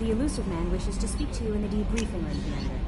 The Elusive Man wishes to speak to you in the debriefing room, Commander.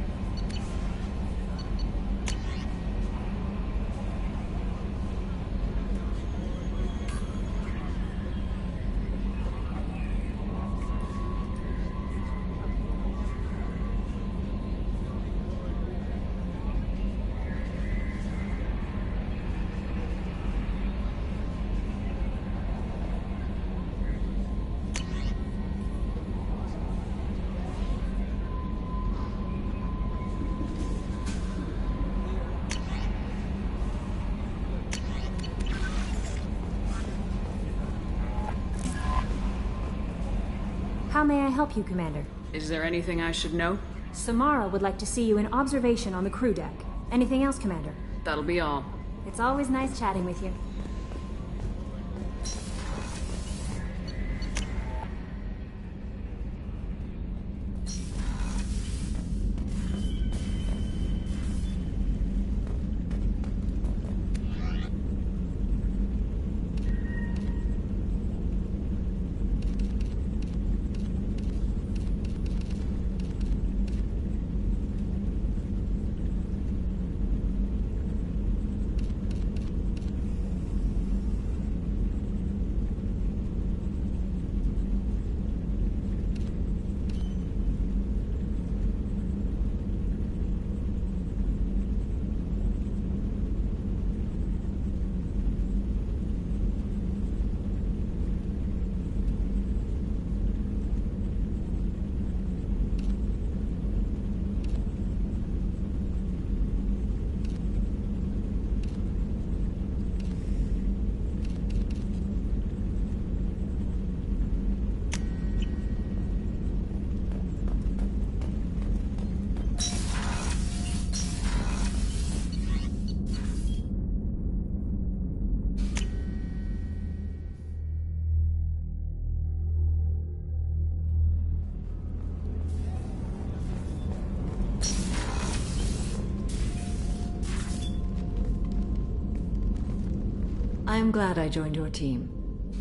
How may I help you, Commander? Is there anything I should know? Samara would like to see you in observation on the crew deck. Anything else, Commander? That'll be all. It's always nice chatting with you. I am glad I joined your team.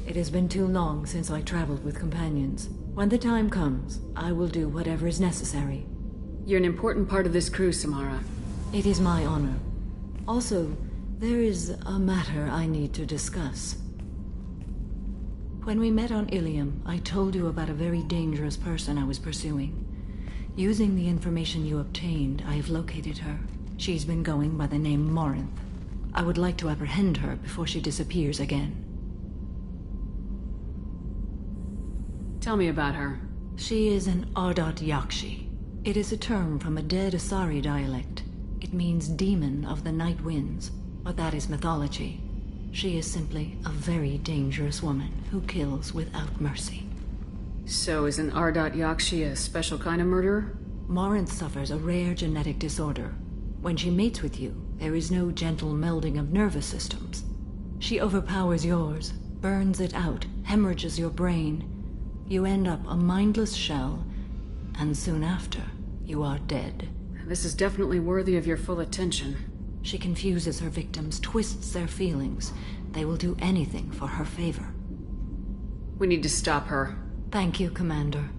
It has been too long since I traveled with companions. When the time comes, I will do whatever is necessary. You're an important part of this crew, Samara. It is my honor. Also, there is a matter I need to discuss. When we met on Ilium, I told you about a very dangerous person I was pursuing. Using the information you obtained, I have located her. She's been going by the name Morinth. I would like to apprehend her before she disappears again. Tell me about her. She is an Ardat Yakshi. It is a term from a dead Asari dialect. It means demon of the night winds, but that is mythology. She is simply a very dangerous woman who kills without mercy. So is an Ardat Yakshi a special kind of murderer? Morinth suffers a rare genetic disorder. When she mates with you, there is no gentle melding of nervous systems. She overpowers yours, burns it out, hemorrhages your brain. You end up a mindless shell, and soon after, you are dead. This is definitely worthy of your full attention. She confuses her victims, twists their feelings. They will do anything for her favor. We need to stop her. Thank you, Commander.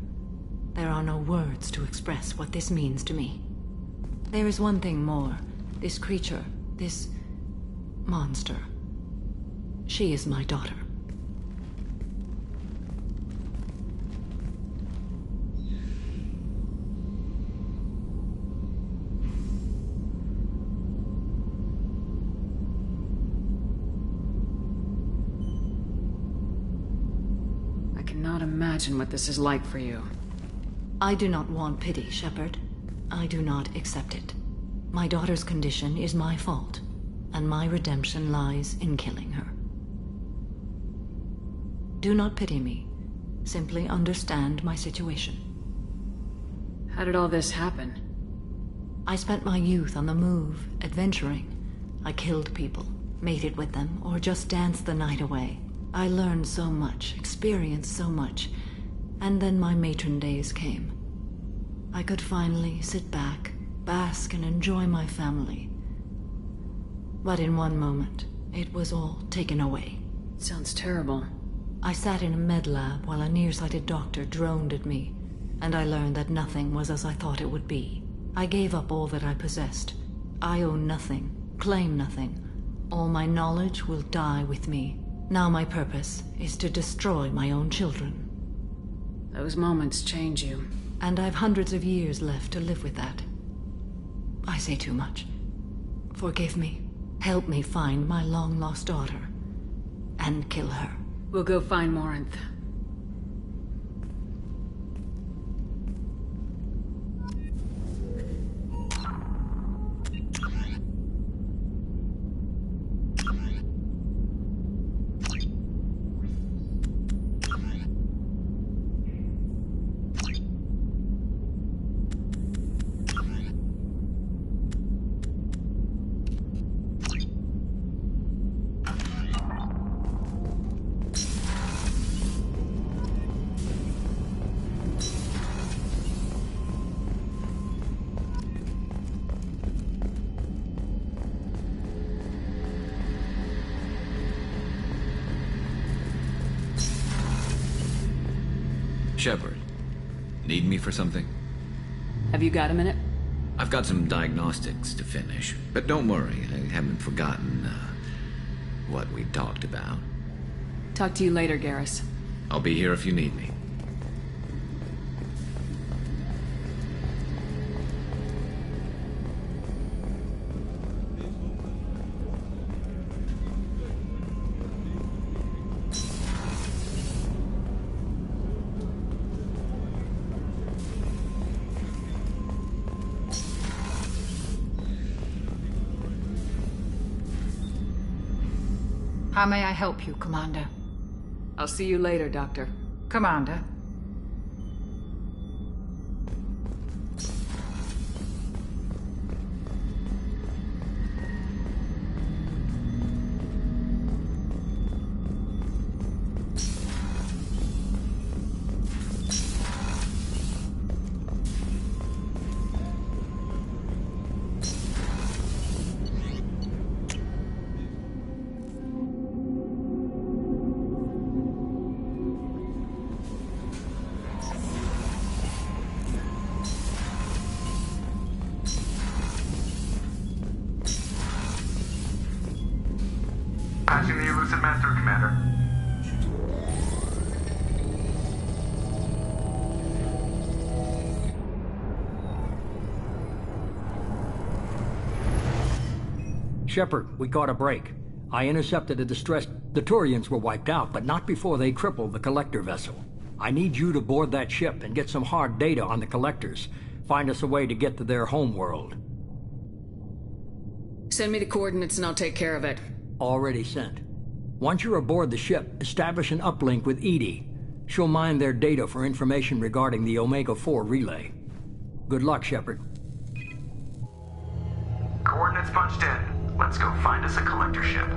There are no words to express what this means to me. There is one thing more. This creature, this monster. She is my daughter. I cannot imagine what this is like for you. I do not want pity, Shepard. I do not accept it. My daughter's condition is my fault, and my redemption lies in killing her. Do not pity me. Simply understand my situation. How did all this happen? I spent my youth on the move, adventuring. I killed people, mated with them, or just danced the night away. I learned so much, experienced so much, and then my matron days came. I could finally sit back, bask and enjoy my family. But in one moment, it was all taken away. Sounds terrible. I sat in a med lab while a nearsighted doctor droned at me. and I learned that nothing was as I thought it would be. I gave up all that I possessed. I own nothing, claim nothing. All my knowledge will die with me. Now my purpose is to destroy my own children. Those moments change you. And I've hundreds of years left to live with that. I say too much. Forgive me. Help me find my long-lost daughter. And kill her. We'll go find Morinth. Shepard, need me for something? Have you got a minute? I've got some diagnostics to finish, but don't worry, I haven't forgotten, what we talked about. Talk to you later, Garrus. I'll be here if you need me. How may I help you, Commander? I'll see you later, Doctor. Commander? Patching the Elusive Man through, Commander. Shepard, we caught a break. I intercepted a distressed... The Turians were wiped out, but not before they crippled the Collector vessel. I need you to board that ship and get some hard data on the Collectors. Find us a way to get to their homeworld. Send me the coordinates and I'll take care of it. Already sent. Once you're aboard the ship, establish an uplink with EDI. She'll mine their data for information regarding the Omega-4 relay. Good luck, Shepard. Coordinates punched in. Let's go find us a Collector ship.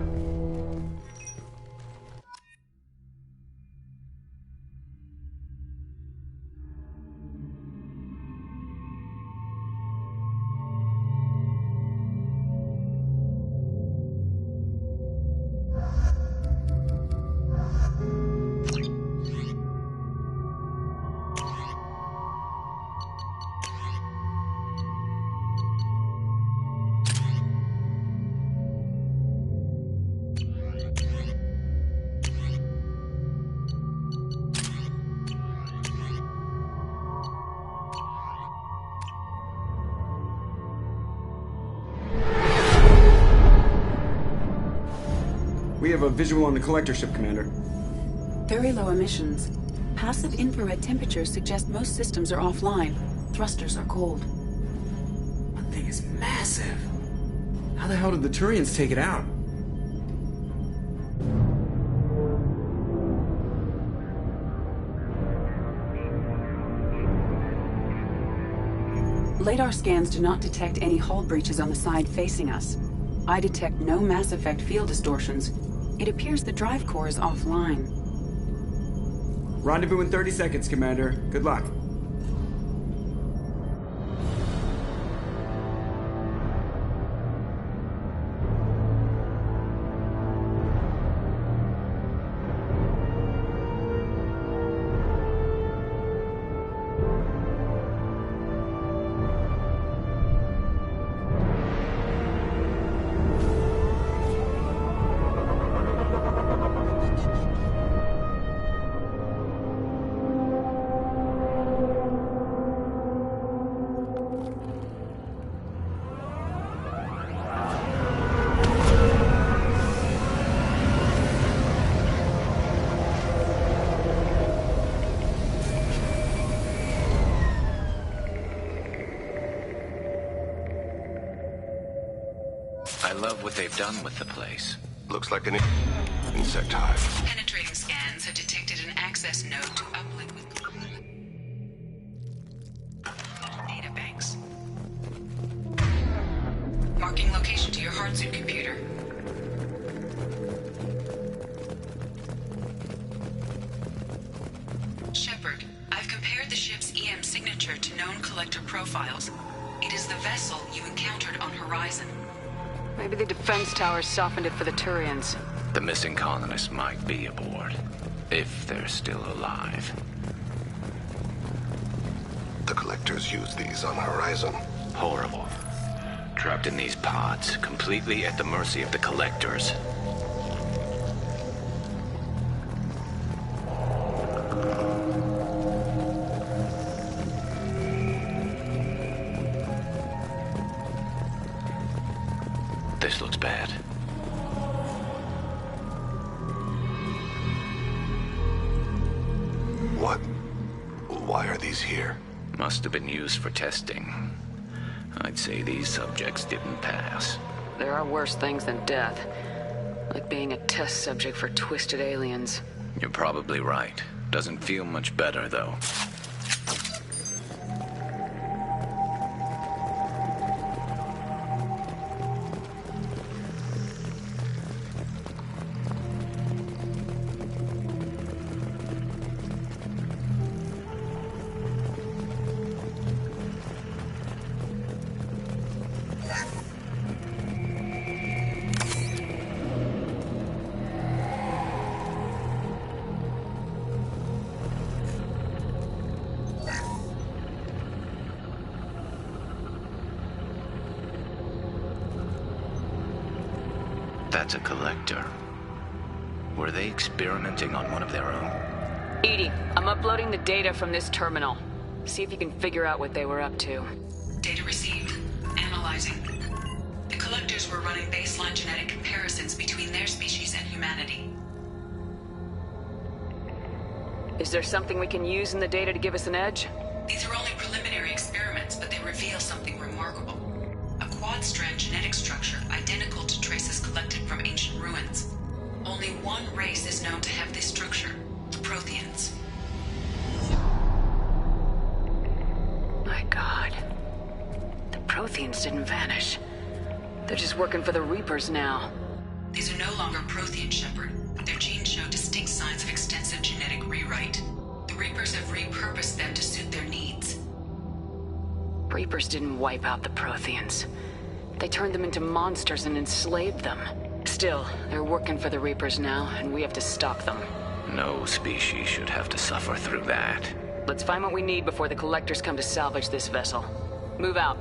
We have a visual on the Collector ship, Commander. Very low emissions. Passive infrared temperatures suggest most systems are offline. Thrusters are cold. That thing is massive. How the hell did the Turians take it out? Radar scans do not detect any hull breaches on the side facing us. I detect no Mass Effect field distortions. It appears the drive core is offline. Rendezvous in 30 seconds, Commander. Good luck. I love what they've done with the place. Looks like an insect hive. Penetrating scans have detected an access node to uplinked with databanks. Marking location to your hardsuit computer. Shepard, I've compared the ship's EM signature to known collector profiles. It is the vessel you encountered on Horizon. Maybe the defense towers softened it for the Turians. The missing colonists might be aboard. If they're still alive. The collectors use these on Horizon. Horrible. Trapped in these pods, completely at the mercy of the collectors. This looks bad. What? Why are these here? Must have been used for testing. I'd say these subjects didn't pass. There are worse things than death. Like being a test subject for twisted aliens. You're probably right. Doesn't feel much better, though. That's a collector. Were they experimenting on one of their own? EDI, I'm uploading the data from this terminal. See if you can figure out what they were up to. Data received. Analyzing. The collectors were running baseline genetic comparisons between their species and humanity. Is there something we can use in the data to give us an edge? These are only preliminary experiments, but they reveal something remarkable. A quad-strand genetic structure identical to traces collected from ancient ruins. Only one race is known to have this structure, the Protheans. My God. The Protheans didn't vanish. They're just working for the Reapers now. These are no longer Prothean, Shepard. Their genes show distinct signs of extensive genetic rewrite. The Reapers have repurposed them to suit their needs. Reapers didn't wipe out the Protheans. They turned them into monsters and enslaved them. Still, they're working for the Reapers now, and we have to stop them. No species should have to suffer through that. Let's find what we need before the Collectors come to salvage this vessel. Move out.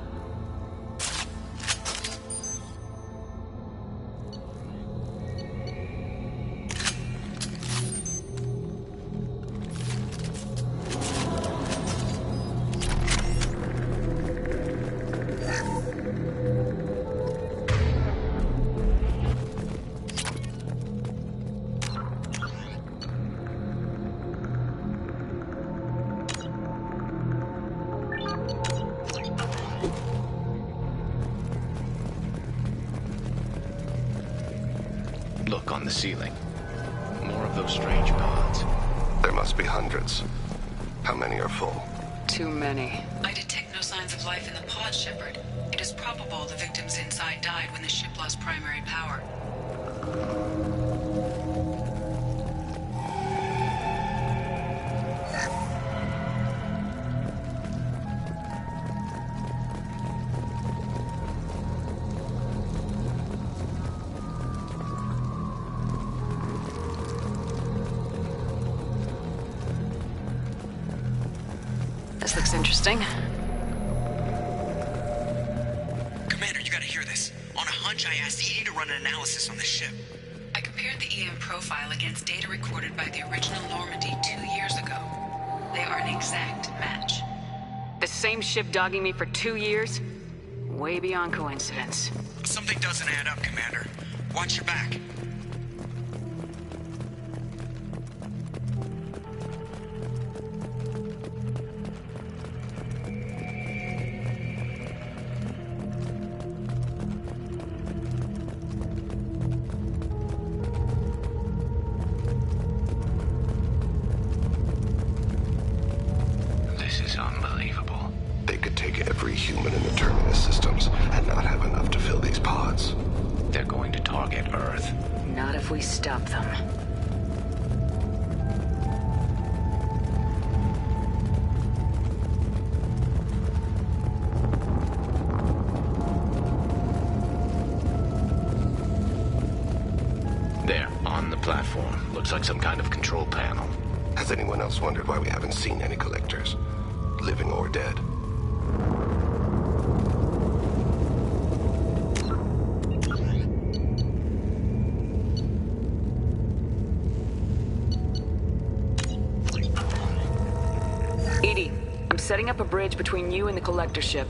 Look on the ceiling. More of those strange pods. There must be hundreds. How many are full? Too many. I detect no signs of life in the pod, Shepard. It is probable the victims inside died when the ship lost primary power. This looks interesting. Commander, you gotta hear this. On a hunch, I asked EDI to run an analysis on the ship. I compared the EM profile against data recorded by the original Normandy 2 years ago. They are an exact match. The same ship dogging me for 2 years? Way beyond coincidence. Something doesn't add up, Commander. Watch your back. target Earth. Not if we stop them. There, on the platform. Looks like some kind of control panel. Has anyone else wondered why we haven't seen any collectors? Living or dead? EDI, I'm setting up a bridge between you and the collector ship.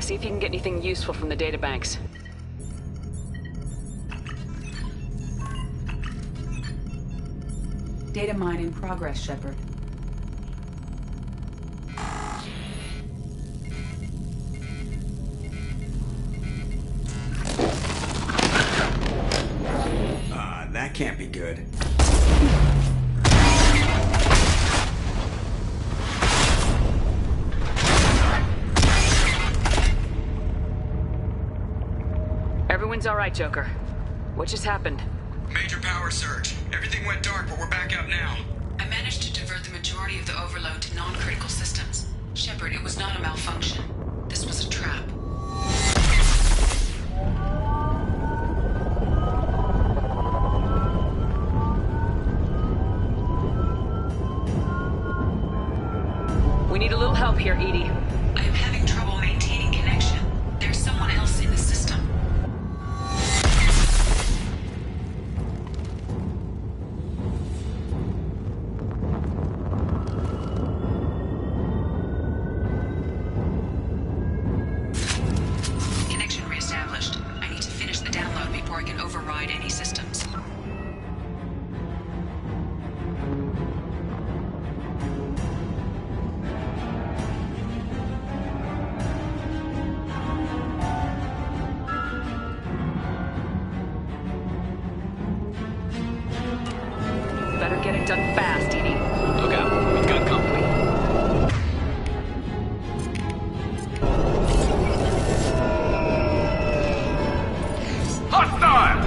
See if you can get anything useful from the databanks. Data mine in progress, Shepard. That can't be good. Everyone's all right, Joker. What just happened? Major power surge. Everything went dark, but we're back up now. I managed to divert the majority of the overload to non-critical systems. Shepard, it was not a malfunction. This was a trap. We need a little help here, EDI. I am having trouble maintaining connection. There's someone else in the system. Connection reestablished. I need to finish the download before I can override any systems. Better get it done fast, EDI. Look out, we've got company. Hostile!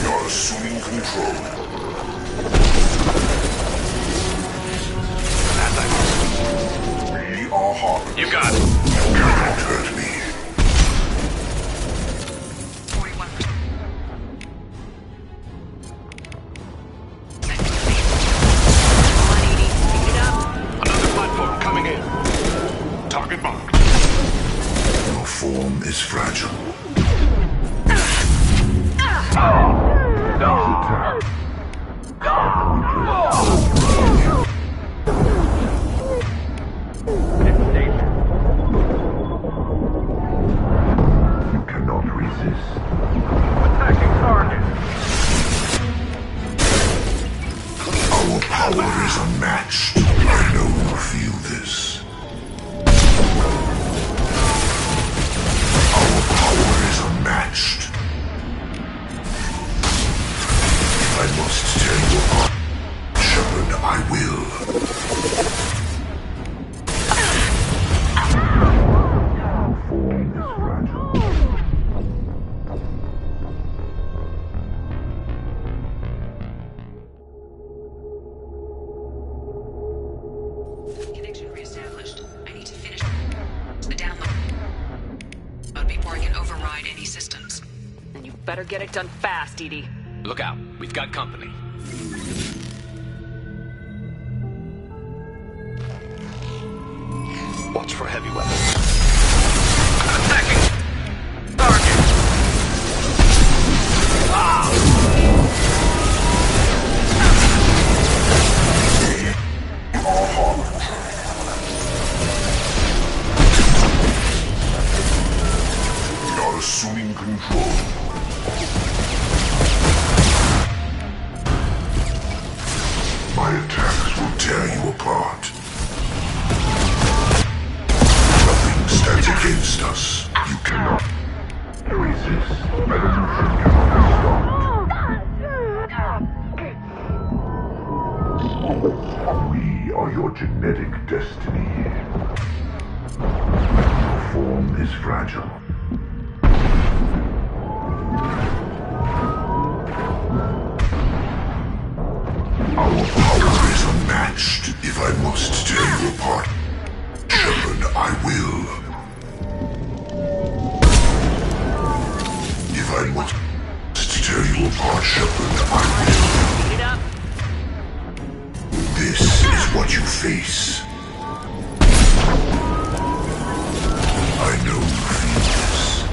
You're assuming control. We are harmless. You got it. You cannot hurt me. 41%. Come on, EDI. Pick it up. Another platform coming in. Target marked. Your form is fragile. You cannot resist. Attacking target. Our power is unmatched. I know you feel this. Our power is unmatched. I must tear you apart. Shepard, I will. Your form is fragile. Connection reestablished. I need to finish the download before I can override any systems. And you better get it done fast, EDI. Look out, we've got company. Watch for heavy weapons. Attacking target. You are harmless. We are assuming control. My attacks will tear you apart. Nothing stands against us. You cannot resist. resist. Evolution cannot be stopped. We are your genetic destiny. Your form is fragile. Our power is unmatched. If I must tear you apart, Shepard, I will. If I must tear you apart, Shepard, I will. Speed up. This is what you face. I know you feel this.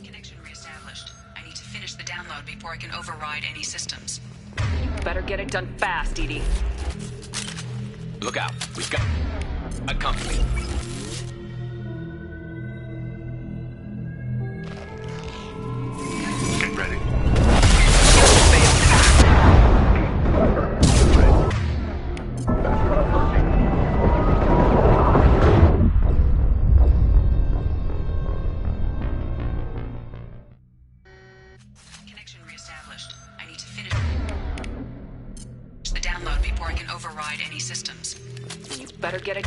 Connection reestablished. I need to finish the download before I can override any systems. Better get it done fast, Edie. Look out. We've got a company. Get ready. Connection reestablished. I need to finish the download before I can override any systems. You better get it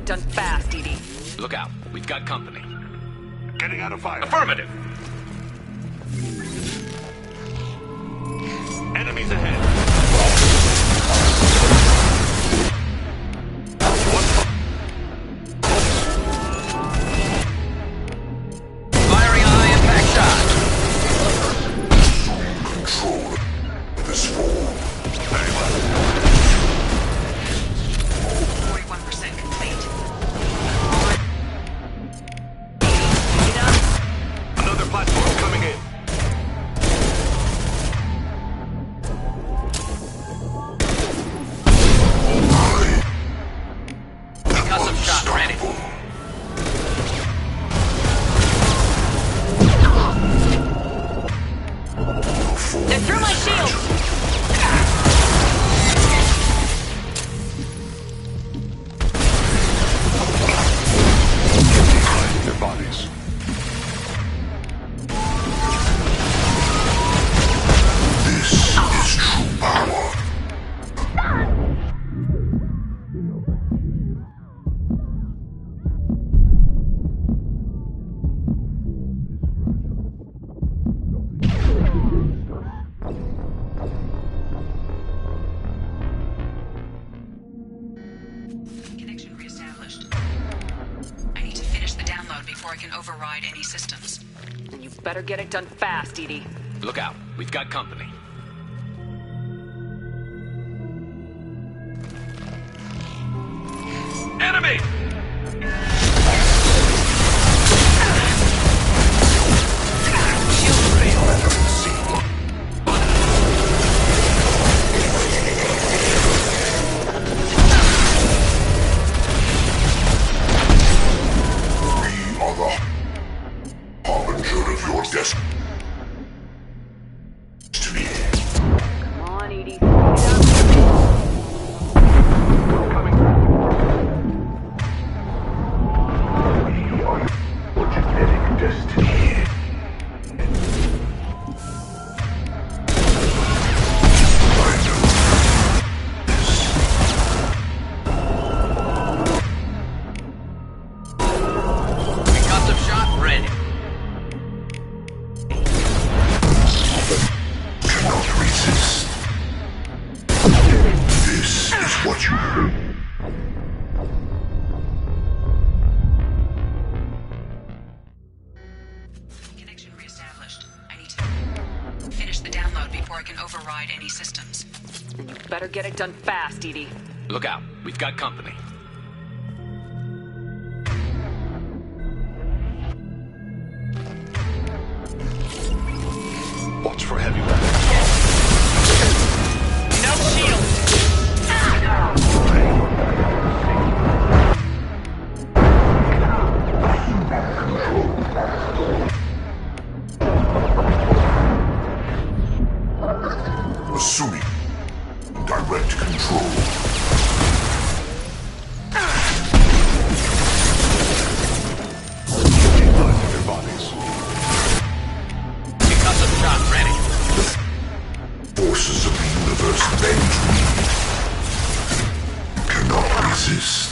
done fast, Edie. Look out. We've got company. Getting out of fire. Affirmative. Enemies ahead. Firing a high impact shot. Control this form. Very well. 41% complete. Another platform coming in. Custom shot ready. They're through my shield! Their bodies. This is true power. Connection reestablished. I need to finish the download before I can override any systems. And you better get it done fast, Edie. Look out. We've got company. Enemy! We are the harbinger of your destiny. Come on, Edie. Speed We are your genetic destiny. I know Custom shot ready. cannot resist. This is what you feel. Connection reestablished. I need to finish the download before I can override any systems. And you better get it done fast, Edie. Look out. We've got company. Watch for heavy weapons. No shield. Assuming direct control. Your bodies. Concussive shot ready. Forces of the universe bend me. You cannot resist.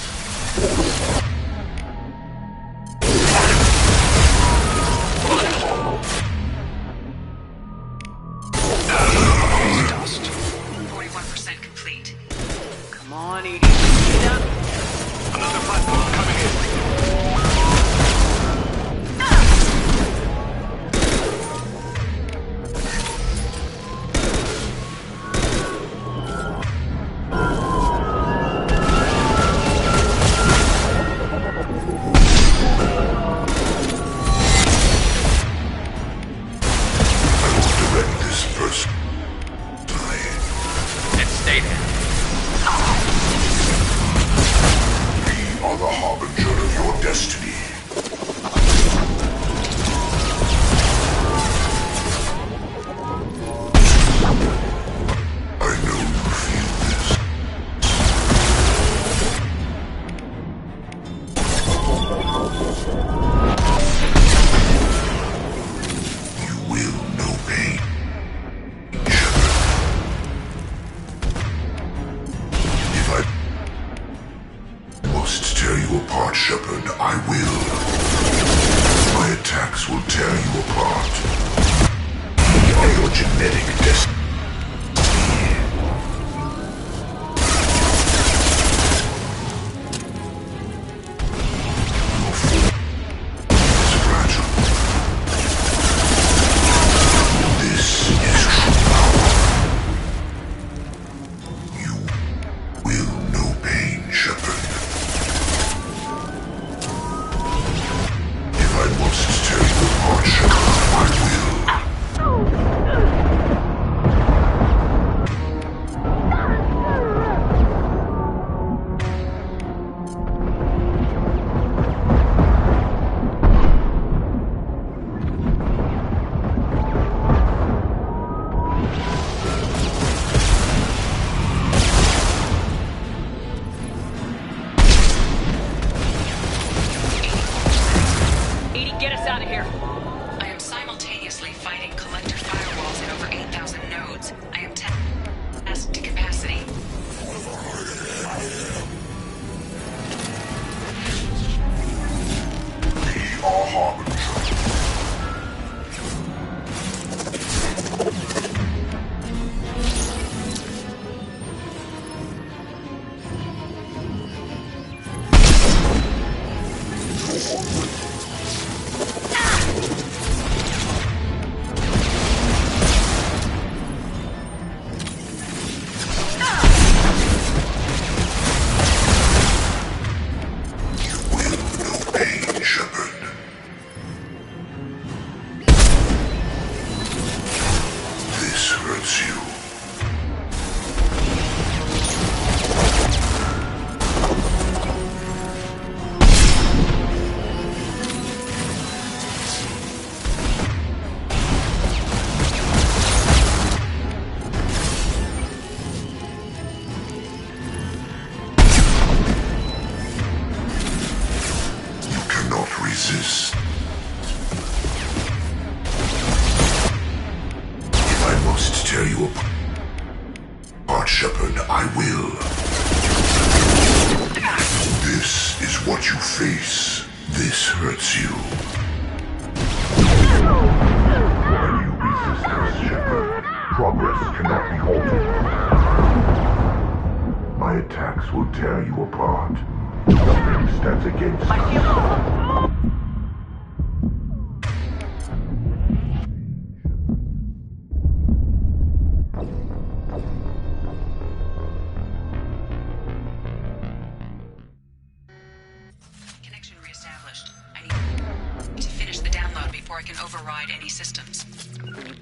Dust. 41% complete. Come on, Edie. Get up. Another platform coming in.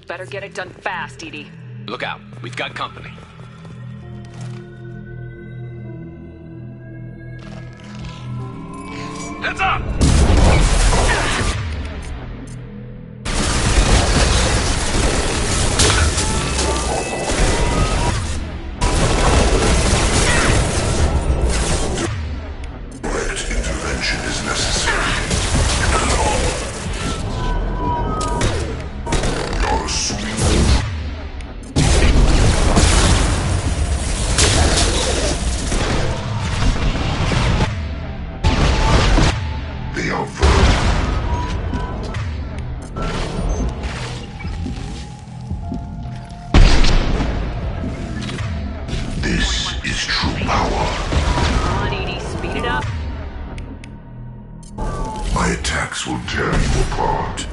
Better get it done fast, Edie. Look out. We've got company. Heads up! attacks will tear you apart.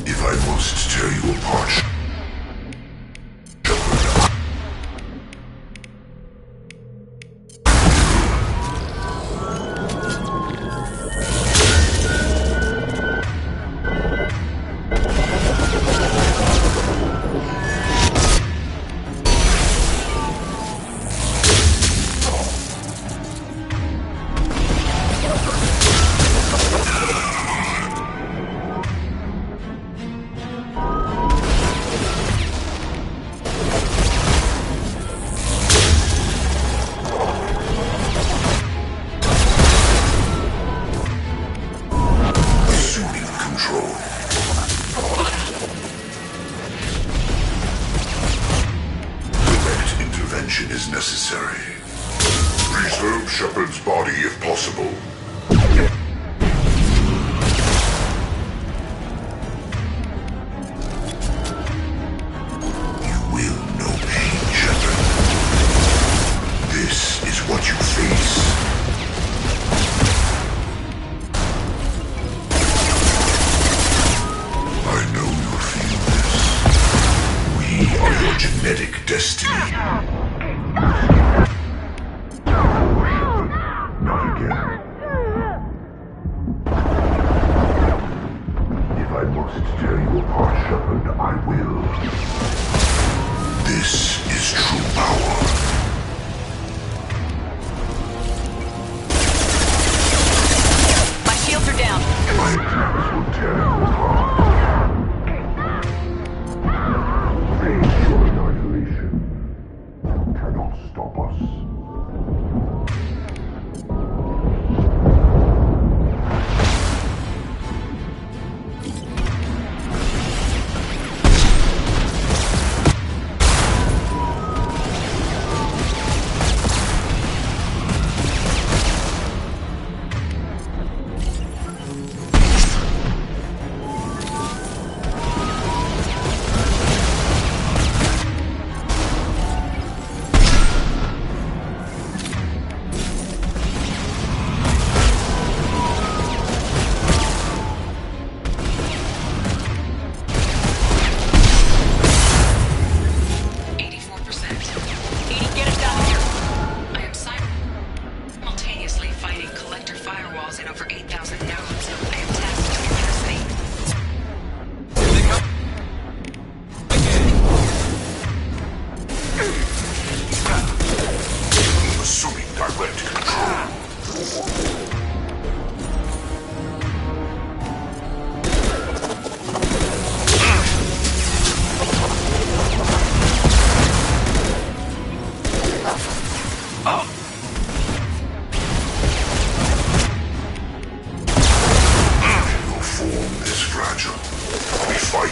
If I must tear you apart, Shepard, is necessary. Preserve Shepard's body if possible. You will know pain, Shepard. This is what you face. I know you'll feel this. We are your genetic destiny. Not again. If I must tear you apart, Shepard, I will. This is true power. My shields are down. My attacks will tear you apart. Face your annihilation. You cannot stop us.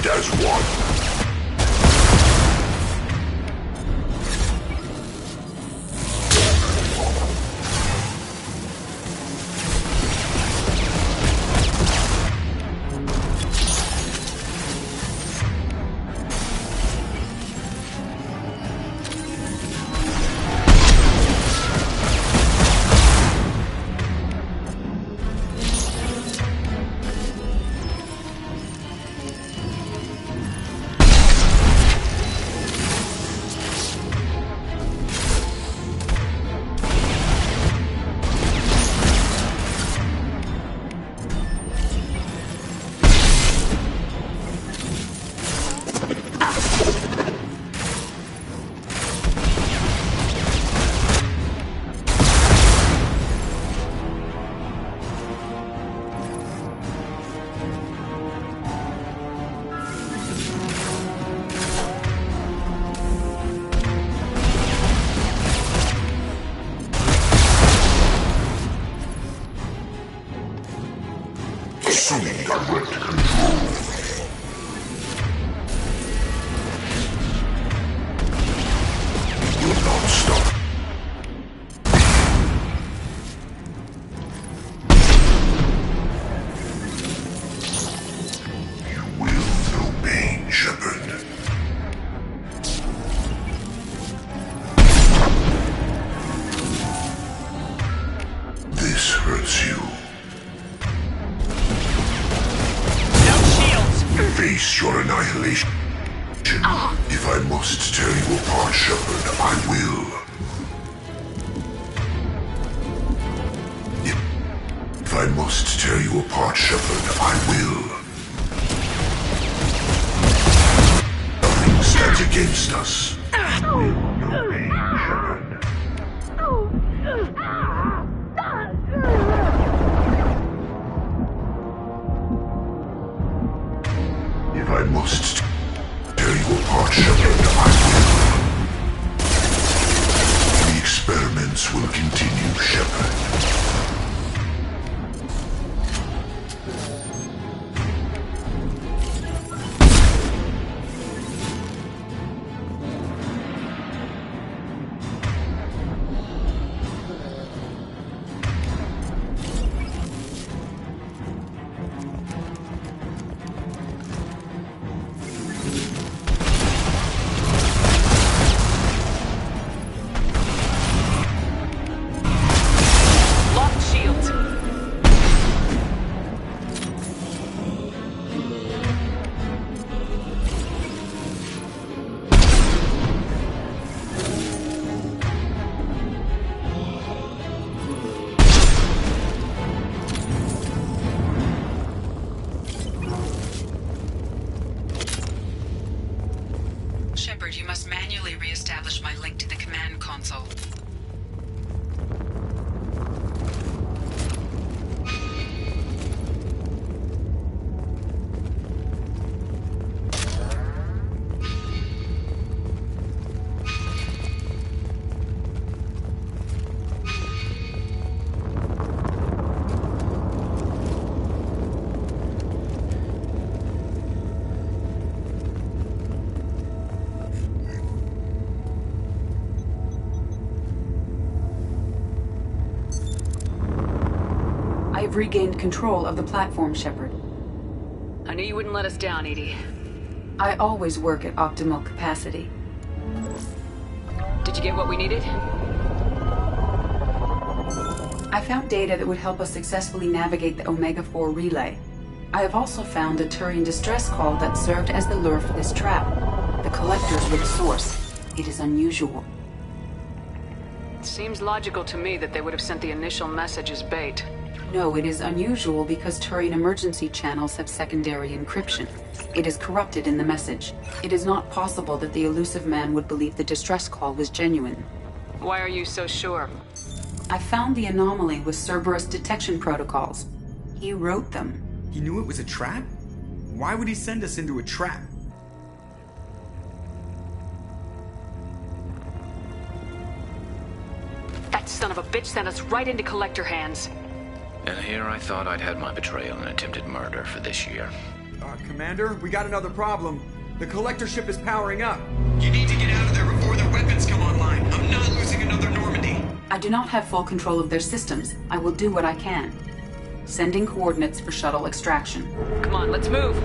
As one. Assuming direct control. You will not stop. You will know pain, Shepard. face your annihilation. If I must tear you apart, Shepard, I will. If I must tear you apart, Shepard, I will. Nothing stands against us. Will no pain, Shepard. If I must tear you apart, Shepard, I will. The experiments will continue, Shepard. Shepard, you must manually re-establish my link to the command console. I've regained control of the platform, Shepard. I knew you wouldn't let us down, EDI. I always work at optimal capacity. Did you get what we needed? I found data that would help us successfully navigate the Omega-4 relay. I have also found a Turian distress call that served as the lure for this trap. The Collectors were the source. It is unusual. It seems logical to me that they would have sent the initial message as bait. No, it is unusual because Turian emergency channels have secondary encryption. It is corrupted in the message. It is not possible that the elusive man would believe the distress call was genuine. Why are you so sure? I found the anomaly with Cerberus detection protocols. He wrote them. He knew it was a trap? Why would he send us into a trap? That son of a bitch sent us right into Collector hands. And here I thought I'd had my betrayal and attempted murder for this year. Commander, we got another problem. The Collector ship is powering up. You need to get out of there before their weapons come online. I'm not losing another Normandy. I do not have full control of their systems. I will do what I can. Sending coordinates for shuttle extraction. Come on, let's move.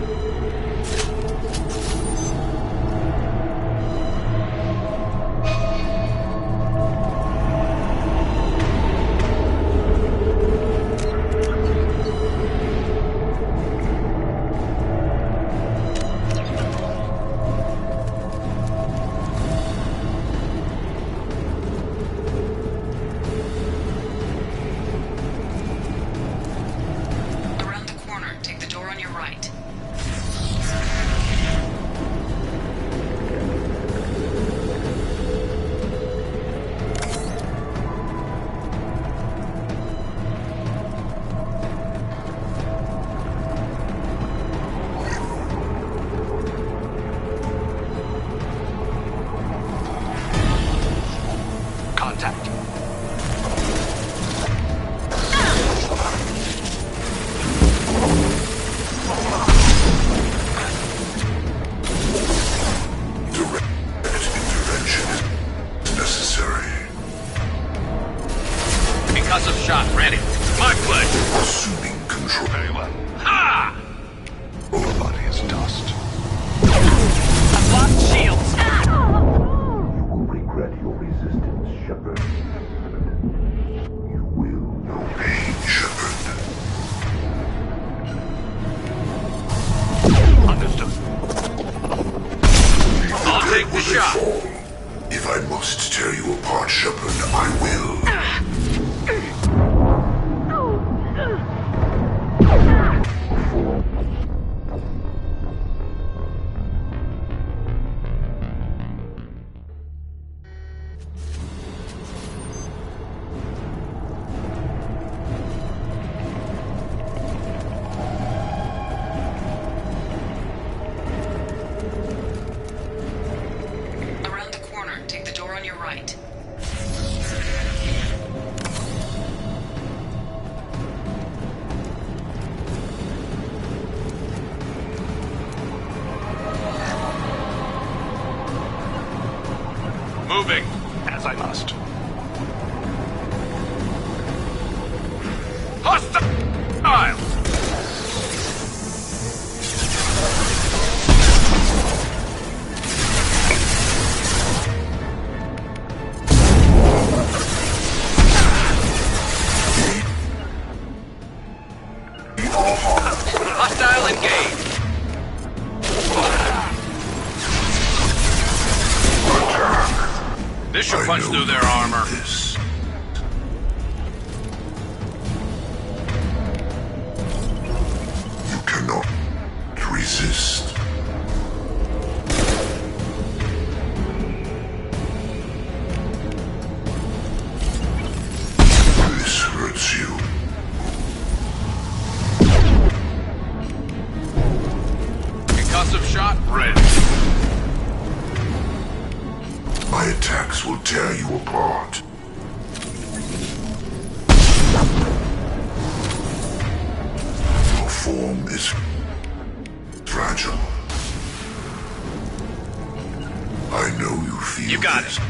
Understood. shot. If I must tear you apart, Shepard, I will. Around the corner, take the door on your right. Moving, as I must. Hostile! Hostile engaged. This should punch through their armor. You cannot resist. This hurts you. Concussive shot ready. My attacks will tear you apart. Your form is fragile. I know you feel You got this. it.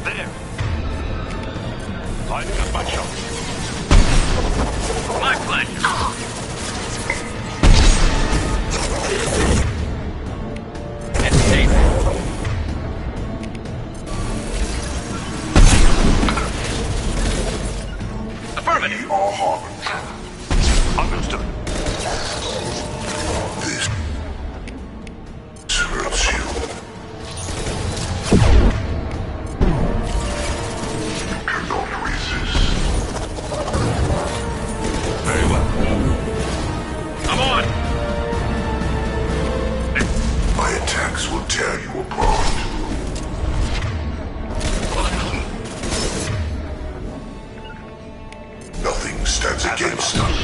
There. Lining up my shot. My pleasure. Hesitate. Affirmative. All Harmon. Understood. This hurts you. You cannot resist. Very well. I'm on. My attacks will tear you apart. Nothing stands against us.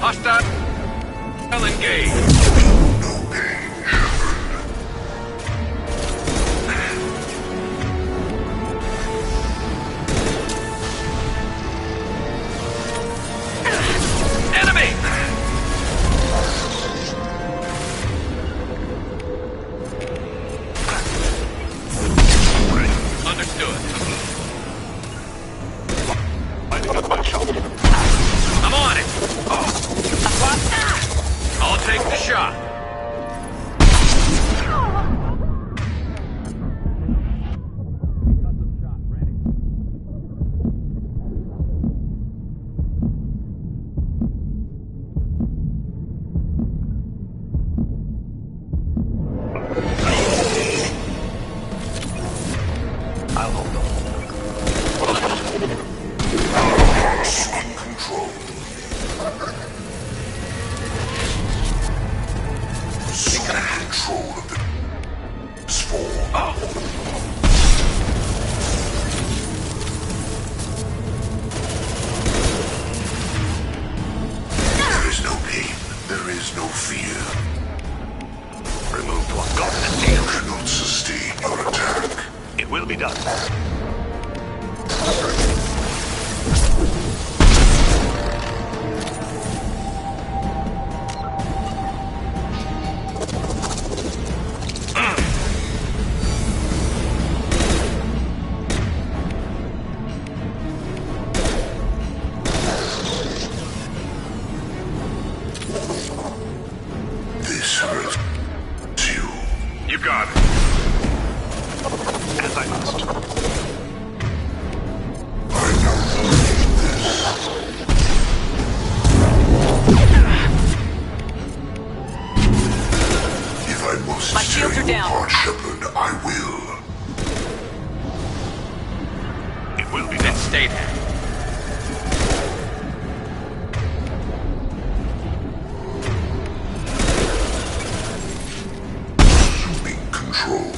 Hostile engaged. No pain, Shepard. Enemy! Understood. Lining up my shot. I'm on it. I'll take the shot. be done. This hurts you. You got it. As I must. If I must My shields tear are you down. apart, Shepard, I will. It will be Then done. stay there. Assuming control.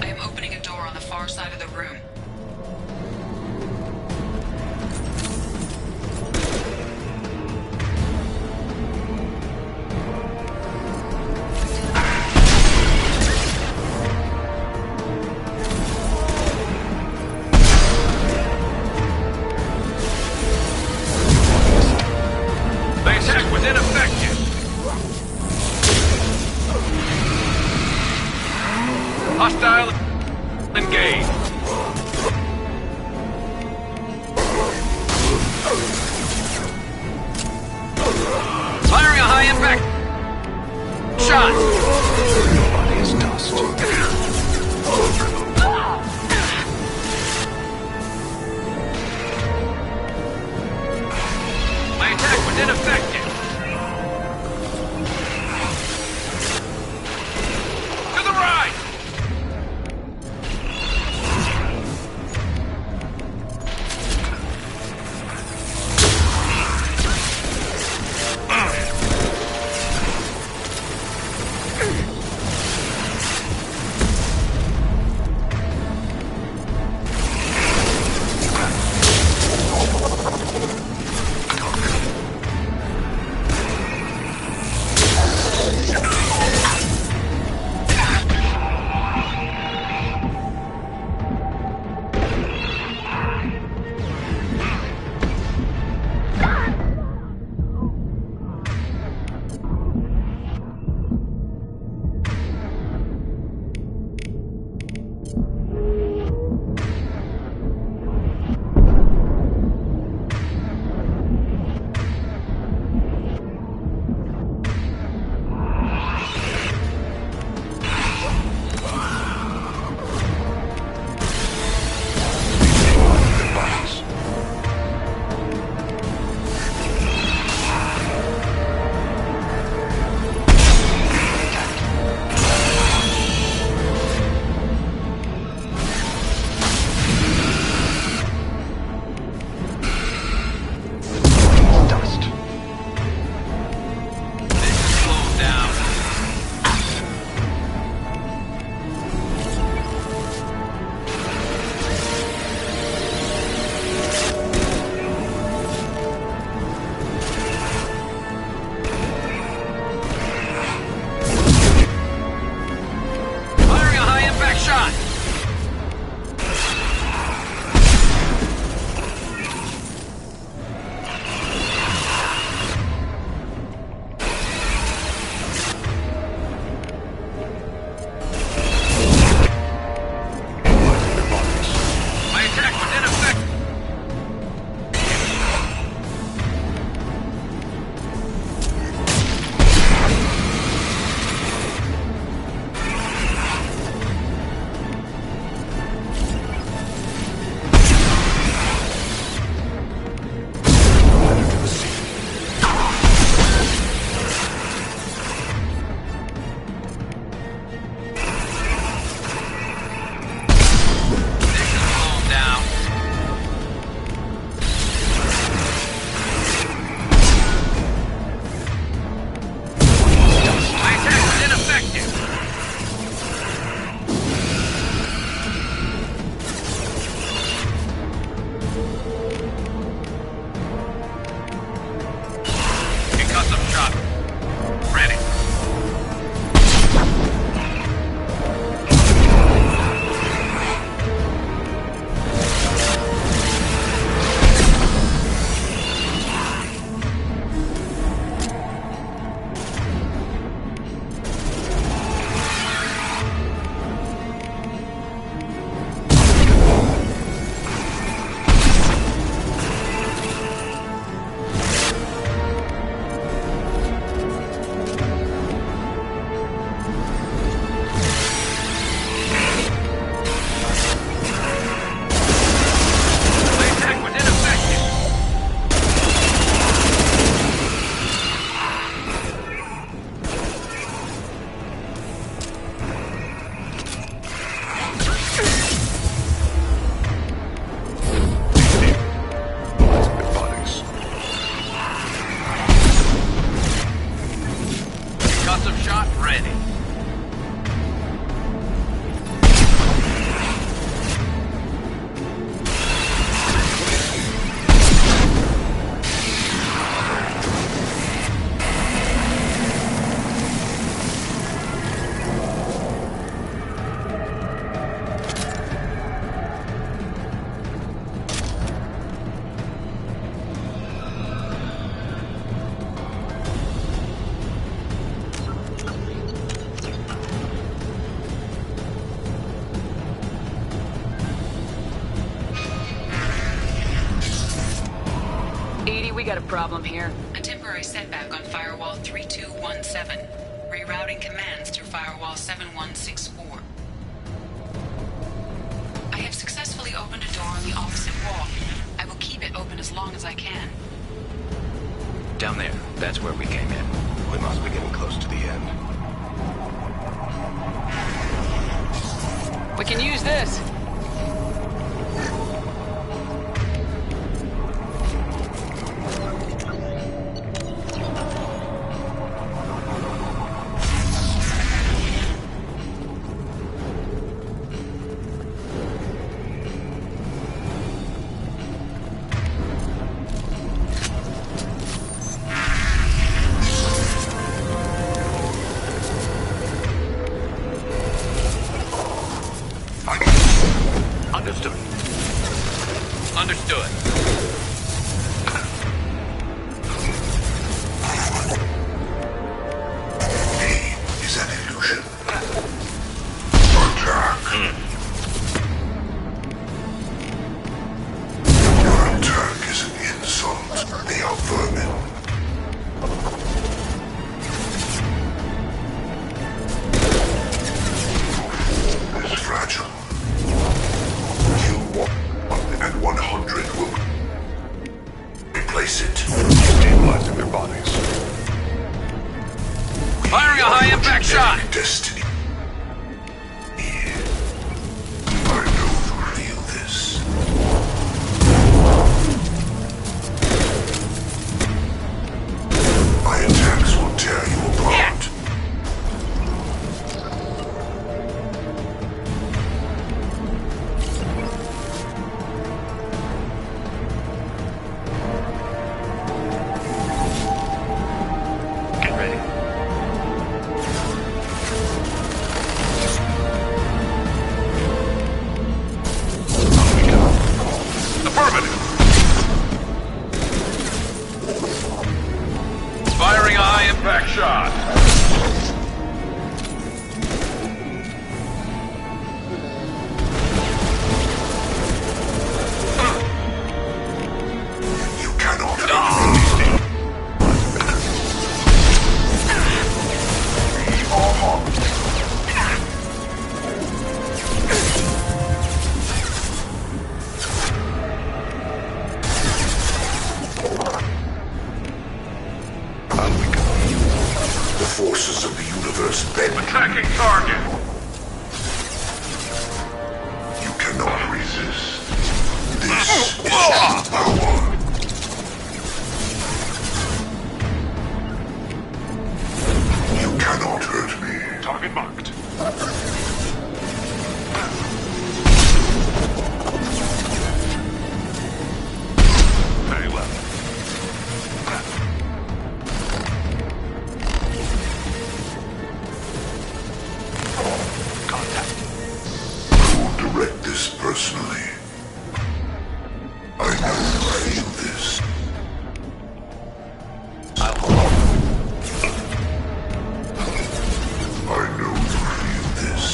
I am opening a door on the far side of the room. The attack was ineffective. Hostile engaged. Firing a high impact shot. Nobody is dust. My attack was ineffective. To the right. problem here? A temporary setback on Firewall 3217. Rerouting commands through Firewall 7164. I have successfully opened a door on the opposite wall. I will keep it open as long as I can. Down there. That's where we came in. We must be getting close to the end. We can use this. Understood. Understood. Pain is an illusion. Attack. Your attack is an insult. They are vermin. Is fragile. Kill 1 and 100 will replace it. Stabilizing their bodies. Firing a high-impact shot! Destiny. I know you feel this. My attacks will tear you apart. Get ready. Affirmative. Firing a high-impact shot! You cannot. The forces of the universe bend. Attacking target. You cannot resist. This is true power. You cannot hurt me. Target marked. Very well. Contact. I will direct this personally. I know you feel this. I know you feel this.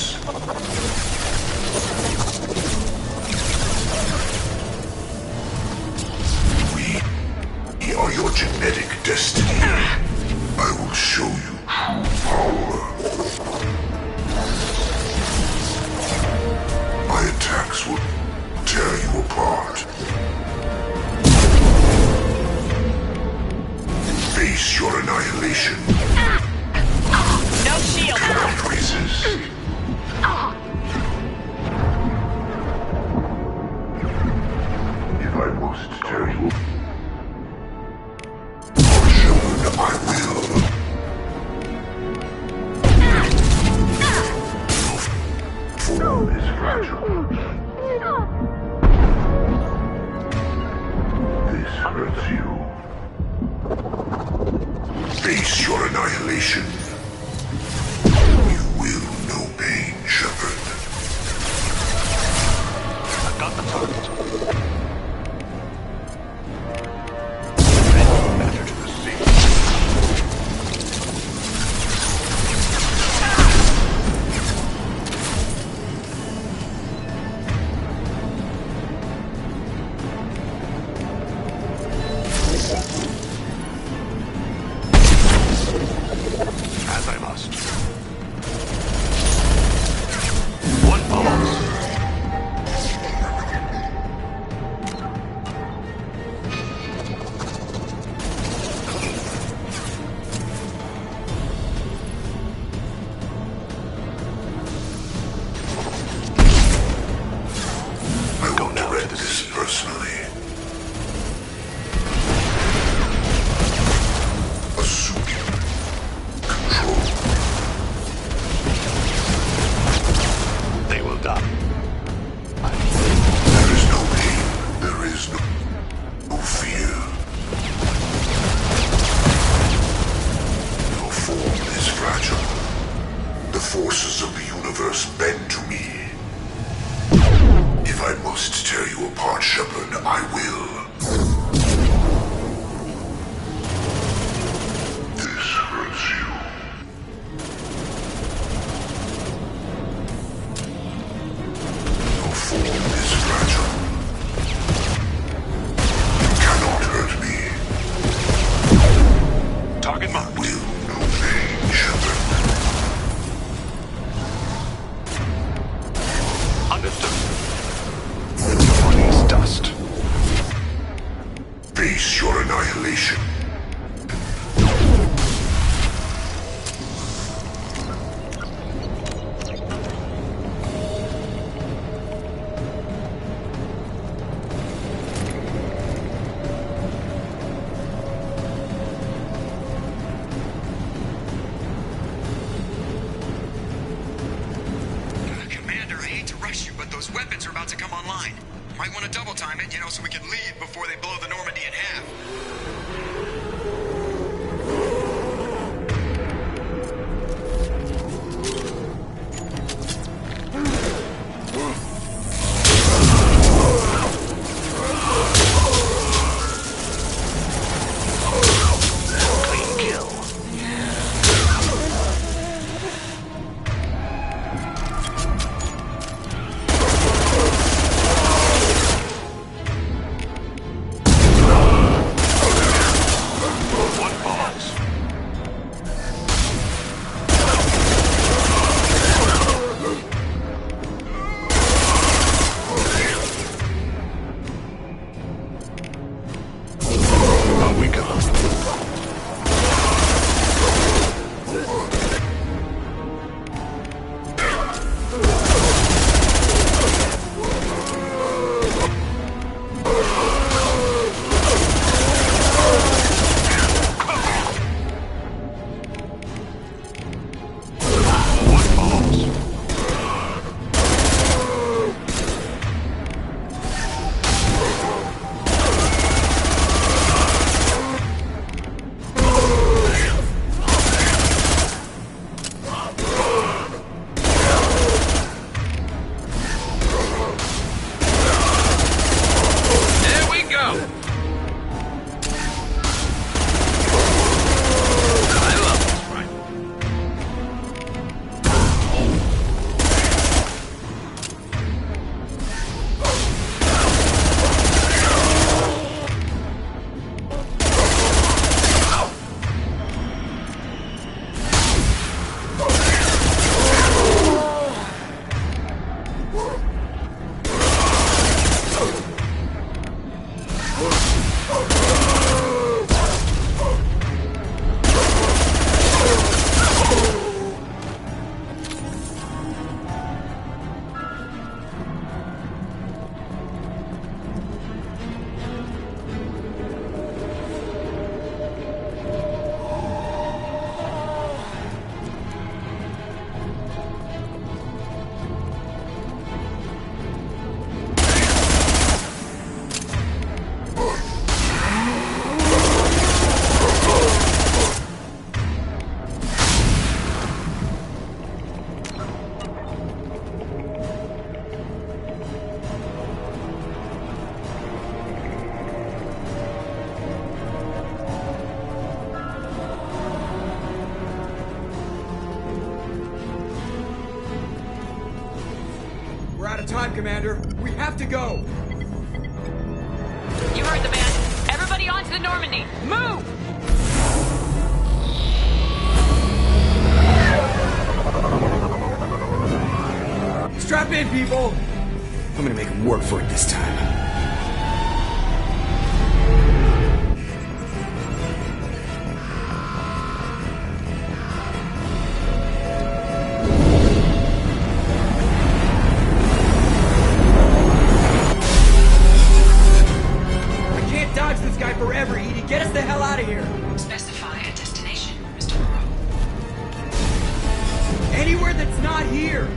We are your genetic destiny. I will show you true power. My attacks will tear you apart. Face your annihilation. No shield. Cannot resist. If I must tear you apart, I will. Form is fragile. This hurts you. Face your annihilation. You will know pain, Shepard. I got the target. Matter to receive. the forces of the universe bend to me. If I must tear you apart, Shepard, I will. This hurts you. Your form is fragile. You cannot hurt me. Target marked. Will no pain, Shepard. Understood. Release dust. Face your annihilation. Commander, I hate to rush you, but those weapons are about to come online. Might want to double time it, so we can leave before they blow the Normandy in half. Clean kill. One pause. How we go? One pause. There we go! I love this rifle. We're out of time, Commander. We have to go. You heard the man. Everybody onto the Normandy. Move! Strap in, people. I'm gonna make him work for it this time. I can't dodge this guy forever, Edie. Get us the hell out of here. Specify a destination, Mr. Moreau. Anywhere that's not here.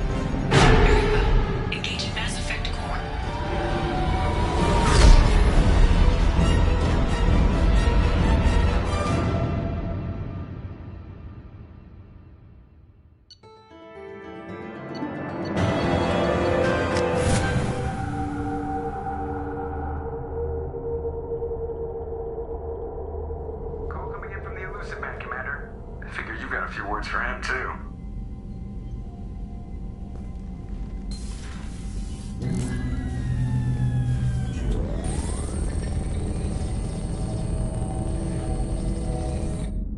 Very well. Engage in Mass Effect core.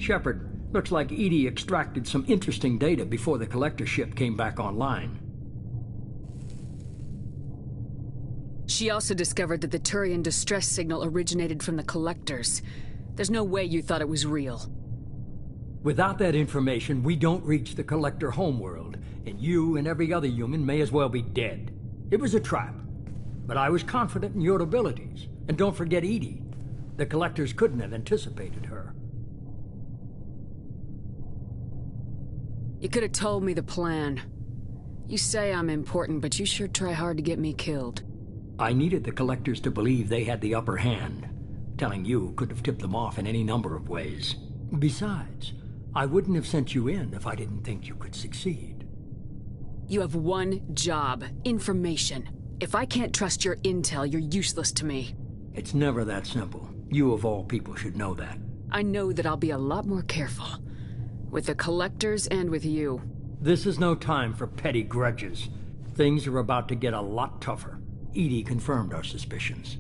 Shepard, looks like EDI extracted some interesting data before the collector ship came back online. She also discovered that the Turian distress signal originated from the collectors. There's no way you thought it was real. Without that information, we don't reach the collector homeworld, and you and every other human may as well be dead. It was a trap, but I was confident in your abilities. And don't forget EDI. The collectors couldn't have anticipated her. You could have told me the plan. You say I'm important, but you sure try hard to get me killed. I needed the collectors to believe they had the upper hand. Telling you could have tipped them off in any number of ways. Besides, I wouldn't have sent you in if I didn't think you could succeed. You have one job: information. If I can't trust your intel, you're useless to me. It's never that simple. You of all people should know that. I know that I'll be a lot more careful. With the collectors and with you. This is no time for petty grudges. Things are about to get a lot tougher. EDI confirmed our suspicions.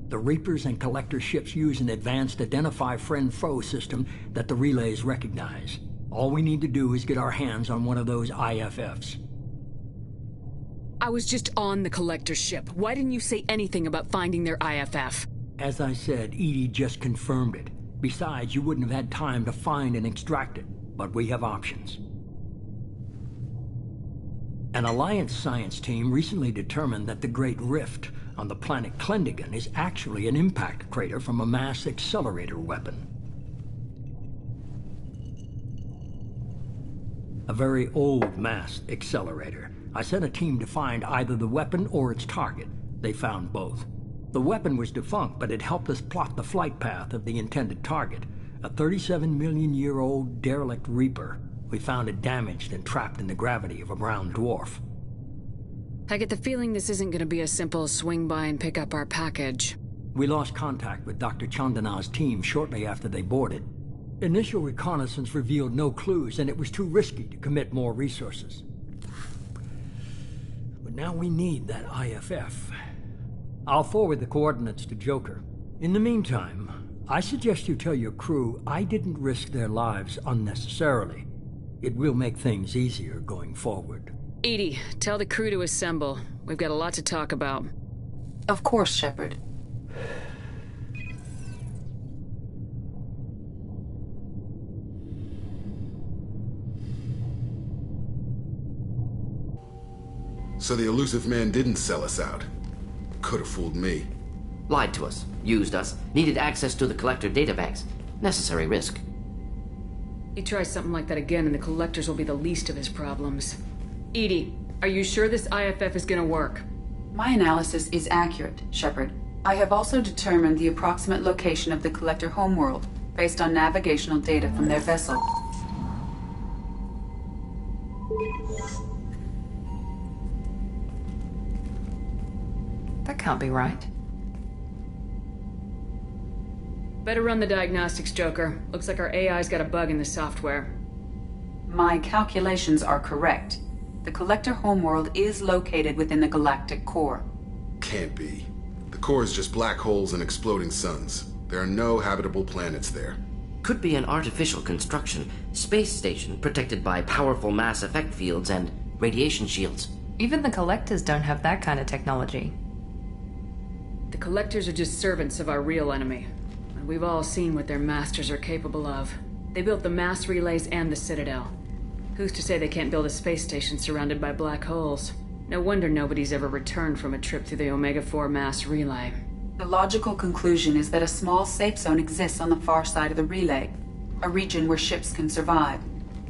The Reapers and Collector ships use an advanced Identify Friend-Foe system that the relays recognize. All we need to do is get our hands on one of those IFFs. I was just on the Collector ship. Why didn't you say anything about finding their IFF? As I said, EDI just confirmed it. Besides, you wouldn't have had time to find and extract it. But we have options. An Alliance science team recently determined that the Great Rift on the planet Klendagon is actually an impact crater from a mass accelerator weapon. A very old mass accelerator. I sent a team to find either the weapon or its target. They found both. The weapon was defunct, but it helped us plot the flight path of the intended target, a 37-million-year-old derelict Reaper. We found it damaged and trapped in the gravity of a brown dwarf. I get the feeling this isn't going to be a simple swing by and pick up our package. We lost contact with Dr. Chandana's team shortly after they boarded. Initial reconnaissance revealed no clues, and it was too risky to commit more resources. But now we need that IFF. I'll forward the coordinates to Joker. In the meantime, I suggest you tell your crew I didn't risk their lives unnecessarily. It will make things easier going forward. EDI, tell the crew to assemble. We've got a lot to talk about. Of course, Shepard. So the elusive man didn't sell us out. Could have fooled me. Lied to us, used us, needed access to the Collector databanks. Necessary risk. He tries something like that again and the Collectors will be the least of his problems. EDI, are you sure this IFF is gonna work? My analysis is accurate, Shepard. I have also determined the approximate location of the Collector homeworld, based on navigational data from their vessel. That can't be right. Better run the diagnostics, Joker. Looks like our AI's got a bug in the software. My calculations are correct. The Collector homeworld is located within the galactic core. Can't be. The core is just black holes and exploding suns. There are no habitable planets there. Could be an artificial construction, space station protected by powerful mass effect fields and radiation shields. Even the Collectors don't have that kind of technology. The Collectors are just servants of our real enemy. And we've all seen what their masters are capable of. They built the mass relays and the Citadel. Who's to say they can't build a space station surrounded by black holes? No wonder nobody's ever returned from a trip through the Omega-4 mass relay. The logical conclusion is that a small safe zone exists on the far side of the relay, a region where ships can survive.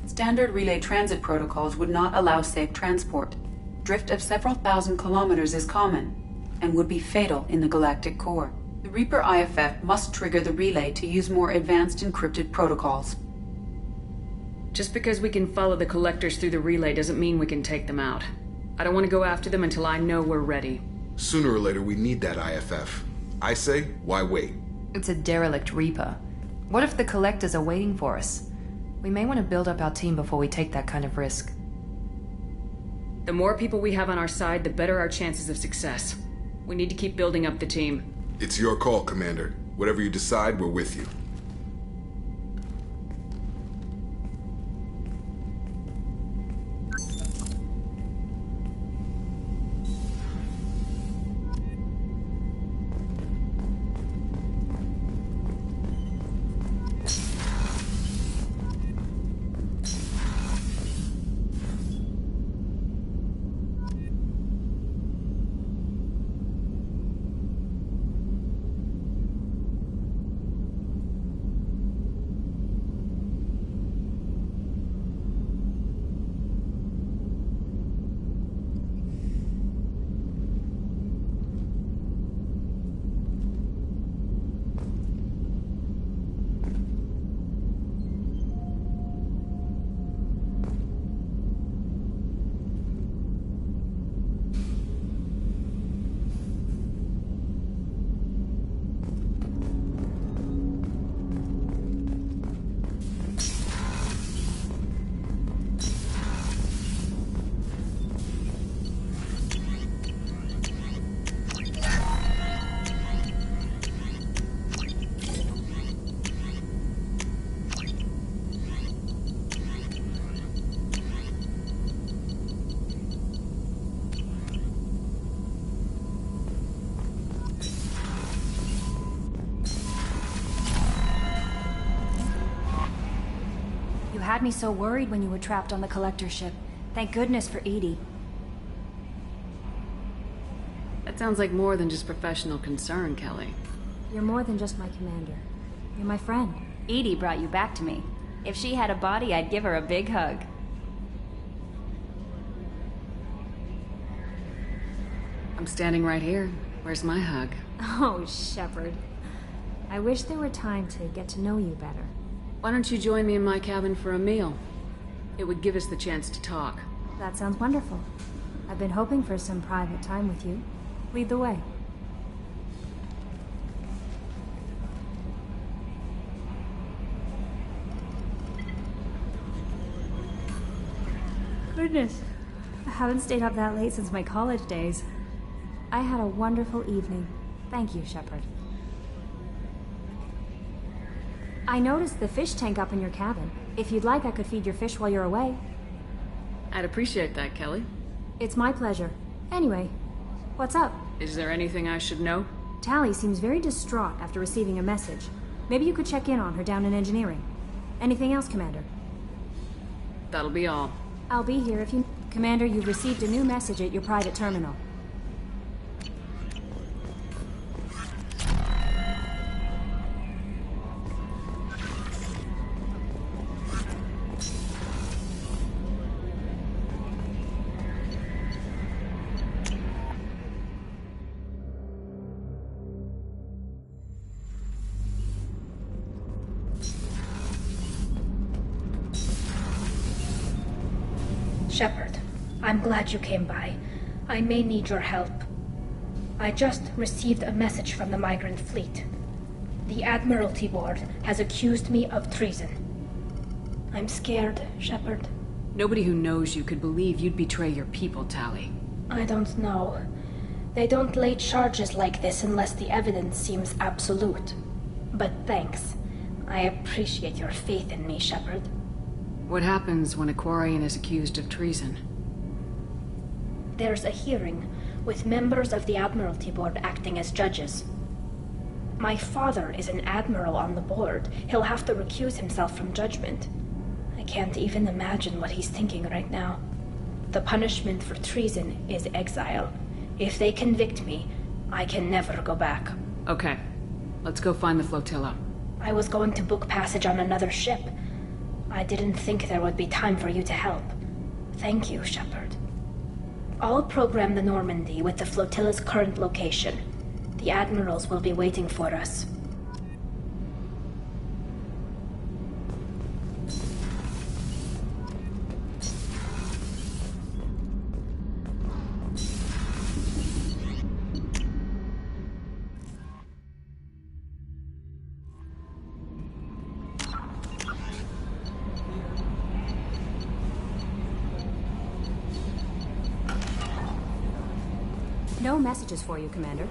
Standard relay transit protocols would not allow safe transport. Drift of several thousand kilometers is common, and would be fatal in the galactic core. The Reaper IFF must trigger the relay to use more advanced encrypted protocols. Just because we can follow the Collectors through the relay doesn't mean we can take them out. I don't want to go after them until I know we're ready. Sooner or later, we need that IFF. I say, why wait? It's a derelict Reaper. What if the Collectors are waiting for us? We may want to build up our team before we take that kind of risk. The more people we have on our side, the better our chances of success. We need to keep building up the team. It's your call, Commander. Whatever you decide, we're with you. You had me so worried when you were trapped on the Collector ship. Thank goodness for EDI. That sounds like more than just professional concern, Kelly. You're more than just my commander. You're my friend. EDI brought you back to me. If she had a body, I'd give her a big hug. I'm standing right here. Where's my hug? Oh, Shepard. I wish there were time to get to know you better. Why don't you join me in my cabin for a meal? It would give us the chance to talk. That sounds wonderful. I've been hoping for some private time with you. Lead the way. Goodness. I haven't stayed up that late since my college days. I had a wonderful evening. Thank you, Shepard. I noticed the fish tank up in your cabin. If you'd like, I could feed your fish while you're away. I'd appreciate that, Kelly. It's my pleasure. Anyway, what's up? Is there anything I should know? Tali seems very distraught after receiving a message. Maybe you could check in on her down in engineering. Anything else, Commander? That'll be all. I'll be here if you... Commander, you've received a new message at your private terminal. Shepard, I'm glad you came by. I may need your help. I just received a message from the Migrant Fleet. The Admiralty Board has accused me of treason. I'm scared, Shepard. Nobody who knows you could believe you'd betray your people, Tali. I don't know. They don't lay charges like this unless the evidence seems absolute. But thanks. I appreciate your faith in me, Shepard. What happens when a Quarian is accused of treason? There's a hearing, with members of the Admiralty Board acting as judges. My father is an admiral on the board. He'll have to recuse himself from judgment. I can't even imagine what he's thinking right now. The punishment for treason is exile. If they convict me, I can never go back. Okay. Let's go find the flotilla. I was going to book passage on another ship. I didn't think there would be time for you to help. Thank you, Shepard. I'll program the Normandy with the flotilla's current location. The admirals will be waiting for us. No messages for you, Commander.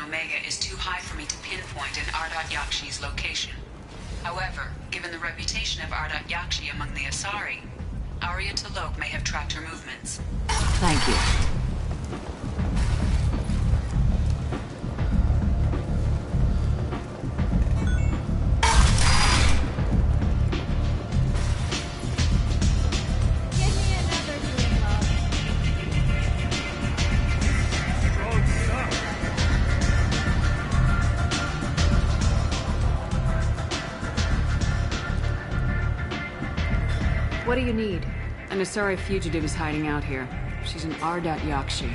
Omega is too high for me to pinpoint an Ardat Yakshi's location. However, given the reputation of Ardat Yakshi among the Asari, Arya T'Loak may have tracked her movements. Thank you. What do you need? An Asari fugitive is hiding out here. She's an Ardat Yakshi.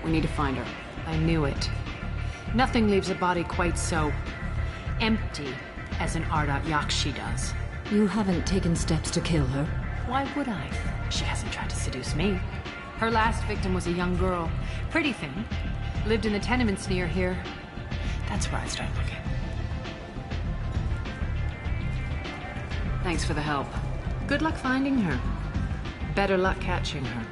We need to find her. I knew it. Nothing leaves a body quite so empty as an Ardat Yakshi does. You haven't taken steps to kill her? Why would I? She hasn't tried to seduce me. Her last victim was a young girl. Pretty thing. Lived in the tenements near here. That's where I started looking. Thanks for the help. Good luck finding her. Better luck catching her.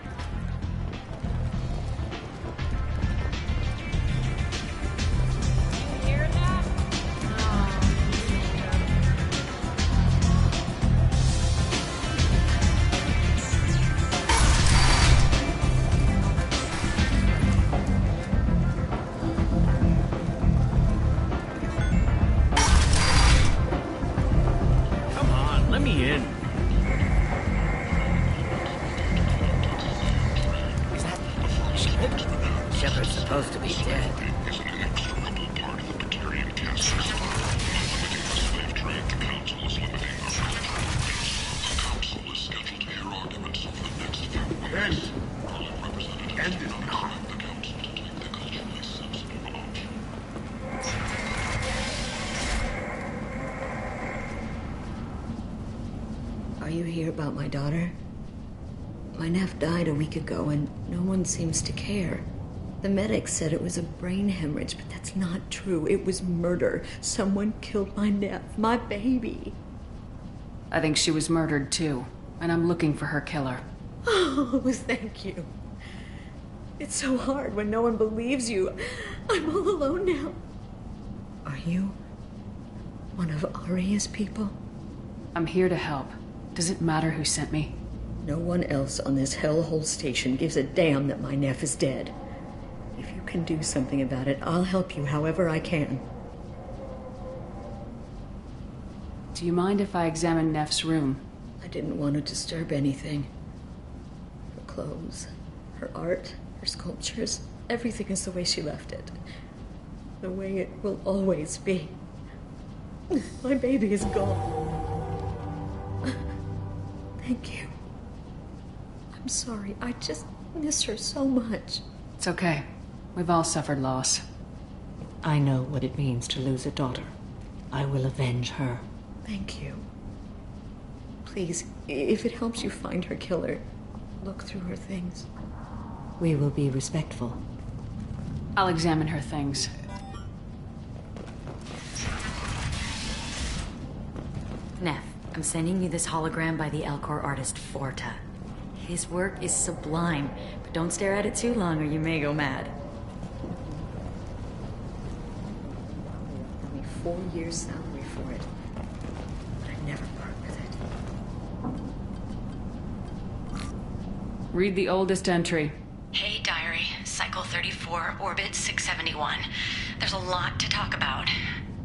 Come on, let me in. Shepard's supposed to be dead. End it now. Are you here about my daughter? My nephew died a week ago and no one seems to care. The medics said it was a brain hemorrhage, but that's not true. It was murder. Someone killed my nephew, my baby. I think she was murdered too, and I'm looking for her killer. Oh, thank you. It's so hard when no one believes you. I'm all alone now. Are you one of Arya's people? I'm here to help. Does it matter who sent me? No one else on this hellhole station gives a damn that my nephew is dead. If you can do something about it, I'll help you however I can. Do you mind if I examine Neff's room? I didn't want to disturb anything. Her clothes, her art, her sculptures, everything is the way she left it. The way it will always be. My baby is gone. Thank you. I'm sorry, I just miss her so much. It's okay. We've all suffered loss. I know what it means to lose a daughter. I will avenge her. Thank you. Please, if it helps you find her killer, look through her things. We will be respectful. I'll examine her things. Neff, I'm sending you this hologram by the Elcor artist Forta. His work is sublime, but don't stare at it too long or you may go mad. Only 4 years salary for it. But I'd never part with it. Read the oldest entry. Hey, Diary. Cycle 34, Orbit 671. There's a lot to talk about.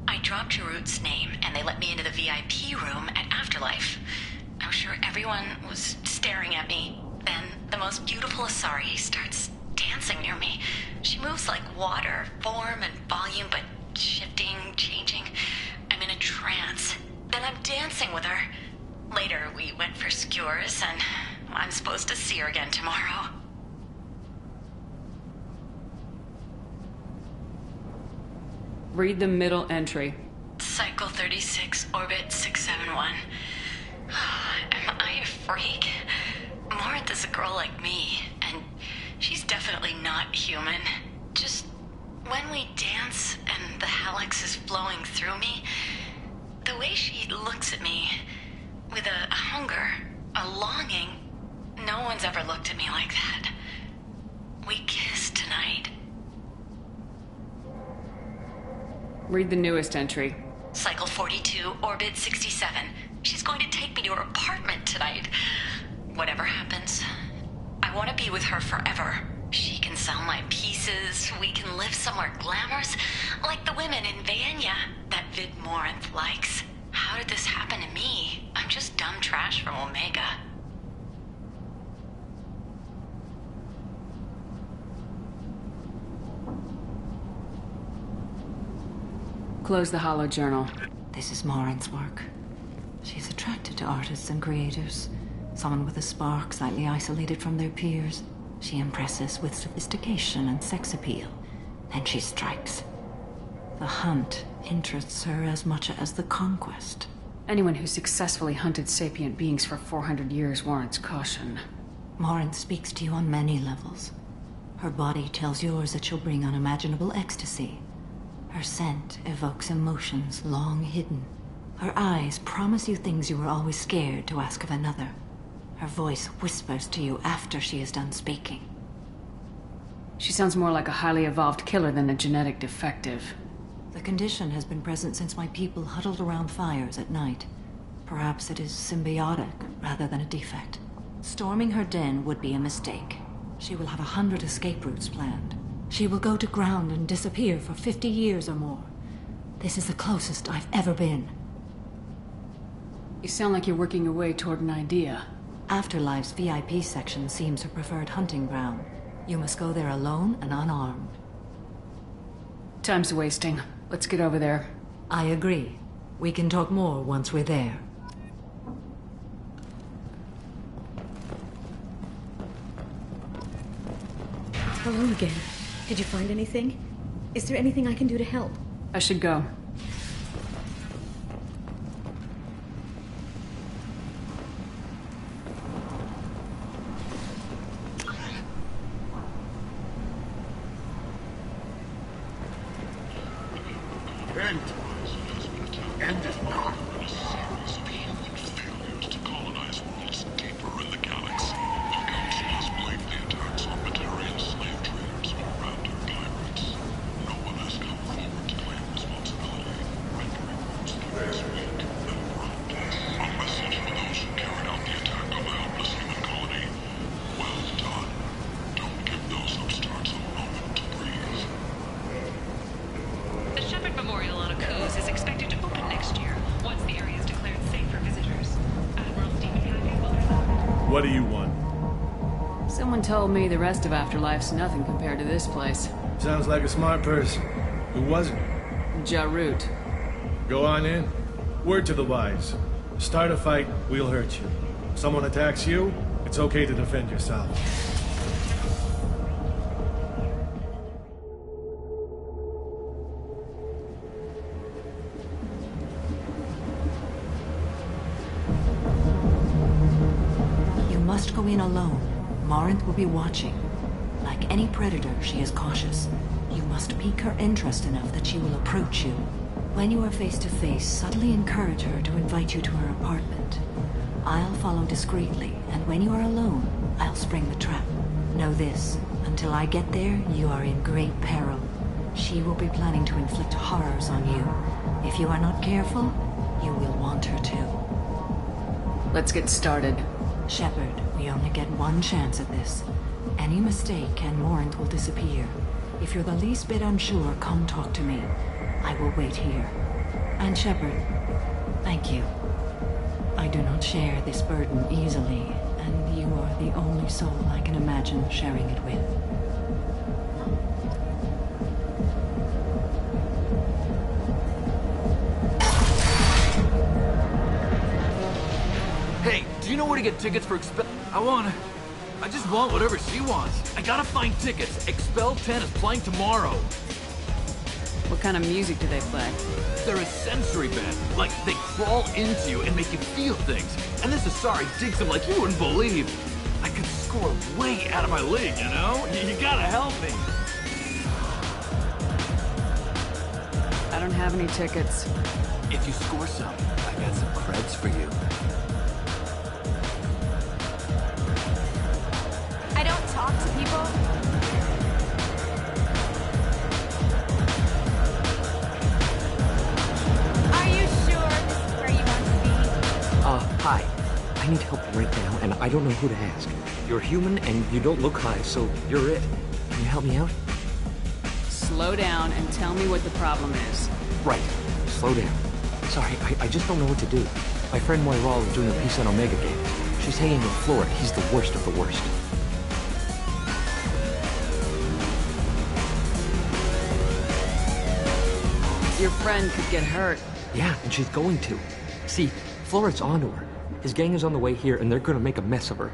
I dropped Jarut's name, and they let me into the VIP room at Afterlife. I'm sure everyone was staring at me. Then the most beautiful Asari starts dancing near me. She moves like water, form and volume, but shifting, changing. I'm in a trance. Then I'm dancing with her. Later, we went for skewers, and I'm supposed to see her again tomorrow. Read the middle entry. Cycle 36, Orbit 671. Am I a freak? Morinth is a girl like me, and she's definitely not human. Just when we dance and the Helix is flowing through me, the way she looks at me with a hunger, a longing, no one's ever looked at me like that. We kissed tonight. Read the newest entry. Cycle 42, Orbit 67. She's going to take me to her apartment tonight. Whatever happens, I want to be with her forever. She can sell my pieces. We can live somewhere glamorous, like the women in Vanya that Vid Morinth likes. How did this happen to me? I'm just dumb trash from Omega. Close the Hollow Journal. This is Morinth's work. She's attracted to artists and creators. Someone with a spark, slightly isolated from their peers. She impresses with sophistication and sex appeal. Then she strikes. The hunt interests her as much as the conquest. Anyone who successfully hunted sapient beings for 400 years warrants caution. Morinth speaks to you on many levels. Her body tells yours that she'll bring unimaginable ecstasy. Her scent evokes emotions long hidden. Her eyes promise you things you were always scared to ask of another. Her voice whispers to you after she is done speaking. She sounds more like a highly evolved killer than a genetic defective. The condition has been present since my people huddled around fires at night. Perhaps it is symbiotic rather than a defect. Storming her den would be a mistake. She will have 100 escape routes planned. She will go to ground and disappear for 50 years or more. This is the closest I've ever been. You sound like you're working your way toward an idea. Afterlife's VIP section seems her preferred hunting ground. You must go there alone and unarmed. Time's wasting. Let's get over there. I agree. We can talk more once we're there. Hello again. Did you find anything? Is there anything I can do to help? I should go. End is not a series of human failures to colonize worlds deeper in the galaxy. The Council has blamed the attacks on Batarian slave traders or Raptor pirates. No one has come forward to claim responsibility, rendering most theories weak and corrupt. A message for those who carried out the attack on the helpless human colony. Well done. Don't give those upstarts a moment to breathe. The Shepard Memorial on Akuz is expected to open next year, once the area is declared safe for visitors. Admiral Stephen Kennedy will decide. What do you want? Someone told me the rest of Afterlife's nothing compared to this place. Sounds like a smart person. Who was it? Jarut. Go on in. Word to the wise. Start a fight, we'll hurt you. If someone attacks you, it's okay to defend yourself. You must go in alone. Morinth will be watching. Like any predator, she is cautious. You must pique her interest enough that she will approach you. When you are face to face, subtly encourage her to invite you to her apartment. I'll follow discreetly, and when you are alone, I'll spring the trap. Know this, until I get there, you are in great peril. She will be planning to inflict horrors on you. If you are not careful, you will want her to. Let's get started. Shepard, we only get one chance at this. Any mistake and Morinth will disappear. If you're the least bit unsure, come talk to me. I will wait here. And Shepard, thank you. I do not share this burden easily, and you are the only soul I can imagine sharing it with. Hey, do you know where to get tickets for Expel? I just want whatever she wants. I gotta find tickets. Expel 10 is playing tomorrow. What kind of music do they play? They're a sensory band. Like, they crawl into you and make you feel things. And this Asari digs them like you wouldn't believe. I could score way out of my league, you know? You gotta help me. I don't have any tickets. If you score some, I got some creds for you. I don't talk to people. Hi. I need help right now, and I don't know who to ask. You're human, and you don't look high, so you're it. Can you help me out? Slow down and tell me what the problem is. Right. Slow down. Sorry, I just don't know what to do. My friend Moira is doing a piece on Omega Games. She's hanging with Florid. He's the worst of the worst. Your friend could get hurt. Yeah, and she's going to. See, Florid's onto her. His gang is on the way here, and they're gonna make a mess of her.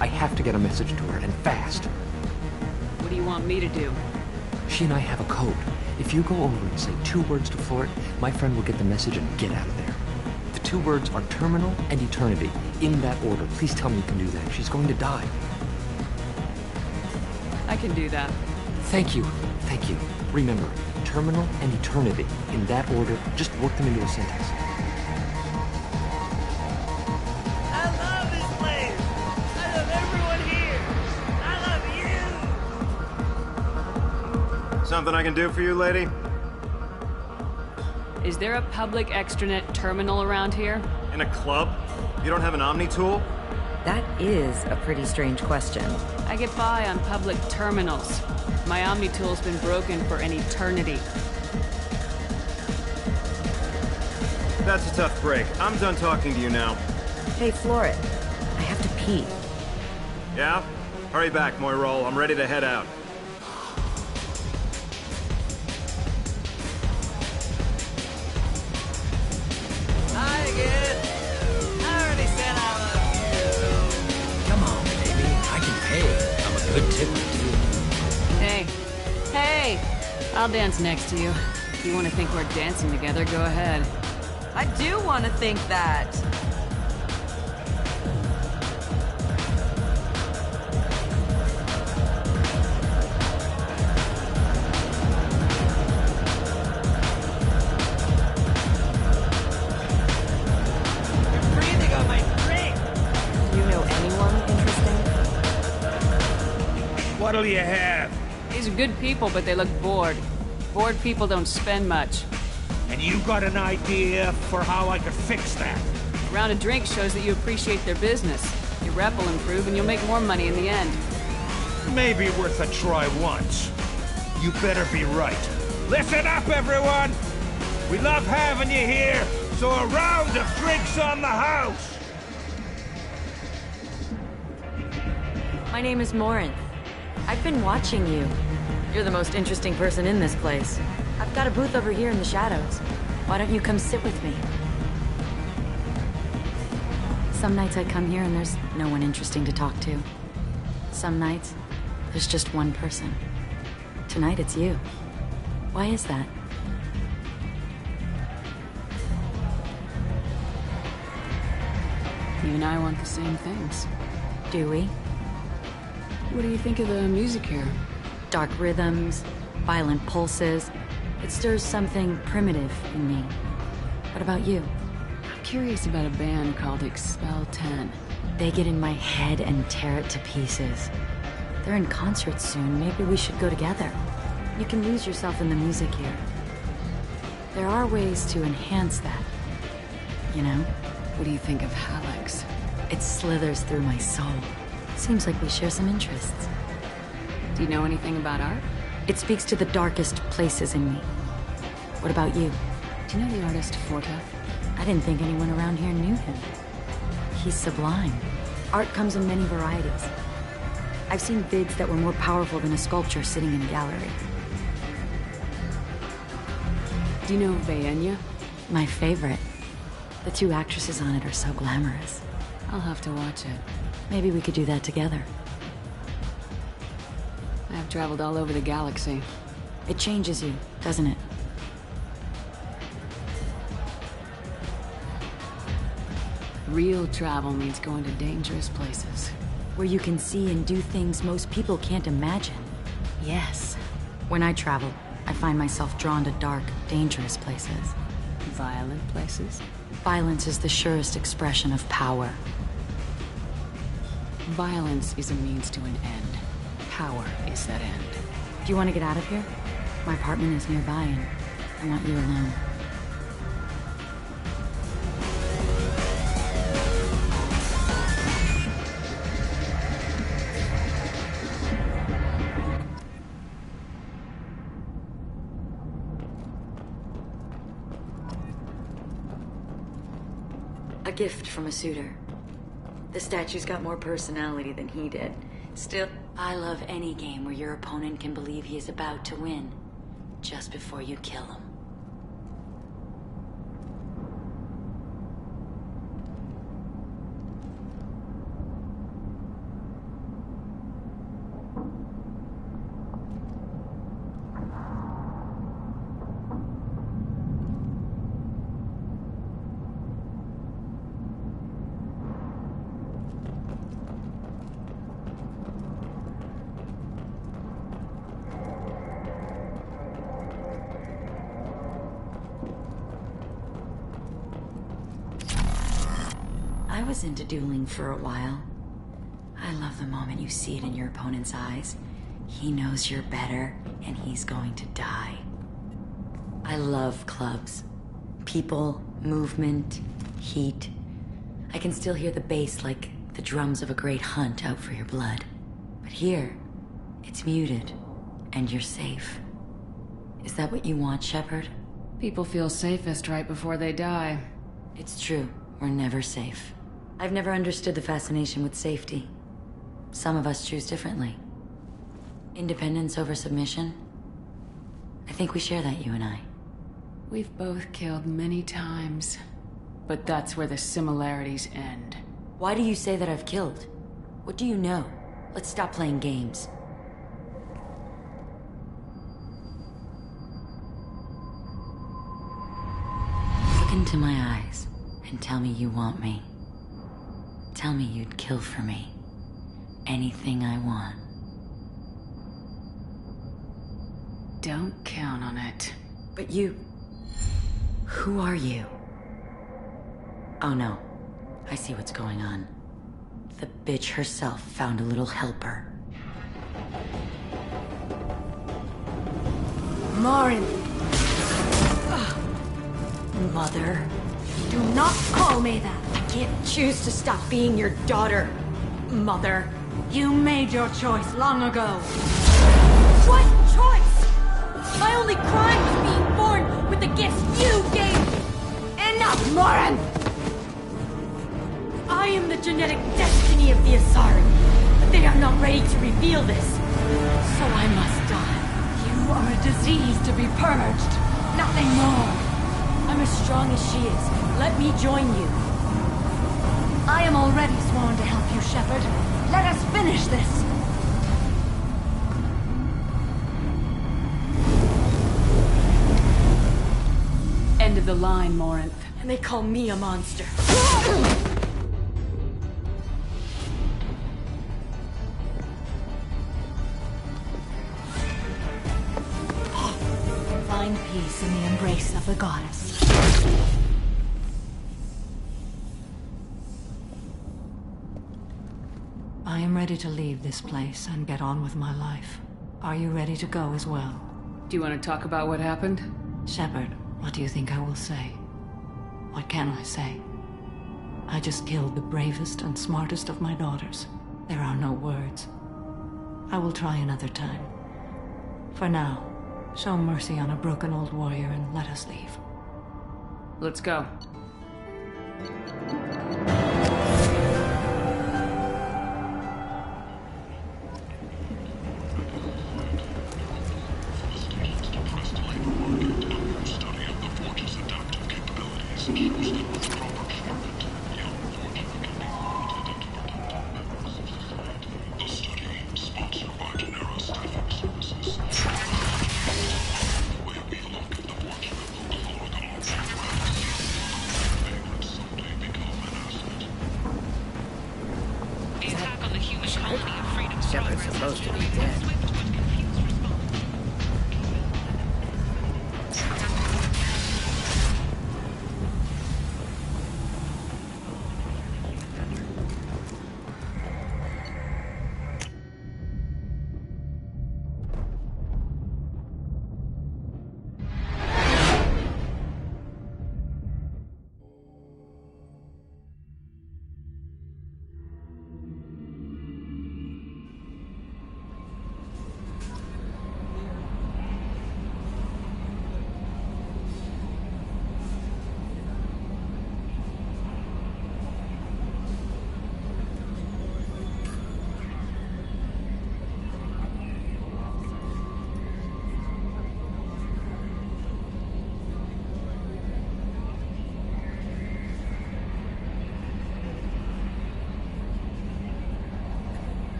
I have to get a message to her, and fast. What do you want me to do? She and I have a code. If you go over and say 2 words to Florid, my friend will get the message and get out of there. The 2 words are terminal and eternity. In that order. Please tell me you can do that. She's going to die. I can do that. Thank you. Thank you. Remember, terminal and eternity. In that order, just work them into a sentence. I love this place. I love everyone here. I love you. Something I can do for you, lady? Is there a public extranet terminal around here? In a club? You don't have an Omni tool? That is a pretty strange question. I get by on public terminals. My Omni tool's been broken for an eternity. That's a tough break. I'm done talking to you now. Hey, Florid. I have to pee. Yeah? Hurry back, Moira. I'm ready to head out. Hi again. I already said I love you. Come on, baby. I can pay. I'm a good tipper, too. Hey. Hey! I'll dance next to you. If you want to think we're dancing together, go ahead. I do want to think that. You're breathing on my drink. Do you know anyone interesting? What'll you have? These are good people, but they look bored. Bored people don't spend much. And you got an idea for how I could fix that? A round of drinks shows that you appreciate their business. Your rep will improve and you'll make more money in the end. Maybe worth a try once. You better be right. Listen up, everyone! We love having you here, so a round of drinks on the house! My name is Morinth. I've been watching you. You're the most interesting person in this place. I've got a booth over here in the shadows. Why don't you come sit with me? Some nights I come here and there's no one interesting to talk to. Some nights, there's just one person. Tonight it's you. Why is that? You and I want the same things. Do we? What do you think of the music here? Dark rhythms, violent pulses. It stirs something primitive in me. What about you? I'm curious about a band called Expel 10. They get in my head and tear it to pieces. They're in concert soon. Maybe we should go together. You can lose yourself in the music here. There are ways to enhance that. You know? What do you think of Hallex? It slithers through my soul. Seems like we share some interests. Do you know anything about art? It speaks to the darkest places in me. What about you? Do you know the artist Forta? I didn't think anyone around here knew him. He's sublime. Art comes in many varieties. I've seen vids that were more powerful than a sculpture sitting in a gallery. Do you know Vaenia? My favorite. The 2 actresses on it are so glamorous. I'll have to watch it. Maybe we could do that together. I've traveled all over the galaxy. It changes you, doesn't it? Real travel means going to dangerous places. Where you can see and do things most people can't imagine. Yes. When I travel, I find myself drawn to dark, dangerous places. Violent places? Violence is the surest expression of power. Violence is a means to an end. Power is that end. Do you want to get out of here? My apartment is nearby and I want you alone. A gift from a suitor. The statue's got more personality than he did. Still, I love any game where your opponent can believe he is about to win, just before you kill him. I was into dueling for a while. I love the moment you see it in your opponent's eyes. He knows you're better, and he's going to die. I love clubs. People, movement, heat. I can still hear the bass like the drums of a great hunt out for your blood. But here, it's muted, and you're safe. Is that what you want, Shepard? People feel safest right before they die. It's true. We're never safe. I've never understood the fascination with safety. Some of us choose differently. Independence over submission? I think we share that, you and I. We've both killed many times, but that's where the similarities end. Why do you say that I've killed? What do you know? Let's stop playing games. Look into my eyes and tell me you want me. Tell me you'd kill for me. Anything I want. Don't count on it. But you... Who are you? Oh no. I see what's going on. The bitch herself found a little helper. Morin! Mother. Do not call me that! I can't choose to stop being your daughter, Mother. You made your choice long ago. What choice? My only crime was being born with the gifts you gave me! Enough, Morin! I am the genetic destiny of the Asari, but they are not ready to reveal this. So I must die. You are a disease to be purged. Nothing more. I'm as strong as she is. Let me join you. I am already sworn to help you, Shepard. Let us finish this. End of the line, Morinth. And they call me a monster. Find peace in the embrace of the goddess. I am ready to leave this place and get on with my life. Are you ready to go as well? Do you want to talk about what happened? Shepard, what do you think I will say? What can I say? I just killed the bravest and smartest of my daughters. There are no words. I will try another time. For now, show mercy on a broken old warrior and let us leave. Let's go. Shepard's supposed to be dead.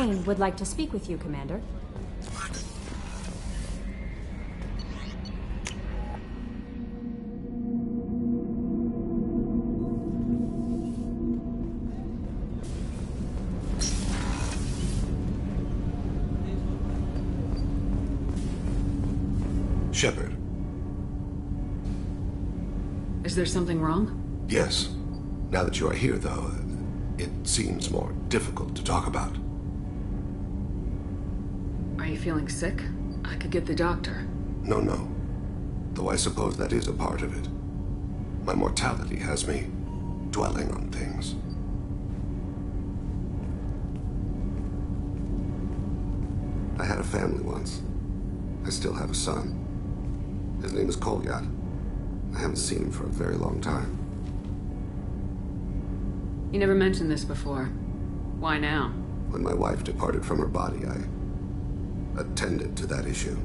Crane would like to speak with you, Commander. Shepard. Is there something wrong? Yes. Now that you are here, though, it seems more difficult to talk about. Are you feeling sick? I could get the doctor. No. Though I suppose that is a part of it. My mortality has me dwelling on things. I had a family once. I still have a son. His name is Kolyat. I haven't seen him for a very long time. You never mentioned this before. Why now? When my wife departed from her body, I attended to that issue.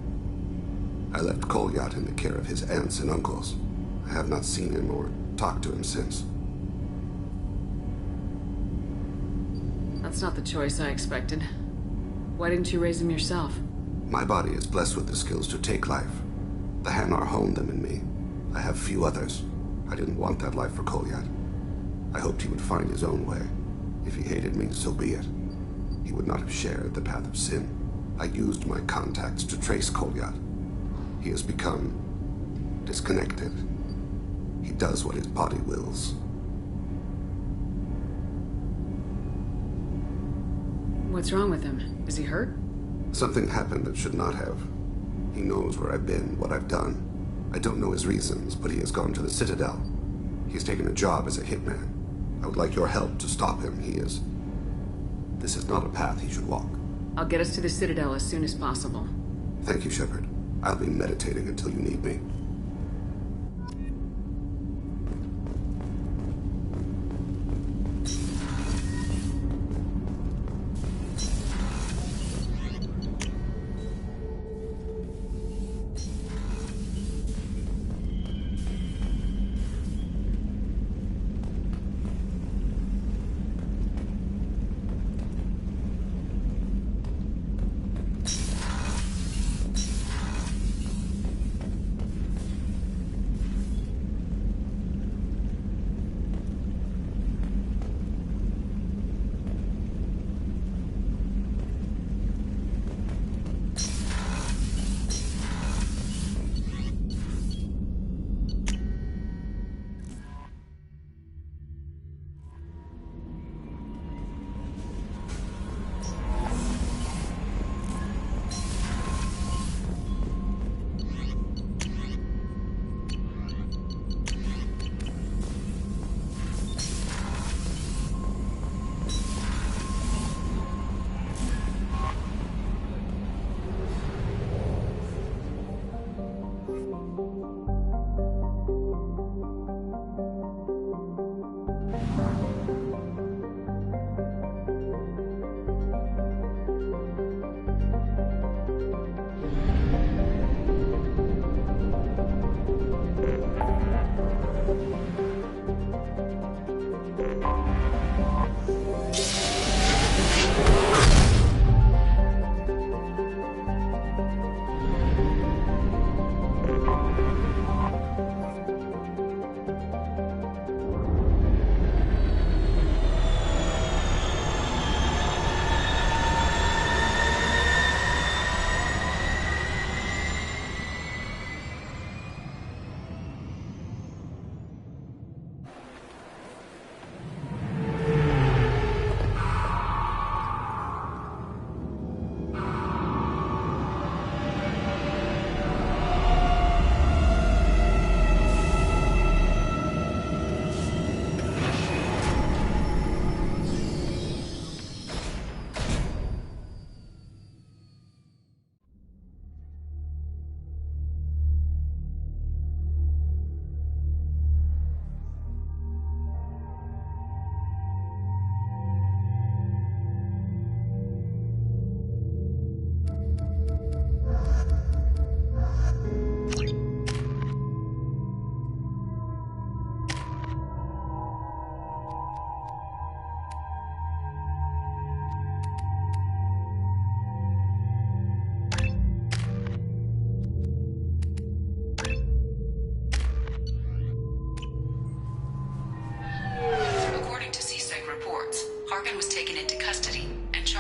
I left Kolyat in the care of his aunts and uncles. I have not seen him or talked to him since. That's not the choice I expected. Why didn't you raise him yourself? My body is blessed with the skills to take life. The Hanar honed them in me. I have few others. I didn't want that life for Kolyat. I hoped he would find his own way. If he hated me, so be it. He would not have shared the path of sin. I used my contacts to trace Kolyat. He has become disconnected. He does what his body wills. What's wrong with him? Is he hurt? Something happened that should not have. He knows where I've been, what I've done. I don't know his reasons, but he has gone to the Citadel. He's taken a job as a hitman. I would like your help to stop him. This is not a path he should walk. I'll get us to the Citadel as soon as possible. Thank you, Shepard. I'll be meditating until you need me.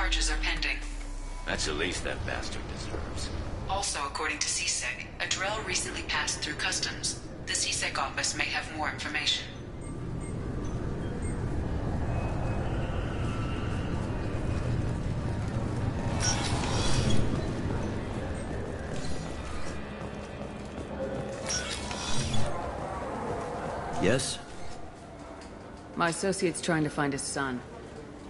charges are pending. That's the least that bastard deserves. Also, according to CSEC, a Drell recently passed through customs. The CSEC office may have more information. Yes? My associate's trying to find his son.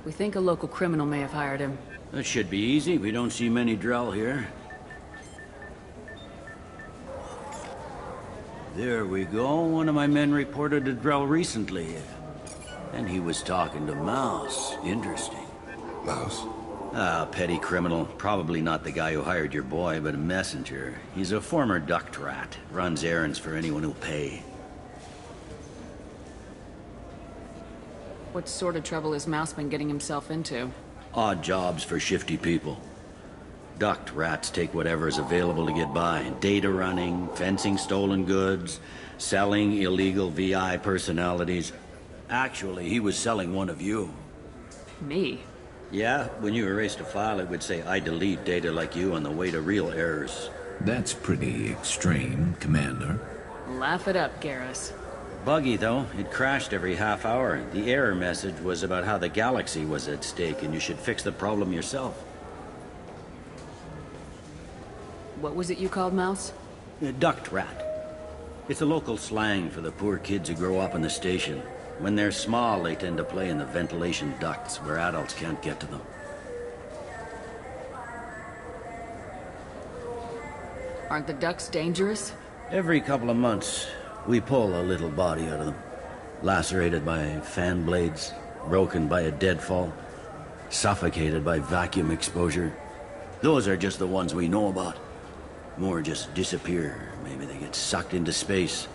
We think a local criminal may have hired him. That should be easy. We don't see many Drell here. There we go. One of my men reported a Drell recently. And he was talking to Mouse. Interesting. Mouse? Ah, petty criminal. Probably not the guy who hired your boy, but a messenger. He's a former duct rat. Runs errands for anyone who'll pay. What sort of trouble has Mouse been getting himself into? Odd jobs for shifty people. Duct rats take whatever is available to get by. Data running, fencing stolen goods, selling illegal VI personalities. Actually, he was selling one of you. Me? Yeah, when you erased a file, it would say, I delete data like you on the way to real errors. That's pretty extreme, Commander. Laugh it up, Garrus. Buggy, though. It crashed every half hour. The error message was about how the galaxy was at stake and you should fix the problem yourself. What was it you called Mouse? A duct rat. It's a local slang for the poor kids who grow up in the station. When they're small, they tend to play in the ventilation ducts where adults can't get to them. Aren't the ducts dangerous? Every couple of months, we pull a little body out of them. Lacerated by fan blades, broken by a deadfall, suffocated by vacuum exposure. Those are just the ones we know about. More just disappear. Maybe they get sucked into space.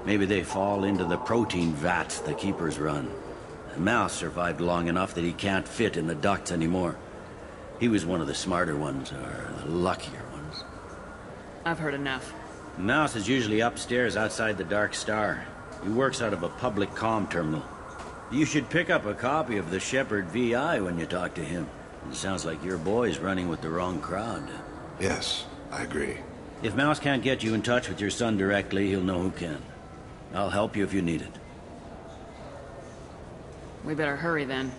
Maybe they fall into the protein vats the Keepers run. Mouse survived long enough that he can't fit in the ducts anymore. He was one of the smarter ones, or the luckier ones. I've heard enough. Mouse is usually upstairs outside the Dark Star. He works out of a public comm terminal. You should pick up a copy of the Shepard VI when you talk to him. It sounds like your boy's running with the wrong crowd. Yes, I agree. If Mouse can't get you in touch with your son directly, he'll know who can. I'll help you if you need it. We better hurry then.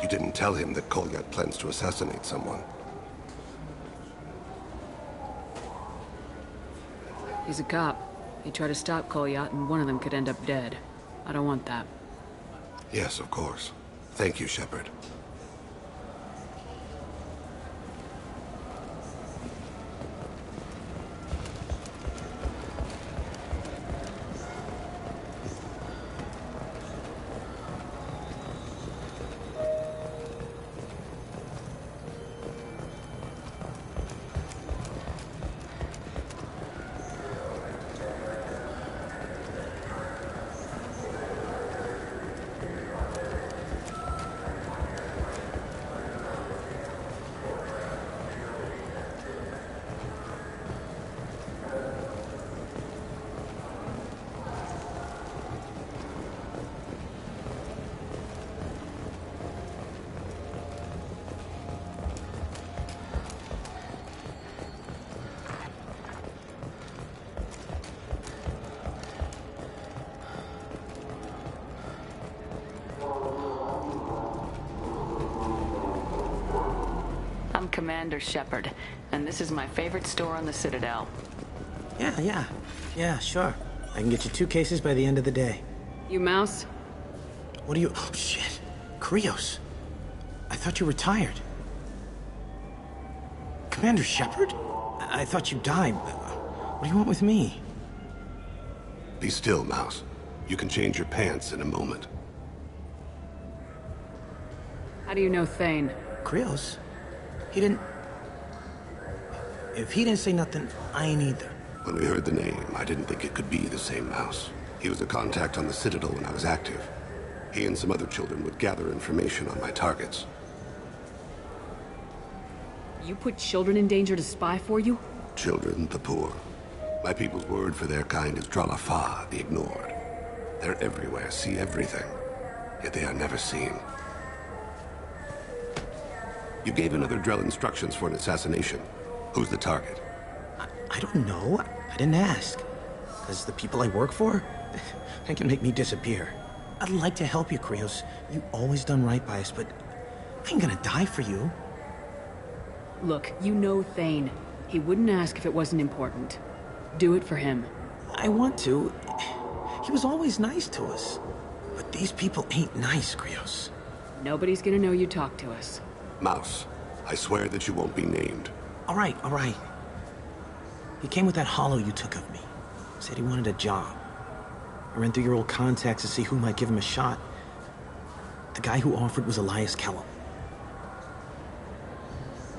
You didn't tell him that Kolyat plans to assassinate someone. He's a cop. He tried to stop Kolyat, and one of them could end up dead. I don't want that. Yes, of course. Thank you, Shepard. Commander Shepard, and this is my favorite store on the Citadel. Yeah, sure. I can get you 2 cases by the end of the day. You Mouse? What are you... Oh, shit. Krios. I thought you retired. Commander Shepard? I thought you died. What do you want with me? Be still, Mouse. You can change your pants in a moment. How do you know Thane? Krios? He didn't... If he didn't say nothing, I ain't either. When we heard the name, I didn't think it could be the same Mouse. He was a contact on the Citadel when I was active. He and some other children would gather information on my targets. You put children in danger to spy for you? Children, the poor. My people's word for their kind is Dralafa, the ignored. They're everywhere, see everything. yet they are never seen. You gave another Drell instructions for an assassination. Who's the target? I don't know. I didn't ask. Because the people I work for, they can make me disappear. I'd like to help you, Krios. You always done right by us, but I ain't gonna die for you. Look, you know Thane. He wouldn't ask if it wasn't important. Do it for him. I want to. He was always nice to us. But these people ain't nice, Krios. Nobody's gonna know you talked to us. Mouse, I swear that you won't be named. All right. He came with that hollow you took of me. Said he wanted a job. I ran through your old contacts to see who might give him a shot. The guy who offered was Elias Kellum.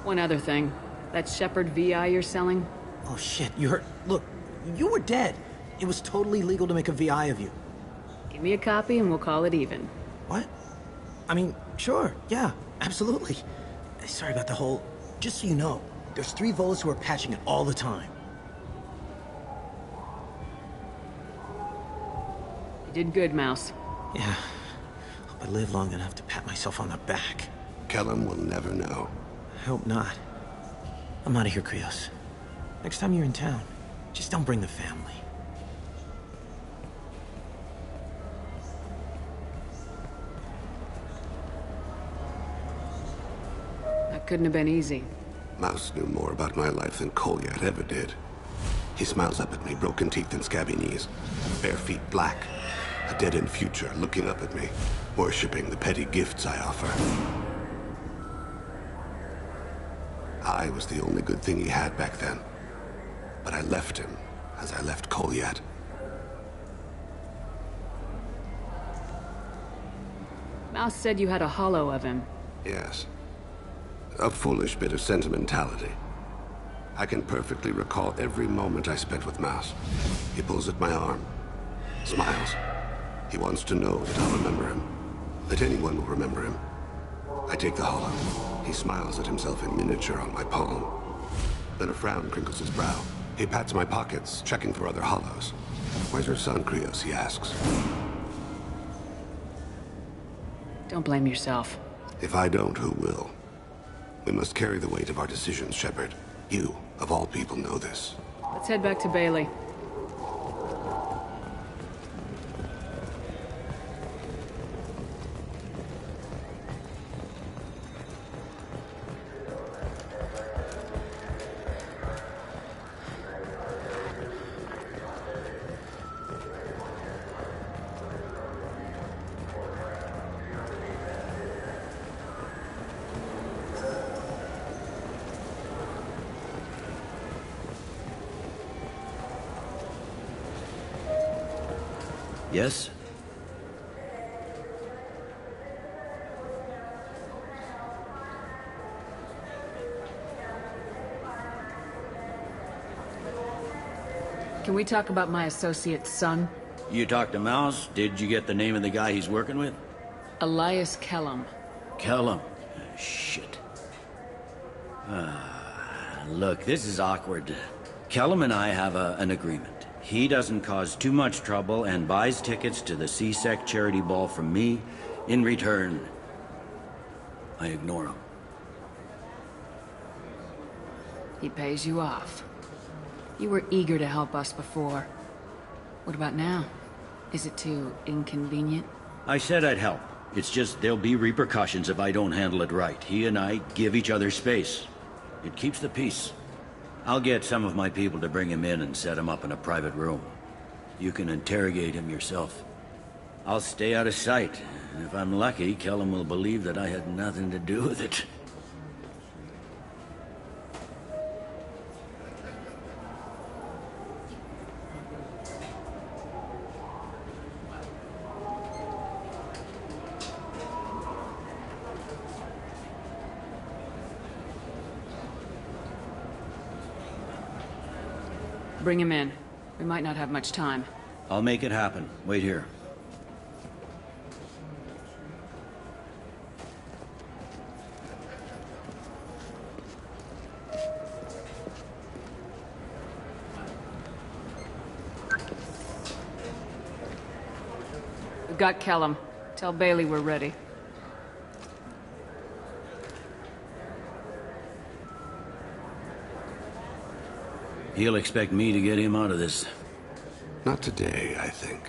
One other thing. That Shepard VI you're selling? Oh shit, you heard... Look, you were dead. It was totally legal to make a VI of you. Give me a copy and we'll call it even. What? I mean, sure, yeah, absolutely. Sorry about the whole... Just so you know, there's 3 Volus who are patching it all the time. You did good, Mouse. Yeah. Hope I live long enough to pat myself on the back. Kellum will never know. I hope not. I'm out of here, Krios. Next time you're in town, just don't bring the family. That couldn't have been easy. Mouse knew more about my life than Kolyat ever did. He smiles up at me, broken teeth and scabby knees. Bare feet black. A dead-end future looking up at me, worshipping the petty gifts I offer. I was the only good thing he had back then. But I left him, as I left Kolyat. Mouse said you had a hollow of him. Yes. A foolish bit of sentimentality. I can perfectly recall every moment I spent with Mouse. He pulls at my arm, smiles. He wants to know that I'll remember him, that anyone will remember him. I take the hollow. He smiles at himself in miniature on my palm. Then a frown crinkles his brow. He pats my pockets, checking for other hollows. Where's your son, Krios, he asks. Don't blame yourself. If I don't, who will? We must carry the weight of our decisions, Shepard. You, of all people, know this. Let's head back to Bailey. Yes? Can we talk about my associate's son? You talked to Mouse? Did you get the name of the guy he's working with? Elias Kellum. Kellum? Shit. Look, this is awkward. Kellum and I have an agreement. He doesn't cause too much trouble and buys tickets to the C-Sec charity ball from me. In return, I ignore him. He pays you off. You were eager to help us before. What about now? Is it too inconvenient? I said I'd help. It's just there'll be repercussions if I don't handle it right. He and I give each other space. It keeps the peace. I'll get some of my people to bring him in and set him up in a private room. You can interrogate him yourself. I'll stay out of sight. And if I'm lucky, Kellum will believe that I had nothing to do with it. Bring him in. We might not have much time. I'll make it happen. Wait here. We've got Kellum. Tell Bailey we're ready. He'll expect me to get him out of this. Not today, I think.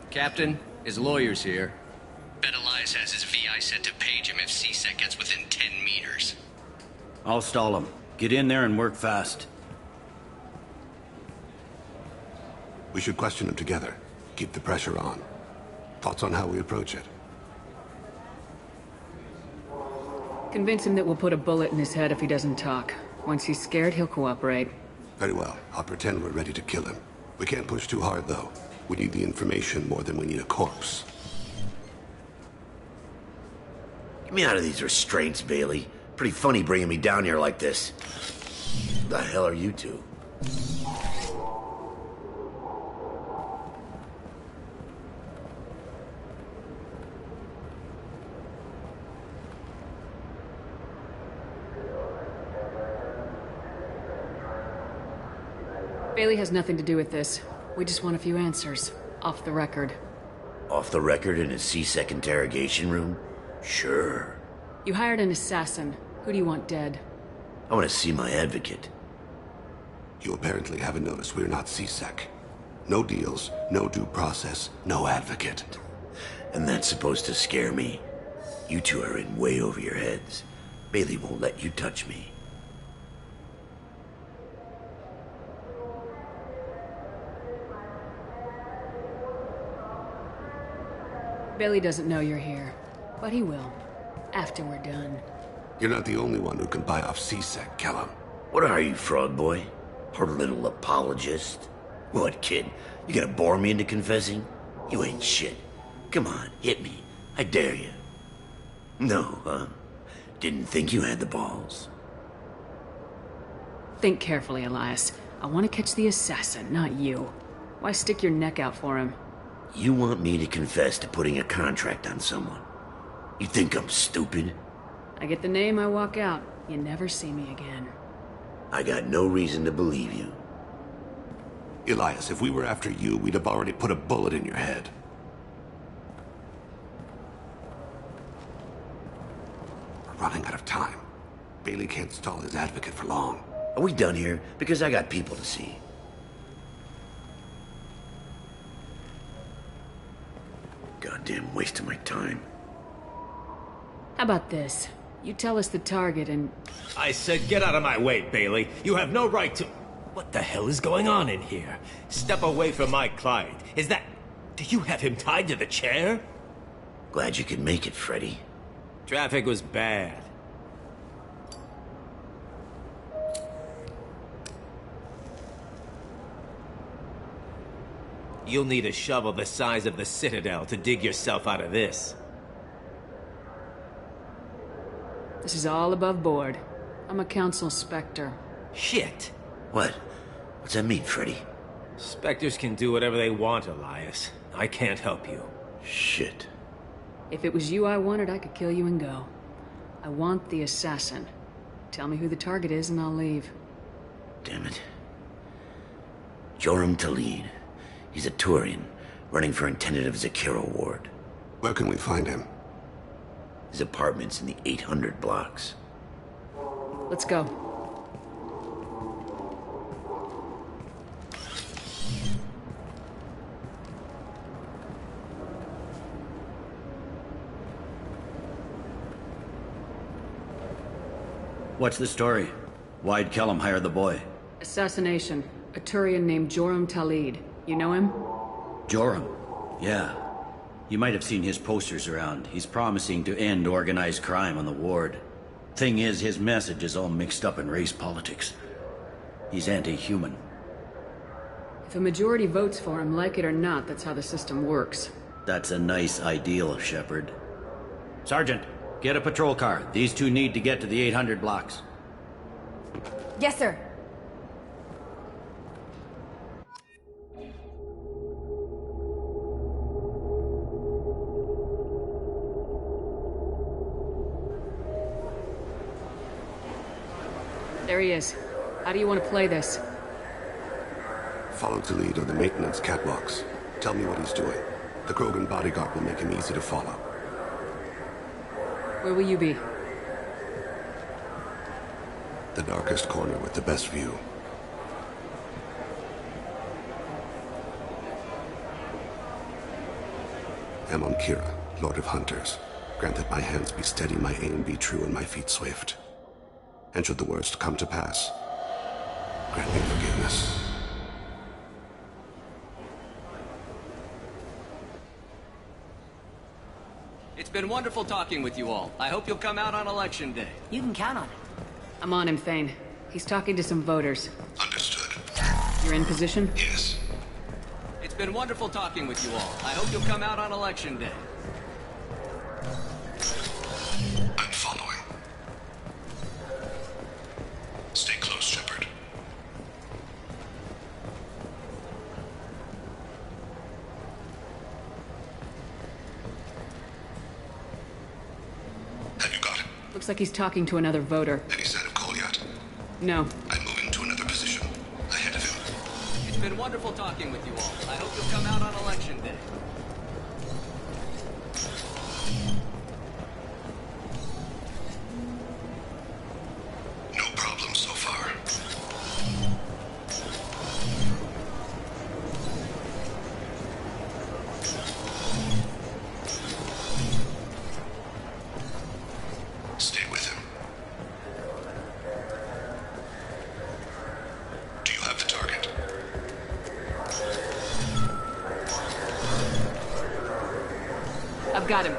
Captain, his lawyer's here. Bet Elias has his VI set to page him if C-Sec gets within 10 meters. I'll stall him. Get in there and work fast. We should question him together. Keep the pressure on. Thoughts on how we approach it? Convince him that we'll put a bullet in his head if he doesn't talk. Once he's scared, he'll cooperate. Very well. I'll pretend we're ready to kill him. We can't push too hard, though. We need the information more than we need a corpse. Get me out of these restraints, Bailey. Pretty funny bringing me down here like this. The hell are you two? Bailey has nothing to do with this. We just want a few answers. Off the record. Off the record in a C-Sec interrogation room? Sure. You hired an assassin. Who do you want dead? I want to see my advocate. You apparently haven't noticed we're not C-Sec. No deals, no due process, no advocate. And that's supposed to scare me. You two are in way over your heads. Bailey won't let you touch me. Bailey doesn't know you're here, but he will, after we're done. You're not the only one who can buy off C-Sec, Callum. What are you, frog boy? Her little apologist? What, kid? You gonna bore me into confessing? You ain't shit. Come on, hit me. I dare you. No, huh? Didn't think you had the balls. Think carefully, Elias. I want to catch the assassin, not you. Why stick your neck out for him? You want me to confess to putting a contract on someone? You think I'm stupid? I get the name, I walk out. You never see me again. I got no reason to believe you. Elias, if we were after you, we'd have already put a bullet in your head. We're running out of time. Bailey can't stall his advocate for long. Are we done here? Because I got people to see. Goddamn waste of my time. How about this? You tell us the target and... I said get out of my way, Bailey. You have no right to... What the hell is going on in here? Step away from my client. Is that... Do you have him tied to the chair? Glad you could make it, Freddy. Traffic was bad. You'll need a shovel the size of the Citadel to dig yourself out of this. This is all above board. I'm a council specter. Shit! What? What's that mean, Freddy? Spectres can do whatever they want, Elias. I can't help you. Shit. If it was you I wanted, I could kill you and go. I want the assassin. Tell me who the target is and I'll leave. Damn it. Joram Talid. He's a Turian, running for a tentative Zakiro ward. Where can we find him? His apartment's in the 800 blocks. Let's go. What's the story? Why'd Kellum hire the boy? Assassination. A Turian named Joram Talid. You know him? Joram? Yeah. You might have seen his posters around. He's promising to end organized crime on the ward. Thing is, his message is all mixed up in race politics. He's anti-human. If a majority votes for him, like it or not, that's how the system works. That's a nice ideal, Shepard. Sergeant, get a patrol car. These two need to get to the 800 blocks. Yes, sir. There he is. How do you want to play this? Follow Talid on the maintenance catwalks. Tell me what he's doing. The Krogan bodyguard will make him easy to follow. Where will you be? The darkest corner with the best view. Amon Kira, Lord of Hunters. Grant that my hands be steady, my aim be true, and my feet swift. And should the worst come to pass, grant me forgiveness. It's been wonderful talking with you all. I hope you'll come out on Election Day. You can count on it. I'm on him, Thane. He's talking to some voters. Understood. You're in position? Yes. It's been wonderful talking with you all. I hope you'll come out on Election Day. I'm following. Stay close, Shepard. Have you got it? Looks like he's talking to another voter. Any sign of Kolyat? No. I'm moving to another position. Ahead of him. It's been wonderful talking with you all. I hope you'll come out on Election Day. No problem so far. Stay with him. Do you have the target? I've got him.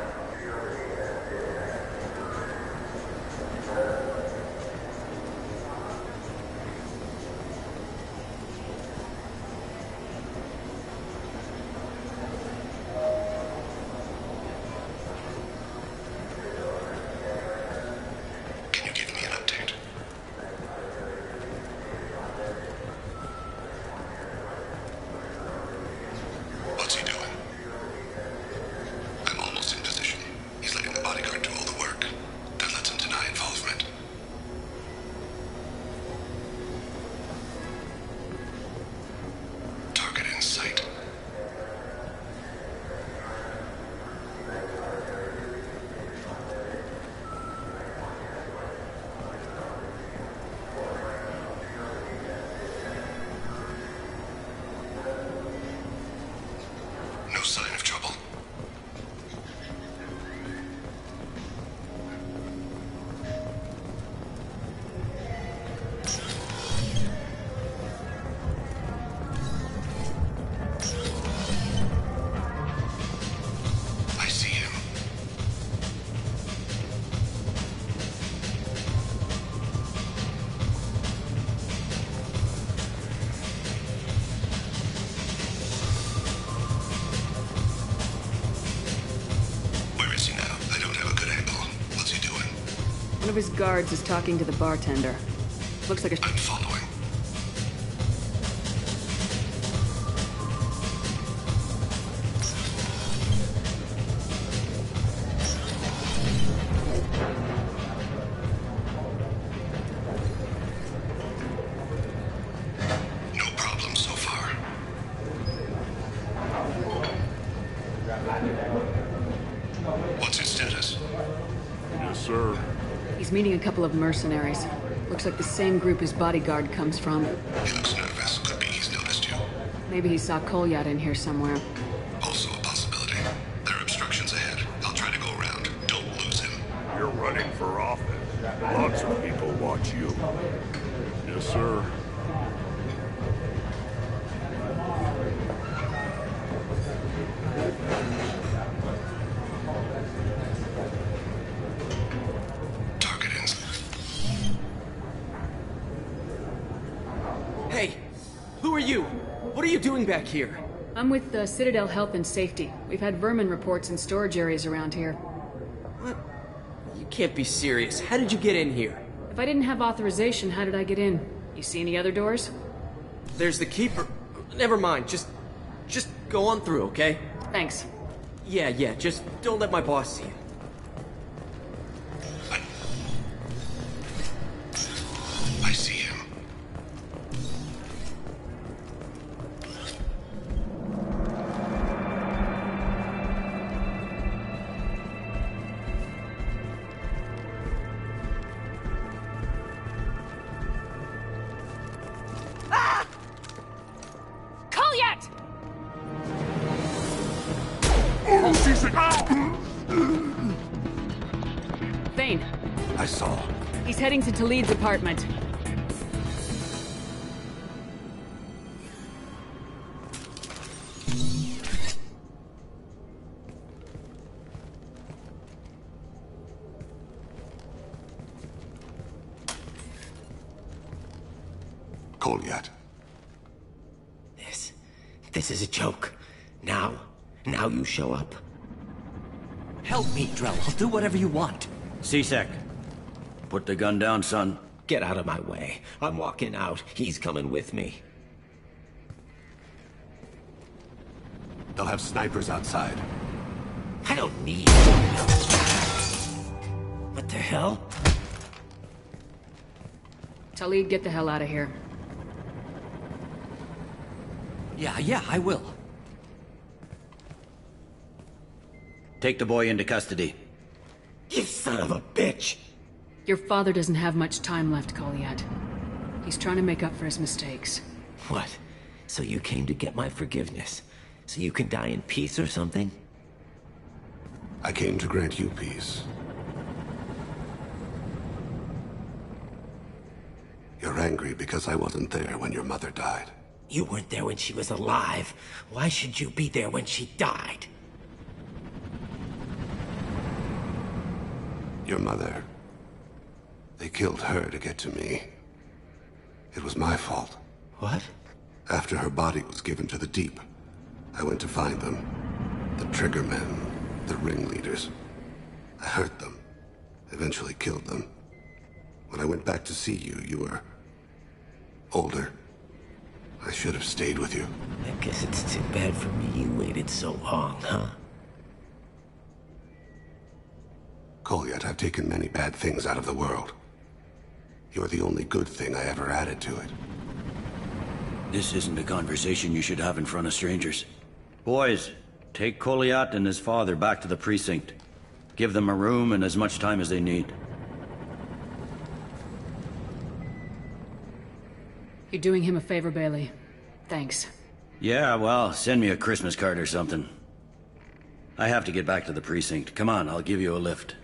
Can you give me an update? What's he doing? I'm almost in position. He's letting the bodyguard do all the work. That lets him deny involvement. Target in sight. No sign of trouble. I see him. Where is he now? I don't have a good angle. What's he doing? One of his guards is talking to the bartender. Looks like a... I'm following. No problem so far. What's his status? Yes, sir. He's meeting a couple of mercenaries. Looks like the same group his bodyguard comes from. He looks nervous. Could be he's noticed you. Maybe he saw Kolyat in here somewhere. Also a possibility. There are obstructions ahead. I'll try to go around. Don't lose him. You're running for office. Lots of people watch you. Yes, sir. Target in. Hey, who are you? What are you doing back here? I'm with Citadel Health and Safety. We've had vermin reports in storage areas around here. What? You can't be serious. How did you get in here? If I didn't have authorization, how did I get in? You see any other doors? There's the keeper. Never mind. Just go on through, okay? Thanks. Yeah, just don't let my boss see it. I see him. Thane. I saw. He's heading to Talid's apartment. Kolyat. This is a joke. Now you show up. Help me, Drell. I'll do whatever you want. C-Sec. Put the gun down, son. Get out of my way. I'm walking out. He's coming with me. They'll have snipers outside. I don't need... What the hell? Talid, get the hell out of here. Yeah, I will. Take the boy into custody. You son of a bitch! Your father doesn't have much time left, Kolyat. He's trying to make up for his mistakes. What? So you came to get my forgiveness? So you can die in peace or something? I came to grant you peace. You're angry because I wasn't there when your mother died. You weren't there when she was alive. Why should you be there when she died? Your mother... They killed her to get to me. It was my fault. What? After her body was given to the Deep, I went to find them. The Triggermen, the ringleaders. I hurt them. Eventually killed them. When I went back to see you, you were... older. I should have stayed with you. I guess it's too bad for me you waited so long, huh? Kolyat, I've taken many bad things out of the world. You're the only good thing I ever added to it. This isn't a conversation you should have in front of strangers. Boys, take Kolyat and his father back to the precinct. Give them a room and as much time as they need. You're doing him a favor, Bailey. Thanks. Yeah, well, send me a Christmas card or something. I have to get back to the precinct. Come on, I'll give you a lift.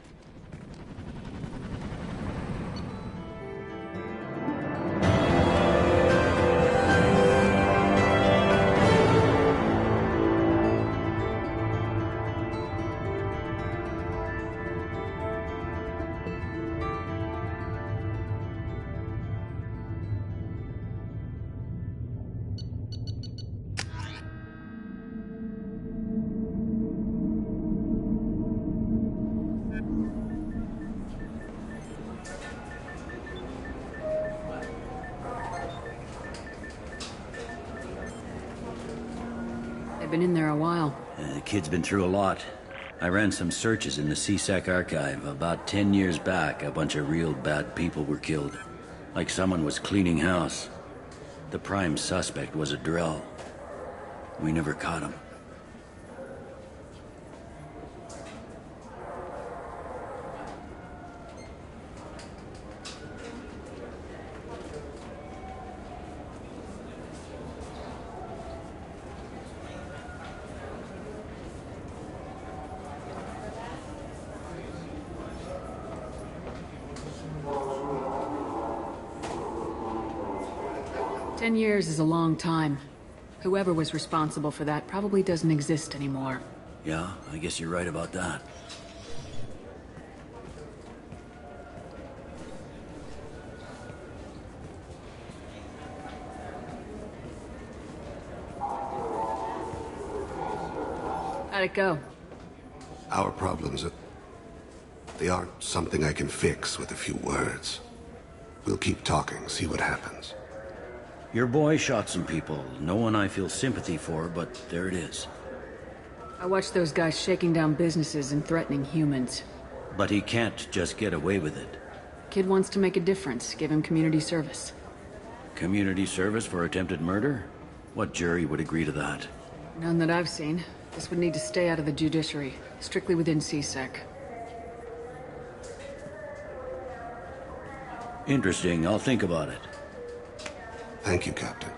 They've been in there a while. The kid's been through a lot. I ran some searches in the C-Sec archive. About 10 years back, a bunch of real bad people were killed. Like someone was cleaning house. The prime suspect was a Drell. We never caught him. "10 years is a long time. Whoever was responsible for that probably doesn't exist anymore." Yeah, I guess you're right about that. How'd it go? Our problems are... they aren't something I can fix with a few words. We'll keep talking, see what happens. Your boy shot some people. No one I feel sympathy for, but there it is. I watched those guys shaking down businesses and threatening humans. But he can't just get away with it. Kid wants to make a difference. Give him community service. Community service for attempted murder? What jury would agree to that? None that I've seen. This would need to stay out of the judiciary. Strictly within C-Sec. Interesting. I'll think about it. Thank you, Captain.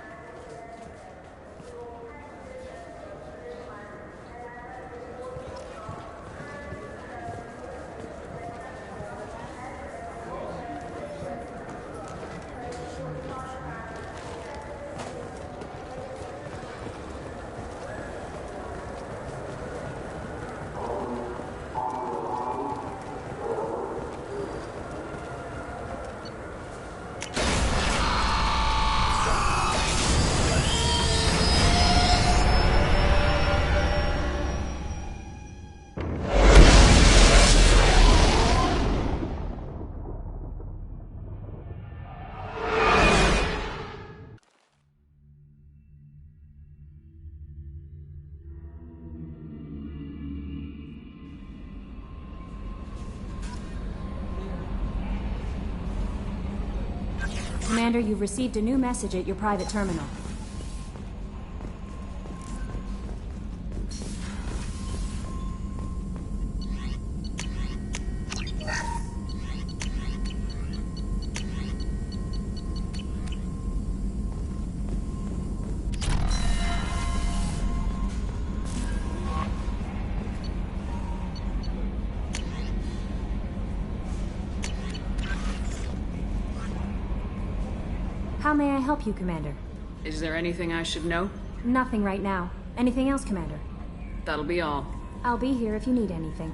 Commander, you've received a new message at your private terminal. How may I help you, Commander? Is there anything I should know? Nothing right now. Anything else, Commander? That'll be all. I'll be here if you need anything.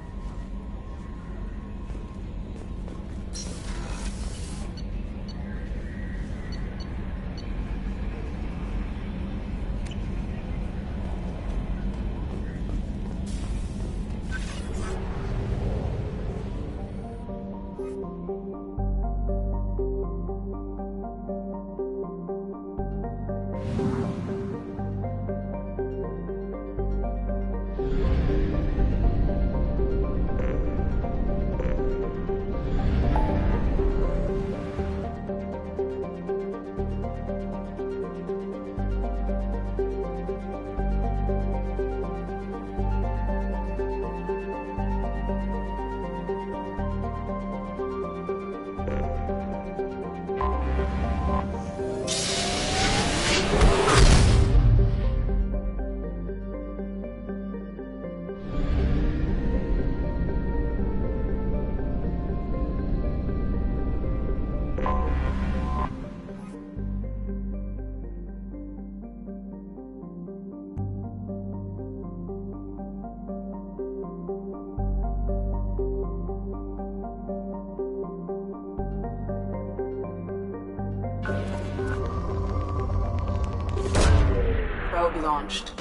Probe launched.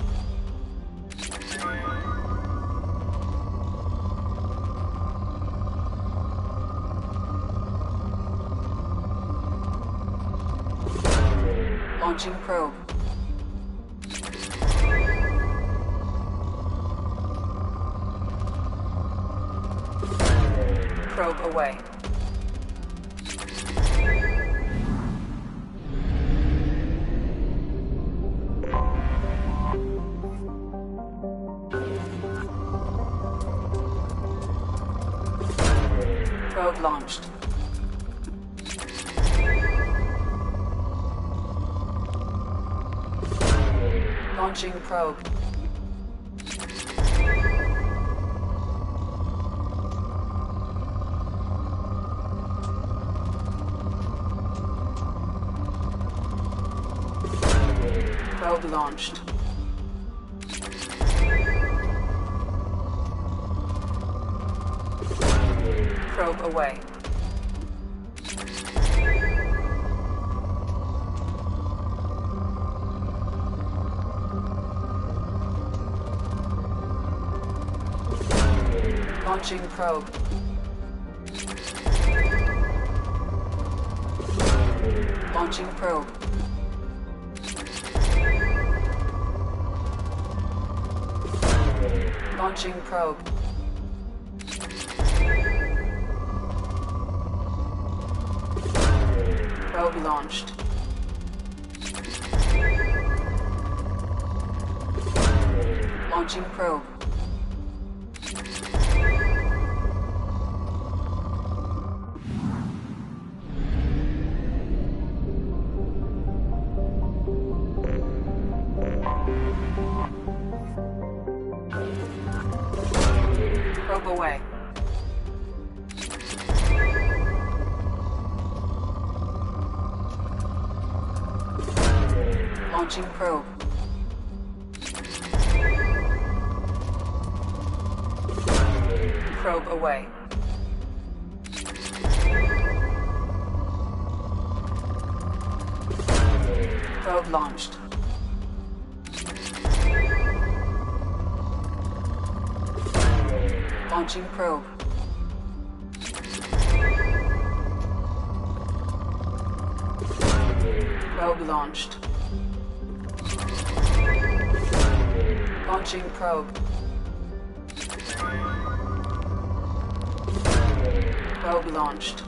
Launching probe. Probe away. Probe launched. Launching probe. Probe launched. Probe away. Launching probe. Launching probe. Launching probe. Probe launched. Launching probe. Probe away. Launching probe. Probe away. Probe launched. Launching probe. Probe launched. Launching probe. Probe launched.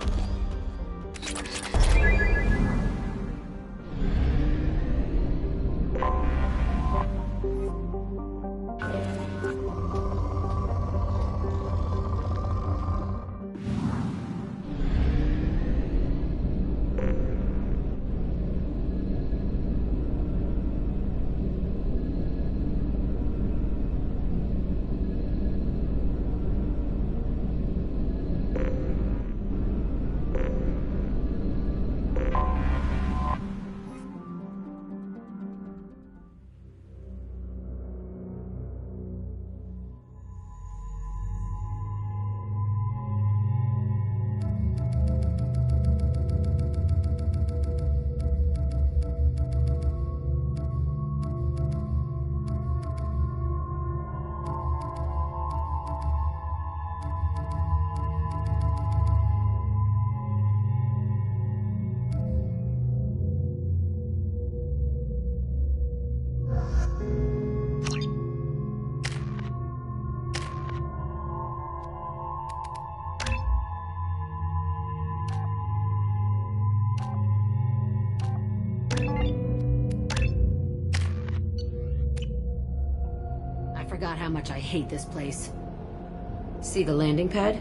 forgot how much I hate this place. See the landing pad?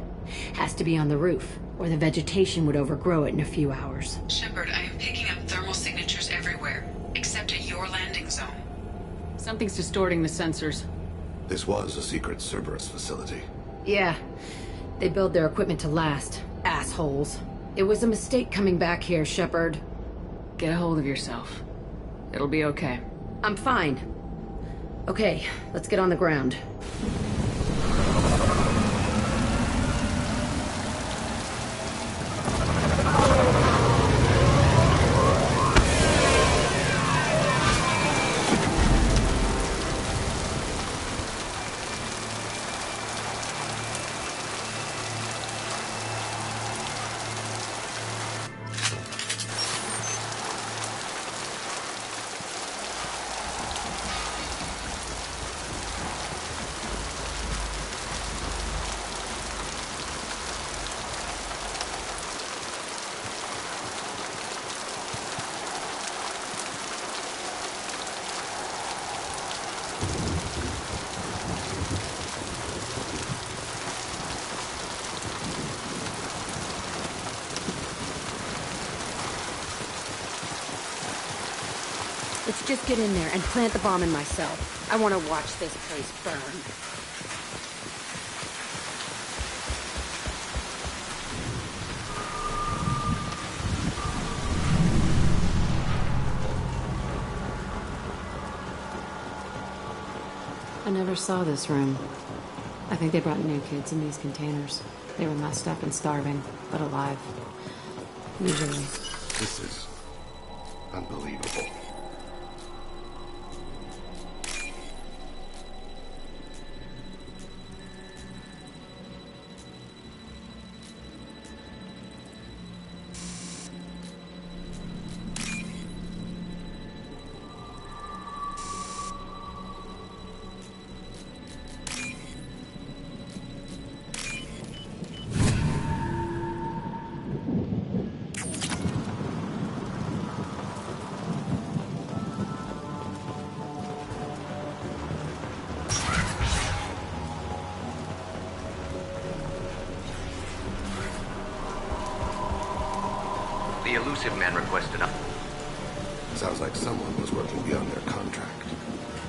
Has to be on the roof, or the vegetation would overgrow it in a few hours. Shepard, I am picking up thermal signatures everywhere, except at your landing zone. Something's distorting the sensors. This was a secret Cerberus facility. Yeah. They build their equipment to last. Assholes. It was a mistake coming back here, Shepard. Get a hold of yourself. It'll be okay. I'm fine. Okay, let's get on the ground. Let's just get in there and plant the bomb in myself. I want to watch this place burn. I never saw this room. I think they brought new kids in these containers. They were messed up and starving, but alive. Usually. This is unbelievable. The Illusive Man requested up. Sounds like someone was working beyond their contract.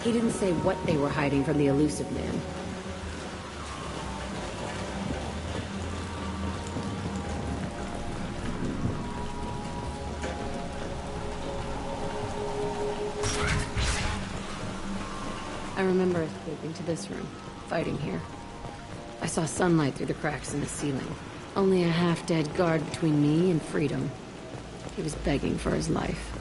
He didn't say what they were hiding from the Illusive Man. I remember escaping to this room, fighting here. I saw sunlight through the cracks in the ceiling. Only a half-dead guard between me and freedom. He was begging for his life.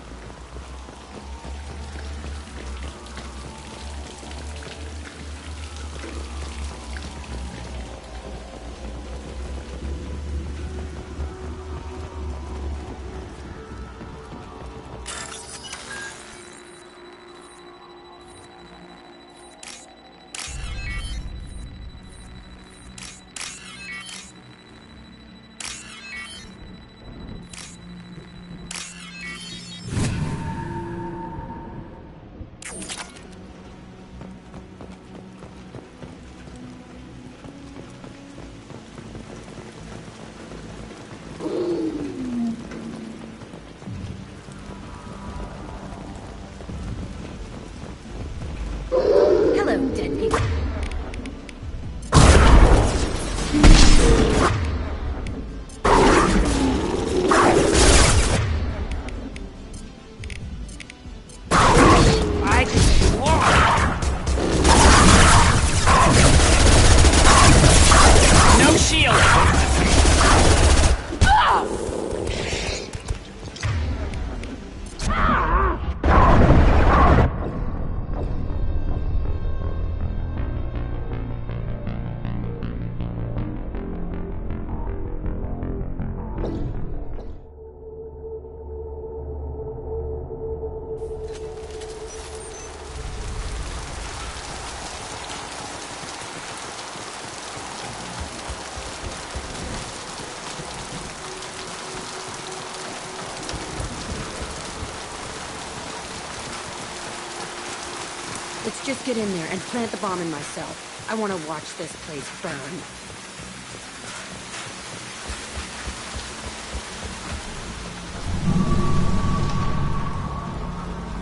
Let's just get in there and plant the bomb in myself. I want to watch this place burn.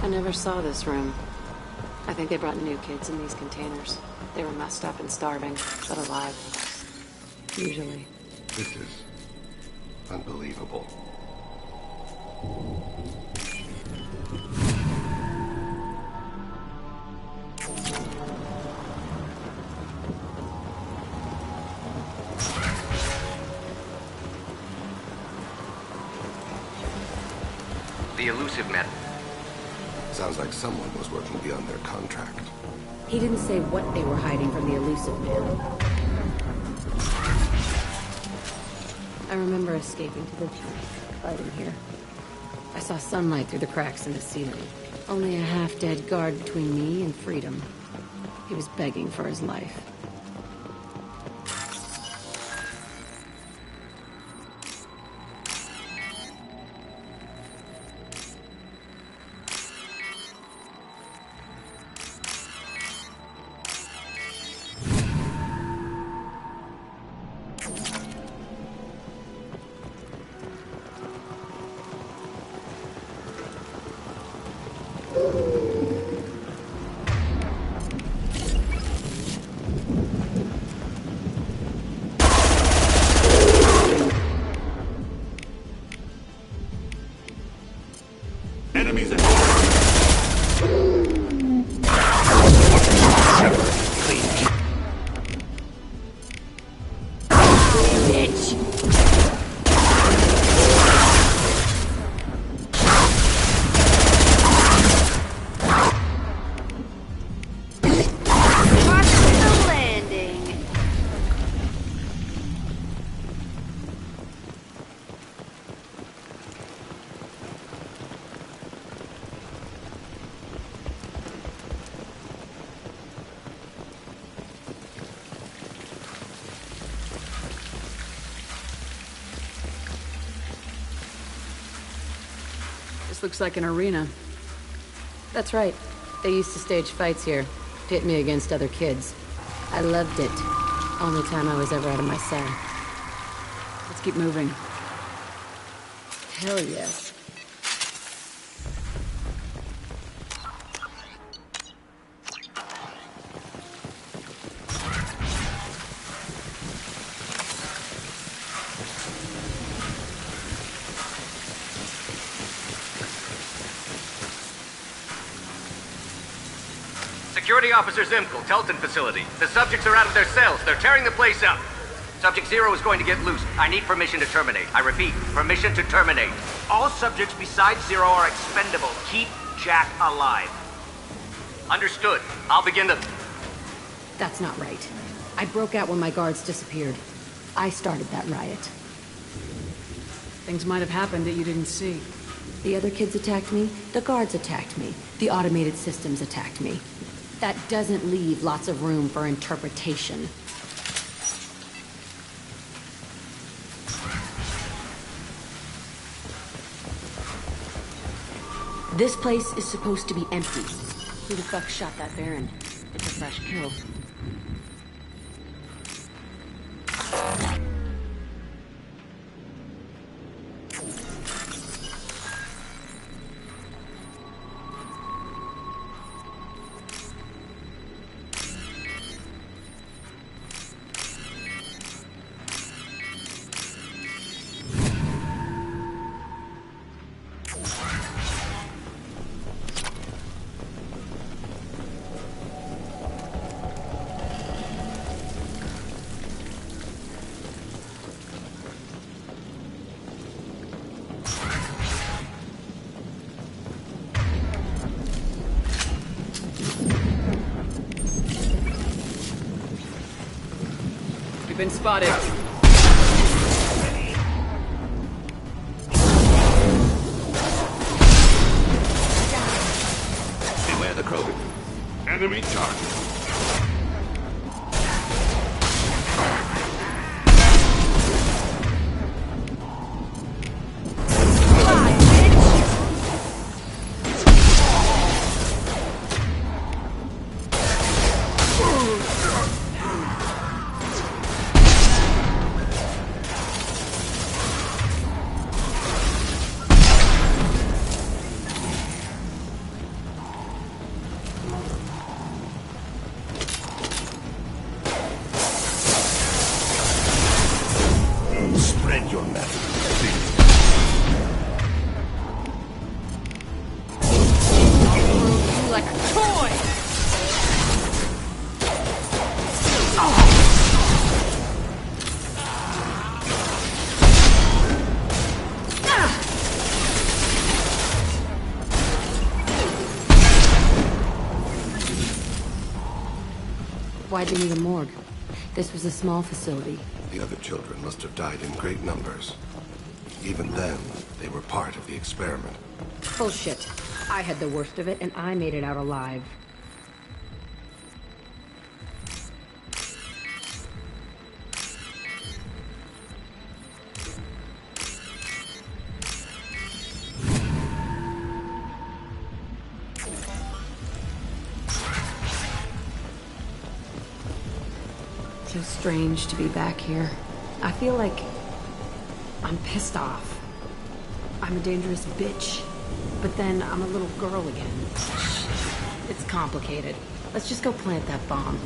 I never saw this room. I think they brought new kids in these containers. They were messed up and starving, but alive. Usually. This is unbelievable. The elusive men. Sounds like someone was working beyond their contract. He didn't say what they were hiding from the elusive man. I remember escaping to the fighting here. I saw sunlight through the cracks in the ceiling. Only a half-dead guard between me and freedom. He was begging for his life. Enemies ahead. This looks like an arena. That's right. They used to stage fights here. Pit me against other kids. I loved it. Only time I was ever out of my cell. Let's keep moving. Hell yes. Security Officer Zimkel, Telton facility. The subjects are out of their cells. They're tearing the place up. Subject Zero is going to get loose. I need permission to terminate. I repeat, permission to terminate. All subjects besides Zero are expendable. Keep Jack alive. Understood. I'll begin the... That's not right. I broke out when my guards disappeared. I started that riot. Things might have happened that you didn't see. The other kids attacked me. The guards attacked me. The automated systems attacked me. That doesn't leave lots of room for interpretation. This place is supposed to be empty. Who the fuck shot that Baron? It's a fresh kill. We've been spotted. Beware the Krogan. Enemy target. Why'd they need a morgue? This was a small facility. The other children must have died in great numbers. Even then, they were part of the experiment. Bullshit. I had the worst of it, and I made it out alive. Feels strange to be back here. I feel like I'm pissed off. I'm a dangerous bitch. But then I'm a little girl again. It's complicated. Let's just go plant that bomb.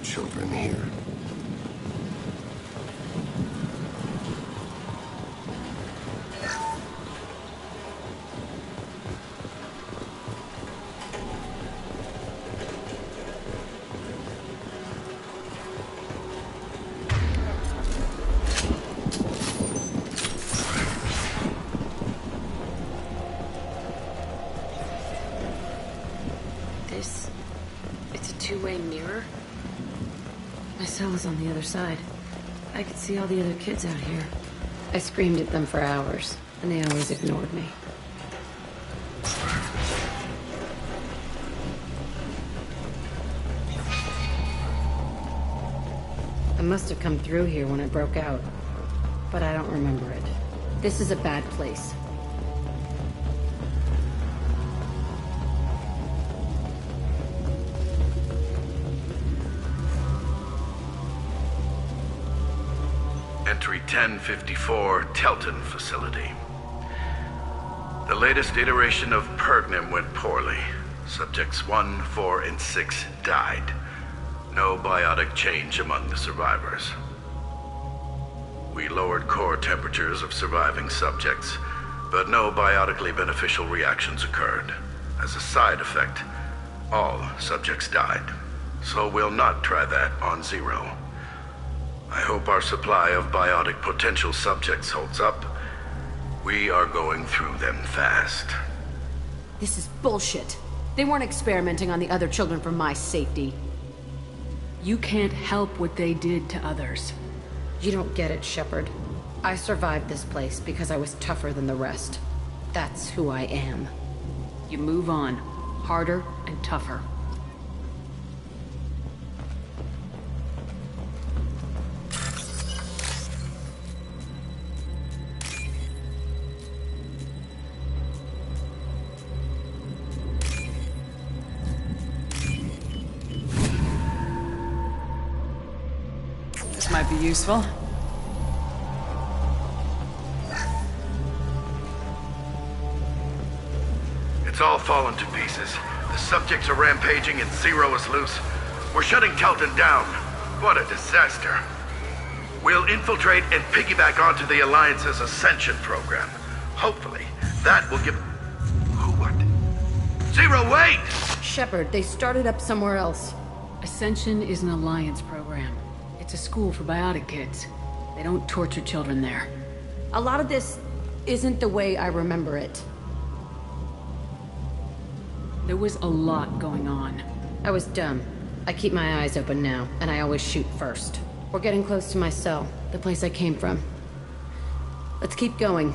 Children here. It's a two-way mirror? My cell is on the other side. I could see all the other kids out here. I screamed at them for hours, and they always ignored me. I must have come through here when it broke out, but I don't remember it. This is a bad place. Entry 1054, Telton facility. The latest iteration of Pergnim went poorly. Subjects 1, 4, and 6 died. No biotic change among the survivors. We lowered core temperatures of surviving subjects, but no biotically beneficial reactions occurred. As a side effect, all subjects died. So we'll not try that on Zero. I hope our supply of biotic potential subjects holds up. We are going through them fast. This is bullshit. They weren't experimenting on the other children for my safety. You can't help what they did to others. You don't get it, Shepard. I survived this place because I was tougher than the rest. That's who I am. You move on. Harder and tougher. Might be useful. It's all fallen to pieces. The subjects are rampaging and Zero is loose. We're shutting Telton down. What a disaster. We'll infiltrate and piggyback onto the Alliance's Ascension program. Hopefully, that will give... What? Zero, wait! Shepard, they started up somewhere else. Ascension is an Alliance program. It's a school for biotic kids. They don't torture children there. A lot of this isn't the way I remember it. There was a lot going on. I was dumb. I keep my eyes open now, and I always shoot first. We're getting close to my cell, the place I came from. Let's keep going.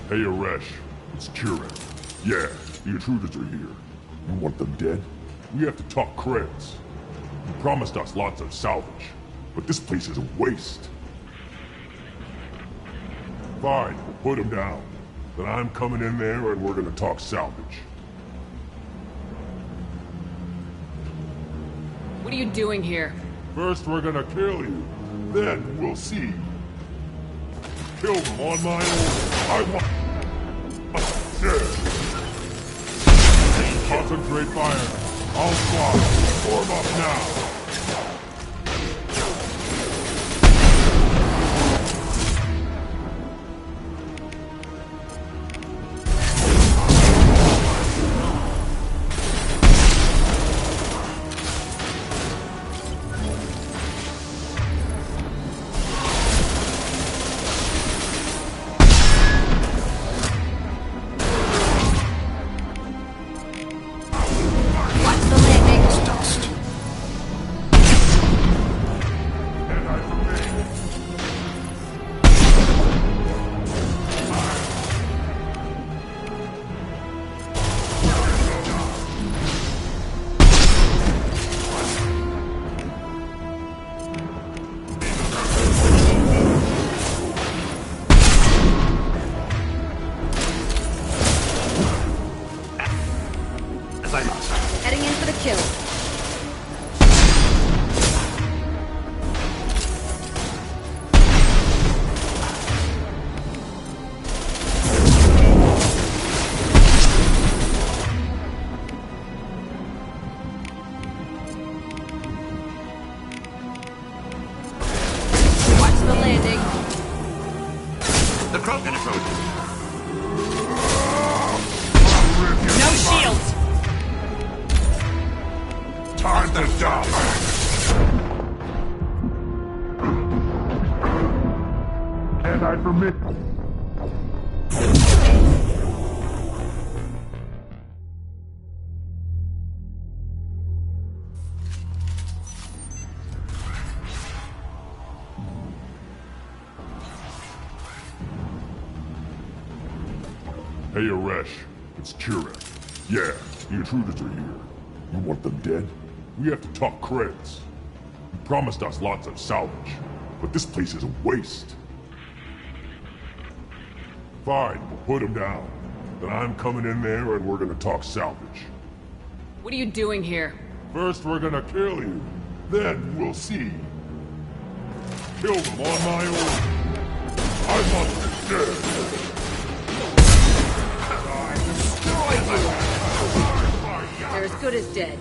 Hey, Aresh. It's Kieran. Yeah, the intruders are here. You want them dead? We have to talk creds. You promised us lots of salvage, but this place is a waste. Fine, we'll put them down. Then I'm coming in there and we're gonna talk salvage. What are you doing here? First we're gonna kill you, then we'll see. Kill them on my order. I want... dead. Concentrate fire. All squad, form up now. Heading in for the kill. Watch the landing. The Krogan approaches. No shields! Time to die! And I permit... Hey, Aresh. It's Kieran. Yeah, the intruders are here. You want them dead? We have to talk creds. You promised us lots of salvage, but this place is a waste. Fine, we'll put them down. Then I'm coming in there and we're gonna talk salvage. What are you doing here? First we're gonna kill you, then we'll see. Kill them on my order. I want them dead. They're as good as dead.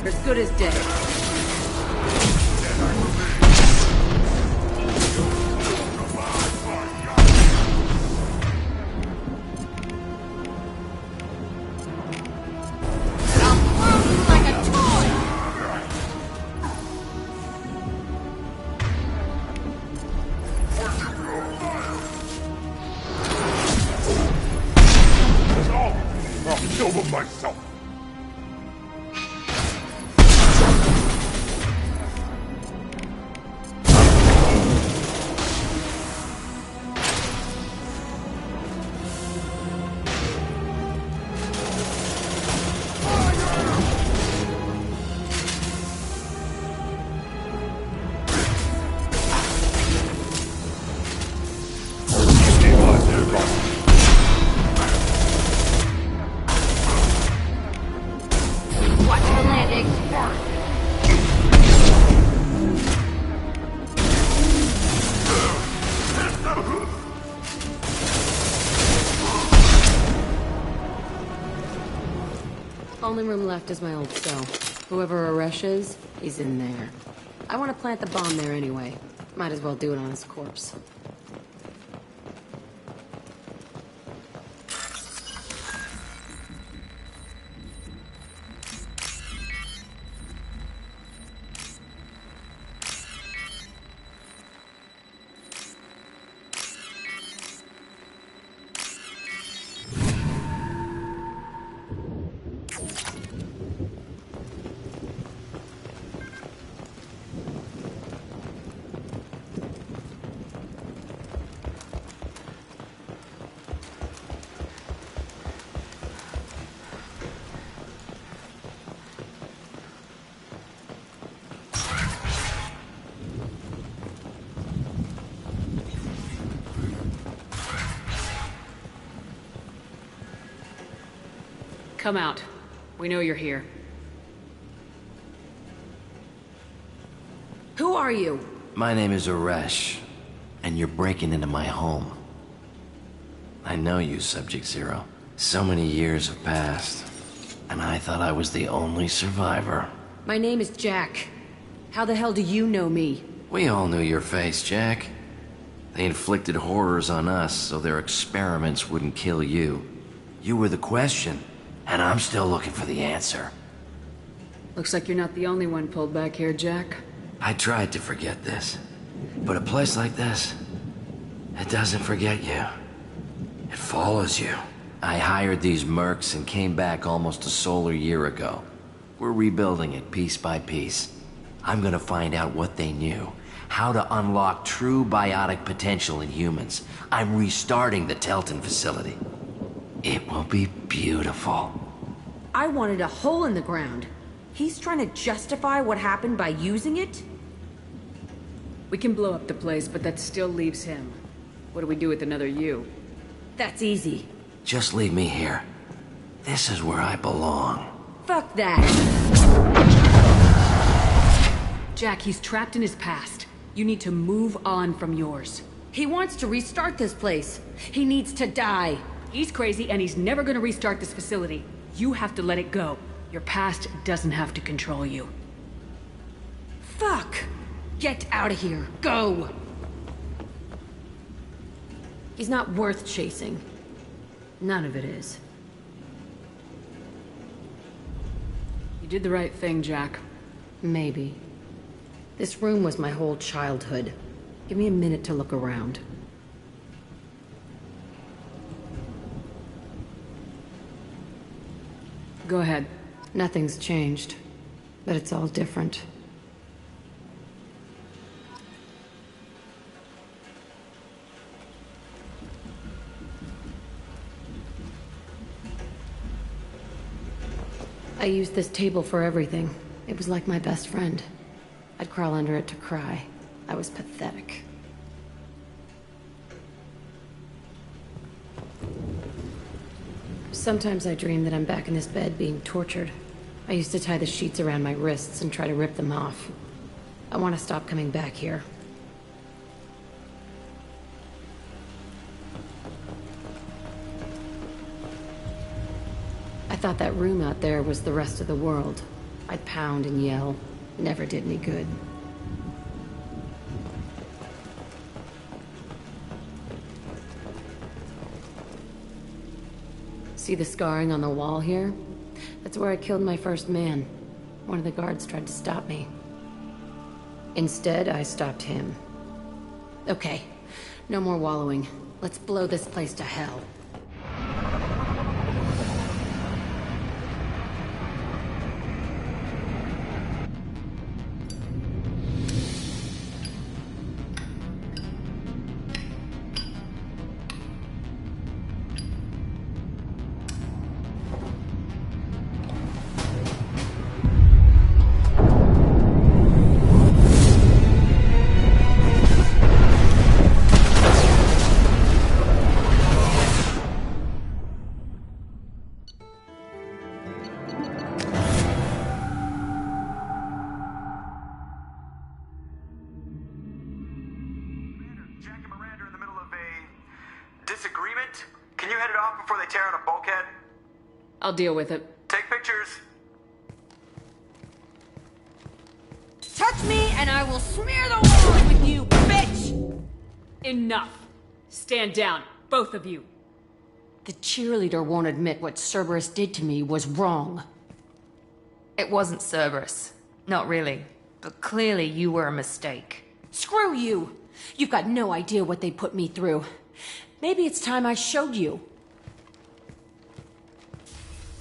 They're as good as dead. only room left is my old cell. Whoever Aresh is, he's in there. I want to plant the bomb there anyway. Might as well do it on his corpse. Come out. We know you're here. Who are you? My name is Aresh, and you're breaking into my home. I know you, Subject Zero. So many years have passed, and I thought I was the only survivor. My name is Jack. How the hell do you know me? We all knew your face, Jack. They inflicted horrors on us so their experiments wouldn't kill you. You were the question, and I'm still looking for the answer. Looks like you're not the only one pulled back here, Jack. I tried to forget this, but a place like this, it doesn't forget you. It follows you. I hired these mercs and came back almost a solar year ago. We're rebuilding it piece by piece. I'm gonna find out what they knew, how to unlock true biotic potential in humans. I'm restarting the Telton facility. It will be beautiful. I wanted a hole in the ground. He's trying to justify what happened by using it? We can blow up the place, but that still leaves him. What do we do with another you? That's easy. Just leave me here. This is where I belong. Fuck that. Jack, he's trapped in his past. You need to move on from yours. He wants to restart this place. He needs to die. He's crazy, and he's never gonna restart this facility. You have to let it go. Your past doesn't have to control you. Fuck! Get out of here. Go! He's not worth chasing. None of it is. You did the right thing, Jack. Maybe. This room was my whole childhood. Give me a minute to look around. Go ahead. Nothing's changed, but it's all different. I used this table for everything. It was like my best friend. I'd crawl under it to cry. I was pathetic. Sometimes I dream that I'm back in this bed being tortured. I used to tie the sheets around my wrists and try to rip them off. I want to stop coming back here. I thought that room out there was the rest of the world. I'd pound and yell. Never did me good. See the scarring on the wall here? That's where I killed my first man. One of the guards tried to stop me. Instead, I stopped him. Okay, no more wallowing. Let's blow this place to hell. I'll deal with it. Take pictures. Touch me and I will smear the walls with you, bitch! Enough. Stand down, both of you. The cheerleader won't admit what Cerberus did to me was wrong. It wasn't Cerberus. Not really. But clearly you were a mistake. Screw you! You've got no idea what they put me through. Maybe it's time I showed you.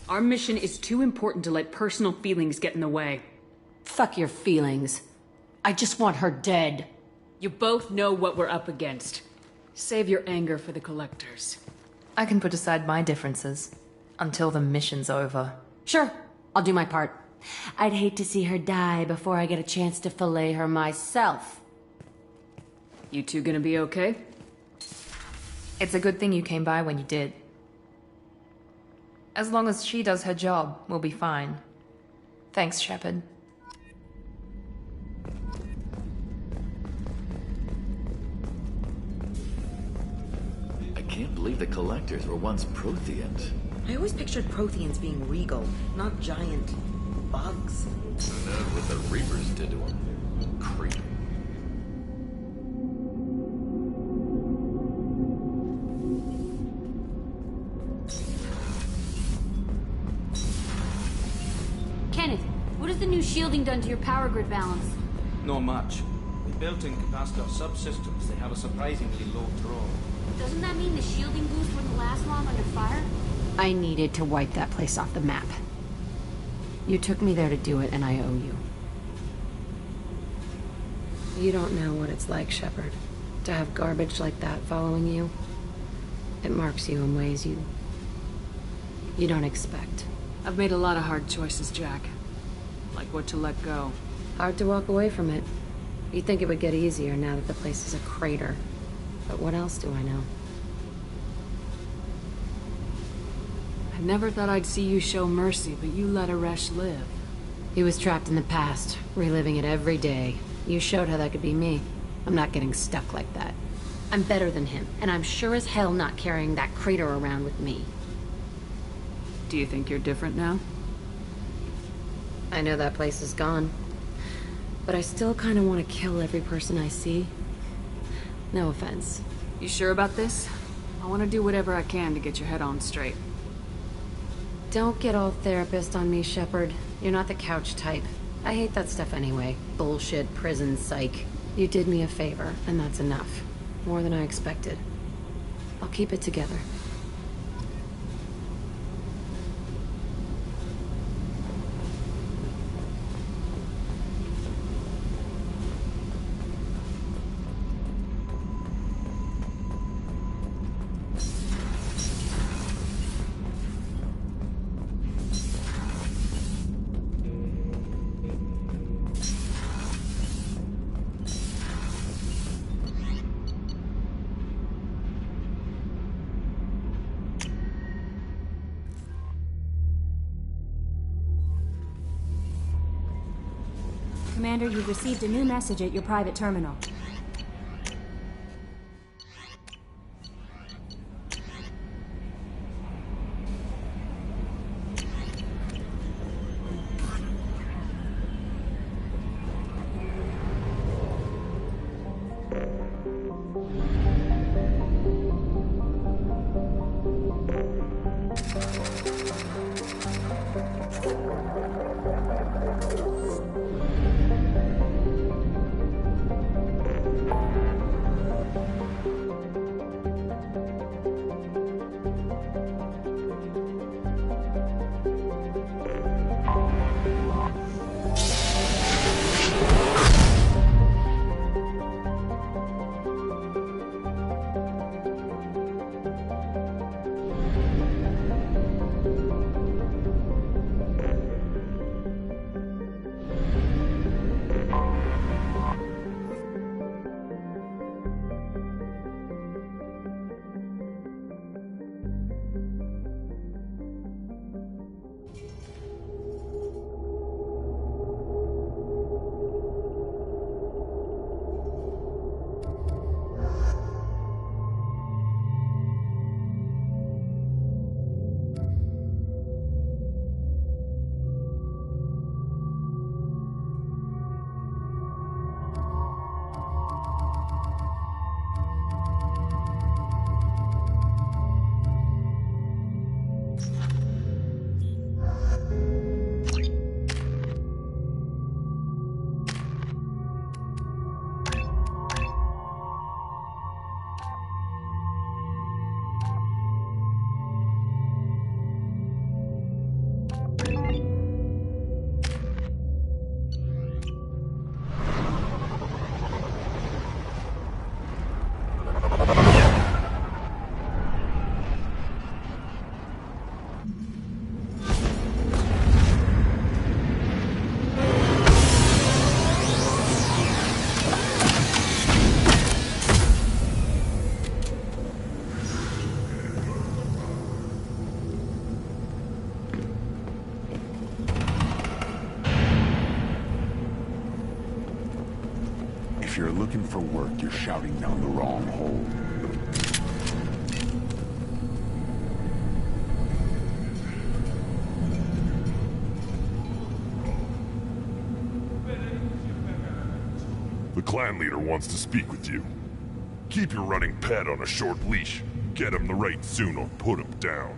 Our mission is too important to let personal feelings get in the way. Fuck your feelings. I just want her dead. You both know what we're up against. Save your anger for the Collectors. I can put aside my differences until the mission's over. Sure, I'll do my part. I'd hate to see her die before I get a chance to fillet her myself. You two gonna be okay? It's a good thing you came by when you did. As long as she does her job, we'll be fine. Thanks, Shepard. I can't believe the Collectors were once Protheans. I always pictured Protheans being regal, not giant bugs. Who knows what the Reapers did to them? Creep. Kenneth, what has the new shielding done to your power grid balance? Not much. With built-in capacitor subsystems, they have a surprisingly low draw. Doesn't that mean the shielding boost wouldn't last long under fire? I needed to wipe that place off the map. You took me there to do it, and I owe you. You don't know what it's like, Shepard, to have garbage like that following you. It marks you in ways you don't expect. I've made a lot of hard choices, Jack. Like what to let go. Hard to walk away from it. You'd think it would get easier now that the place is a crater. But what else do I know? I never thought I'd see you show mercy, but you let Aresh live. He was trapped in the past, reliving it every day. You showed how that could be me. I'm not getting stuck like that. I'm better than him, and I'm sure as hell not carrying that crater around with me. Do you think you're different now? I know that place is gone. But I still kind of want to kill every person I see. No offense. You sure about this? I want to do whatever I can to get your head on straight. Don't get all therapist on me, Shepard. You're not the couch type. I hate that stuff anyway. Bullshit, prison, psych. You did me a favor, and that's enough. More than I expected. I'll keep it together. Commander, you've received a new message at your private terminal. If you're looking for work, you're shouting down the wrong hole. The clan leader wants to speak with you. Keep your running pet on a short leash. Get him the right soon or put him down.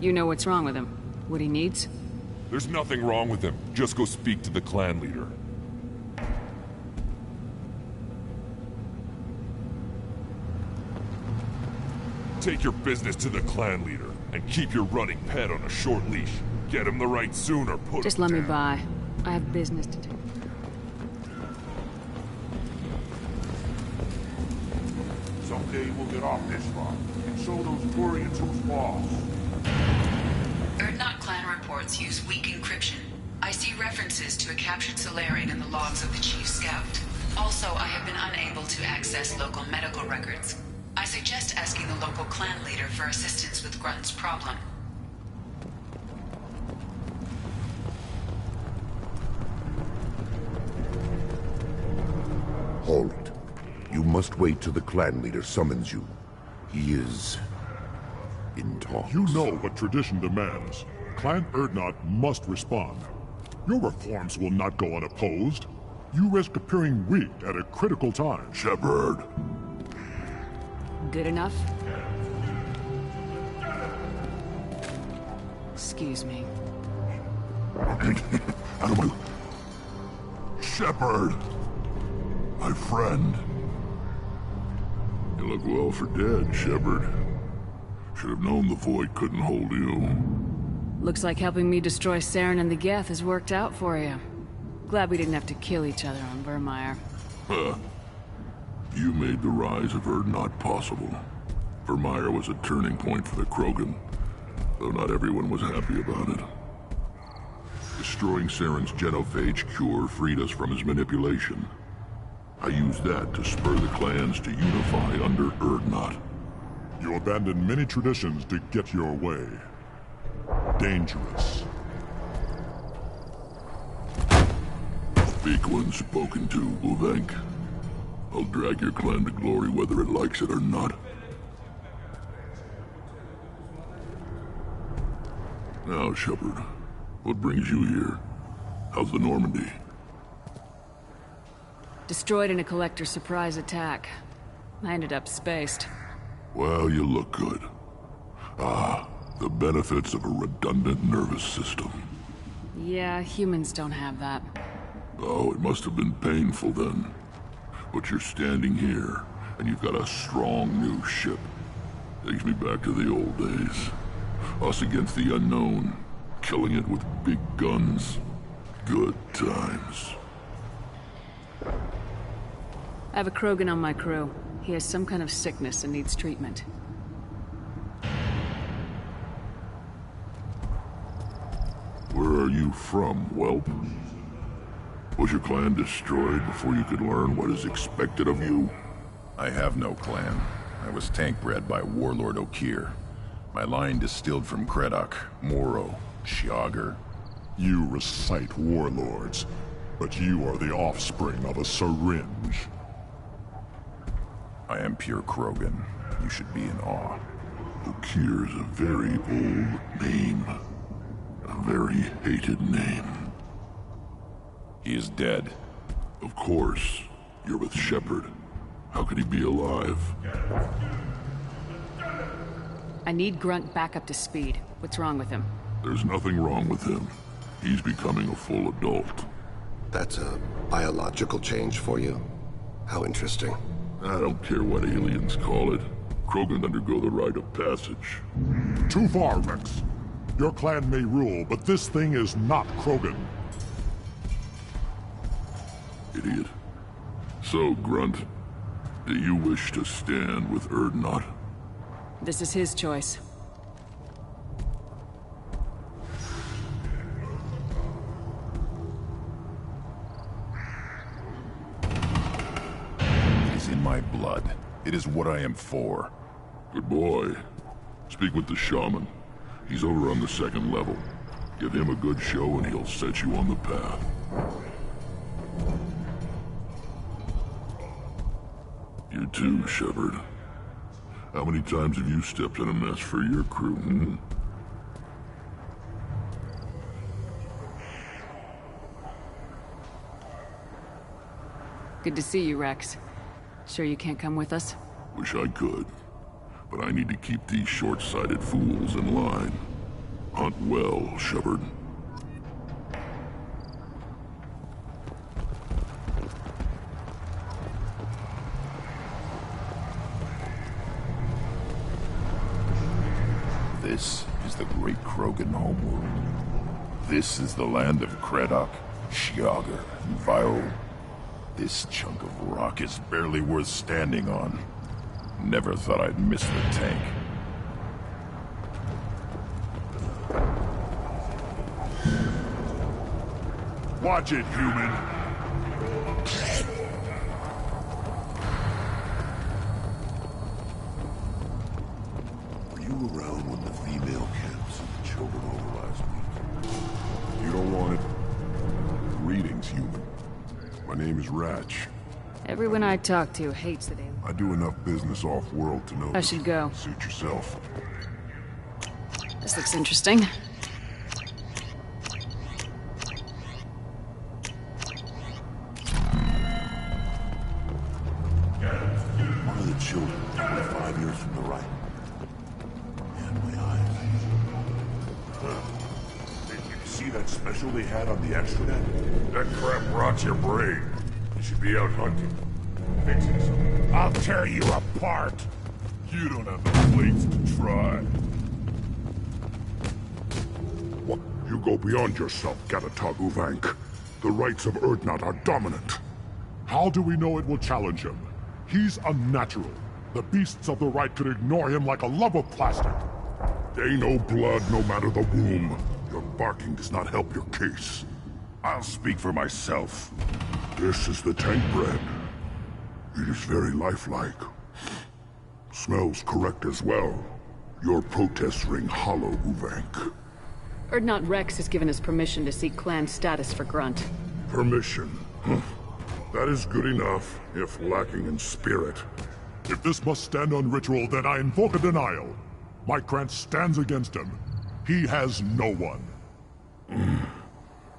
You know what's wrong with him? What he needs? There's nothing wrong with him. Just go speak to the clan leader. Take your business to the clan leader, and keep your running pet on a short leash. Get him the right soon or put Just him let me down. by. I have business to do. Someday we'll get off this rock and show those Turians who's boss. Erdnot clan reports use weak encryption. I see references to a captured Solarian in the logs of the Chief Scout. Also, I have been unable to access local medical records. I suggest asking the local clan leader for assistance with Grunt's problem. Halt. You must wait till the clan leader summons you. He is in talks. You know what tradition demands. Clan Erdnot must respond. Your reforms will not go unopposed. You risk appearing weak at a critical time. Shepard. Good enough? Excuse me. Shepard. My friend. You look well for dead, Shepard. Should have known the Void couldn't hold you. Looks like helping me destroy Saren and the Geth has worked out for you. Glad we didn't have to kill each other on Vermeer. Huh. You made the rise of Erdnot possible. Vermeer was a turning point for the Krogan, though not everyone was happy about it. Destroying Saren's genophage cure freed us from his manipulation. I used that to spur the clans to unify under Erdnot. You abandoned many traditions to get your way. Dangerous. Speak when spoken to, Uvenk. I'll drag your clan to glory whether it likes it or not. Now, Shepard, what brings you here? How's the Normandy? Destroyed in a Collector surprise attack. I ended up spaced. Well, you look good. Ah, the benefits of a redundant nervous system. Yeah, humans don't have that. Oh, it must have been painful then. But you're standing here, and you've got a strong new ship. Takes me back to the old days. Us against the unknown, killing it with big guns. Good times. I have a Krogan on my crew. He has some kind of sickness and needs treatment. Where are you from, whelp? Was your clan destroyed before you could learn what is expected of you? I have no clan. I was tank bred by Warlord Okeer. My line distilled from Kredok, Moro, Shiagar. You recite warlords, but you are the offspring of a syringe. I am pure Krogan. You should be in awe. Okeer is a very old name. A very hated name. He is dead. Of course. You're with Shepard. How could he be alive? I need Grunt back up to speed. What's wrong with him? There's nothing wrong with him. He's becoming a full adult. That's a biological change for you? How interesting. I don't care what aliens call it. Krogan undergo the rite of passage. Too far, Rex. Your clan may rule, but this thing is not Krogan. Idiot. So, Grunt, do you wish to stand with Erdnot? This is his choice. It's in my blood. It is what I am for. Good boy. Speak with the shaman. He's over on the second level. Give him a good show and he'll set you on the path. You too, Shepard. How many times have you stepped in a mess for your crew, hmm? Good to see you, Rex. Sure you can't come with us? Wish I could. But I need to keep these short-sighted fools in line. Hunt well, Shepard. This is the great Krogan homeworld. This is the land of Kredok, Shiagar, and Vio. This chunk of rock is barely worth standing on. Never thought I'd miss the tank. Watch it, human! Were you around when the female camps and the children over last week? You don't want it? Greetings, human. My name is Ratch. Everyone I talk to hates the Daily. I do enough business off-world to know. I should go. Suit yourself. This looks interesting. One of the children, 25 years from the right. And my eyes. Did you see that special they had on the extranet? That crap rots your brain. You should be out hunting. Fixing something. I'll tear you apart. You don't have the blades to try. What? You go beyond yourself, Gatatog Uvank. The rights of Urdnot are dominant. How do we know it will challenge him? He's unnatural. The beasts of the right could ignore him like a lump of plastic. They know blood no matter the womb. Your barking does not help your case. I'll speak for myself. This is the tank bread. It is very lifelike. Smells correct as well. Your protests ring hollow, Uvank. Urdnot Rex has given us permission to seek clan status for Grunt. Permission? That is good enough, if lacking in spirit. If this must stand on ritual, then I invoke a denial. My Krantz stands against him. He has no one.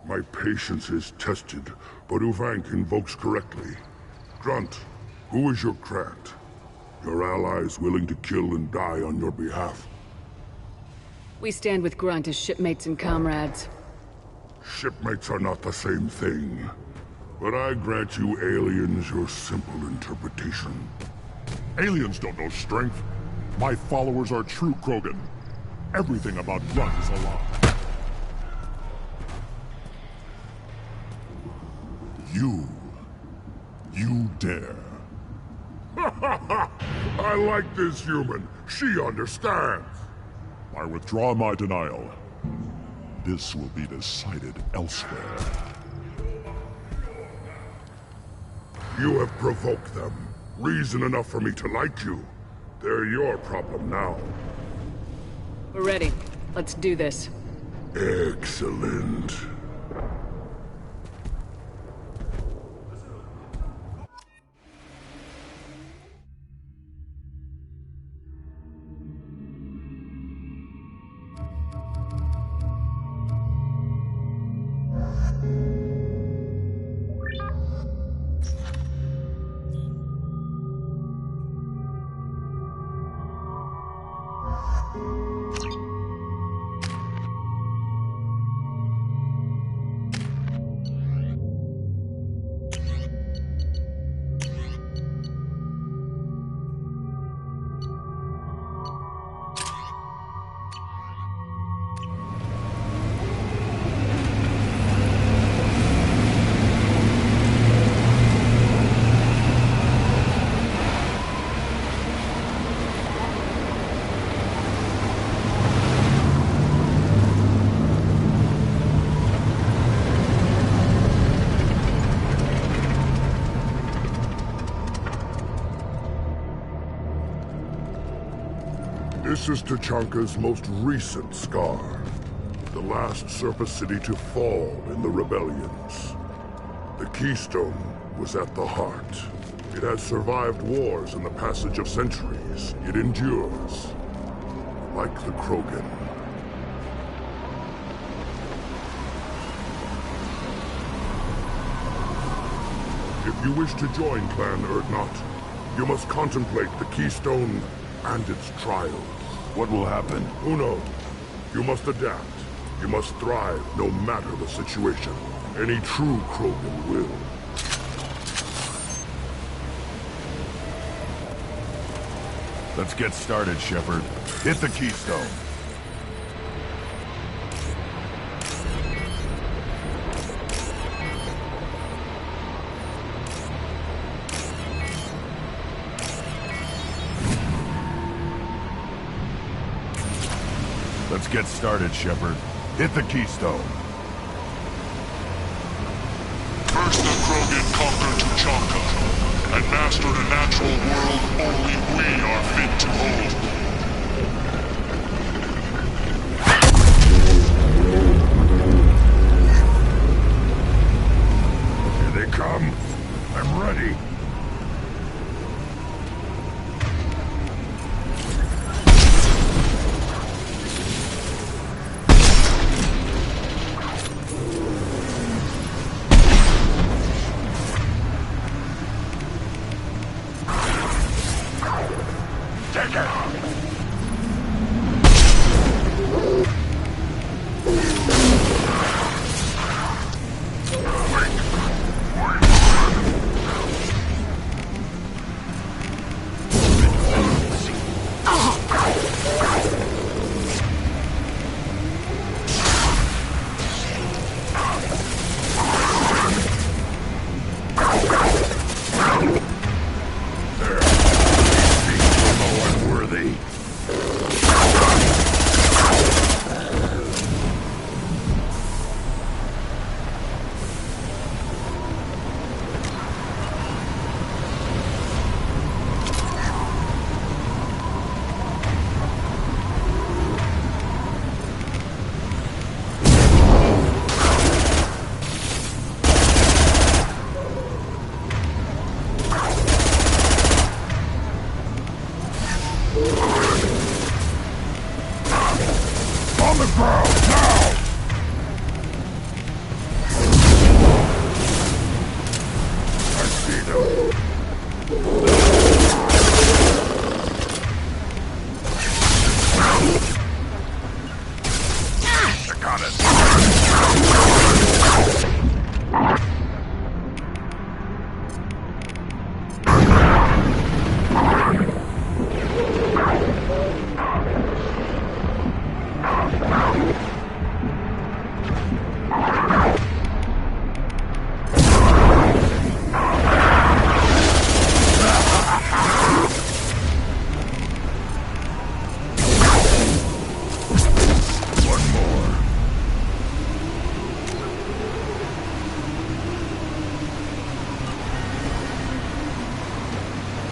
My patience is tested, but Uvank invokes correctly. Grunt, who is your Krant? Your allies willing to kill and die on your behalf? We stand with Grunt as shipmates and comrades. Shipmates are not the same thing. But I grant you aliens your simple interpretation. Aliens don't know strength. My followers are true Krogan. Everything about Grunt is a lie. You dare. I like this human. She understands. I withdraw my denial. This will be decided elsewhere. You have provoked them. Reason enough for me to like you. They're your problem now. We're ready. Let's do this. Excellent. This is Tachanka's most recent scar. The last surface city to fall in the rebellions. The Keystone was at the heart. It has survived wars and the passage of centuries. It endures. Like the Krogan. If you wish to join Clan Urdnot, you must contemplate the Keystone and its trials. What will happen? Who knows? You must adapt. You must thrive no matter the situation. Any true Krogan will. Let's get started, Shepard. Hit the Keystone. Let's get started, Shepard. Hit the Keystone. First the Krogan conquered Tuchanka, and mastered a natural world only we are fit to hold. Here they come. I'm ready.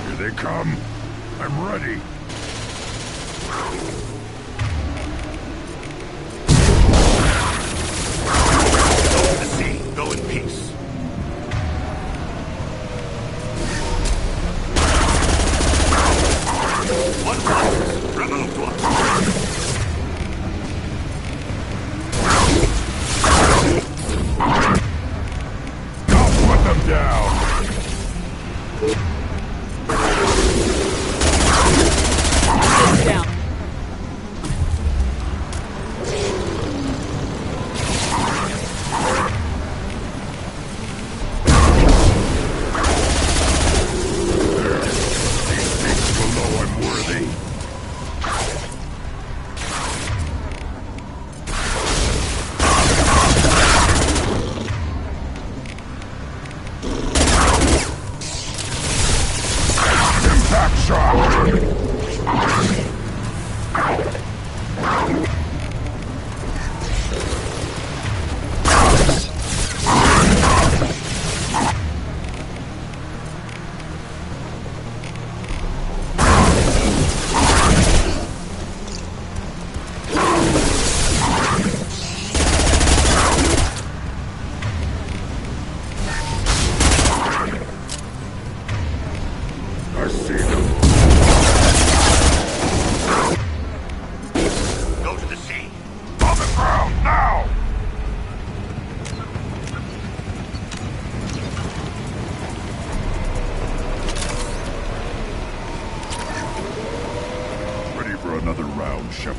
Here they come. I'm ready. Go to the sea. Go in peace. One process. Removed one. Don't put them down.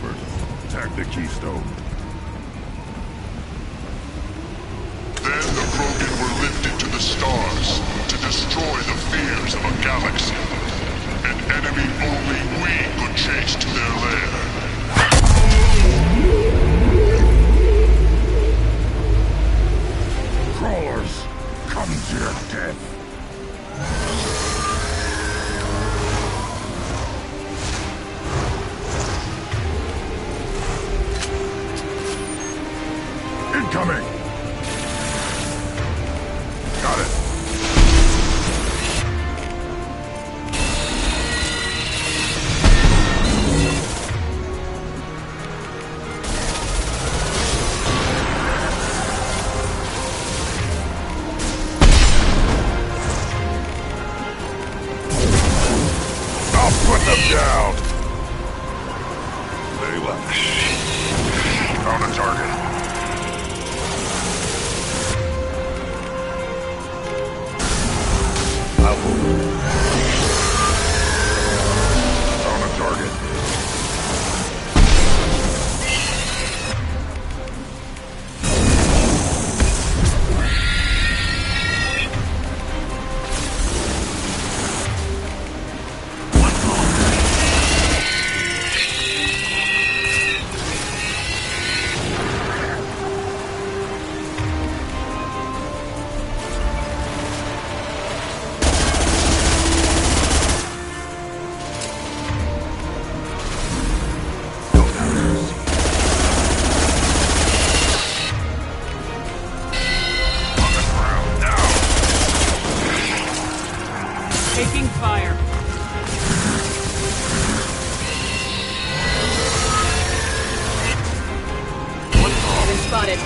Shepard. Attack the Keystone. Then the Krogan were lifted to the stars to destroy the fears of a galaxy. An enemy only we could chase to their lair. Crawlers, come to your death. Incoming! Got it. I'll put them down! Layla. Found a target. On a target. Taking fire. Been spotted.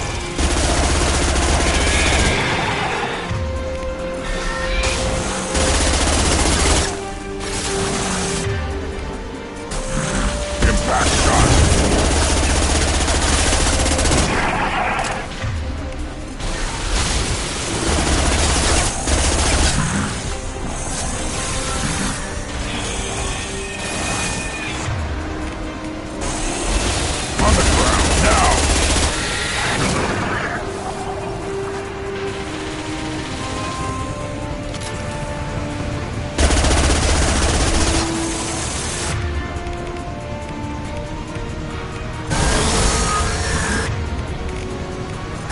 Impact shot. On the ground now.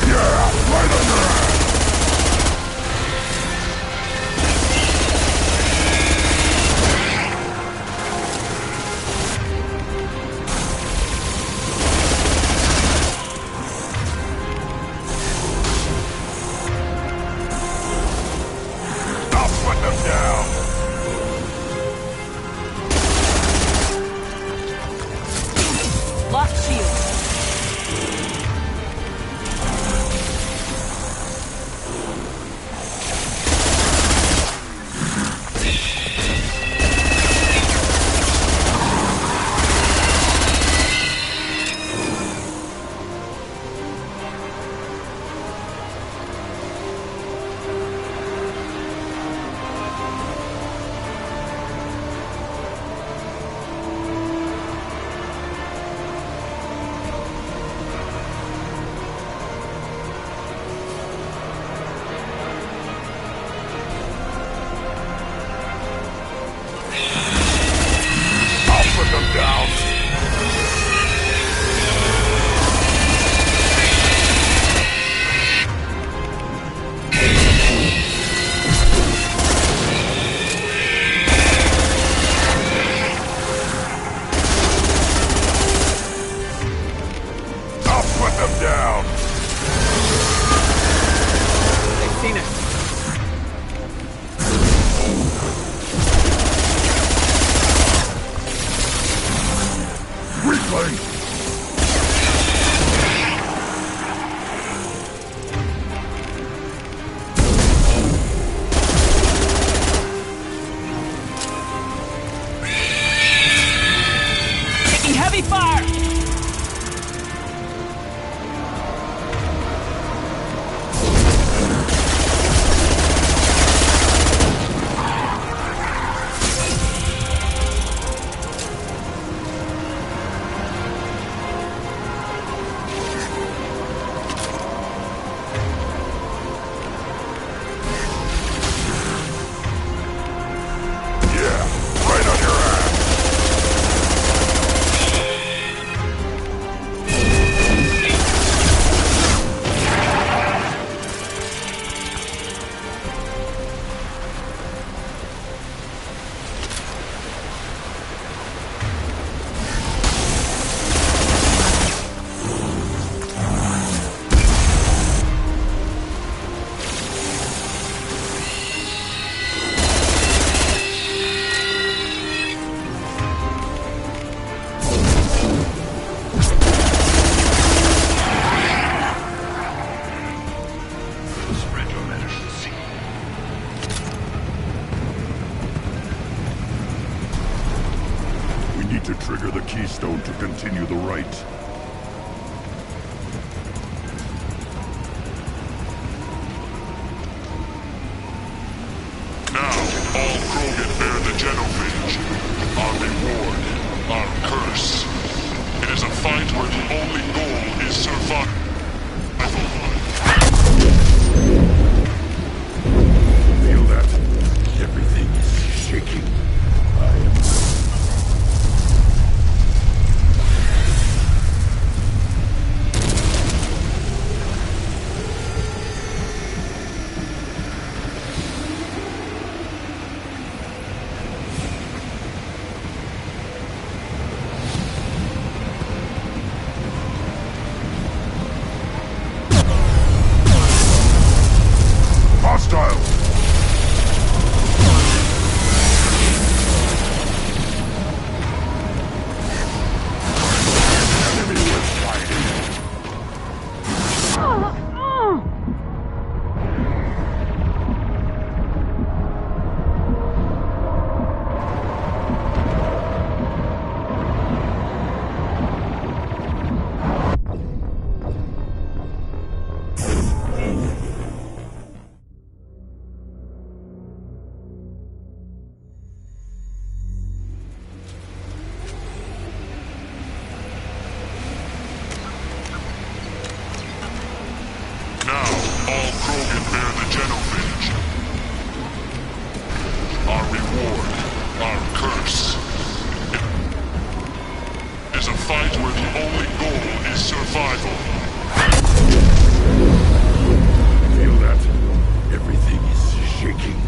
Yeah, right on your ass. I'll put them down. Lock shield. I'll put them down. I'll put them down. They've seen us. Weakling. Taking heavy fire. Wait! Now, all Krogan bear the genophage. Our reward, our curse. It is a fight where the only goal is survival. Feel that? Everything is shaking.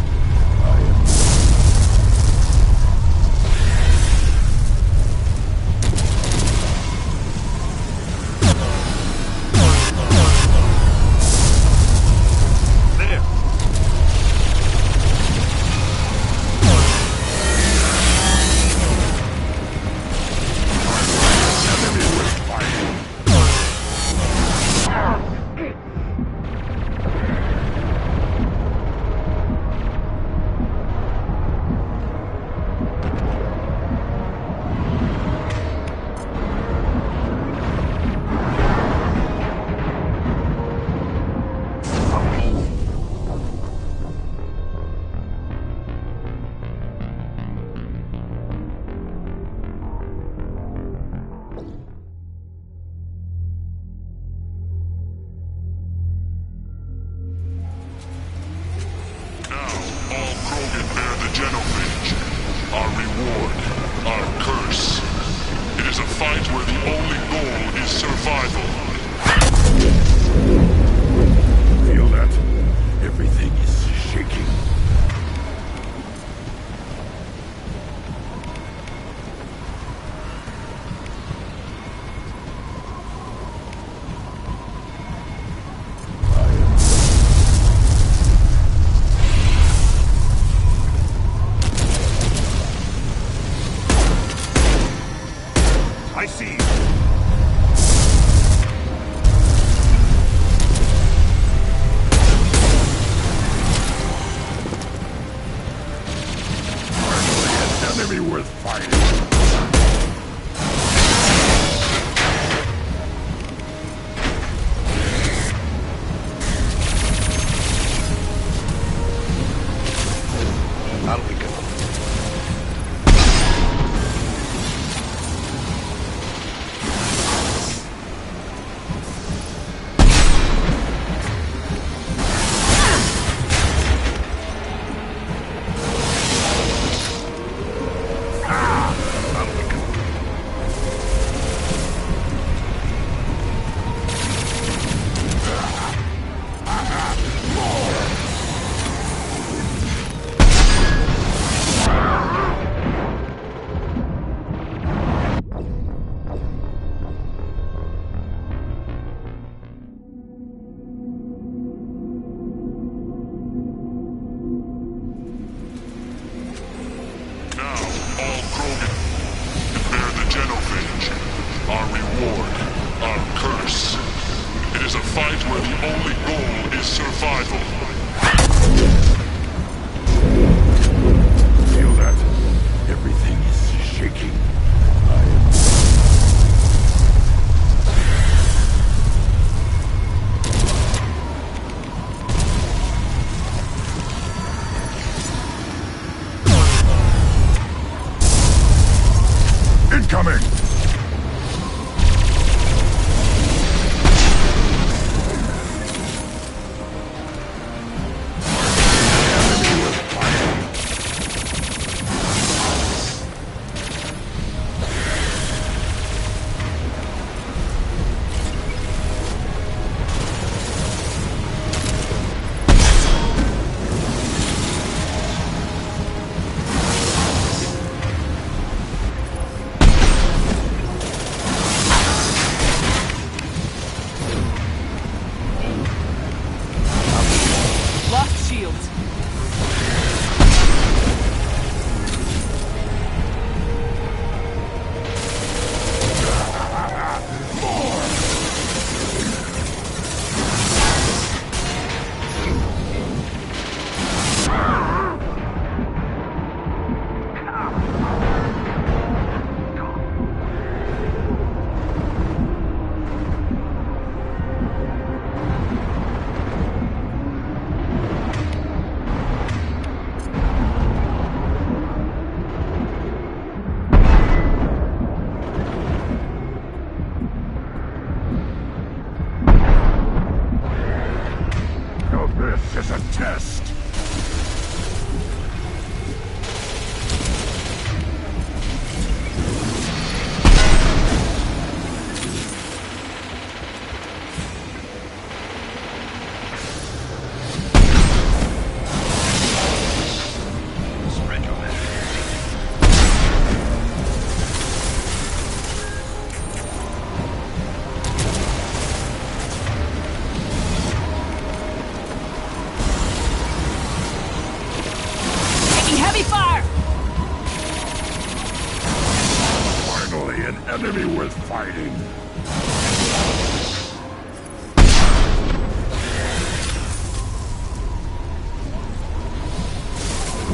hiding?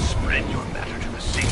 Spread your matter to the sea.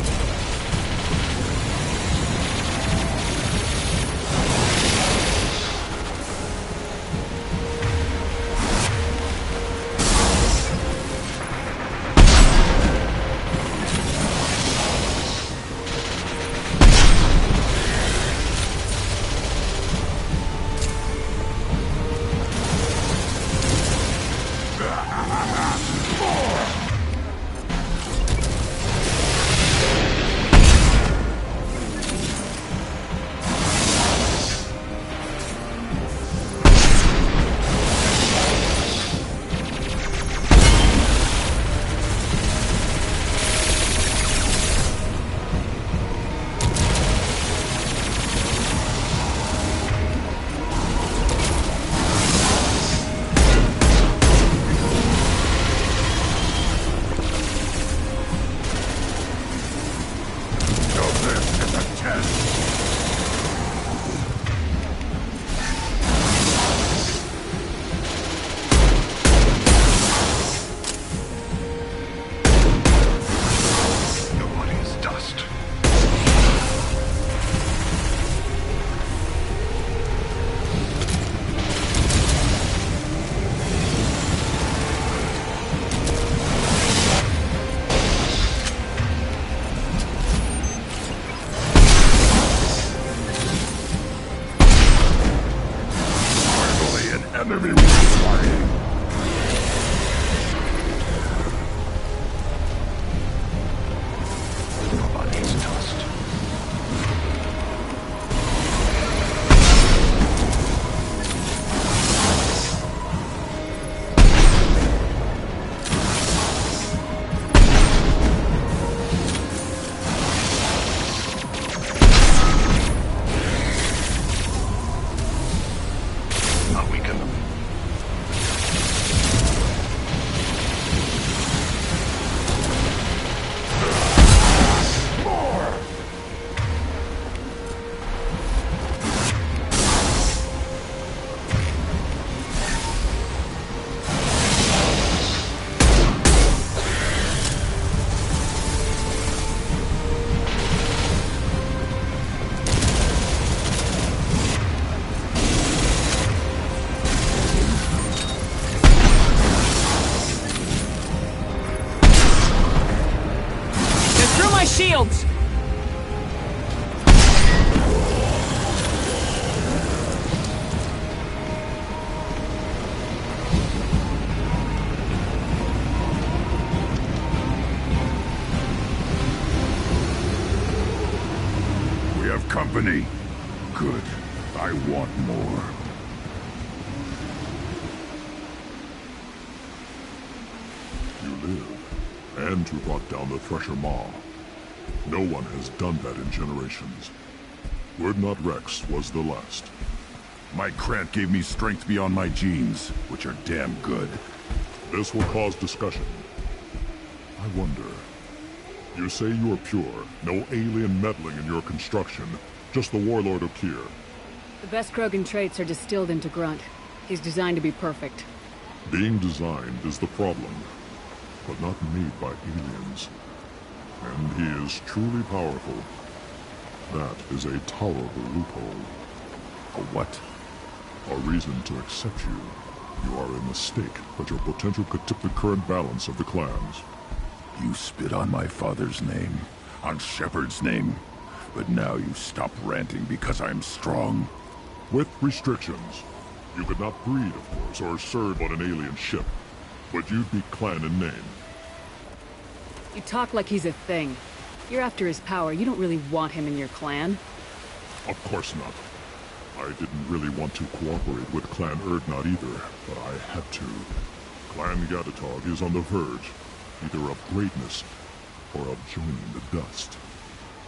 Shields! We have company. Good. I want more. You live, and you brought down the Thresher Maw. No one has done that in generations. Urdnot Rex was the last. My Krant gave me strength beyond my genes, which are damn good. This will cause discussion. I wonder. You say you are pure, no alien meddling in your construction, just the Warlord of Tyr. The best Krogan traits are distilled into Grunt. He's designed to be perfect. Being designed is the problem, but not made by aliens. And he is truly powerful. That is a tolerable loophole. For what? A reason to accept you. You are a mistake, but your potential could tip the current balance of the clans. You spit on my father's name, on Shepard's name, but now you stop ranting because I'm strong. With restrictions. You could not breed, of course, or serve on an alien ship, but you'd be clan in name. You talk like he's a thing. You're after his power. You don't really want him in your clan. Of course not. I didn't really want to cooperate with Clan Urdnot either, but I had to. Clan Gatatog is on the verge, either of greatness or of joining the dust.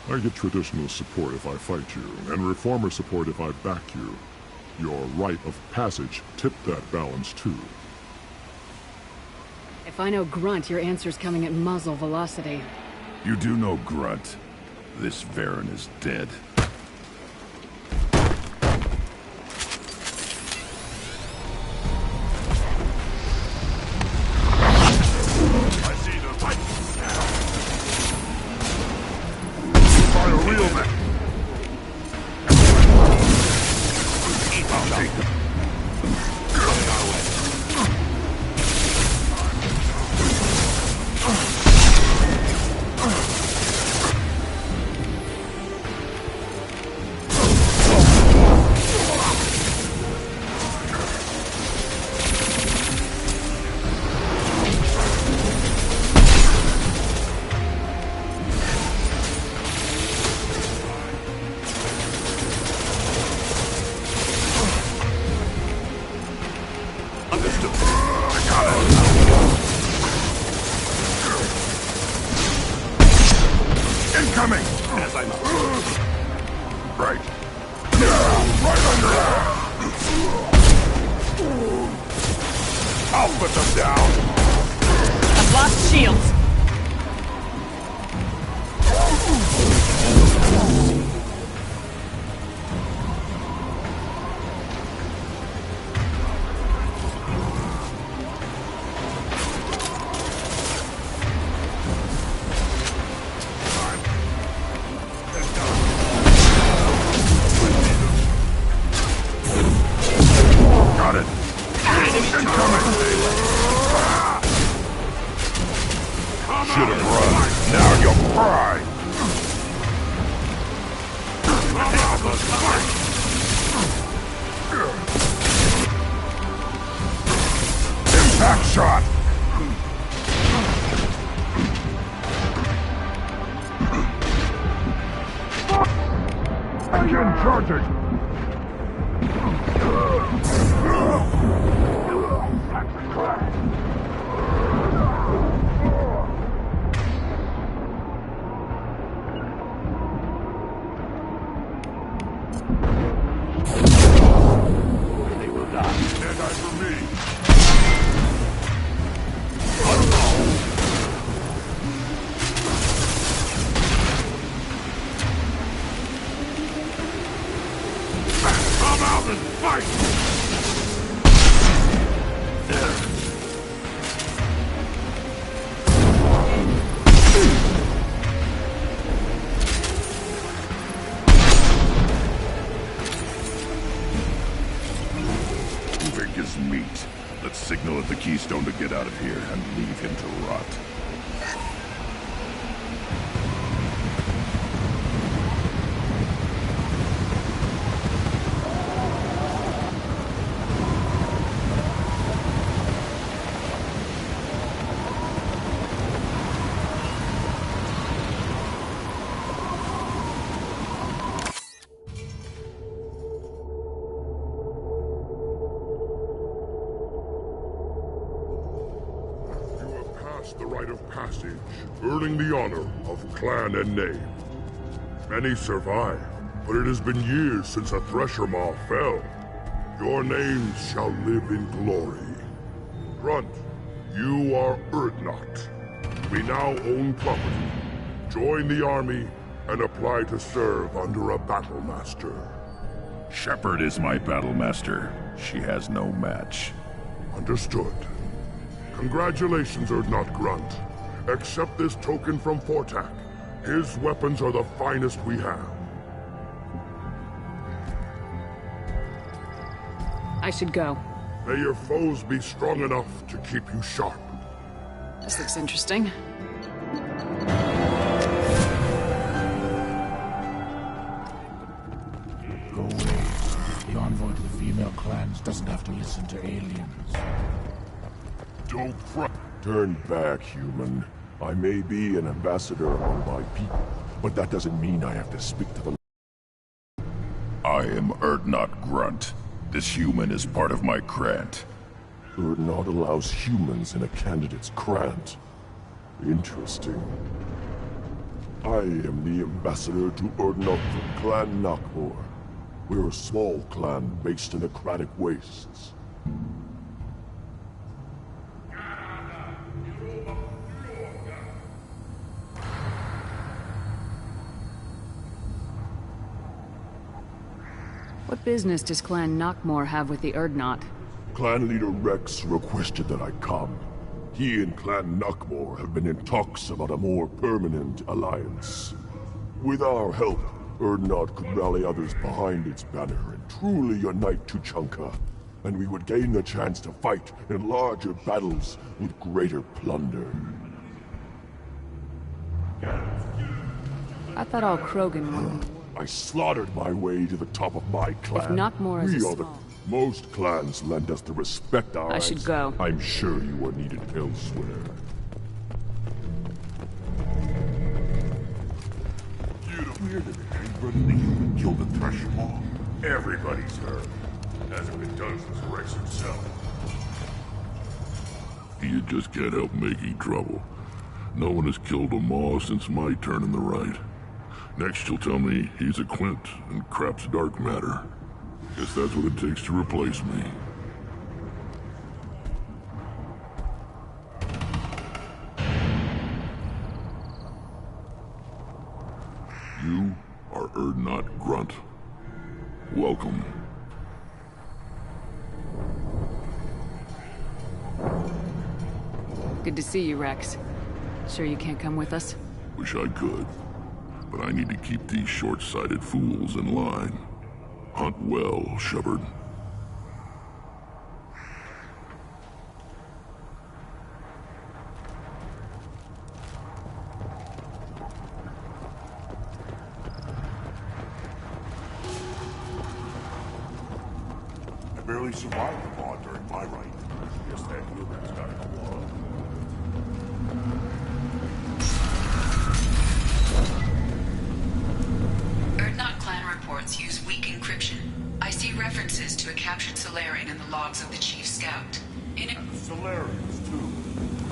I get traditional support if I fight you, and reformer support if I back you. Your rite of passage tipped that balance too. If I know Grunt, your answer's coming at muzzle velocity. You do know Grunt. This Varen is dead. I'll take them. Coming our way. Incoming! As I must. Right. Right under there! I'll put them down! I've lost shields! Got it! Incoming! Should have run. Now you'll cry! Impact shot! Again charging! They will die. Stand eye for me! Come out and fight! Uvink is meat. Let's signal at the Keystone to get out of here and leave him to rot. The rite of passage, earning the honor of clan and name. Many survive, but it has been years since a Thresher Maw fell. Your names shall live in glory. Grunt, you are Urdnot. We now own property. Join the army and apply to serve under a battle master. Shepard is my battle master. She has no match. Understood. Congratulations, Urdnot Grunt. Accept this token from Fortak. His weapons are the finest we have. I should go. May your foes be strong enough to keep you sharp. This looks interesting. Go away. The envoy to the female clans doesn't have to listen to aliens. Don't fret. Turn back, human. I may be an ambassador among my people, but that doesn't mean I have to speak to the... I am Urdnot Grunt. This human is part of my Krant. Urdnot allows humans in a candidate's Krant. Interesting. I am the ambassador to Urdnot from Clan Nakmor. We're a small clan based in the Kratic Wastes. What business does Clan Nakmor have with the Urdnot? Clan leader Rex requested that I come. He and Clan Nakmor have been in talks about a more permanent alliance. With our help, Urdnot could rally others behind its banner and truly unite Tuchanka, and we would gain the chance to fight in larger battles with greater plunder. I thought all Krogan wanted. I slaughtered my way to the top of my clan. If not more as a small. Most clans lend us the respect our I should go. I'm sure you are needed elsewhere. You'd have heard of it, ain't brother? The human killed the Thresher. Everybody's heard. Hasn't been done since Rex himself. You just can't help making trouble. No one has killed a Maw since my turn in the right. Next you'll tell me he's a Quint and crap's dark matter. Guess that's what it takes to replace me. You are Urdnot Grunt. Welcome. Good to see you, Rex. Sure you can't come with us? Wish I could. But I need to keep these short-sighted fools in line. Hunt well, Shepard. I barely survived the Maw during my reign. Guess that human's got it all. Urdnot clan reports use weak encryption. I see references to a captured Solarian in the logs of the Chief Scout. In it... Solarians, too.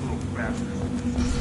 Little bastards.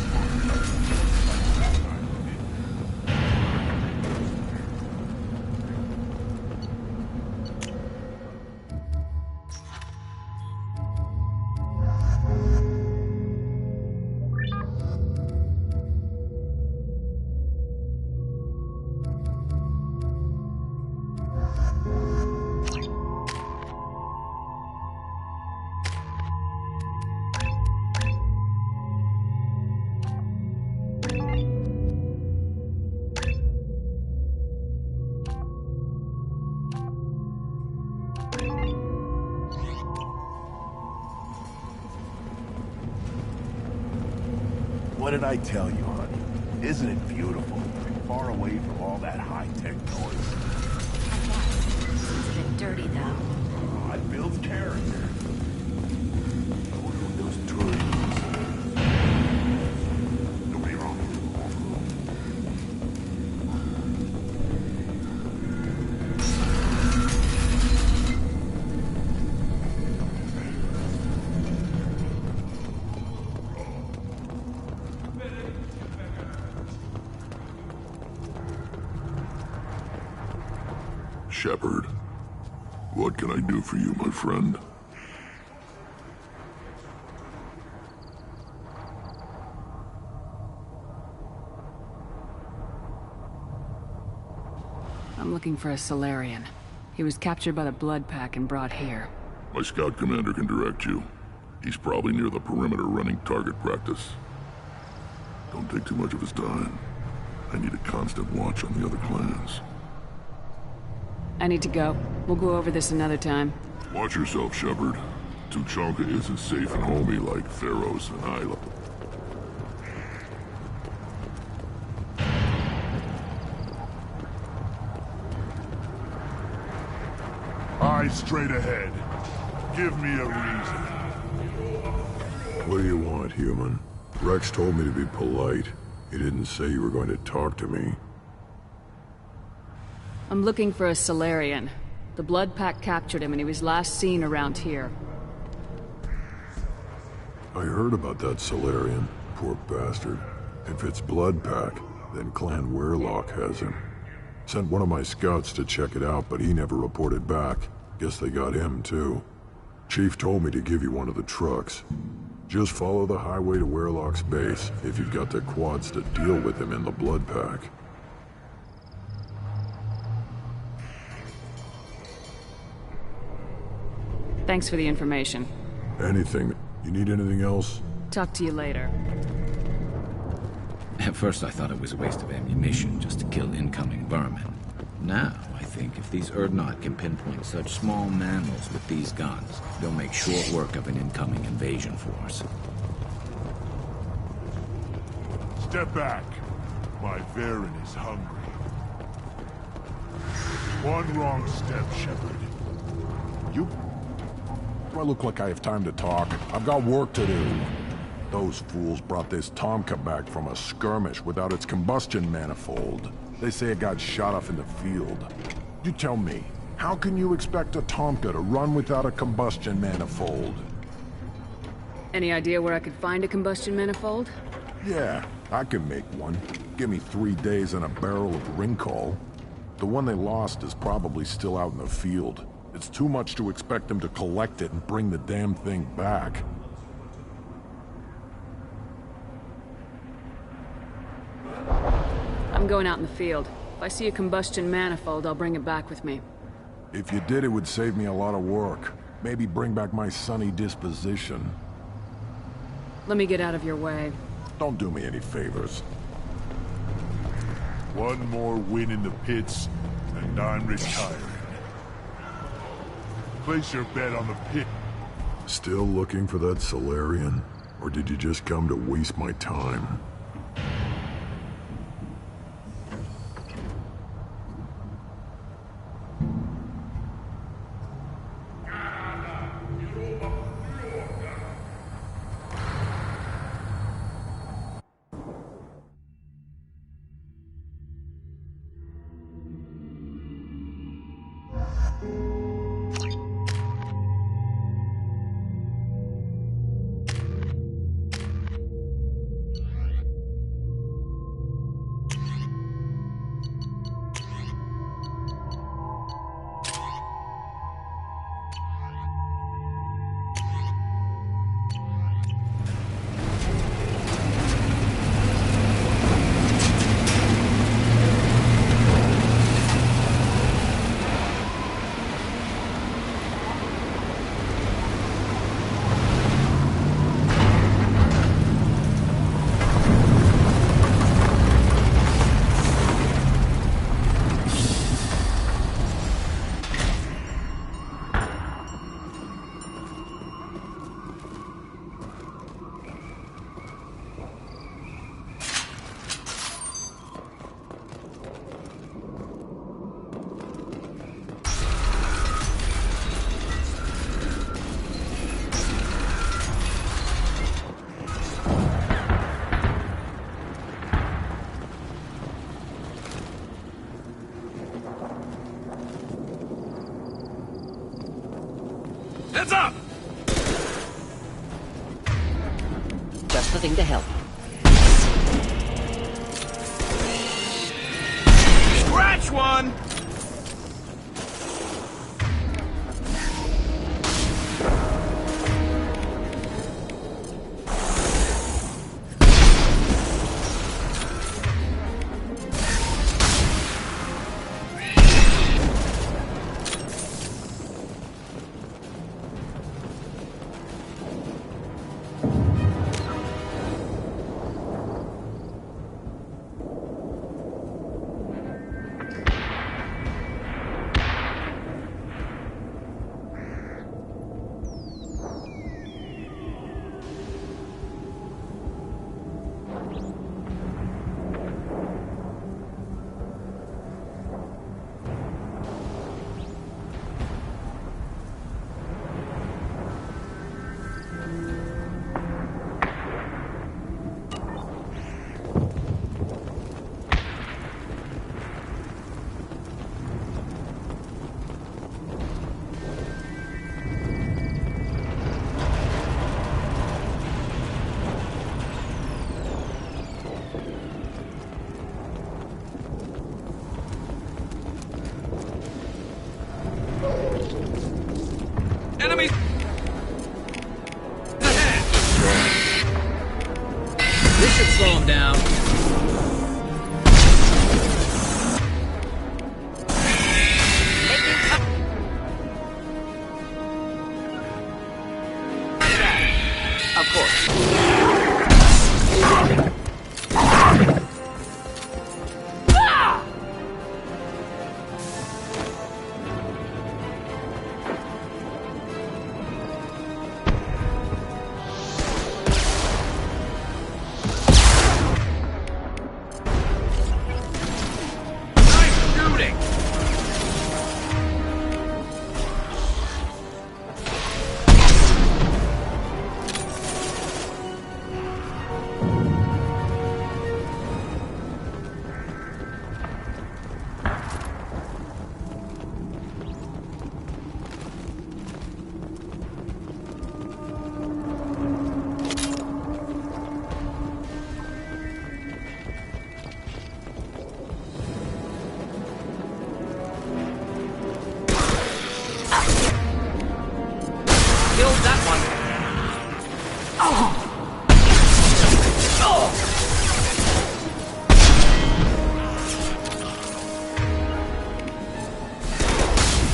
What did I tell you, honey? Isn't it beautiful? Far away from all that high-tech noise. It's a bit dirty, though. Oh, it builds character. I wonder what those tourists... Don't be wrong. Shepard, what can I do for you, my friend? I'm looking for a Solarian. He was captured by the Blood Pack and brought here. My scout commander can direct you. He's probably near the perimeter running target practice. Don't take too much of his time. I need a constant watch on the other clans. I need to go. We'll go over this another time. Watch yourself, Shepard. Tuchanka isn't safe and homey like Theros and Isla. Eyes straight ahead. Give me a reason. What do you want, human? Rex told me to be polite. He didn't say you were going to talk to me. I'm looking for a Solarian. The Blood Pack captured him and he was last seen around here. I heard about that Solarian. Poor bastard. If it's Blood Pack, then Clan Weirlock has him. Sent one of my scouts to check it out, but he never reported back. Guess they got him, too. Chief told me to give you one of the trucks. Just follow the highway to Weirlock's base if you've got the quads to deal with him in the Blood Pack. Thanks for the information. Anything. You need anything else? Talk to you later. At first I thought it was a waste of ammunition just to kill incoming vermin. Now, I think if these Urdnot can pinpoint such small mammals with these guns, they'll make short work of an incoming invasion force. Step back. My Varen is hungry. One wrong step, Shepard. You... Do I look like I have time to talk? I've got work to do. Those fools brought this Tomka back from a skirmish without its combustion manifold. They say it got shot off in the field. You tell me, how can you expect a Tomka to run without a combustion manifold? Any idea where I could find a combustion manifold? Yeah, I can make one. Give me 3 days and a barrel of Ringcall. The one they lost is probably still out in the field. It's too much to expect them to collect it and bring the damn thing back. I'm going out in the field. If I see a combustion manifold, I'll bring it back with me. If you did, it would save me a lot of work. Maybe bring back my sunny disposition. Let me get out of your way. Don't do me any favors. One more win in the pits, and I'm retiring. Place your bet on the pit. Still looking for that Solarian? Or did you just come to waste my time? Heads up! Just the thing to help. Scratch one! Enemies! This should slow him down. Of course.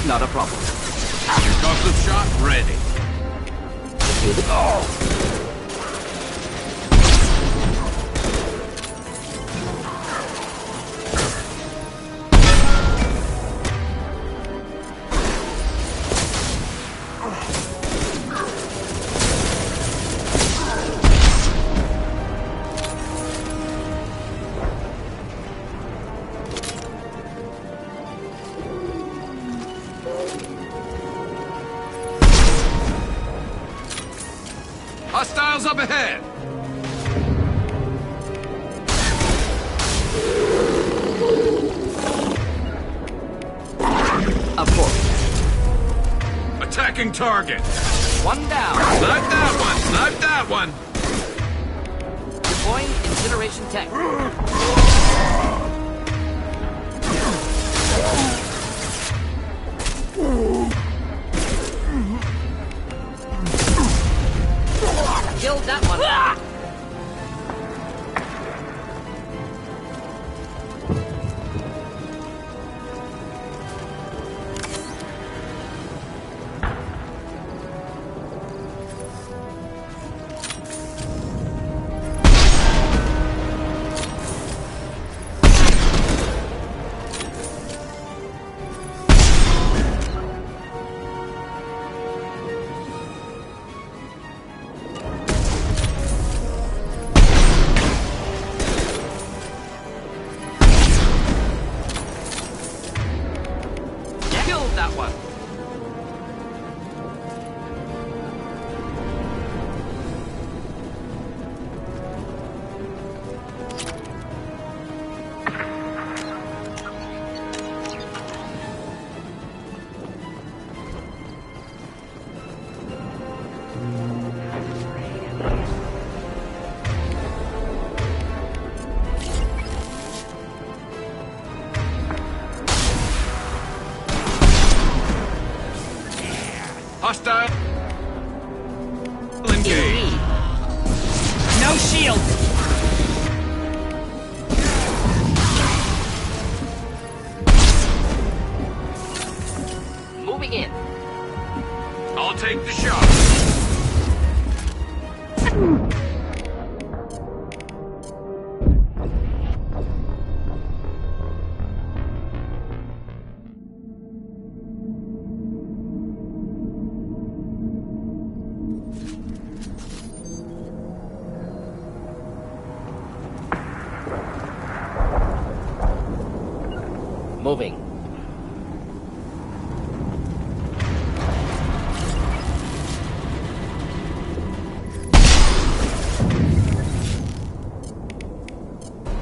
Not a problem. Concussive shot ready. Hostiles up ahead! Up forward. Attacking target! One down. Snipe that one! Snipe that one! Deploying incineration tech. Killed that one. That one. Hostile. Engage. No shield. Moving in. I'll take the shot. Moving.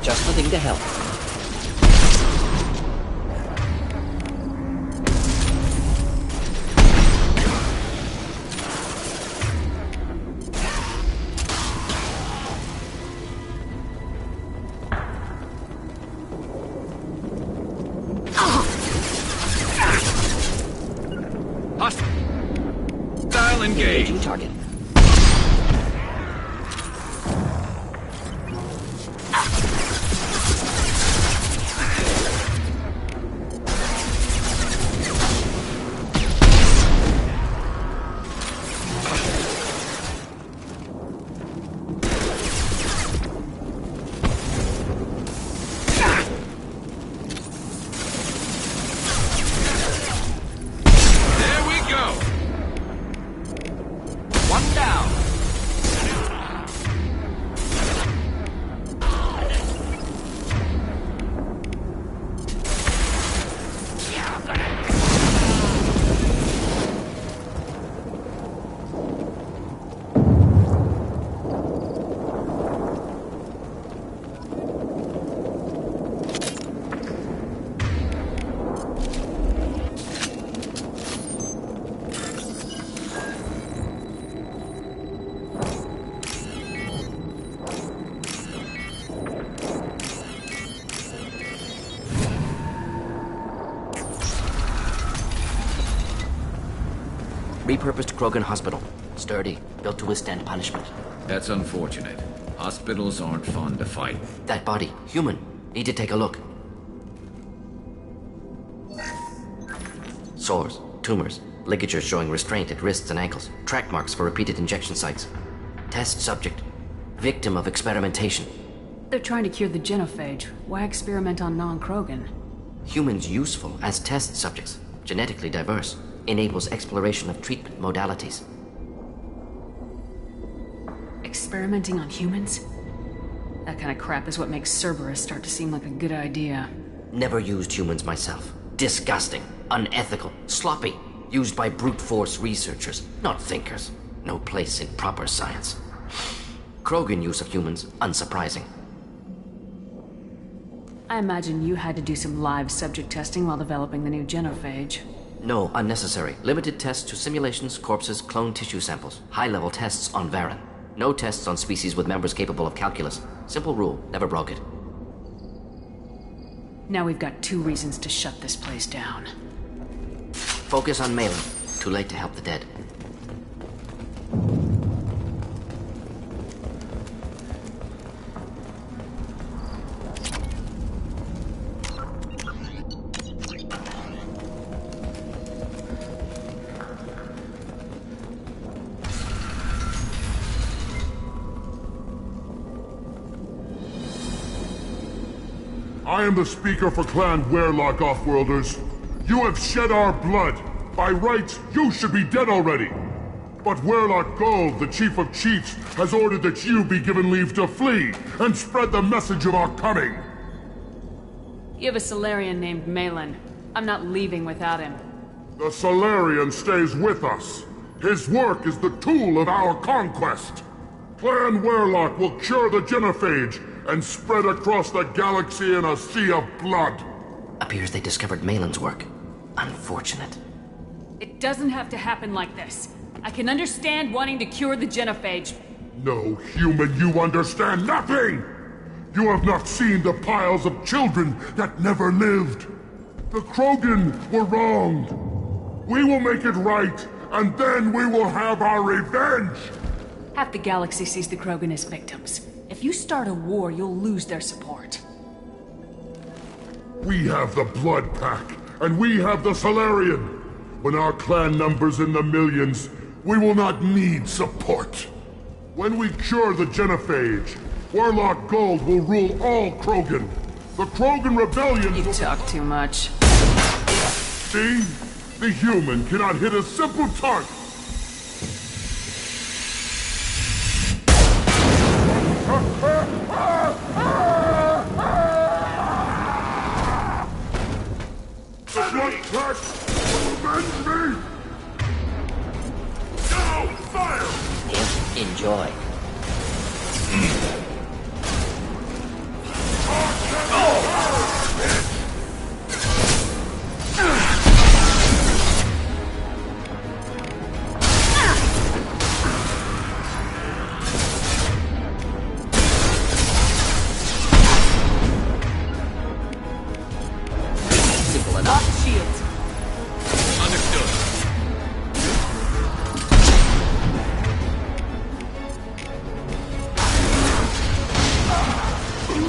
Just the thing to help. Hostile engage. Engaging target. One down. Repurposed Krogan Hospital. Sturdy, built to withstand punishment. That's unfortunate. Hospitals aren't fun to fight. That body, human. Need to take a look. Sores, tumors, ligatures showing restraint at wrists and ankles, track marks for repeated injection sites. Test subject. Victim of experimentation. They're trying to cure the genophage. Why experiment on non-Krogan? Humans useful as test subjects. Genetically diverse. Enables exploration of treatment modalities. Experimenting on humans? That kind of crap is what makes Cerberus start to seem like a good idea. Never used humans myself. Disgusting. Unethical. Sloppy. Used by brute force researchers, not thinkers. No place in proper science. Krogan use of humans, unsurprising. I imagine you had to do some live subject testing while developing the new genophage. No, unnecessary. Limited tests to simulations, corpses, cloned tissue samples. High-level tests on Varen. No tests on species with members capable of calculus. Simple rule, never broke it. Now we've got 2 reasons to shut this place down. Focus on Malin. Too late to help the dead. I am the speaker for Clan Werlock, Offworlders. You have shed our blood. By rights, you should be dead already. But Werlock Gold, the Chief of Chiefs, has ordered that you be given leave to flee and spread the message of our coming. You have a Solarian named Malin. I'm not leaving without him. The Solarian stays with us. His work is the tool of our conquest. Clan Werlock will cure the genophage and spread across the galaxy in a sea of blood. Appears they discovered Malin's work. Unfortunate. It doesn't have to happen like this. I can understand wanting to cure the genophage. No, human, you understand nothing! You have not seen the piles of children that never lived. The Krogan were wronged. We will make it right, and then we will have our revenge! Half the galaxy sees the Krogan as victims. If you start a war, you'll lose their support. We have the Blood Pack, and we have the Solarian. When our clan numbers in the millions, we will not need support. When we cure the genophage, Werlock Gold will rule all Krogan. The Krogan rebellion You talk too much. See? The human cannot hit a simple target. The Blood Pack will avenge me! Now, fire! Yes, enjoy. Simple enough. Shields. Understood.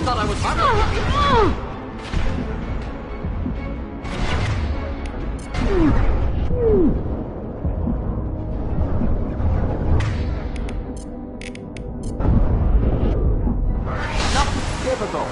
Thought I was running. Typical.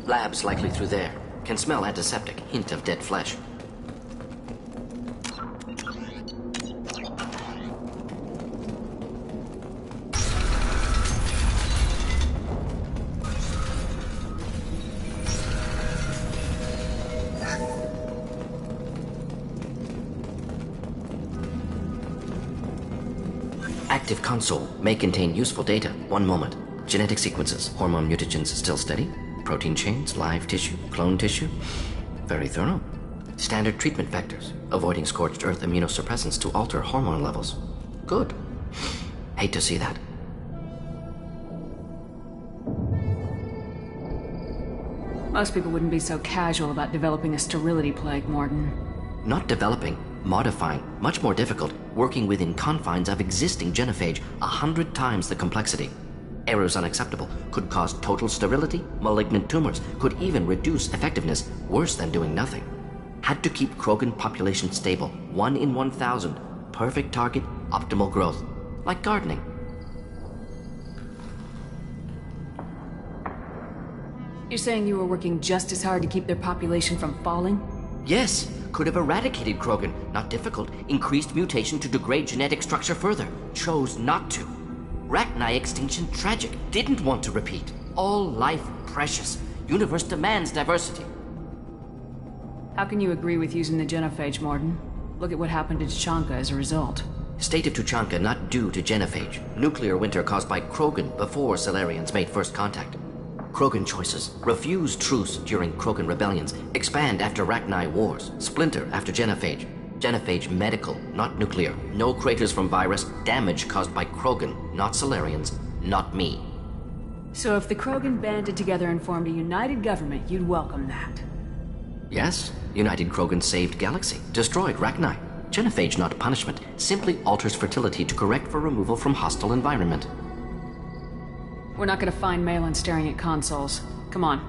Labs likely through there. Can smell antiseptic. Hint of dead flesh. active console may contain useful data. One moment. Genetic sequences, hormone mutagens still steady. Protein chains, live tissue, clone tissue. Very thorough. Standard treatment vectors, avoiding scorched earth immunosuppressants to alter hormone levels. Good. Hate to see that. Most people wouldn't be so casual about developing a sterility plague, Morton. Not developing, modifying, much more difficult, working within confines of existing genophage, 100 times the complexity. Errors unacceptable, could cause total sterility, malignant tumors, could even reduce effectiveness, worse than doing nothing. Had to keep Krogan population stable, 1 in 1,000, perfect target, optimal growth, like gardening. You're saying you were working just as hard to keep their population from falling? Yes, could have eradicated Krogan, not difficult, increased mutation to degrade genetic structure further, chose not to. Rachni extinction tragic, didn't want to repeat. All life precious, universe demands diversity. How can you agree with using the genophage, Morton? Look at what happened to Tuchanka as a result. State of Tuchanka not due to genophage. Nuclear winter caused by Krogan before Salarians made first contact. Krogan choices. Refuse truce during Krogan rebellions. Expand after Rachni wars. Splinter after genophage. Genophage medical, not nuclear. No craters from virus. Damage caused by Krogan, not Salarians, not me. So if the Krogan banded together and formed a united government, you'd welcome that? Yes. United Krogan saved Galaxy. Destroyed Rachni. Genophage not punishment. Simply alters fertility to correct for removal from hostile environment. We're not gonna find Malin staring at consoles. Come on.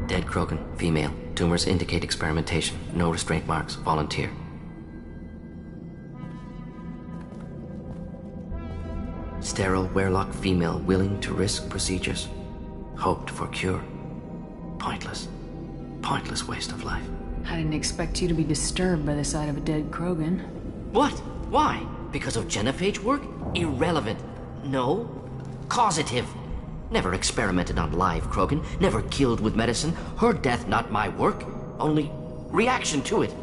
Dead Krogan, female. Tumors indicate experimentation. No restraint marks. Volunteer. Sterile Werlock female willing to risk procedures. Hoped for cure. Pointless. Pointless waste of life. I didn't expect you to be disturbed by the sight of a dead Krogan. What? Why? Because of genophage work? Irrelevant. No. Causative. Never experimented on live Krogan. Never killed with medicine. Her death not my work. Only reaction to it.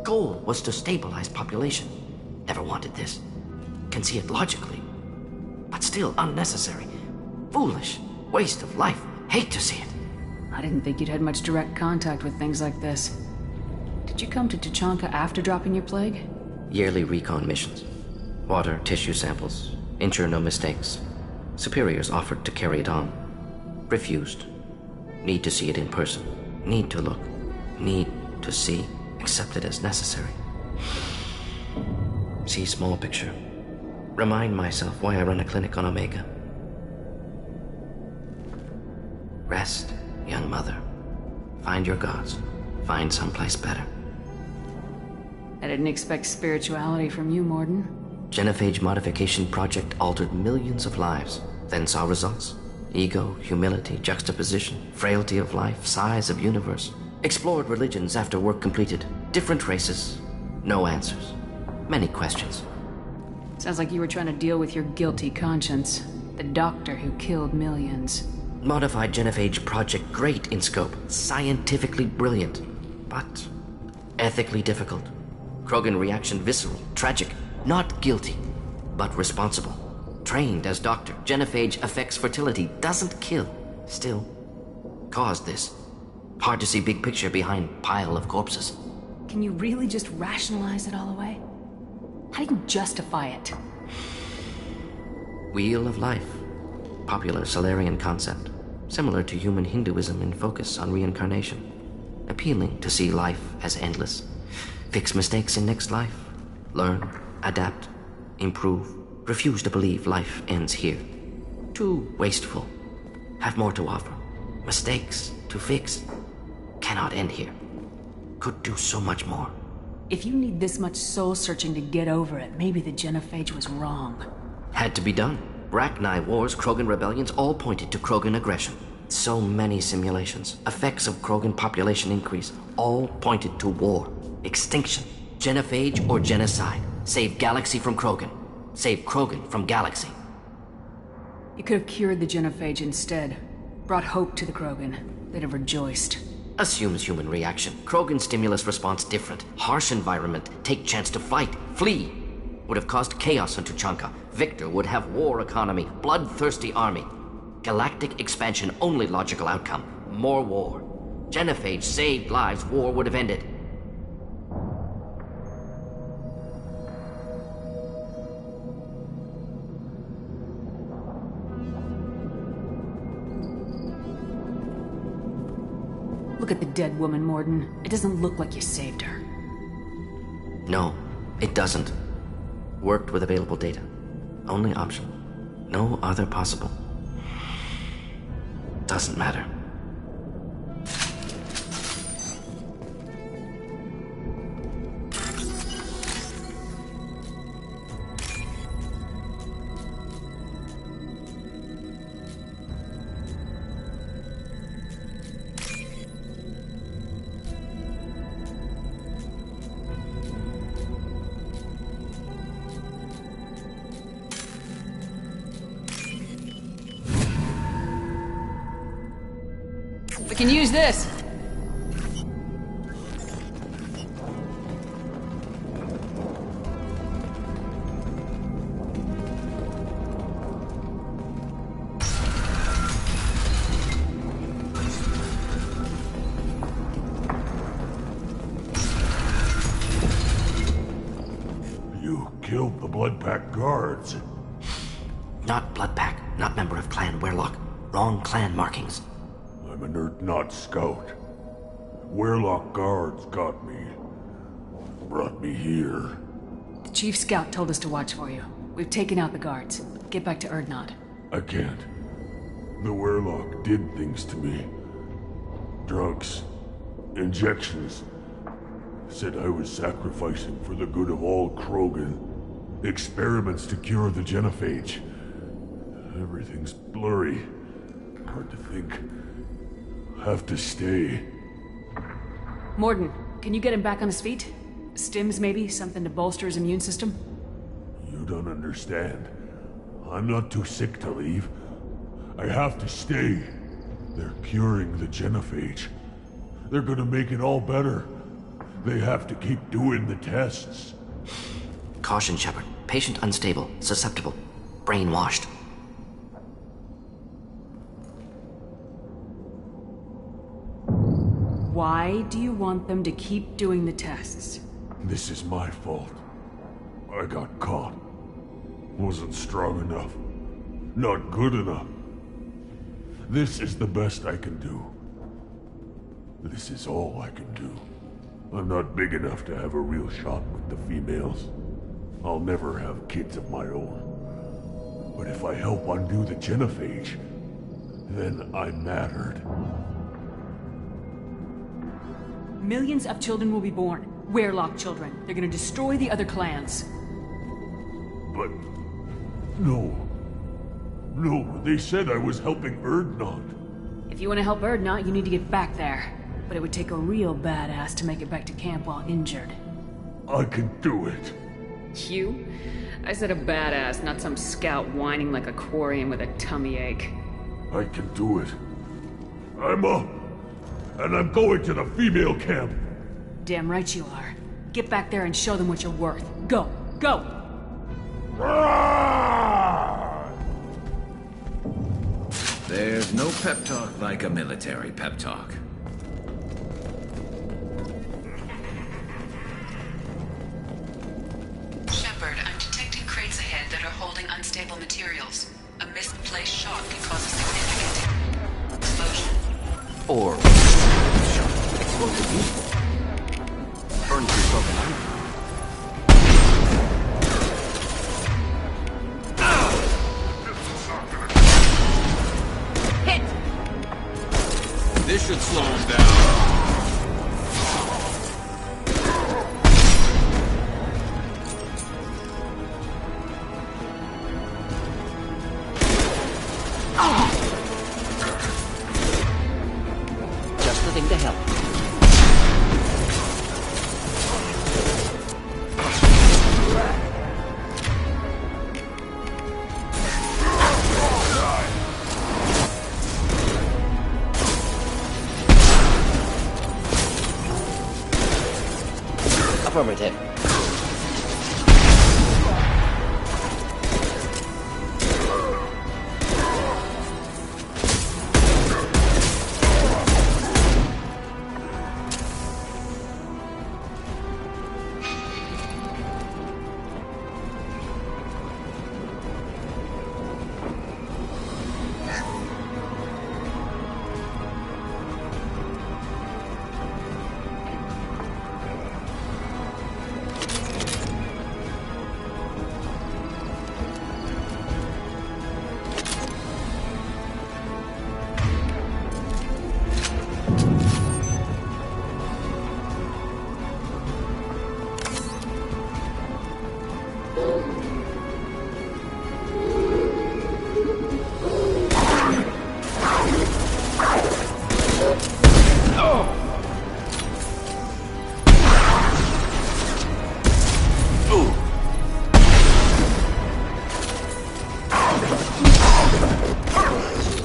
Goal was to stabilize population. Never wanted this. Can see it logically. But still unnecessary. Foolish. Waste of life. Hate to see it. I didn't think you'd had much direct contact with things like this. Did you come to Tuchanka after dropping your plague? Yearly recon missions. Water, tissue samples. Ensure no mistakes. Superiors offered to carry it on. Refused. Need to see it in person. Need to look. Need to see. Accept it as necessary. See small picture. Remind myself why I run a clinic on Omega. Rest, young mother. Find your gods. Find someplace better. I didn't expect spirituality from you, Morton. Genophage modification project altered millions of lives. Then saw results. Ego, humility, juxtaposition, frailty of life, size of universe. Explored religions after work completed. Different races. No answers. Many questions. Sounds like you were trying to deal with your guilty conscience. The doctor who killed millions. Modified genophage project great in scope. Scientifically brilliant. But ethically difficult. Krogan reaction visceral, tragic. Not guilty, but responsible. Trained as doctor. Genophage affects fertility, doesn't kill. Still, caused this. Hard to see big picture behind pile of corpses. Can you really just rationalize it all away? How do you justify it? Wheel of life. Popular Salarian concept. Similar to human Hinduism in focus on reincarnation. Appealing to see life as endless. Fix mistakes in next life. Learn, adapt, improve. Refuse to believe life ends here. Too wasteful. Have more to offer. Mistakes to fix. Cannot end here. Could do so much more. If you need this much soul-searching to get over it, maybe the genophage was wrong. Had to be done. Rachni wars, Krogan rebellions, all pointed to Krogan aggression. So many simulations. Effects of Krogan population increase. All pointed to war. Extinction. Genophage or genocide. Save Galaxy from Krogan. Save Krogan from Galaxy. You could have cured the genophage instead. Brought hope to the Krogan. They'd have rejoiced. Assumes human reaction. Krogan stimulus response different. Harsh environment. Take chance to fight. Flee. Would have caused chaos on Tuchanka. Victor would have war economy. Bloodthirsty army. Galactic expansion only logical outcome. More war. Genophage saved lives. War would have ended. Look at the dead woman, Mordin. It doesn't look like you saved her. No, it doesn't. Worked with available data. Only option. No other possible. Doesn't matter. We can use this! You killed the Bloodpack guards. Not Bloodpack, not member of Clan Werlock. Wrong clan markings. I'm an Urdnot scout. Werlock guards got me. Brought me here. The Chief Scout told us to watch for you. We've taken out the guards. Get back to Urdnot. I can't. The Werlock did things to me. Drugs. Injections. Said I was sacrificing for the good of all Krogan. Experiments to cure the genophage. Everything's blurry. Hard to think. Have to stay. Mordin, can you get him back on his feet? Stims, maybe? Something to bolster his immune system? You don't understand. I'm not too sick to leave. I have to stay. They're curing the genophage. They're gonna make it all better. They have to keep doing the tests. Caution, Shepard. Patient unstable, susceptible, brainwashed. Why do you want them to keep doing the tests? This is my fault. I got caught. Wasn't strong enough. Not good enough. This is the best I can do. This is all I can do. I'm not big enough to have a real shot with the females. I'll never have kids of my own. But if I help undo the genophage, then I mattered. Millions of children will be born. Werlock children. They're gonna destroy the other clans. But... no. No, they said I was helping Urdnot. If you want to help Urdnot, you need to get back there. But it would take a real badass to make it back to camp while injured. I can do it. You? I said a badass, not some scout whining like a Quarian with a tummy ache. I can do it. I'm up. And I'm going to the female camp. Damn right you are. Get back there and show them what you're worth. Go! Go! There's no pep talk like a military pep talk. Shepard, I'm detecting crates ahead that are holding unstable materials. A misplaced shot can cause a significant explosion. Or... explosive useful. Burn through broken armor. This should slow him down. Just the thing to help. Affirmative.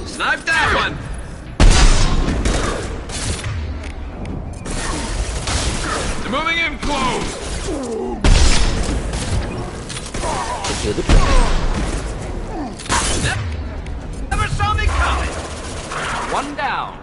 Snipe that one! They're moving in close! Secure the Never saw me coming! One down.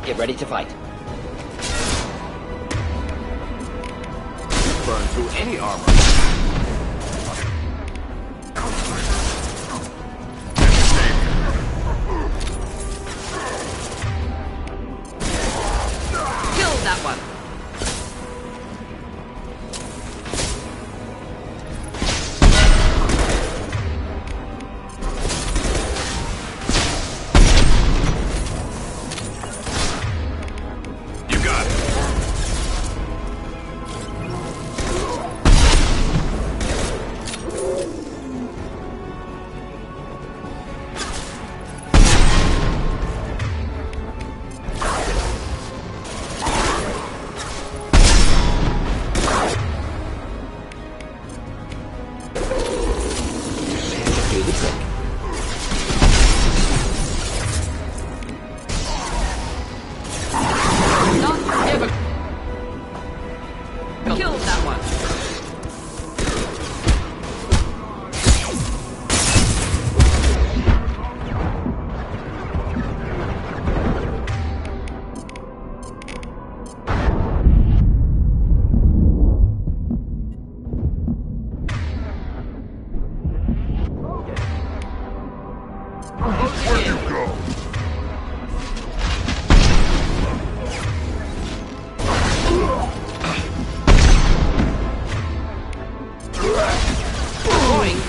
Get ready to fight. Burn through any armor. Kill that one.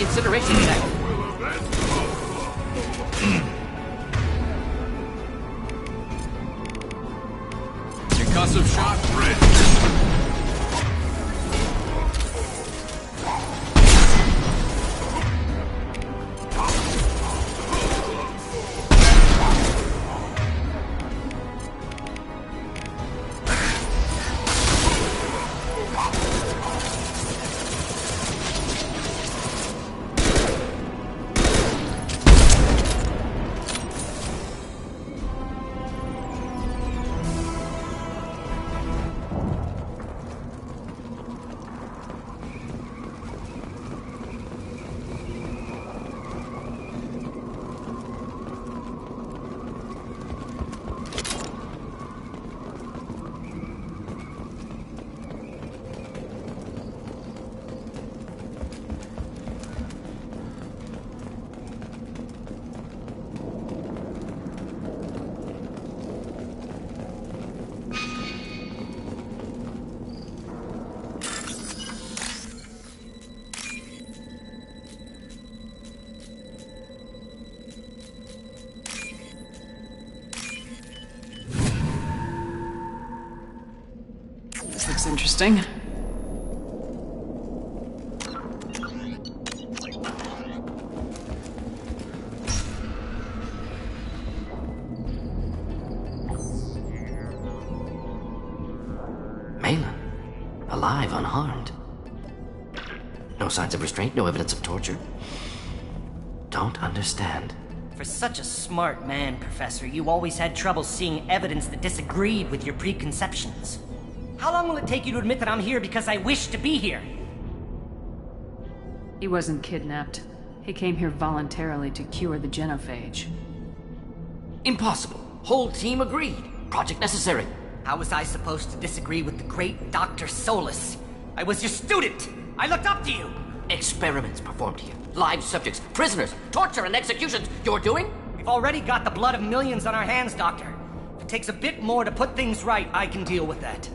Incineration check. Concussive shot ready. interesting. Malin. Alive, unharmed. No signs of restraint, no evidence of torture. Don't understand. For such a smart man, Professor, you always had trouble seeing evidence that disagreed with your preconceptions. How long will it take you to admit that I'm here because I wish to be here? He wasn't kidnapped. He came here voluntarily to cure the genophage. Impossible. Whole team agreed. Project necessary. How was I supposed to disagree with the great Dr. Solus? I was your student! I looked up to you! Experiments performed here. Live subjects, prisoners, torture and executions. You're doing? We've already got the blood of millions on our hands, Doctor. If it takes a bit more to put things right, I can deal with that.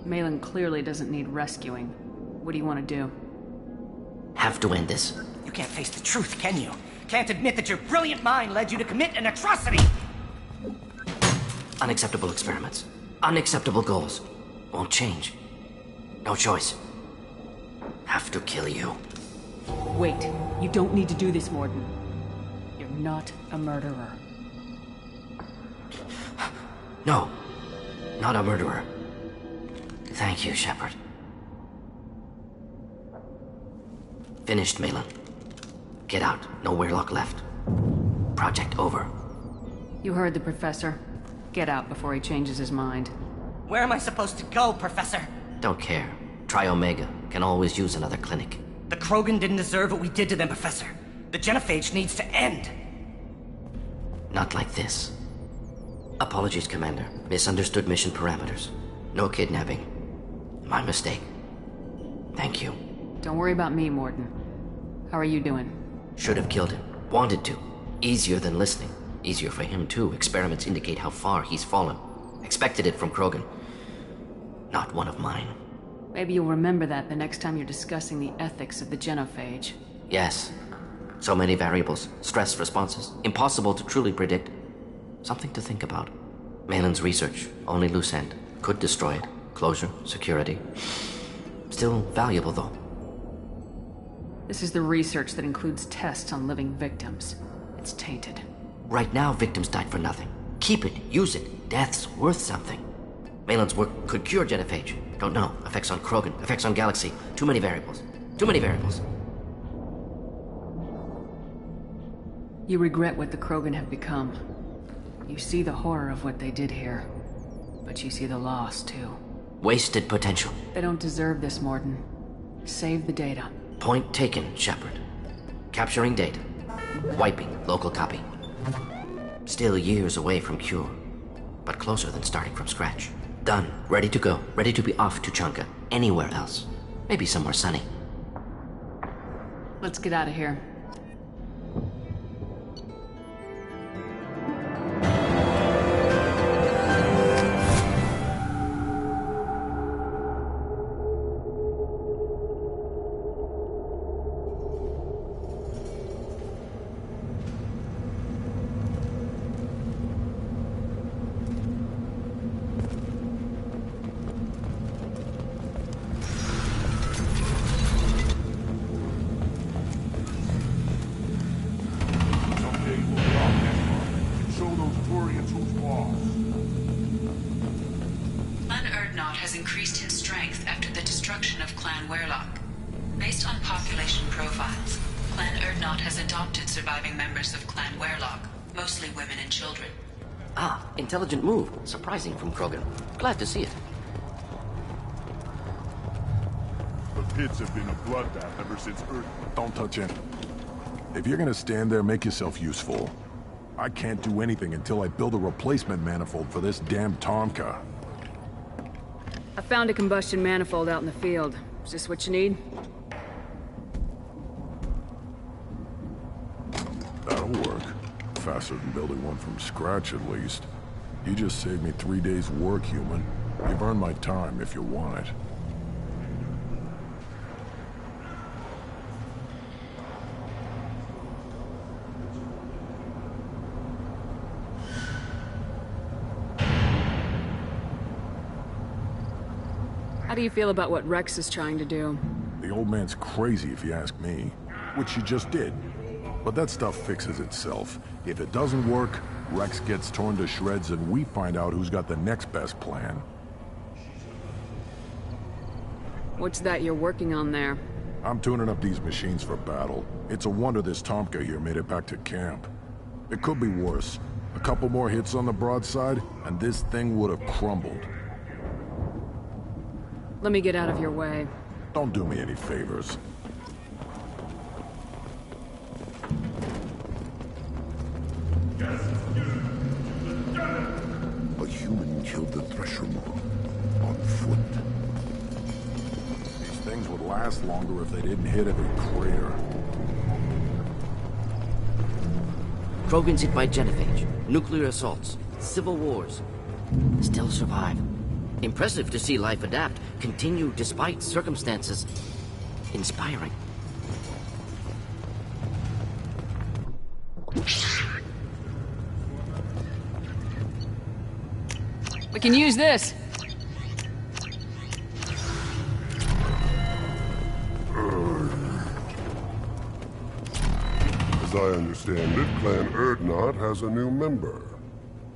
Malin clearly doesn't need rescuing. What do you want to do? Have to end this. You can't face the truth, can you? Can't admit that your brilliant mind led you to commit an atrocity! Unacceptable experiments. Unacceptable goals. Won't change. No choice. Have to kill you. Wait. You don't need to do this, Mordin. You're not a murderer. No. Not a murderer. Thank you, Shepard. Finished, Malin. Get out. No Weyrloc left. Project over. You heard the Professor. Get out before he changes his mind. Where am I supposed to go, Professor? Don't care. Try Omega. Can always use another clinic. The Krogan didn't deserve what we did to them, Professor. The genophage needs to end. Not like this. Apologies, Commander. Misunderstood mission parameters. No kidnapping. My mistake. Thank you. Don't worry about me, Mordin. How are you doing? Should have killed him. Wanted to. Easier than listening. Easier for him, too. Experiments indicate how far he's fallen. Expected it from Krogan. Not one of mine. Maybe you'll remember that the next time you're discussing the ethics of the genophage. Yes. So many variables. Stress responses. Impossible to truly predict. Something to think about. Malin's research. Only loose end. Could destroy it. Closure. Security. Still valuable, though. This is the research that includes tests on living victims. It's tainted. Right now, victims died for nothing. Keep it. Use it. Death's worth something. Malin's work could cure genophage. Don't know. Effects on Krogan. Effects on Galaxy. Too many variables. Too many variables. You regret what the Krogan have become. You see the horror of what they did here. But you see the loss, too. Wasted potential. They don't deserve this, Mordin. Save the data. Point taken, Shepard. Capturing data. Wiping local copy. Still years away from cure. But closer than starting from scratch. Done. Ready to go. Ready to be off to Chunka. Anywhere else. Maybe somewhere sunny. Let's get out of here. Intelligent move. Surprising from Krogan. Glad to see it. The pits have been a bloodbath ever since Earth... Don't touch him. If you're gonna stand there, make yourself useful. I can't do anything until I build a replacement manifold for this damn Tomka. I found a combustion manifold out in the field. Is this what you need? That'll work. Faster than building one from scratch, at least. You just saved me 3 days' work, human. You've earned my time if you want it. do you feel about what Rex is trying to do? The old man's crazy if you ask me. Which he just did. But that stuff fixes itself. If it doesn't work, Rex gets torn to shreds and we find out who's got the next best plan. What's that you're working on there? I'm tuning up these machines for battle. It's a wonder this Tomka here made it back to camp. It could be worse. A couple more hits on the broadside, and this thing would have crumbled. Let me get out of your way. Don't do me any favors. A human killed the Thresher Maw on foot. These things would last longer if they didn't hit every crater. Krogan's hit by genophage, nuclear assaults, civil wars. Still survive. Impressive to see life adapt, continue despite circumstances. Inspiring. We can use this. As I understand it, Clan Urdnot has a new member.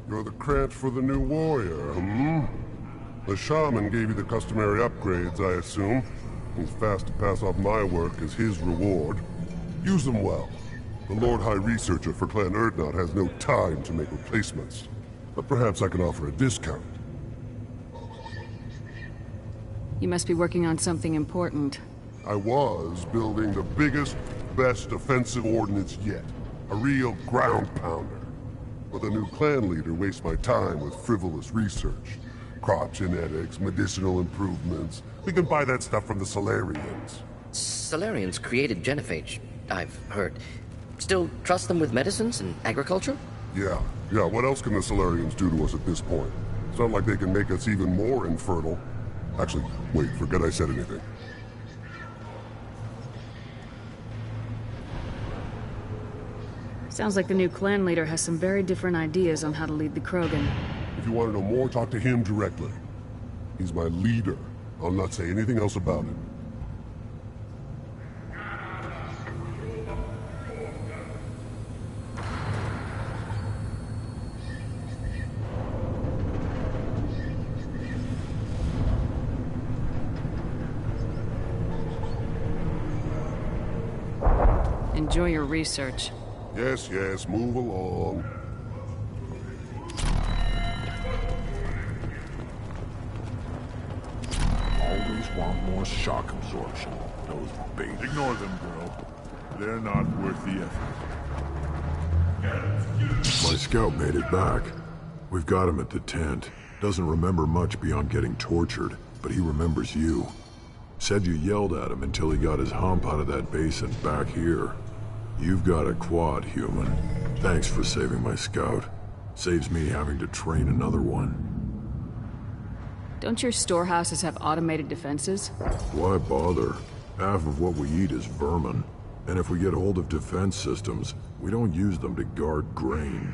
You're the Krant for the new warrior, hmm? The shaman gave you the customary upgrades, I assume. He's fast to pass off my work as his reward. Use them well. The Lord High Researcher for Clan Urdnot has no time to make replacements. But perhaps I can offer a discount. You must be working on something important. I was building the biggest, best offensive ordnance yet. A real ground pounder. But the new clan leader wastes my time with frivolous research. Crop genetics, medicinal improvements. We can buy that stuff from the Solarians. Solarians created genophage, I've heard. Still trust them with medicines and agriculture? Yeah. What else can the Solarians do to us at this point? It's not like they can make us even more infertile. Actually, wait, forget I said anything. Sounds like the new clan leader has some very different ideas on how to lead the Krogan. If you want to know more, talk to him directly. He's my leader. I'll not say anything else about it. Enjoy your research. Yes, move along. Always want more shock absorption. Those babies. Ignore them, girl. They're not worth the effort. My scout made it back. We've got him at the tent. Doesn't remember much beyond getting tortured, but he remembers you. Said you yelled at him until he got his hump out of that basin back here. You've got a quad, human. Thanks for saving my scout. Saves me having to train another one. Don't your storehouses have automated defenses? Why bother? Half of what we eat is vermin. And if we get hold of defense systems, we don't use them to guard grain.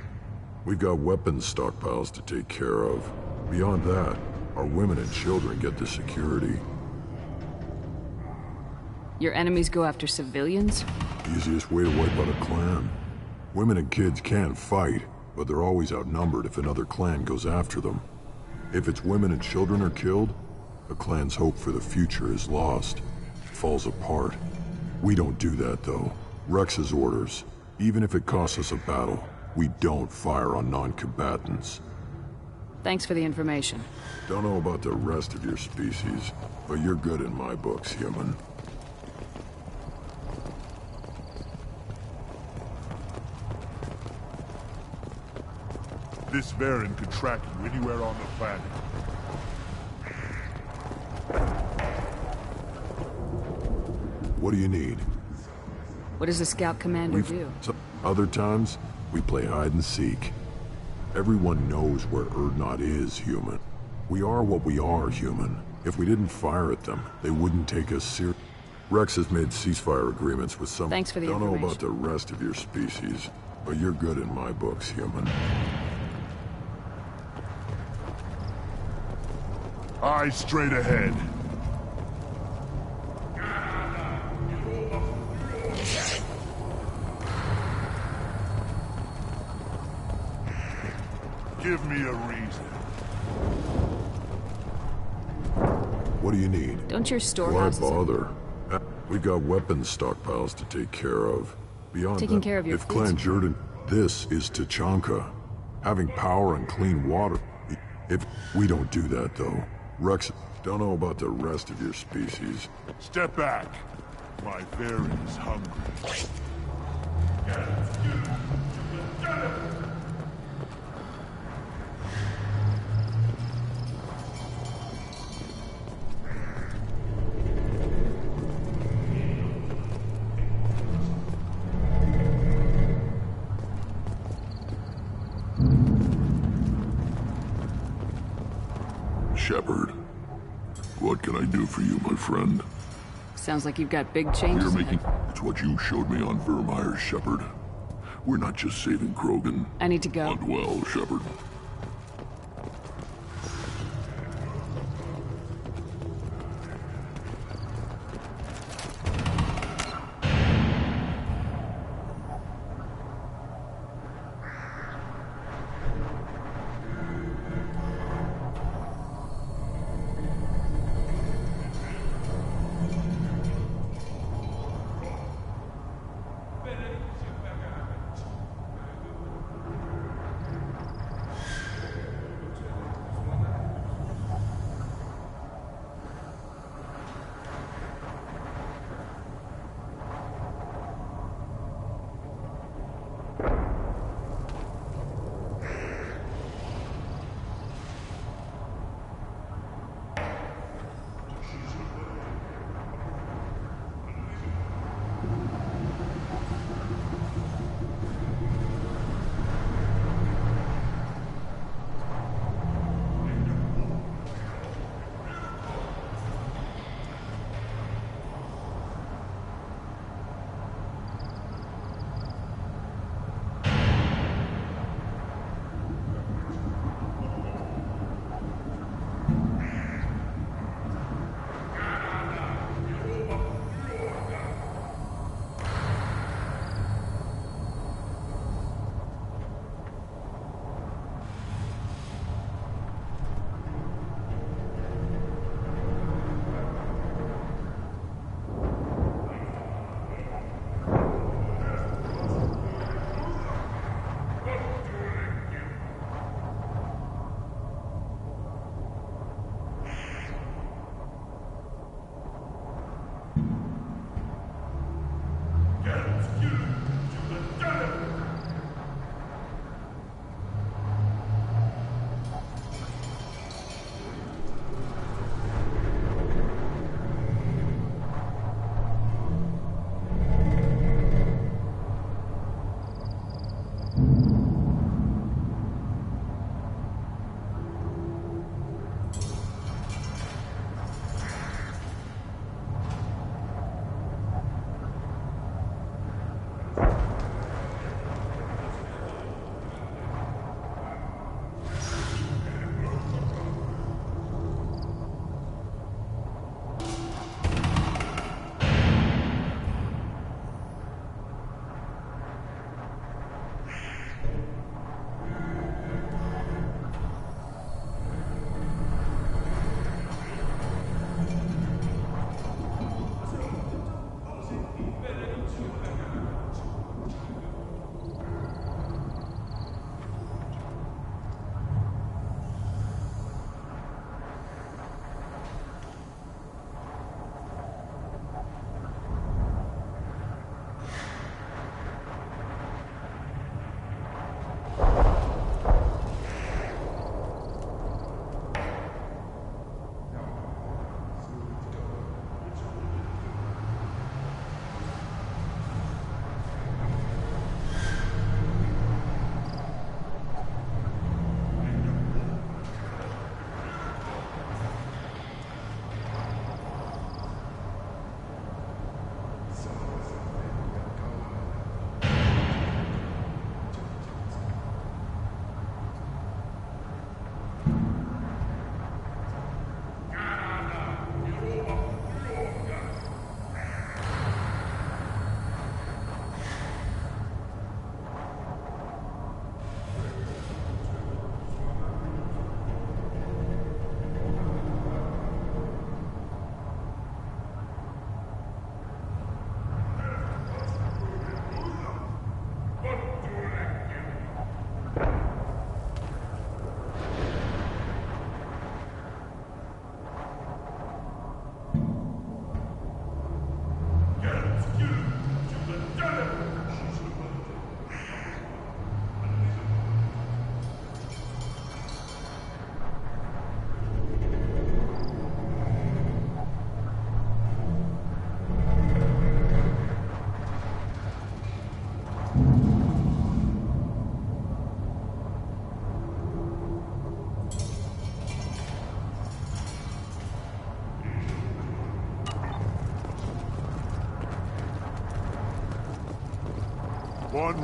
We've got weapons stockpiles to take care of. Beyond that, our women and children get the security. Your enemies go after civilians? Easiest way to wipe out a clan. Women and kids can fight, but they're always outnumbered if another clan goes after them. If its women and children are killed, a clan's hope for the future is lost. Falls apart. We don't do that, though. Rex's orders. Even if it costs us a battle, we don't fire on non-combatants. Thanks for the information. Don't know about the rest of your species, but you're good in my books, human. This Varren could track you anywhere on the planet. What do you need? What does the scout commander do? Other times, we play hide and seek. Everyone knows where Urdnot is, human. We are what we are, human. If we didn't fire at them, they wouldn't take us seriously. Rex has made ceasefire agreements with some... Thanks for the information. Don't know information. about the rest of your species, but you're good in my books, human. Eyes straight ahead. Give me a reason. What do you need? Don't your Why storehouses... bother? We got weapons stockpiles to take care of. Beyond Taking that, care of your if Clan Jordan, this is Tachanka. Having power and clean water. If we don't do that, though, Rex, don't know about the rest of your species. Step back. My Varyn is hungry. Shepard, what can I do for you, my friend? Sounds like you've got big changes. We're making... It's what you showed me on Vermeer, Shepard. We're not just saving Krogan. I need to go. Hunt well, Shepard.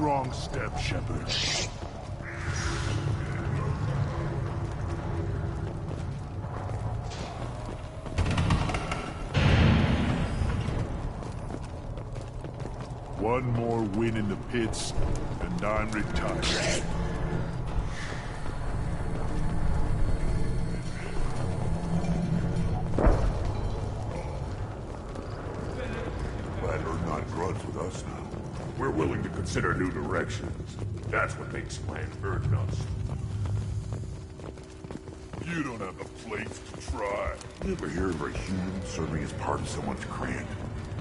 wrong step, Shepard. One more win in the pits, and I'm retired. Runs with us now. We're willing to consider new directions. That's what makes Clan Urdnot. You don't have the plates to try. You ever hear of a human serving as part of someone's crant?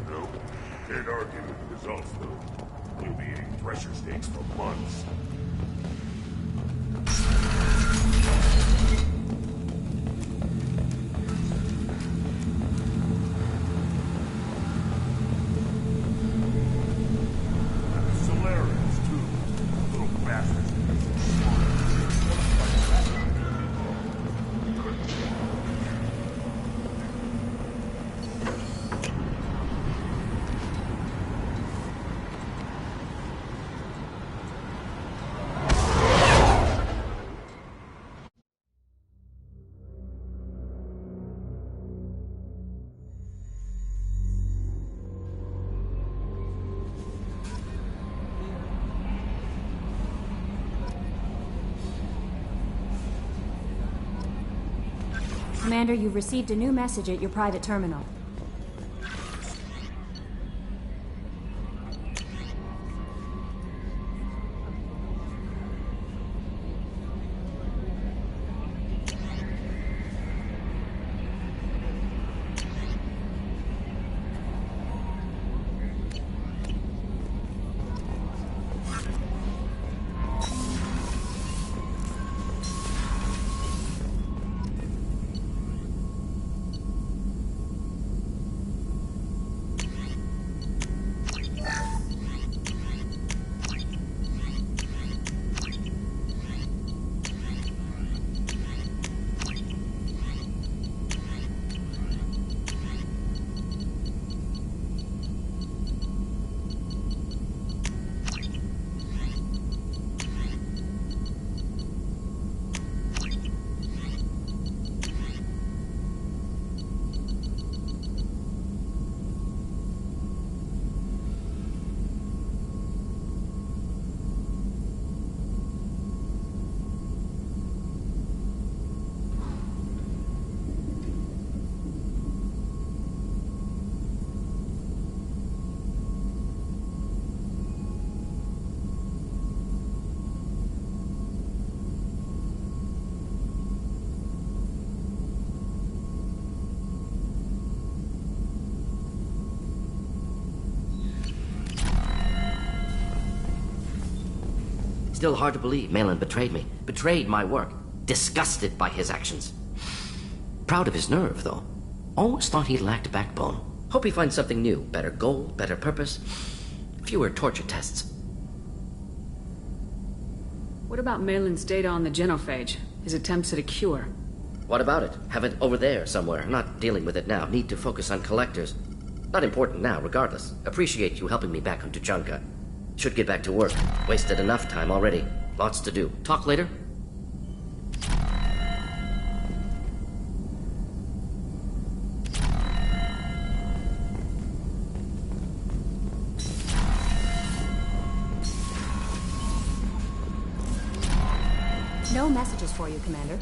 No. Can't argue with the results, though. You'll be eating pressure steaks for months. Commander, you've received a new message at your private terminal. Still hard to believe Malin betrayed me. Betrayed my work. Disgusted by his actions. Proud of his nerve, though. Always thought he lacked backbone. Hope he finds something new. Better goal, better purpose. Fewer torture tests. What about Malin's data on the genophage? His attempts at a cure? What about it? Have it over there somewhere. Not dealing with it now. Need to focus on collectors. Not important now, regardless. Appreciate you helping me back on Tuchanka. Should get back to work. Wasted enough time already. Lots to do. Talk later? No messages for you, Commander.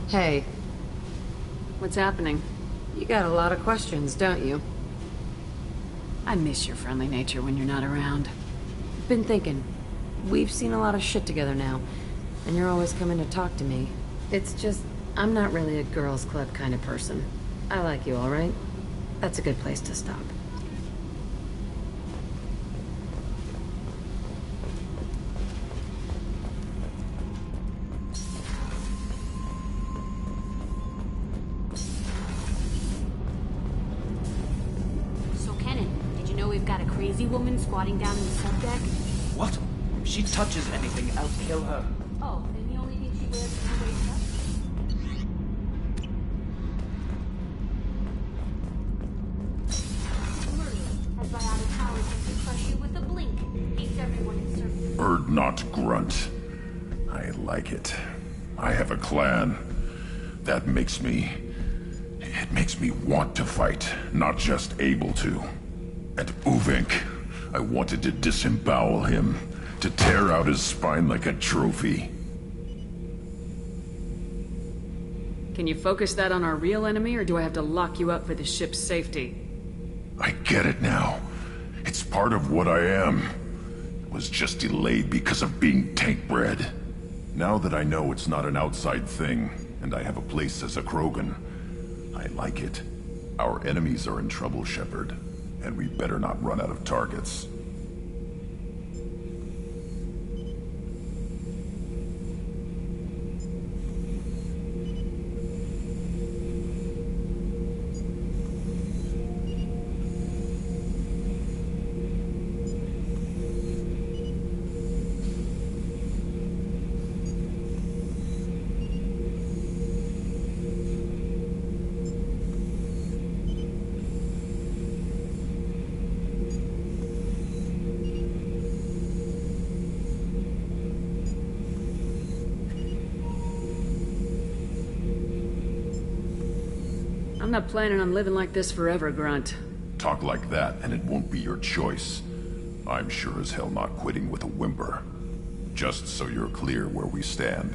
Hey. What's happening? You got a lot of questions, don't you? I miss your friendly nature when you're not around. Been thinking. We've seen a lot of shit together now, and you're always coming to talk to me. It's just, I'm not really a girls' club kind of person. I like you, all right? That's a good place to stop. So, Kenan, did you know we've got a crazy woman squatting down in the subdeck? What? If she touches anything, I'll kill her. Oh, then the only thing she wears is her waist up? Has biotic powers that can crush you with a blink. Beats everyone in service. Urdnot grunt. I like it. I have a clan. That makes me... It makes me want to fight, not just able to. And Uvink, I wanted to disembowel him, to tear out his spine like a trophy. Can you focus that on our real enemy, or do I have to lock you up for the ship's safety? I get it now. It's part of what I am. It was just delayed because of being tank-bred. Now that I know it's not an outside thing, and I have a place as a Krogan, I like it. Our enemies are in trouble, Shepard, and we better not run out of targets. I'm not planning on living like this forever, Grunt. Talk like that, and it won't be your choice. I'm sure as hell not quitting with a whimper. Just so you're clear where we stand.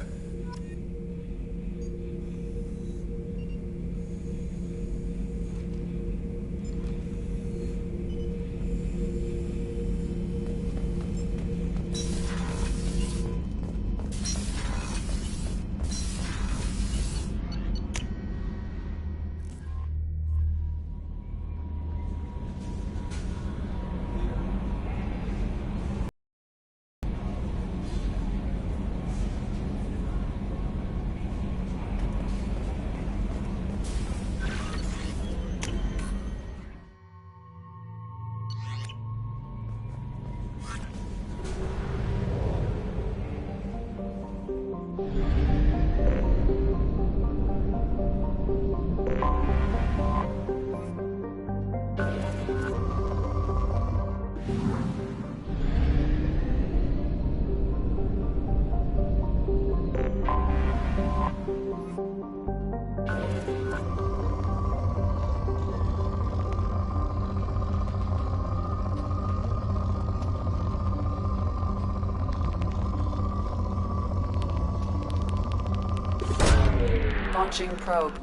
Launching probe.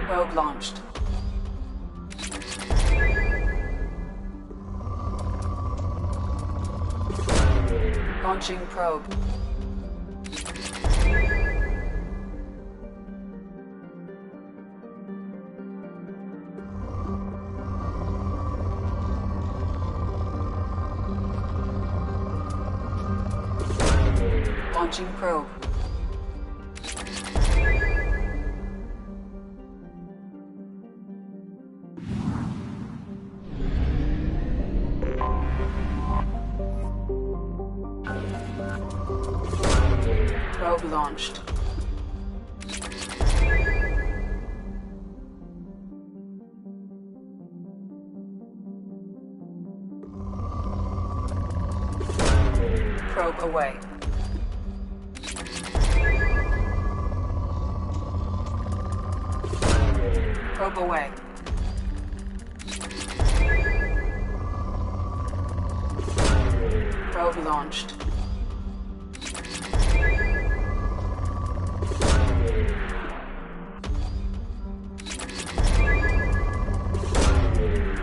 Probe launched. Launching probe. Launching probe. Probe launched. Probe away. Probe away. Probe launched.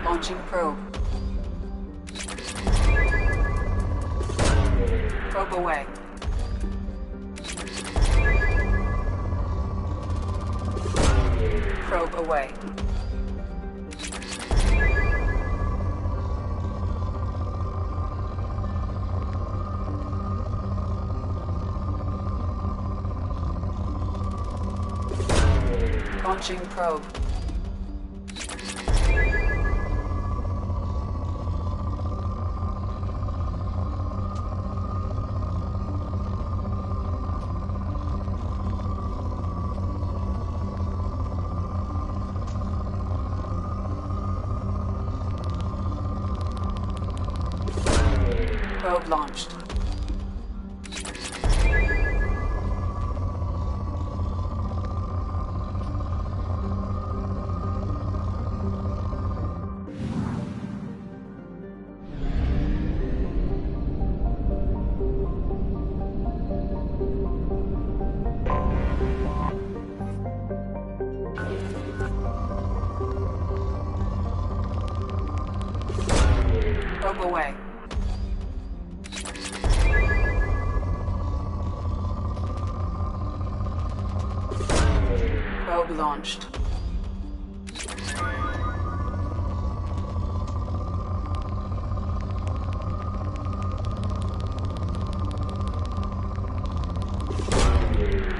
Launching probe. Probe away. Probe away. Launching probe. Probe launched. Probe away. Probe launched.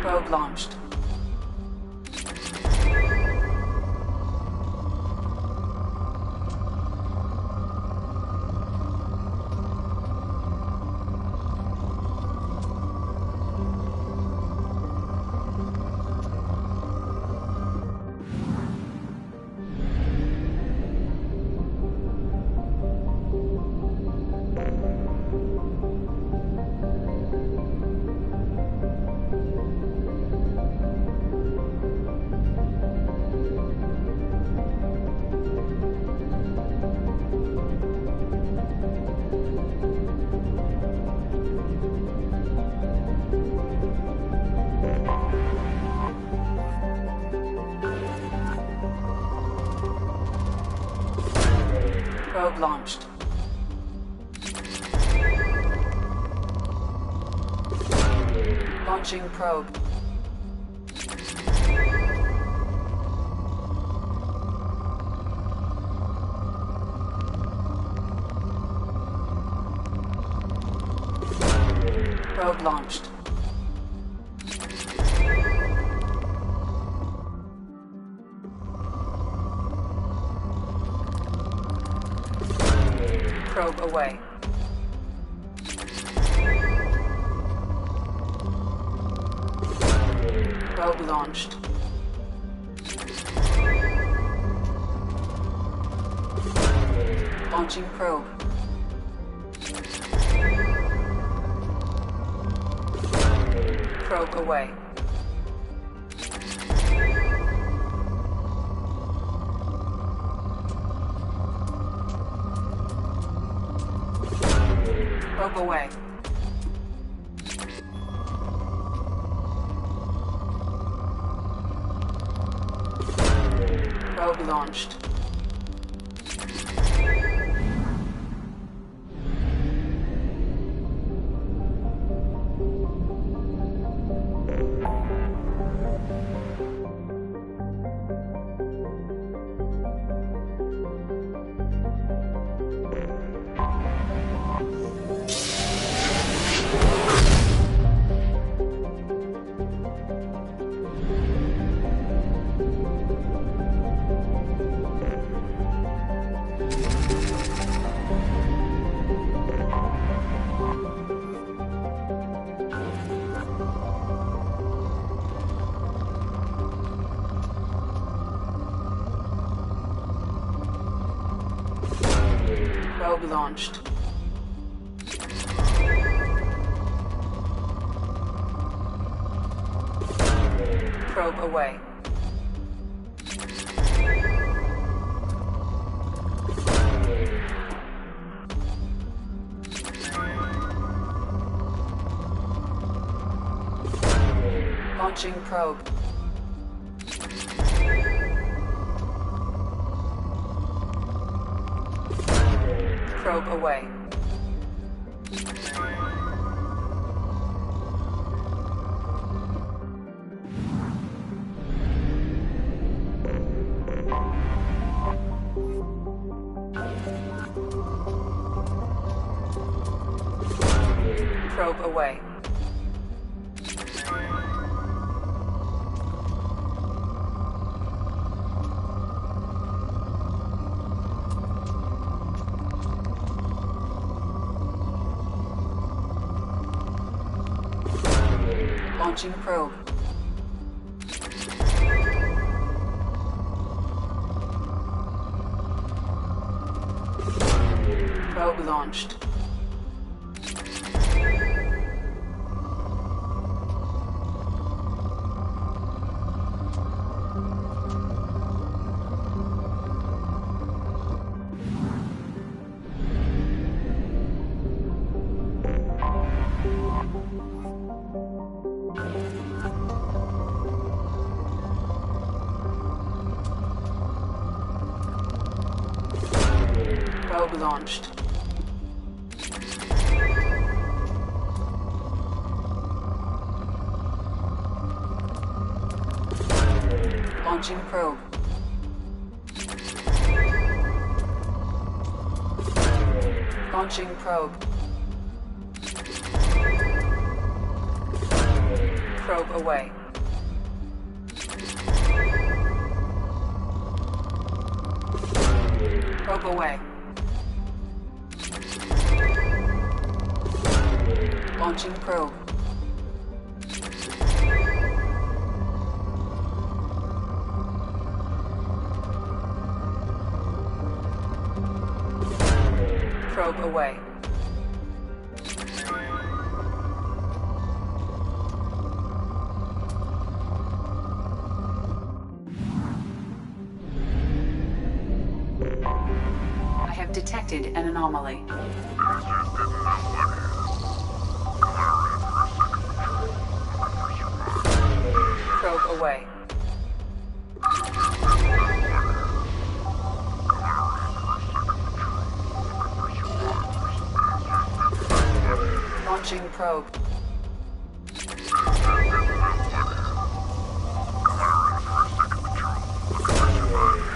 Probe launched. Probe launched. Launching probe. Probe launched. Probe away. Probe launched. Launching probe. Probe away. Probe away. Probe launched. Probe launched. Probe away. Launching probe. Probe away. Probe away. Launching probe. Probe launched. Probe launched. Launching probe. Launching probe. Probe away. Probe away. Launching probe. Probe away. I have detected an anomaly. Probe away. Launching probe.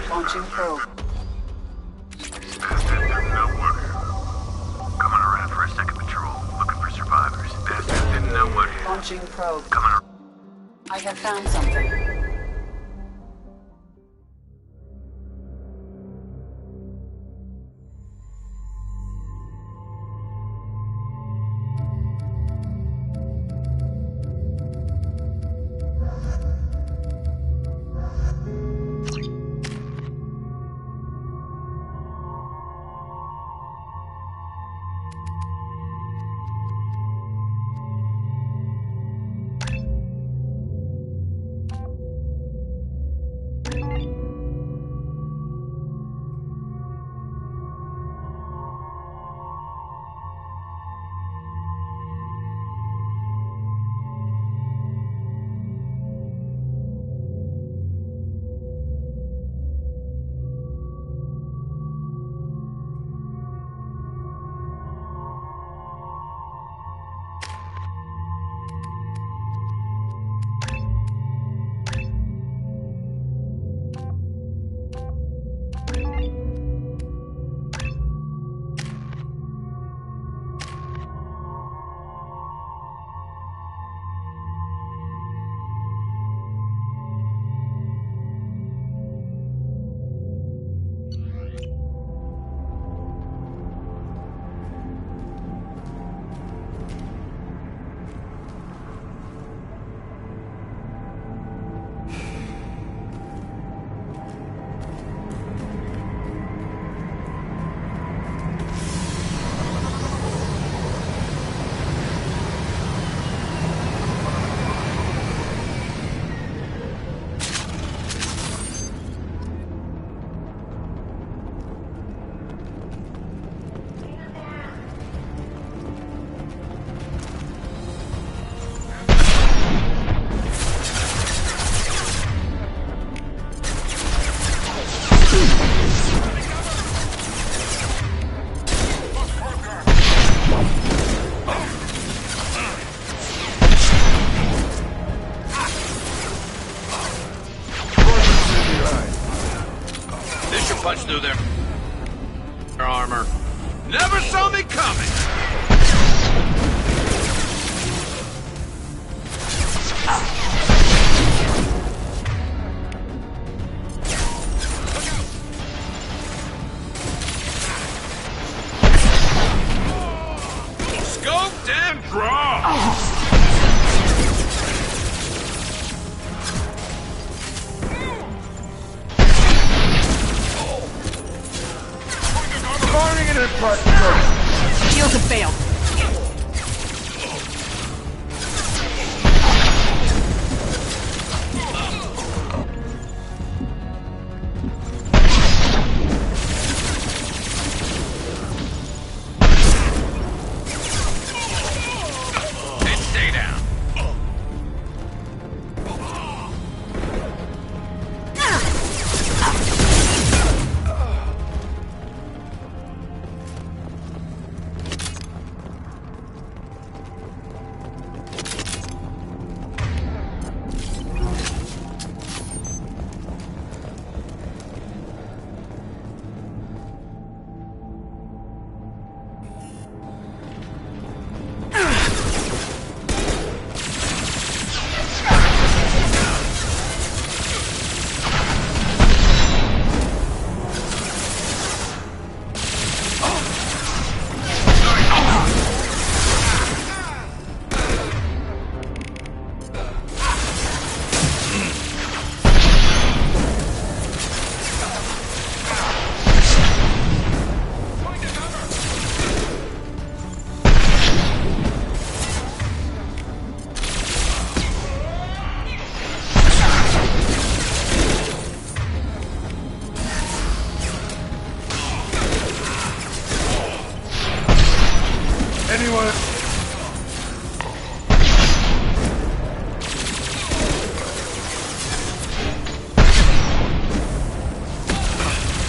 Launching probe. Coming around for a second patrol, looking for survivors. Bastards didn't know what hit. Launching probe. Coming around. I have found something. punch through their armor. Never saw me coming! Scoped and draw! Firing an impact! Shields have failed. And stay down. Anyone?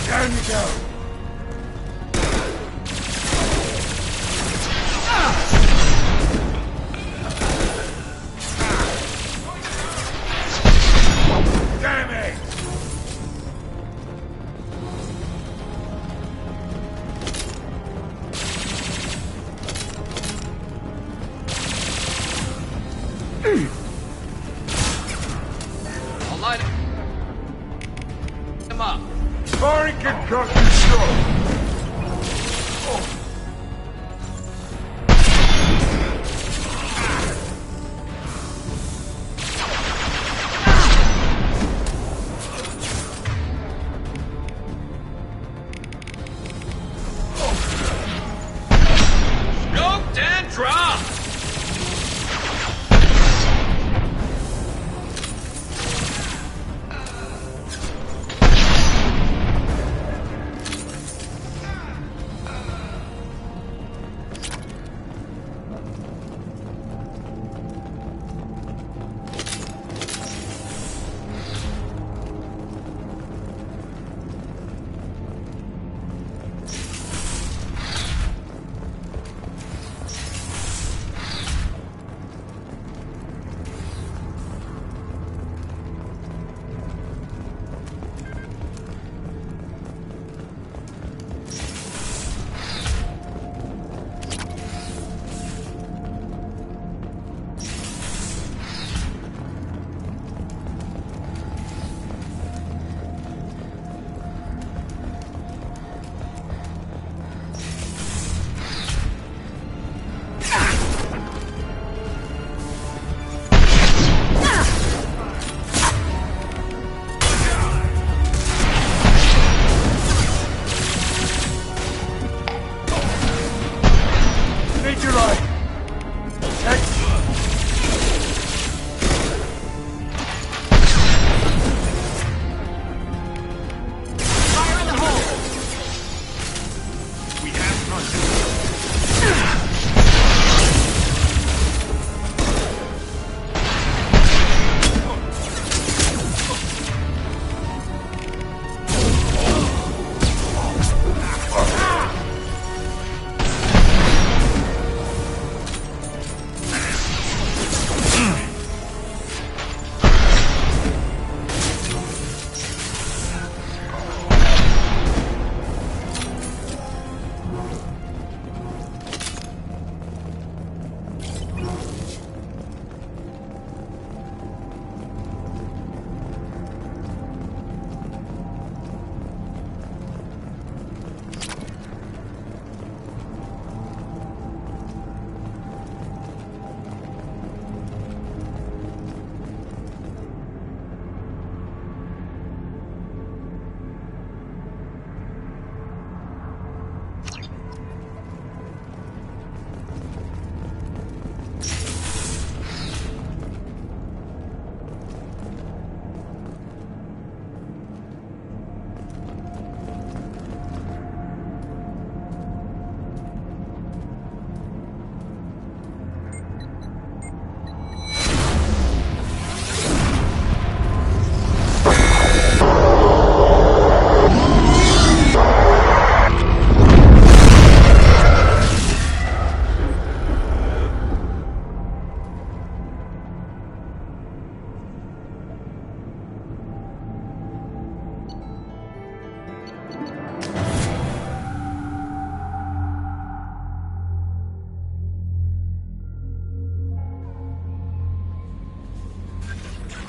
Down you go. Damn it! I'll light him up. Firing concussion shot. Scoped and dropped.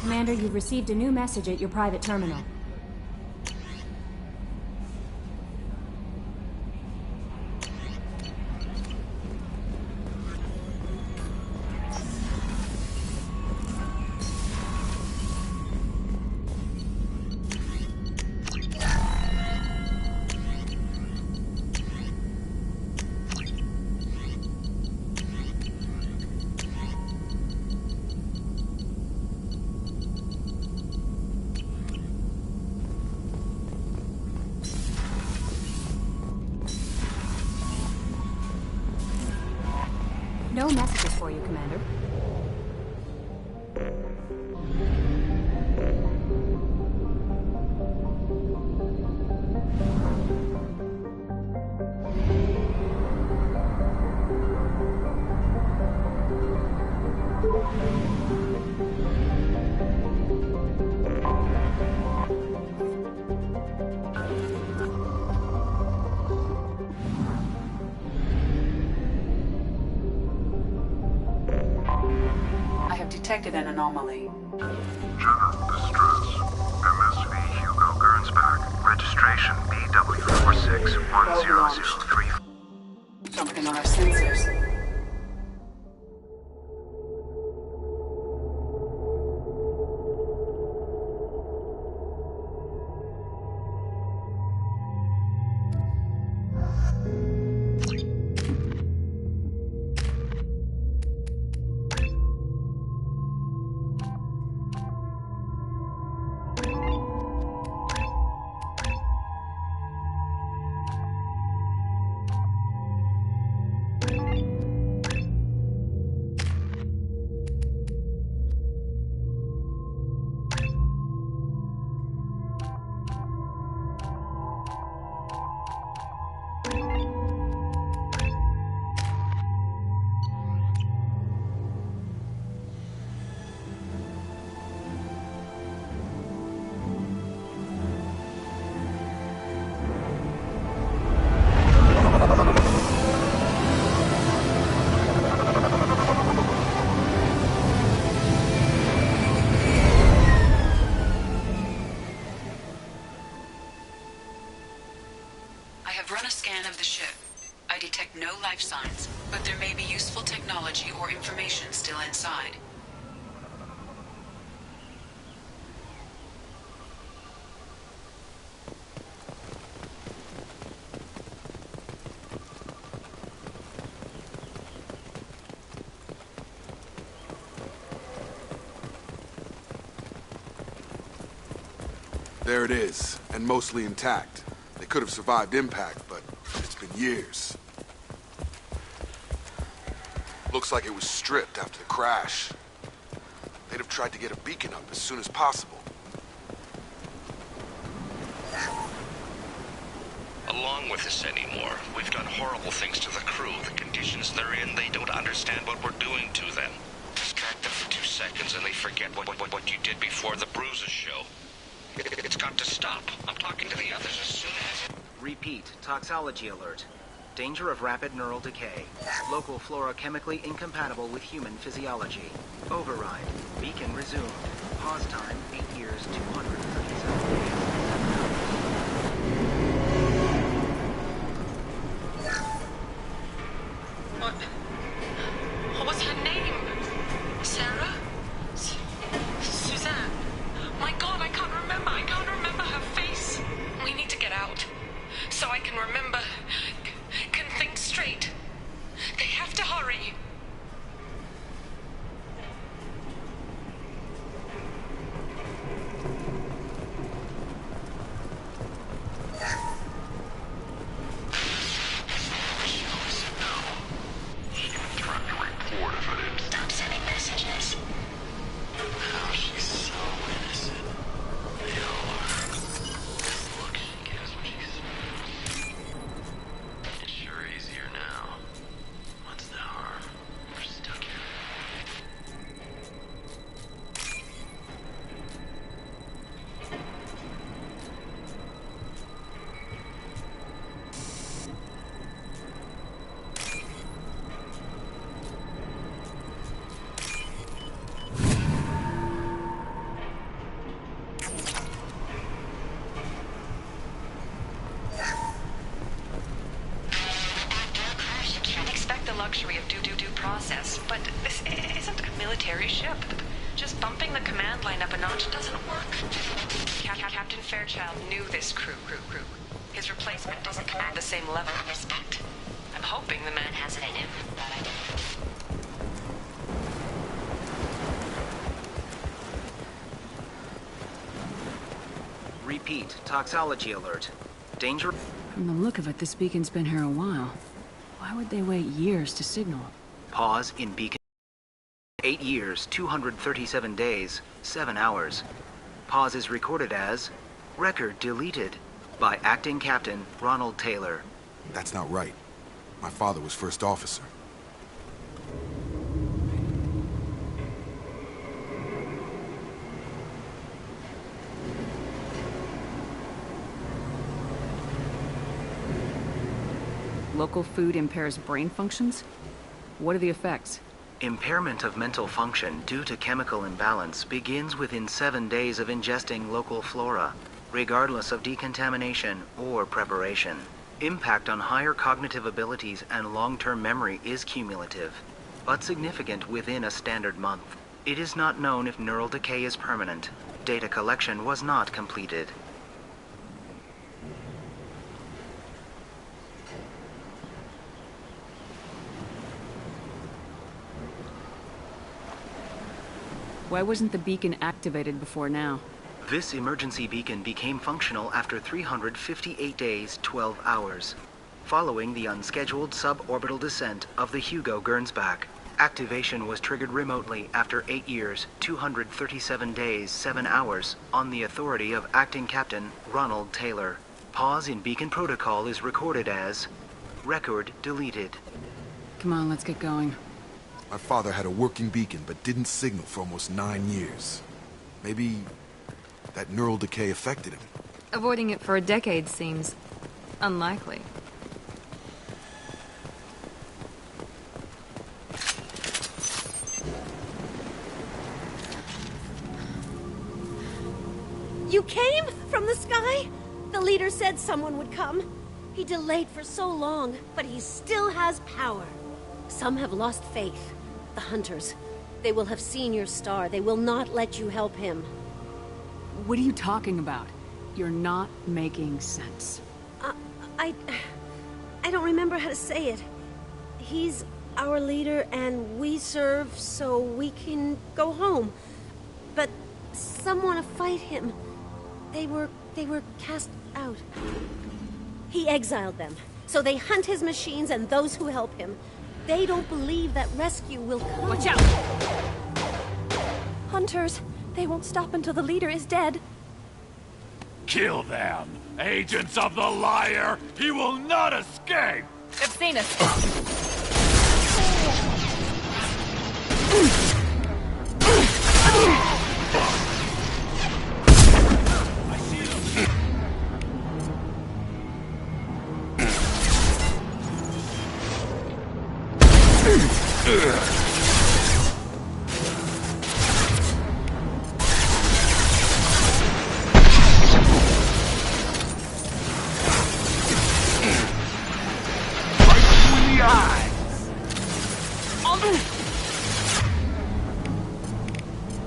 Commander, you've received a new message at your private terminal. No messages for you, Commander. Detected an anomaly. General distress. MSV Hugo Gernsback. Registration BW461003. Something on our sensors. I detect no life signs, but there may be useful technology or information still inside. There it is, and mostly intact. They could have survived impact, but it's been years. Looks like it was stripped after the crash. They'd have tried to get a beacon up as soon as possible. Along with this anymore. We've done horrible things to the crew. The conditions they're in, they don't understand what we're doing to them. Distract them for 2 seconds and they forget what you did before the bruises show. It's got to stop. I'm talking to the others as soon as... Repeat. Toxology alert. Danger of rapid neural decay. Local flora chemically incompatible with human physiology. Override. Beacon resumed. Pause time 8 years, 237 days. What was her name? Sarah? Suzanne? My God, I can't remember. I can't remember her face. We need to get out. So I can remember... can think straight. They have to hurry. but this isn't a military ship. Just bumping the command line up a notch doesn't work. Captain Fairchild knew this crew. His replacement doesn't command the same level of respect. I'm hoping the man has it in him. Repeat, toxology alert. Danger... From the look of it, this beacon's been here a while. Why would they wait years to signal? Pause in beacon. 8 years, 237 days, 7 hours. Pause is recorded as... Record deleted by Acting Captain Ronald Taylor. That's not right. My father was first officer. Local food impairs brain functions? What are the effects? Impairment of mental function due to chemical imbalance begins within 7 days of ingesting local flora, regardless of decontamination or preparation. Impact on higher cognitive abilities and long-term memory is cumulative, but significant within a standard month. It is not known if neural decay is permanent. Data collection was not completed. Why wasn't the beacon activated before now? This emergency beacon became functional after 358 days, 12 hours, following the unscheduled suborbital descent of the Hugo Gernsback. Activation was triggered remotely after 8 years, 237 days, 7 hours, on the authority of Acting Captain Ronald Taylor. Pause in beacon protocol is recorded as... Record deleted. Come on, let's get going. My father had a working beacon, but didn't signal for almost 9 years. Maybe that neural decay affected him. Avoiding it for a decade seems unlikely. You came from the sky? The leader said someone would come. He delayed for so long, but he still has power. Some have lost faith. The Hunters. They will have seen your star. They will not let you help him. What are you talking about? You're not making sense. I don't remember how to say it. He's our leader and we serve so we can go home. But some want to fight him. They were cast out. He exiled them, so they hunt his machines and those who help him. They don't believe that rescue will come. Watch out! Hunters, they won't stop until the leader is dead. Kill them! Agents of the liar! He will not escape! They've seen us.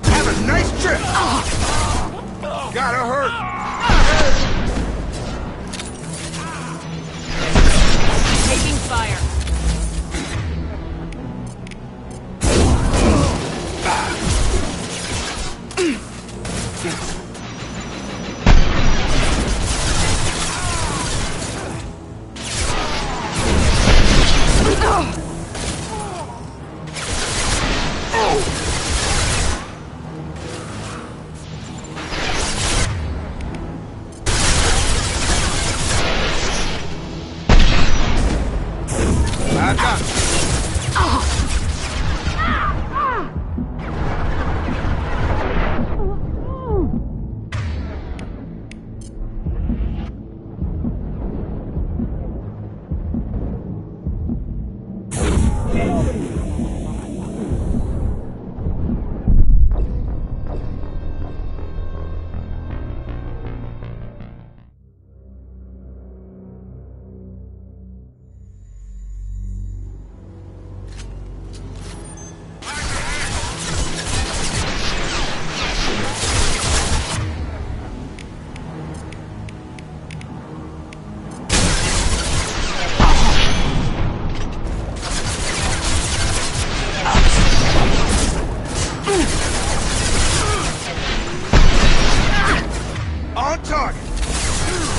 Have a nice trip! Gotta hurt! Taking fire.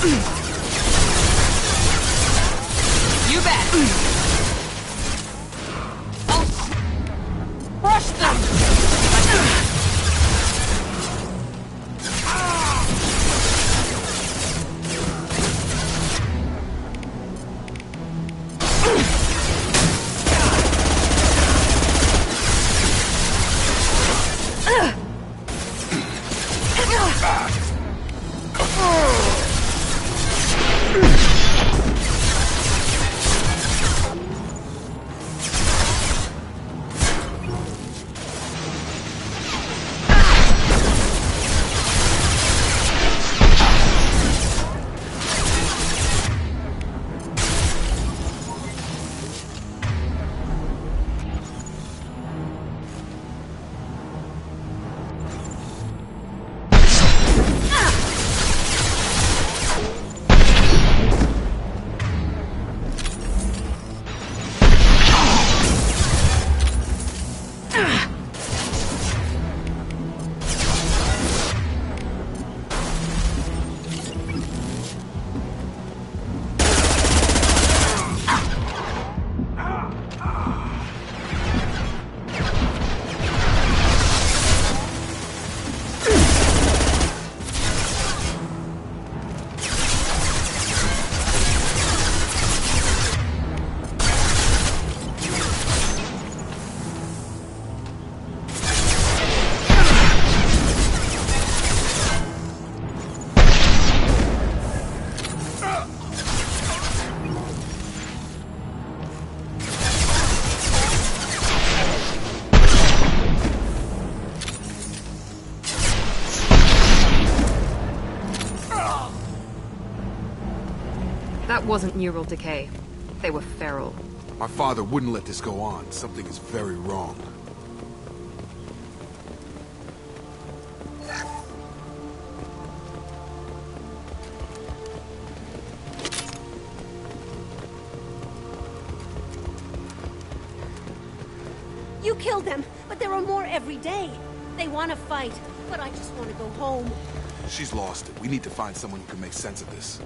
You bet. I'll crush them. That wasn't neural decay. They were feral. My father wouldn't let this go on. Something is very wrong. You killed them, but there are more every day. They want to fight, but I just want to go home. She's lost it. We need to find someone who can make sense of this.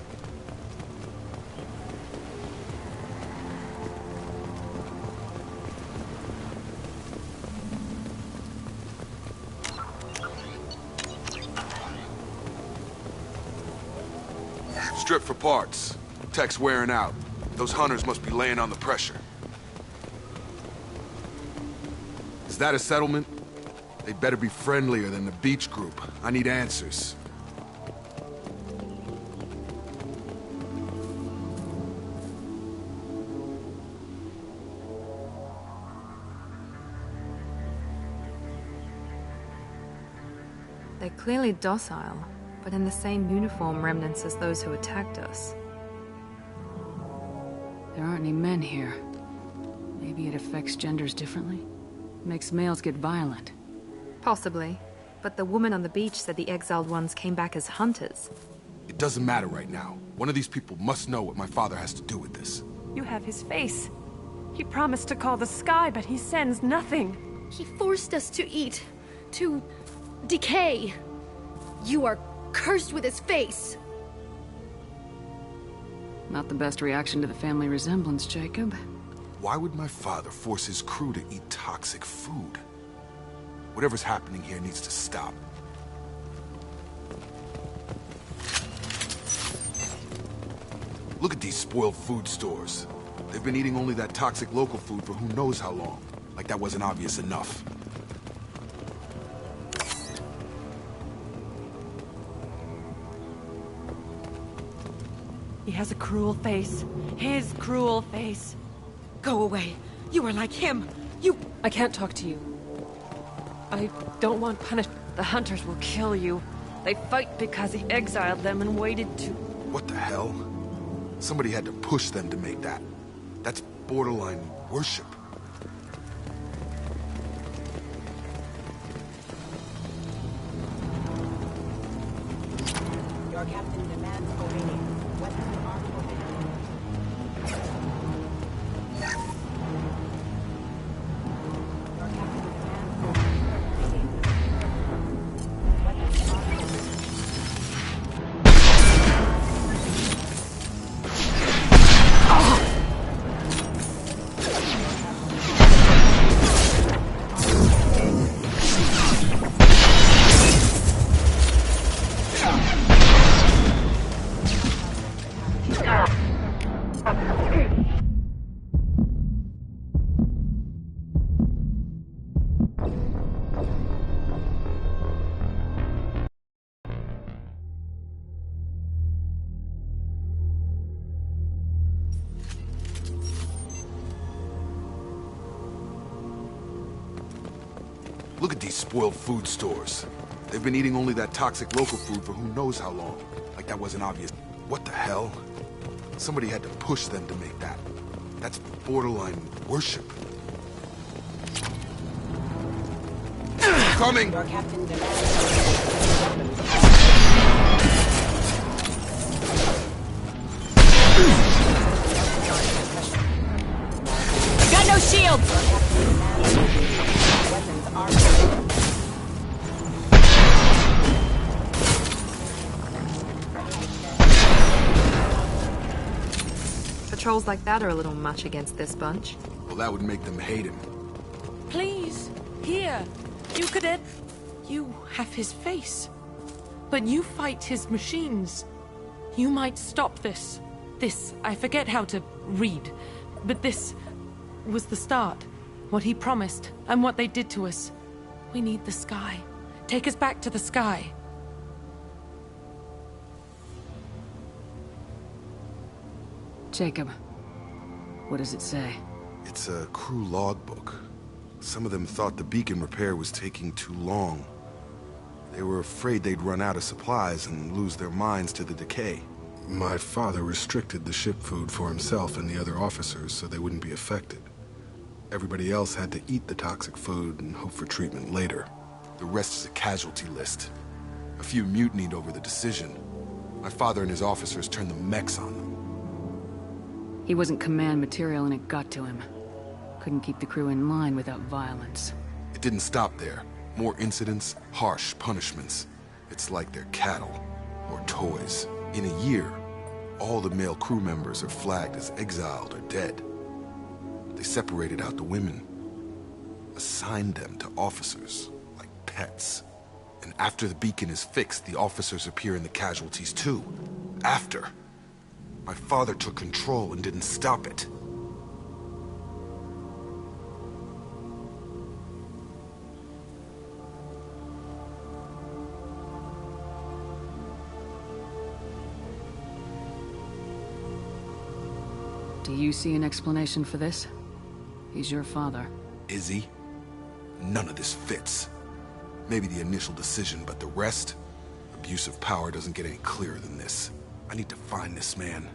Strip for parts. Tech's wearing out. Those hunters must be laying on the pressure. Is that a settlement? They better be friendlier than the beach group. I need answers. They're clearly docile, but in the same uniform remnants as those who attacked us. There aren't any men here. Maybe it affects genders differently? Makes males get violent. Possibly. But the woman on the beach said the exiled ones came back as hunters. It doesn't matter right now. One of these people must know what my father has to do with this. You have his face. He promised to call the sky, but he sends nothing. He forced us to eat. To decay. You are cursed with his face. Not the best reaction to the family resemblance, Jacob. Why would my father force his crew to eat toxic food? Whatever's happening here needs to stop. Look at these spoiled food stores. They've been eating only that toxic local food for who knows how long. Like that wasn't obvious enough. He has a cruel face. His cruel face. Go away. You are like him. I can't talk to you. I don't want punishment. The hunters will kill you. They fight because he exiled them and waited to... What the hell? Somebody had to push them to make that. That's borderline worship. Your captain demands obedience. Weapons are forbidden. Your captain demands obedience. Weapons are forbidden. spoiled food stores. They've been eating only that toxic local food for who knows how long. Like that wasn't obvious. What the hell? Somebody had to push them to make that. That's borderline worship. Coming! Your captain demands Got no shields! Patrols like that are a little much against this bunch. Well, that would make them hate him. Please, here. You could You have his face. But you fight his machines. You might stop this. This, I forget how to read. But this was the start. What he promised, and what they did to us. We need the sky. Take us back to the sky. Jacob, what does it say? It's a crew logbook. Some of them thought the beacon repair was taking too long. They were afraid they'd run out of supplies and lose their minds to the decay. My father restricted the ship food for himself and the other officers so they wouldn't be affected. Everybody else had to eat the toxic food and hope for treatment later. The rest is a casualty list. A few mutinied over the decision. My father and his officers turned the mechs on them. He wasn't command material and it got to him. Couldn't keep the crew in line without violence. It didn't stop there. More incidents, harsh punishments. It's like they're cattle, or toys. In a year, all the male crew members are flagged as exiled or dead. They separated out the women, assigned them to officers, like pets. And after the beacon is fixed, the officers appear in the casualties too. After. My father took control and didn't stop it. Do you see an explanation for this? He's your father. Is he? None of this fits. Maybe the initial decision, but the rest? Abuse of power doesn't get any clearer than this. I need to find this man.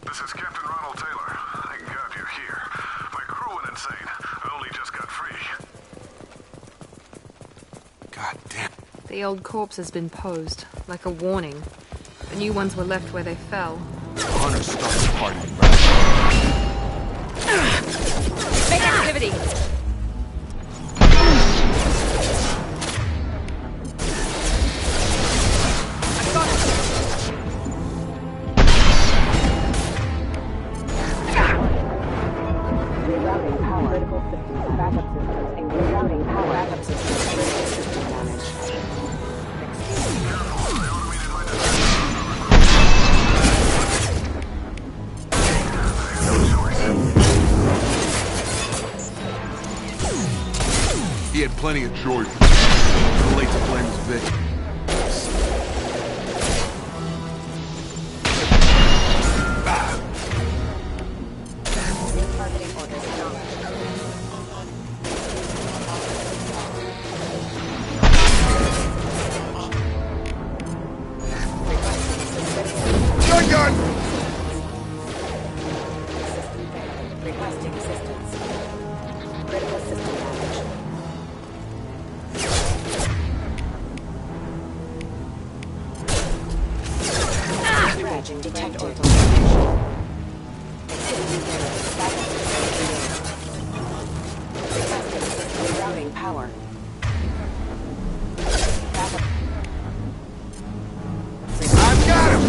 This is Captain Ronald Taylor. Thank God you're here. My crew went insane. I only just got free. God damn. The old corpse has been posed, like a warning. The new ones were left where they fell. Hunter started the party. Make activity! He had plenty of joy. Too late to blame his victim. Gun! Requesting assistance. Critical system damage. Dredging detected. Rerouting power. I've got him!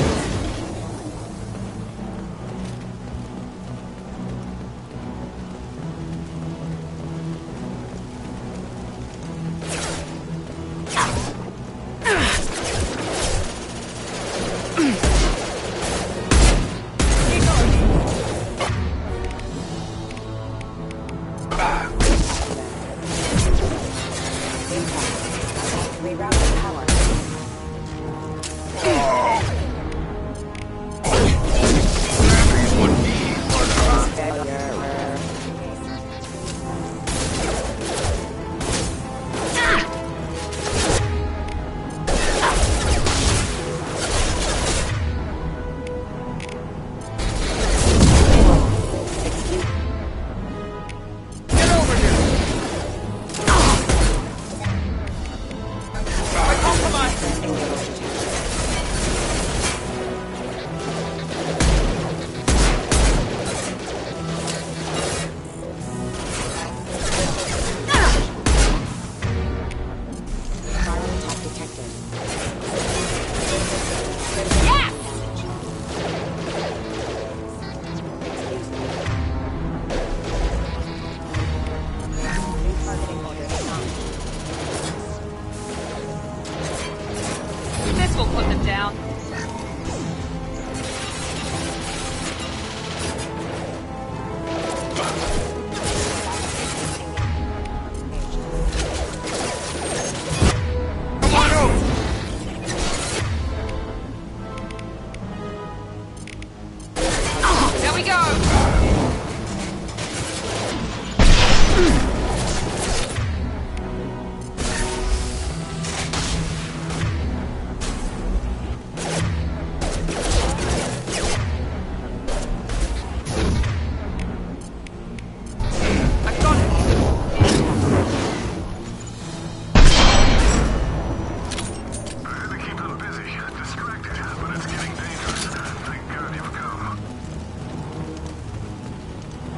Rerouting power. This will put them down. Come on over! There we go!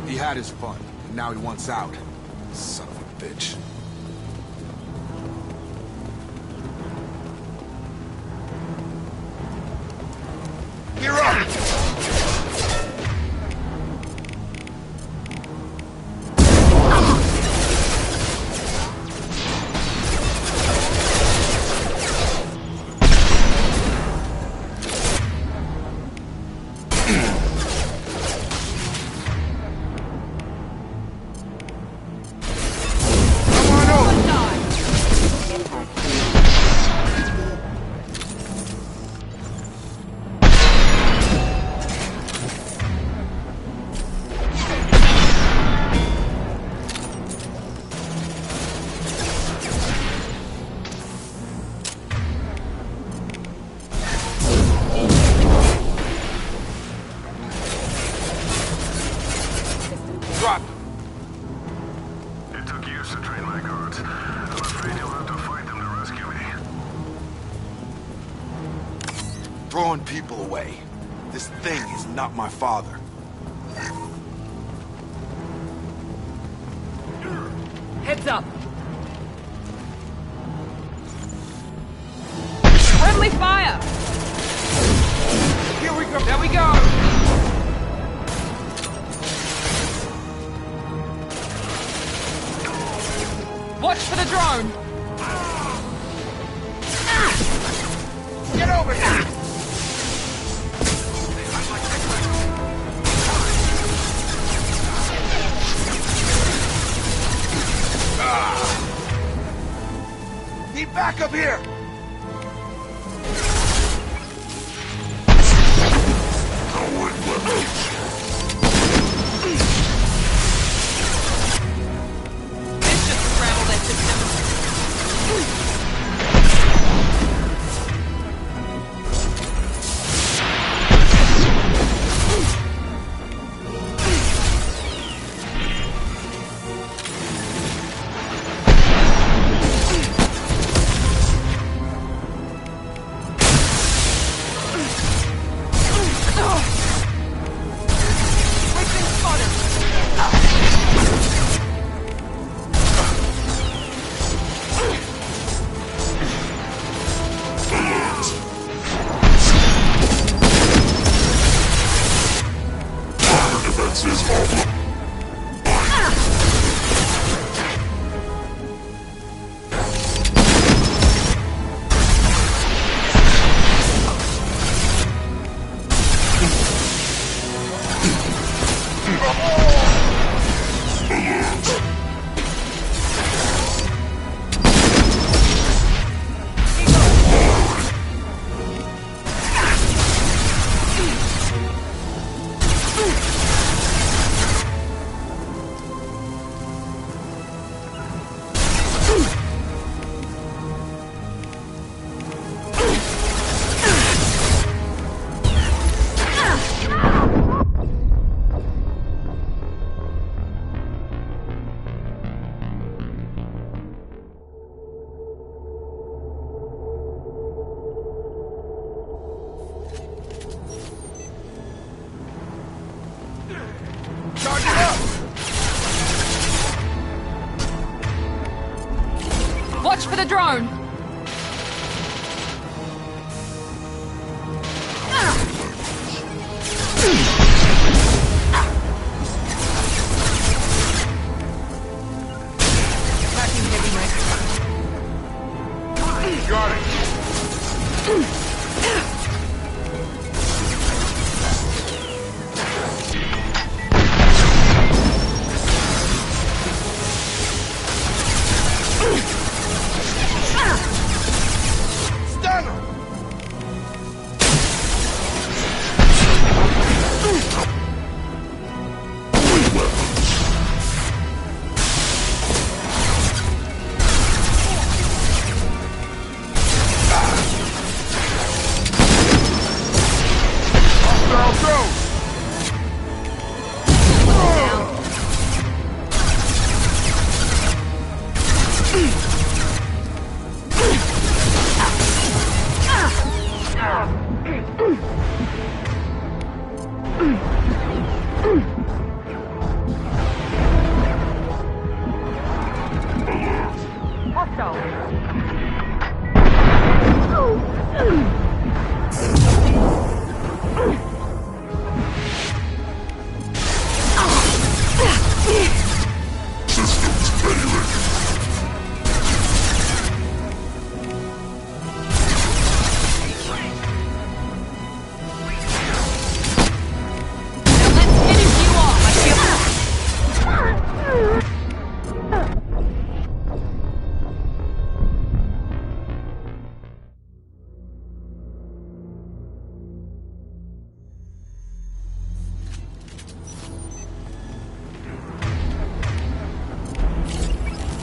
He had his fun, and now he wants out. Son of a bitch. You're up! Drop! It took years to train my guards. I'm afraid you'll have to fight them to rescue me. Throwing people away. This thing is not my father. Heads up! Friendly fire! Here we go! There we go! Watch for the drone! Get over here! Need backup here! This just scrambled their system. Watch for the drone! Attacking heavy mech. Got it.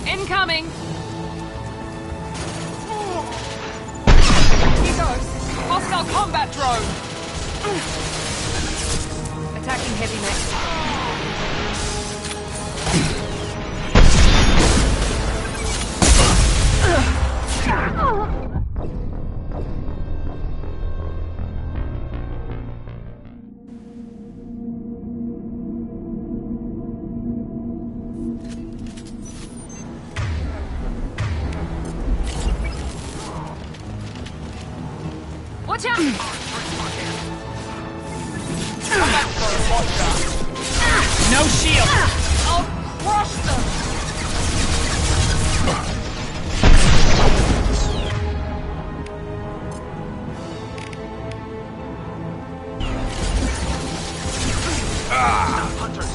Incoming! He goes. Hostile combat drone! Attacking heavy mech. Watch out! No shield! I'll crush them! Hunters!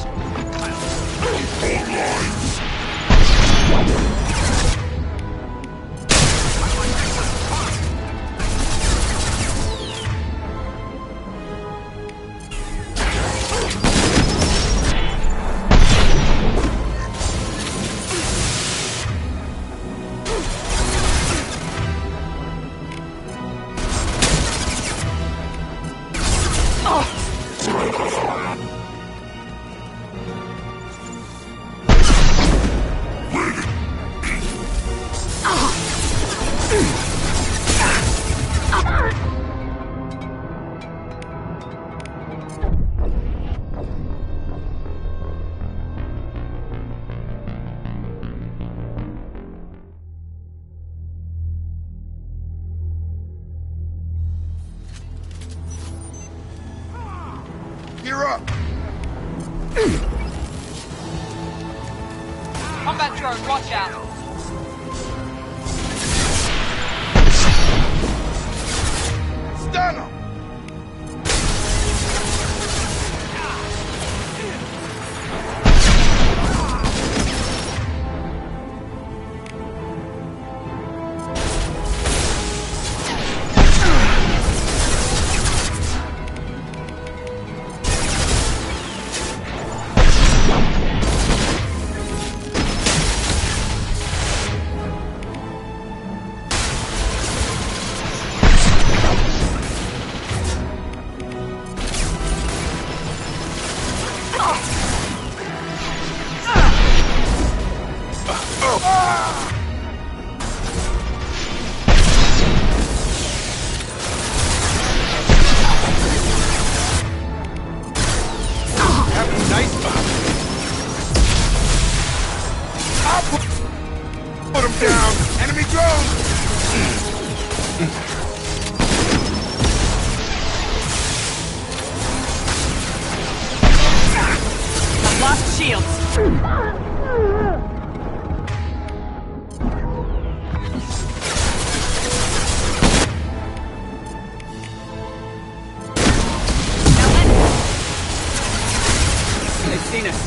Gear up! Combat drone, watch out! Stun him! Put him down! Enemy I've lost shields. They've seen us.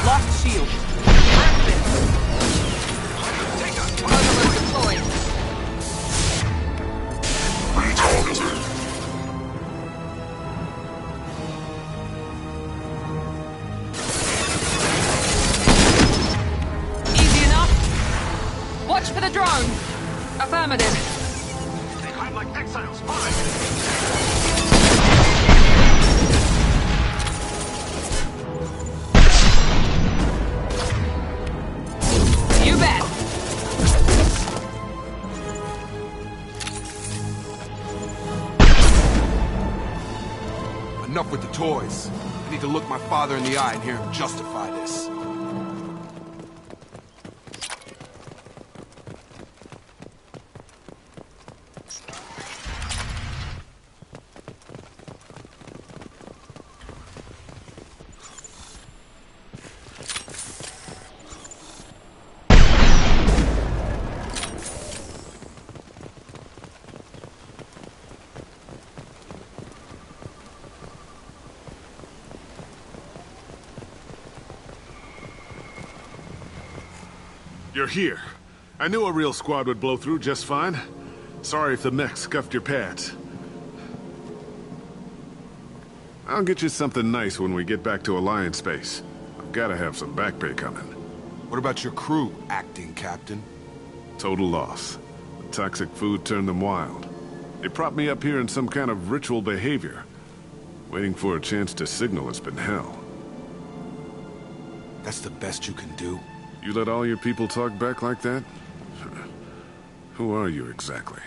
Lost shield. Easy enough. Watch for the drone. Affirmative. They hide like exiles. Fine. You bet. Enough with the toys. I need to look my father in the eye and hear him justify this. You're here. I knew a real squad would blow through just fine. Sorry if the mech scuffed your pads. I'll get you something nice when we get back to Alliance base. I've gotta have some back pay coming. What about your crew, acting captain? Total loss. The toxic food turned them wild. They propped me up here in some kind of ritual behavior. Waiting for a chance to signal has been hell. That's the best you can do? You let all your people talk back like that? Who are you exactly?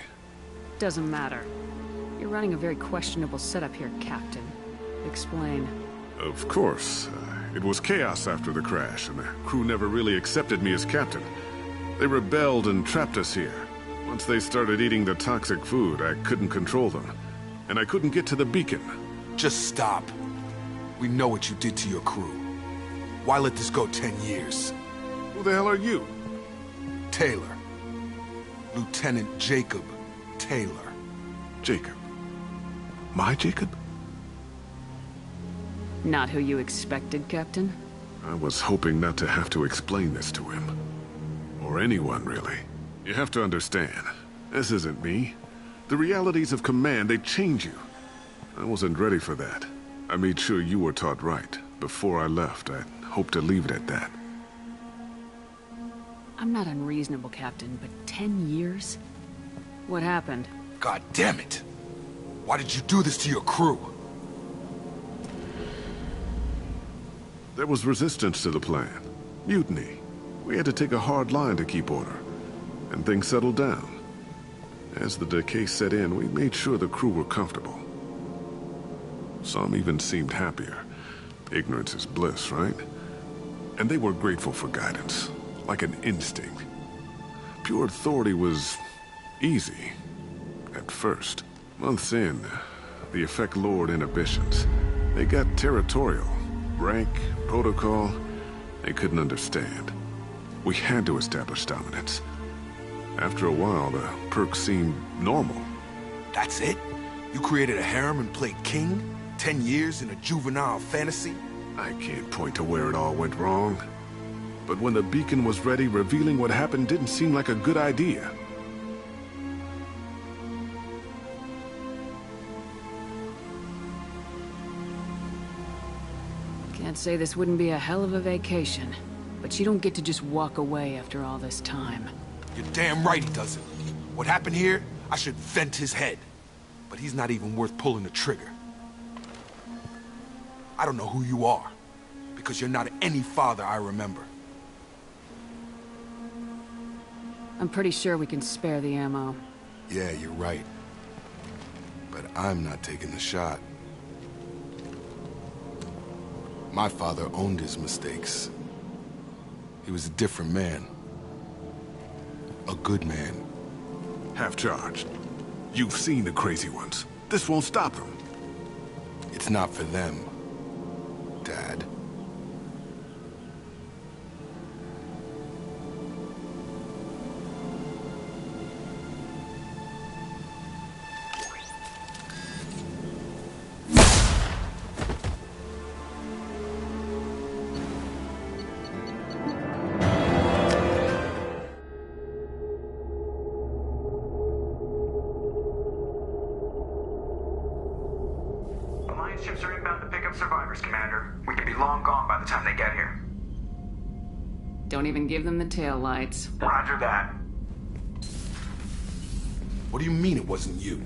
Doesn't matter. You're running a very questionable setup here, Captain. Explain. Of course. It was chaos after the crash, and the crew never really accepted me as captain. They rebelled and trapped us here. Once they started eating the toxic food, I couldn't control them. And I couldn't get to the beacon. Just stop. We know what you did to your crew. Why let this go 10 years? Who the hell are you? Taylor. Lieutenant Jacob Taylor. Jacob? My Jacob? Not who you expected, Captain? I was hoping not to have to explain this to him. Or anyone, really. You have to understand, this isn't me. The realities of command, they change you. I wasn't ready for that. I made sure you were taught right. Before I left, I hoped to leave it at that. I'm not unreasonable, Captain, but 10 years? What happened? God damn it! Why did you do this to your crew? There was resistance to the plan. Mutiny. We had to take a hard line to keep order. And things settled down. As the decay set in, we made sure the crew were comfortable. Some even seemed happier. Ignorance is bliss, right? And they were grateful for guidance. Like an instinct. Pure authority was easy. At first. Months in, the Effect Lord inhibitions. They got territorial. Rank, protocol, they couldn't understand. We had to establish dominance. After a while, the perks seemed normal. That's it? You created a harem and played king? 10 years in a juvenile fantasy? I can't point to where it all went wrong. But when the beacon was ready, revealing what happened didn't seem like a good idea. Can't say this wouldn't be a hell of a vacation. But you don't get to just walk away after all this time. You're damn right he doesn't. What happened here, I should vent his head. But he's not even worth pulling the trigger. I don't know who you are, because you're not any father I remember. I'm pretty sure we can spare the ammo. Yeah, you're right. But I'm not taking the shot. My father owned his mistakes. He was a different man. A good man. Half-charged. You've seen the crazy ones. This won't stop them. It's not for them, Dad. Ships are inbound to pick up survivors, Commander. We could be long gone by the time they get here. Don't even give them the tail lights. Roger that. What do you mean it wasn't you?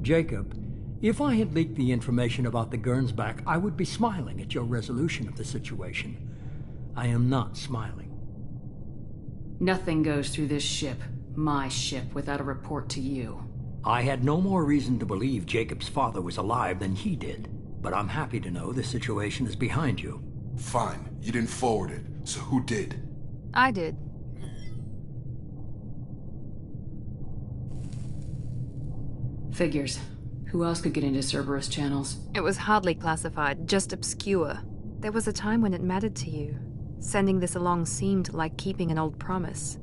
Jacob, if I had leaked the information about the Gernsback, I would be smiling at your resolution of the situation. I am not smiling. Nothing goes through this ship, my ship, without a report to you. I had no more reason to believe Jacob's father was alive than he did, but I'm happy to know the situation is behind you. Fine. You didn't forward it, so who did? I did. Figures. Who else could get into Cerberus channels? It was hardly classified, just obscure. There was a time when it mattered to you. Sending this along seemed like keeping an old promise.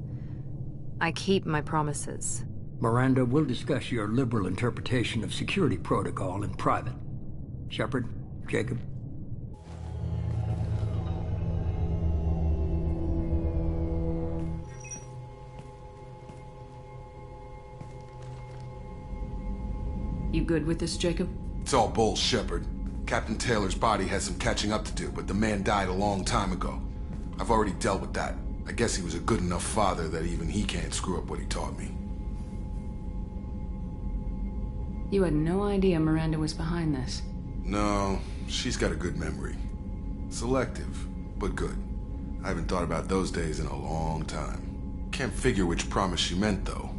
I keep my promises. Miranda, we'll discuss your liberal interpretation of security protocol in private. Shepard, Jacob. You good with this, Jacob? It's all bull, Shepard. Captain Taylor's body has some catching up to do, but the man died a long time ago. I've already dealt with that. I guess he was a good enough father that even he can't screw up what he taught me. You had no idea Miranda was behind this. No, she's got a good memory. Selective, but good. I haven't thought about those days in a long time. Can't figure which promise she meant, though.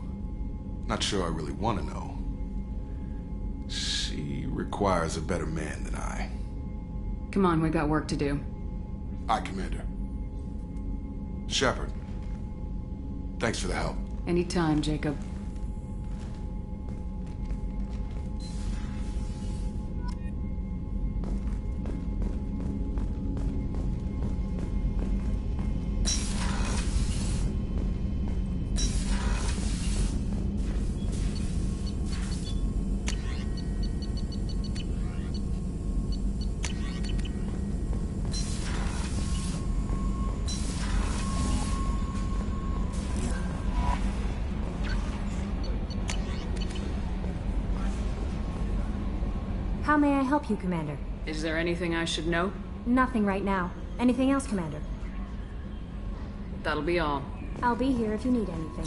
Not sure I really want to know. She requires a better man than I. Come on, we've got work to do. Aye, Commander. Shepard. Thanks for the help. Anytime, Jacob. How may I help you, Commander? Is there anything I should know? Nothing right now. Anything else, Commander? That'll be all. I'll be here if you need anything.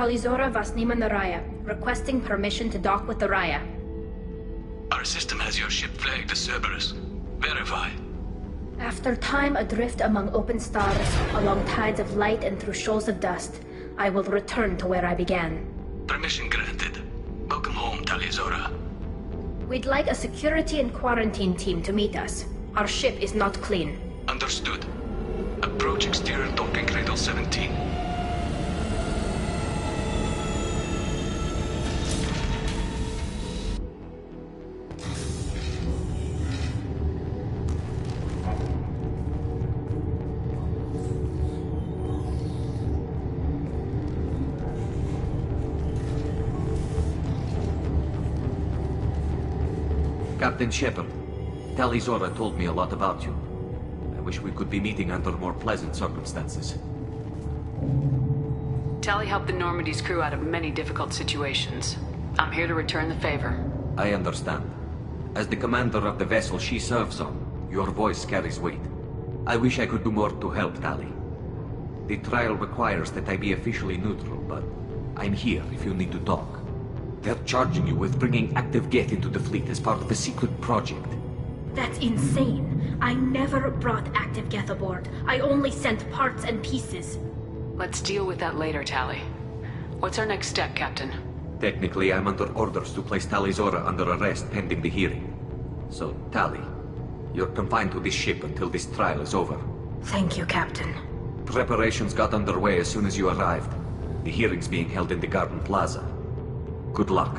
Talizora Vasnima Naraya, requesting permission to dock with the Raya. Our system has your ship flagged as Cerberus. Verify. After time adrift among open stars, along tides of light and through shoals of dust, I will return to where I began. Permission granted. Welcome home, Talizora. We'd like a security and quarantine team to meet us. Our ship is not clean. Understood. Approach exterior docking cradle 17. Captain Shepard, Talizora told me a lot about you. I wish we could be meeting under more pleasant circumstances. Tali helped the Normandy's crew out of many difficult situations. I'm here to return the favor. I understand. As the commander of the vessel she serves on, your voice carries weight. I wish I could do more to help, Tali. The trial requires that I be officially neutral, but I'm here if you need to talk. They're charging you with bringing active Geth into the fleet as part of a secret project. That's insane. I never brought active Geth aboard. I only sent parts and pieces. Let's deal with that later, Tali. What's our next step, Captain? Technically, I'm under orders to place Talizora under arrest pending the hearing. So, Tali, you're confined to this ship until this trial is over. Thank you, Captain. Preparations got underway as soon as you arrived. The hearing's being held in the Garden Plaza. Good luck.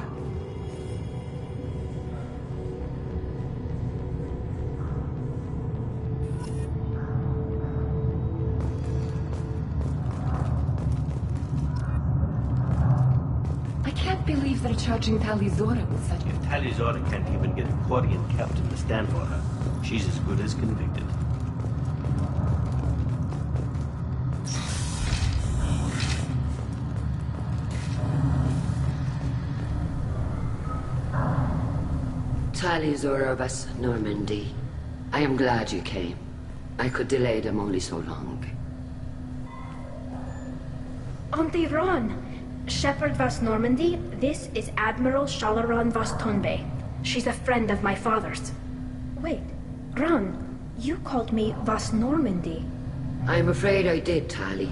I can't believe they're charging Talizora with such... If Talizora can't even get a Quarian captain to stand for her, she's as good as convicted. Talizora Vas Normandy. I am glad you came. I could delay them only so long. Auntie Ron! Shepard Vas Normandy, this is Admiral Shalaran Vas Tonbe. She's a friend of my father's. Wait, Ron, you called me Vas Normandy. I'm afraid I did, Tali.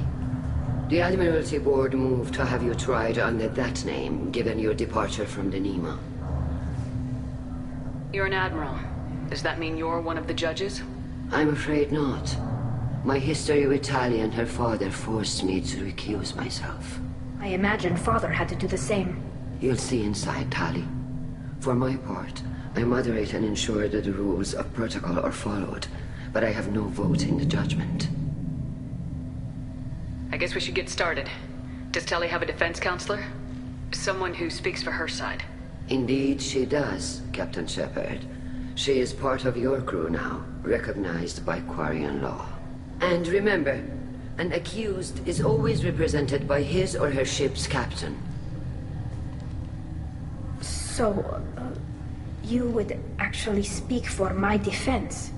The Admiralty Board moved to have you tried under that name, given your departure from the Nima. You're an admiral. Does that mean you're one of the judges? I'm afraid not. My history with Tali and her father forced me to recuse myself. I imagine father had to do the same. You'll see inside, Tali. For my part, I moderate and ensure that the rules of protocol are followed, but I have no vote in the judgment. I guess we should get started. Does Tali have a defense counselor? Someone who speaks for her side. Indeed she does, Captain Shepard. She is part of your crew now, recognized by Quarian law. And remember, an accused is always represented by his or her ship's captain. So, you would actually speak for my defense?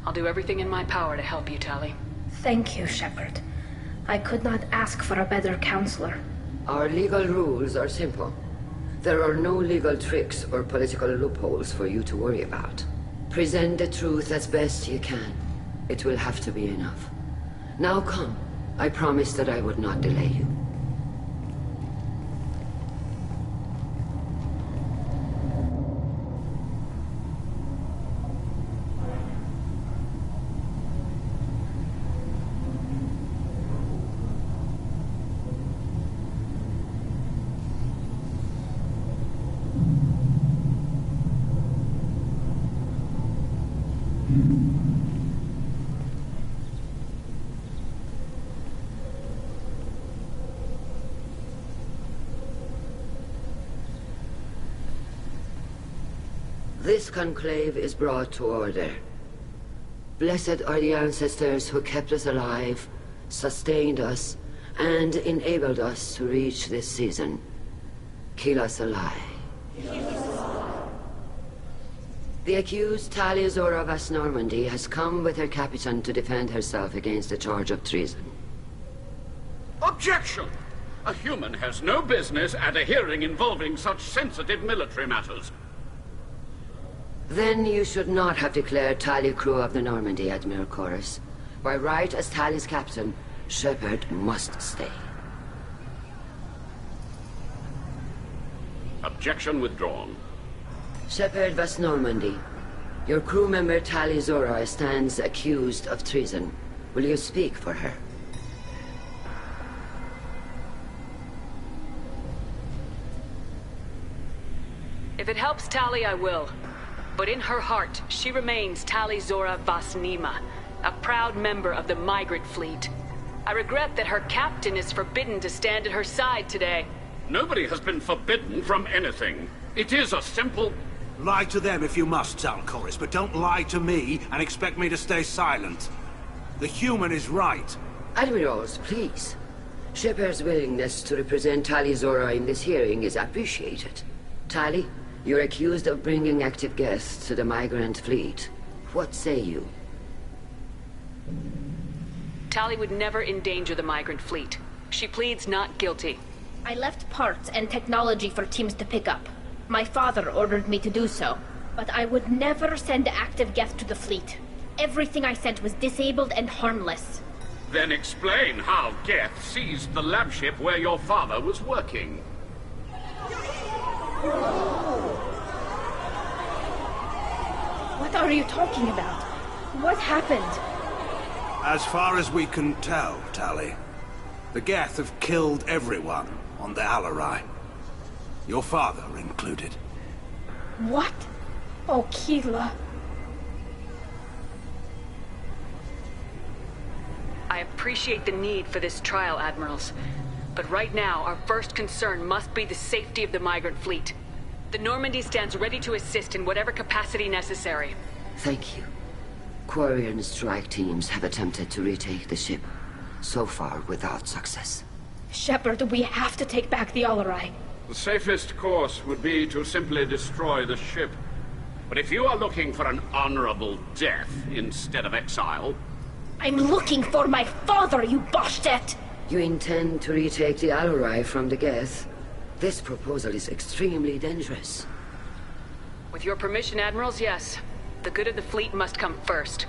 I'll do everything in my power to help you, Tali. Thank you, Shepard. I could not ask for a better counselor. Our legal rules are simple. There are no legal tricks or political loopholes for you to worry about. Present the truth as best you can. It will have to be enough. Now come. I promised that I would not delay you. This conclave is brought to order. Blessed are the ancestors who kept us alive, sustained us, and enabled us to reach this season. Kila Salai. The accused Talizora Vas Normandy has come with her captain to defend herself against the charge of treason. Objection! A human has no business at a hearing involving such sensitive military matters. Then you should not have declared Tali crew of the Normandy, Admiral Chorus. By right as Tali's captain, Shepard must stay. Objection withdrawn. Shepard was Normandy. Your crew member Tali Zora stands accused of treason. Will you speak for her? If it helps Tali, I will. But in her heart, she remains Tali Zora Vasnima, a proud member of the migrant fleet. I regret that her captain is forbidden to stand at her side today. Nobody has been forbidden from anything. It is a simple... Lie to them if you must, Zalcoris, but don't lie to me and expect me to stay silent. The human is right. Admirals, please. Shepard's willingness to represent Tali Zora in this hearing is appreciated. Tali, you're accused of bringing active guests to the migrant fleet. What say you? Tali would never endanger the migrant fleet. She pleads not guilty. I left parts and technology for teams to pick up. My father ordered me to do so, but I would never send active guests to the fleet. Everything I sent was disabled and harmless. Then explain how Geth seized the lab ship where your father was working. What are you talking about? What happened? As far as we can tell, Tali, the Geth have killed everyone on the Alarai. Your father included. What? Oh, Keela. I appreciate the need for this trial, Admirals. But right now, our first concern must be the safety of the migrant fleet. The Normandy stands ready to assist in whatever capacity necessary. Thank you. Quarian strike teams have attempted to retake the ship, so far without success. Shepard, we have to take back the Alarai. The safest course would be to simply destroy the ship. But if you are looking for an honorable death instead of exile... I'm looking for my father, you Bastet! You intend to retake the Alarai from the Geth? This proposal is extremely dangerous. With your permission, Admirals, yes. The good of the fleet must come first.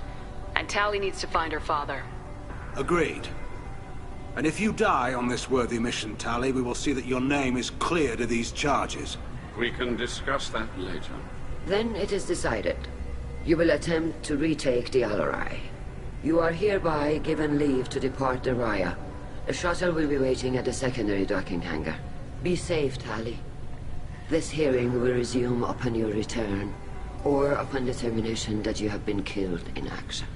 And Tali needs to find her father. Agreed. And if you die on this worthy mission, Tali, we will see that your name is cleared of these charges. We can discuss that later. Then it is decided. You will attempt to retake the Alarai. You are hereby given leave to depart the Raya. A shuttle will be waiting at the secondary docking hangar. Be safe, Tali. This hearing will resume upon your return, or upon determination that you have been killed in action.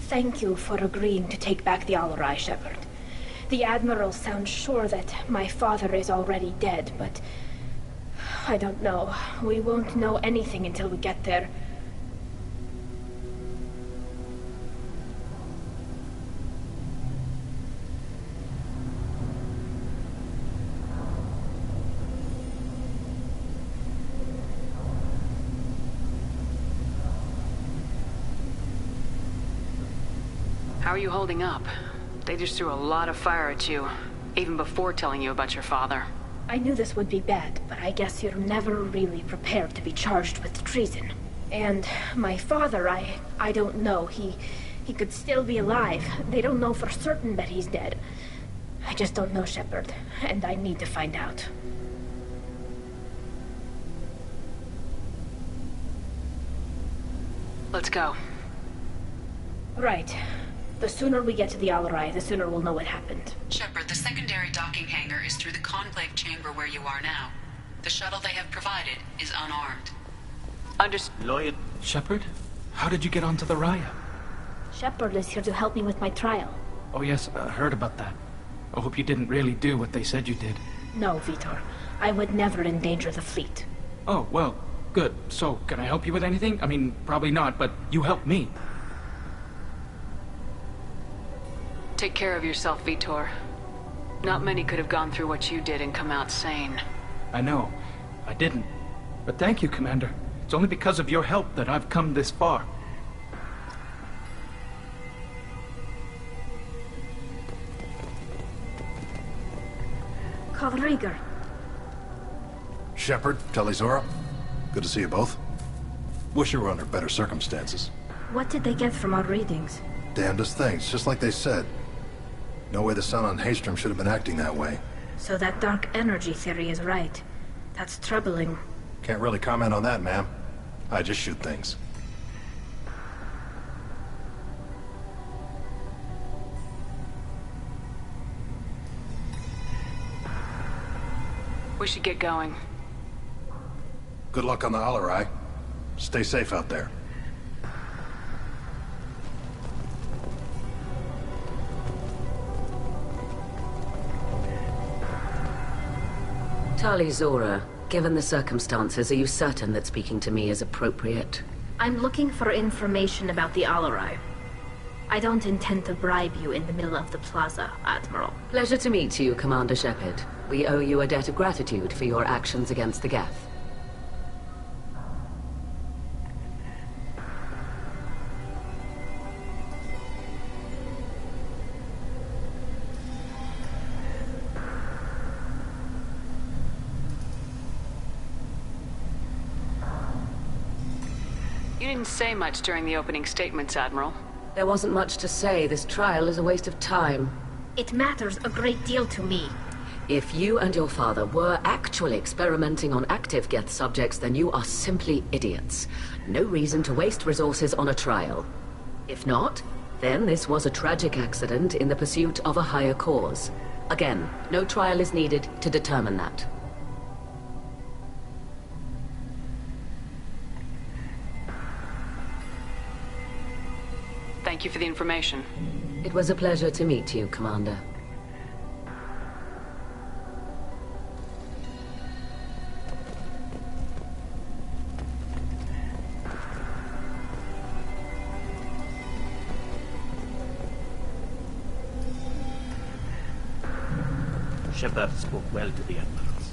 Thank you for agreeing to take back the Alarai, Shepard. The Admiral sounds sure that my father is already dead, but... I don't know. We won't know anything until we get there. How are you holding up? They just threw a lot of fire at you, even before telling you about your father. I knew this would be bad, but I guess you're never really prepared to be charged with treason. And my father, I don't know. He could still be alive. They don't know for certain that he's dead. I just don't know, Shepard, and I need to find out. Let's go. Right. The sooner we get to the Alarai, the sooner we'll know what happened. Shepard, the secondary docking hangar is through the conclave chamber where you are now. The shuttle they have provided is unarmed. Lawyer Shepard? How did you get onto the Raya? Shepard is here to help me with my trial. Oh yes, I heard about that. I hope you didn't really do what they said you did. No, Vitor. I would never endanger the fleet. Oh, well, good. So, can I help you with anything? I mean, probably not, but you helped me. Take care of yourself, Vitor. Not many could have gone through what you did and come out sane. I know. I didn't. But thank you, Commander. It's only because of your help that I've come this far. Kaldrigger. Shepard, Tali'Zorah. Good to see you both. Wish you were under better circumstances. What did they get from our readings? Damnedest things, just like they said. No way the Sun on Haestrom should have been acting that way. So that dark energy theory is right. That's troubling. Can't really comment on that, ma'am. I just shoot things. We should get going. Good luck on the Alarai. Stay safe out there. Tali'Zorah, given the circumstances, are you certain that speaking to me is appropriate? I'm looking for information about the Alarai. I don't intend to bribe you in the middle of the plaza, Admiral. Pleasure to meet you, Commander Shepard. We owe you a debt of gratitude for your actions against the Geth. You didn't say much during the opening statements, Admiral. There wasn't much to say. This trial is a waste of time. It matters a great deal to me. If you and your father were actually experimenting on active Geth subjects, then you are simply idiots. No reason to waste resources on a trial. If not, then this was a tragic accident in the pursuit of a higher cause. Again, no trial is needed to determine that. Thank you for the information. It was a pleasure to meet you, Commander. Shepard spoke well to the Admirals.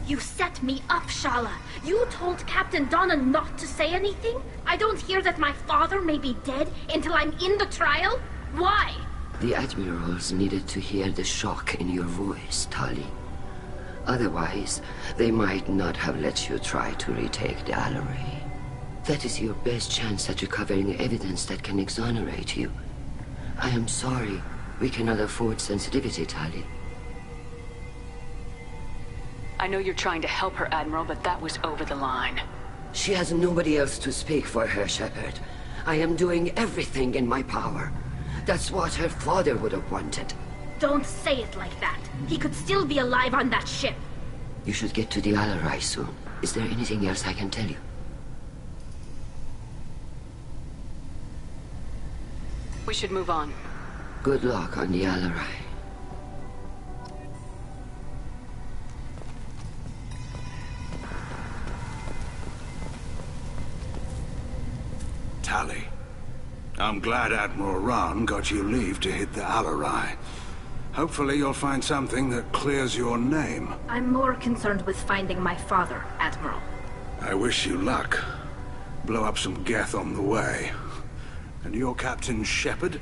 You set me up, Shala. You told Captain Donna not to say anything? I don't hear that my father may be dead until I'm in the trial? Why? The Admirals needed to hear the shock in your voice, Tali. Otherwise, they might not have let you try to retake the Alarai. That is your best chance at recovering evidence that can exonerate you. I am sorry. We cannot afford sensitivity, Tali. I know you're trying to help her, Admiral, but that was over the line. She has nobody else to speak for her, Shepard. I am doing everything in my power. That's what her father would have wanted. Don't say it like that. He could still be alive on that ship. You should get to the Alarai soon. Is there anything else I can tell you? We should move on. Good luck on the Alarai. Tali, I'm glad Admiral Rahn got you leave to hit the Alarai. Hopefully you'll find something that clears your name. I'm more concerned with finding my father, Admiral. I wish you luck. Blow up some Geth on the way. And you're Captain Shepard,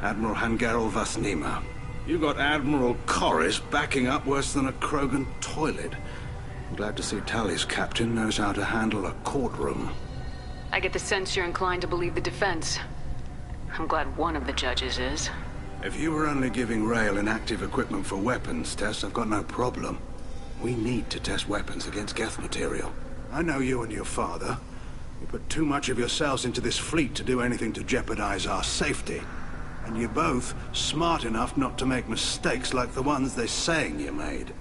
Admiral Hangarel Vasnima. You got Admiral Corris backing up worse than a Krogan toilet. I'm glad to see Tali's captain knows how to handle a courtroom. I get the sense you're inclined to believe the defense. I'm glad one of the judges is. If you were only giving Rael inactive equipment for weapons tests, I've got no problem. We need to test weapons against Geth material. I know you and your father. You put too much of yourselves into this fleet to do anything to jeopardize our safety. And you're both smart enough not to make mistakes like the ones they're saying you made.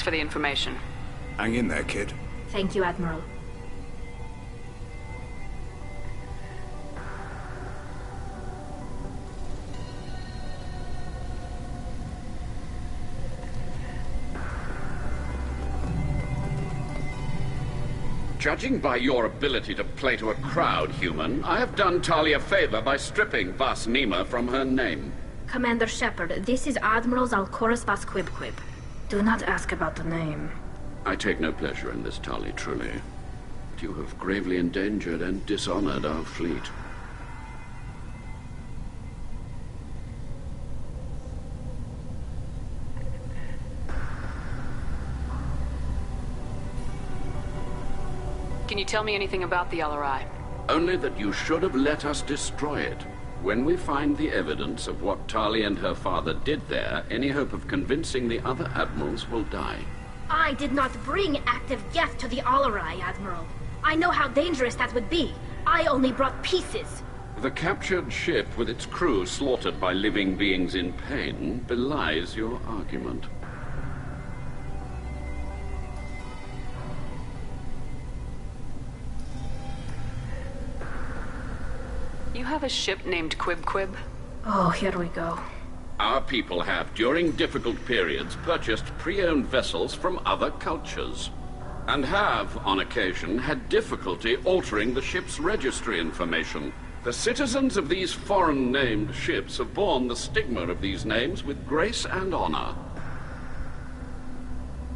Thanks for the information. Hang in there, kid. Thank you, Admiral. Judging by your ability to play to a crowd, human, I have done Tali a favor by stripping Vas Nima from her name. Commander Shepard, this is Admiral Zalkoris Vas Quib. Do not ask about the name. I take no pleasure in this, Tali, truly. But you have gravely endangered and dishonored our fleet. Can you tell me anything about the Al-Arai? Only that you should have let us destroy it. When we find the evidence of what Tali and her father did there, any hope of convincing the other admirals will die. I did not bring active Geth to the Al-Arai, Admiral. I know how dangerous that would be. I only brought pieces. The captured ship with its crew slaughtered by living beings in pain belies your argument. You have a ship named Quib? Oh, here we go. Our people have, during difficult periods, purchased pre-owned vessels from other cultures, and have, on occasion, had difficulty altering the ship's registry information. The citizens of these foreign-named ships have borne the stigma of these names with grace and honor.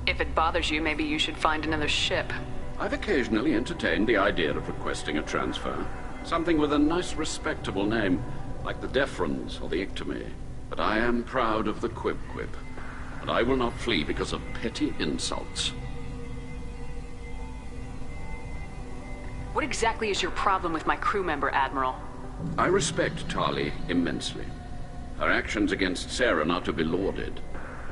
If it bothers you, maybe you should find another ship. I've occasionally entertained the idea of requesting a transfer. Something with a nice, respectable name, like the Defrons or the Ictomy. But I am proud of the Quib, and I will not flee because of petty insults. What exactly is your problem with my crew member, Admiral? I respect Tali immensely. Her actions against Saren are to be lauded.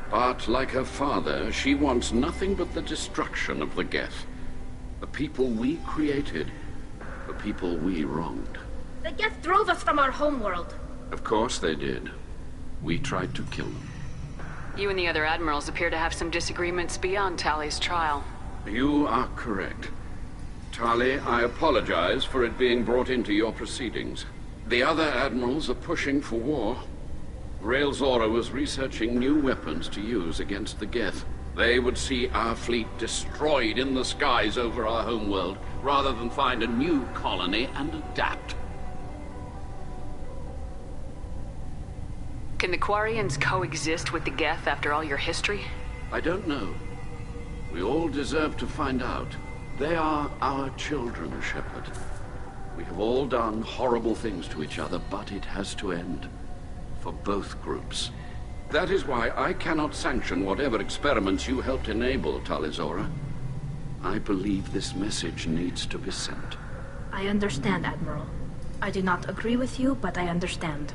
But, like her father, she wants nothing but the destruction of the Geth. The people we created. The people we wronged. The Geth drove us from our homeworld. Of course they did. We tried to kill them. You and the other admirals appear to have some disagreements beyond Tali's trial. You are correct. Tali, I apologize for it being brought into your proceedings. The other admirals are pushing for war. Rael Zora was researching new weapons to use against the Geth. They would see our fleet destroyed in the skies over our homeworld, rather than find a new colony and adapt. Can the Quarians coexist with the Geth after all your history? I don't know. We all deserve to find out. They are our children, Shepard. We have all done horrible things to each other, but it has to end. For both groups. That is why I cannot sanction whatever experiments you helped enable, Tali Zora. I believe this message needs to be sent. I understand, Admiral. I do not agree with you, but I understand.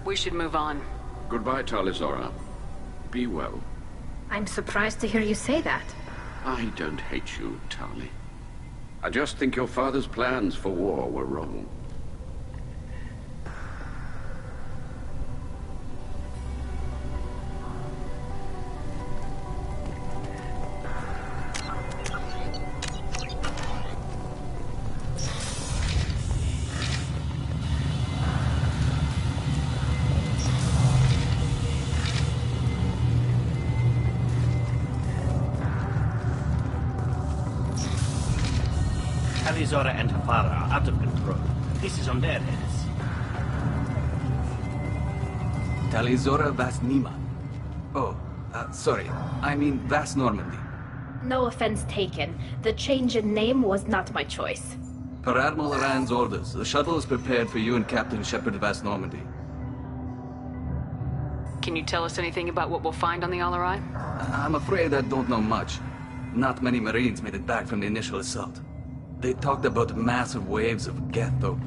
We should move on. Goodbye, Tali Zora. Be well. I'm surprised to hear you say that. I don't hate you, Tali. I just think your father's plans for war were wrong. Tali Zora and her father are out of control. This is on their heads. Tali Zora Vas Nima. Oh, sorry. I mean Vas Normandy. No offense taken. The change in name was not my choice. Per Admiral Rand's orders, the shuttle is prepared for you and Captain Shepard Vas Normandy. Can you tell us anything about what we'll find on the Al-Arai? I'm afraid I don't know much. Not many Marines made it back from the initial assault. They talked about massive waves of Geth, though.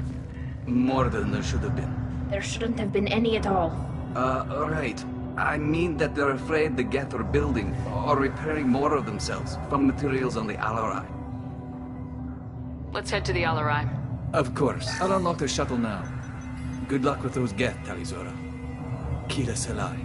More than there should have been. There shouldn't have been any at all. Right. I mean that they're afraid the Geth are building or repairing more of themselves from materials on the Al-Arai. Let's head to the Al-Arai. Of course. I'll unlock the shuttle now. Good luck with those Geth, Tali Zora. Kira Selai.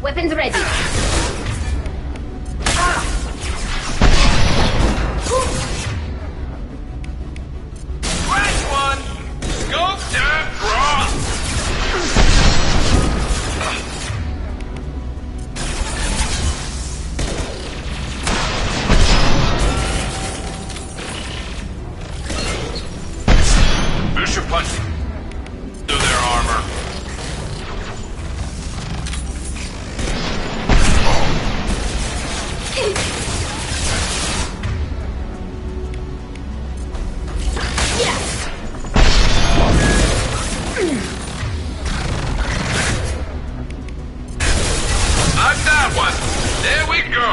Weapons ready. Last one! Scope and draw! Bishop punch through their armor. Not that one. There we go.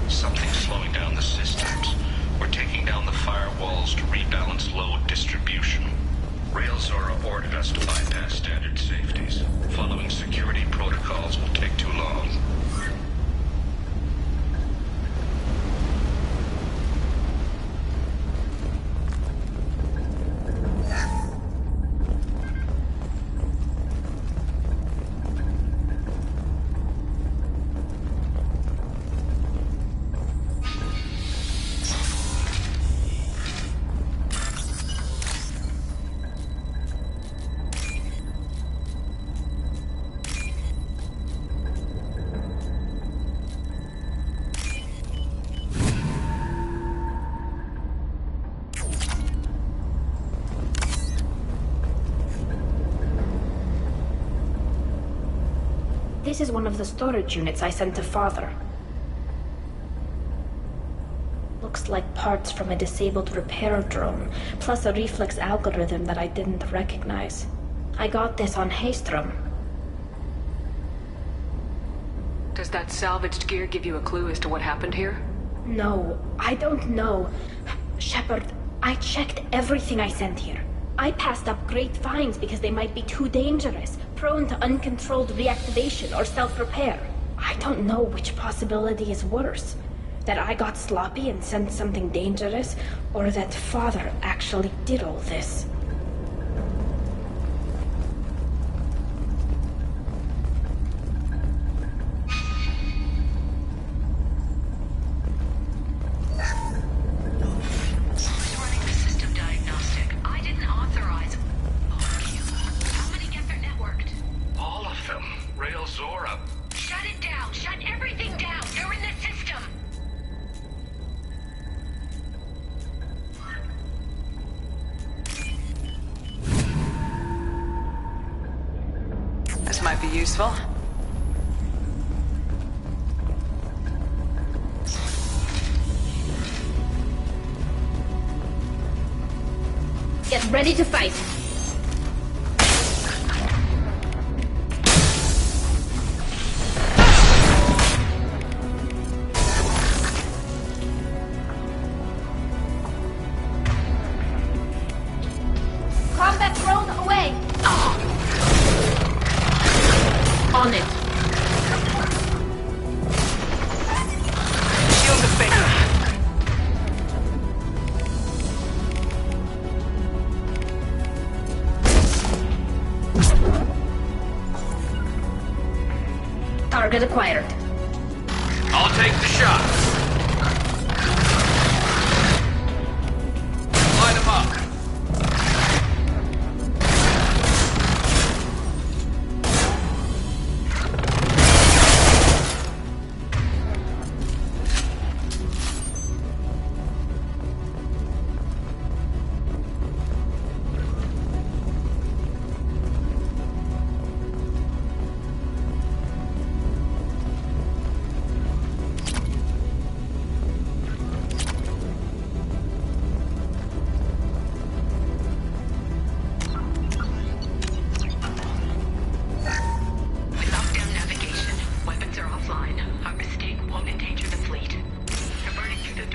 Something's slowing down the systems. We're taking down the firewalls to rebalance load distribution. Railzora ordered us to bypass standard safeties. Following security protocols will take too long. This is one of the storage units I sent to Father. Looks like parts from a disabled repair drone, plus a reflex algorithm that I didn't recognize. I got this on Haestrom. Does that salvaged gear give you a clue as to what happened here? No, I don't know. Shepard, I checked everything I sent here. I passed up great finds because they might be too dangerous, prone to uncontrolled reactivation or self-repair. I don't know which possibility is worse. That I got sloppy and sent something dangerous, or that Father actually did all this. Might be useful. Get ready to fight. Combat drone away. On it. Shield the face. Target acquired. I'll take the shot. Light him up.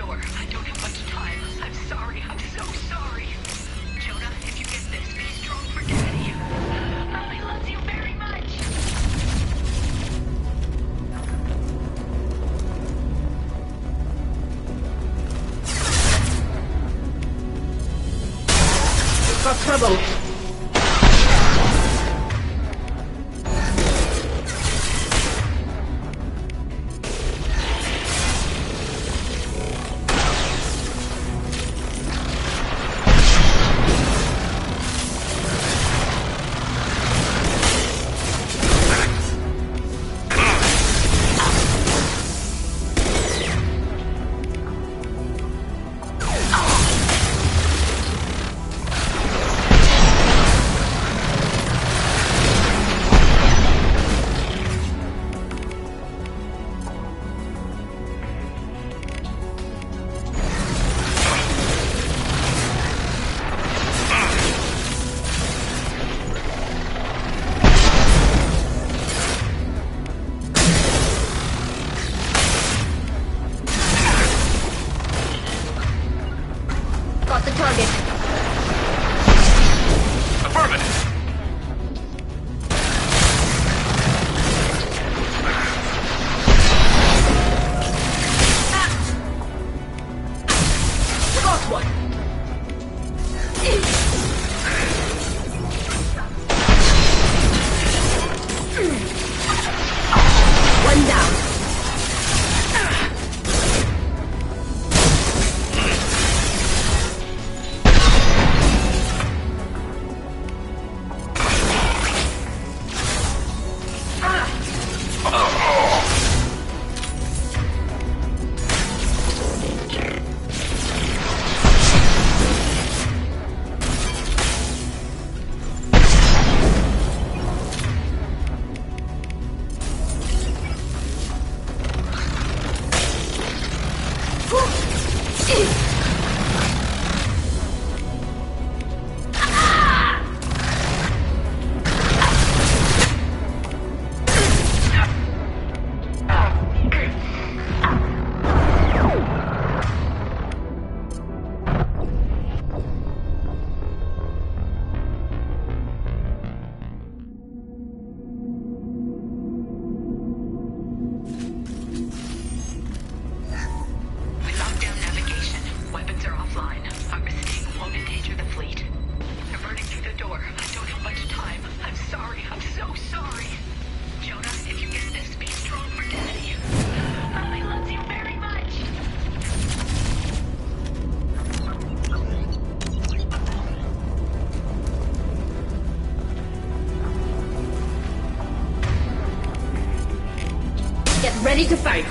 door. I don't have much time. I'm sorry. I'm so sorry. Jonah, if you get this, be strong for Daddy. Mommy loves you very much. Got trouble. Got the target. Affirmative. Lost one. One down. Ready to fight.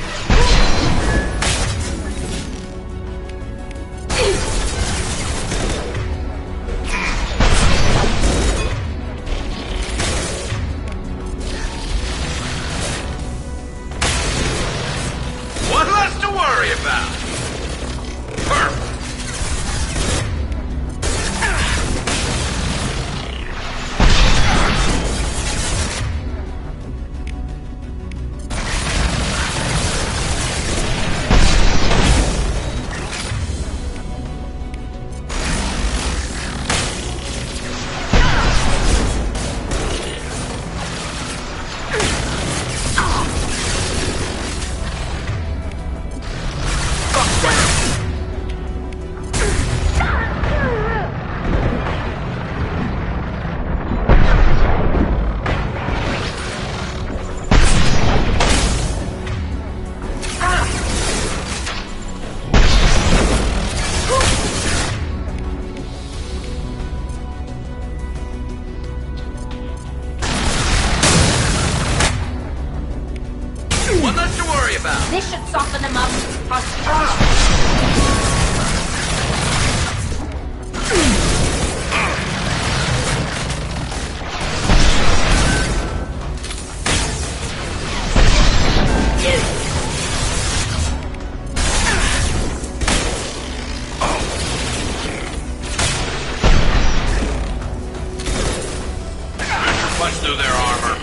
One less to worry about. Perfect. One less to worry about. This should soften them up. Punch through their armor.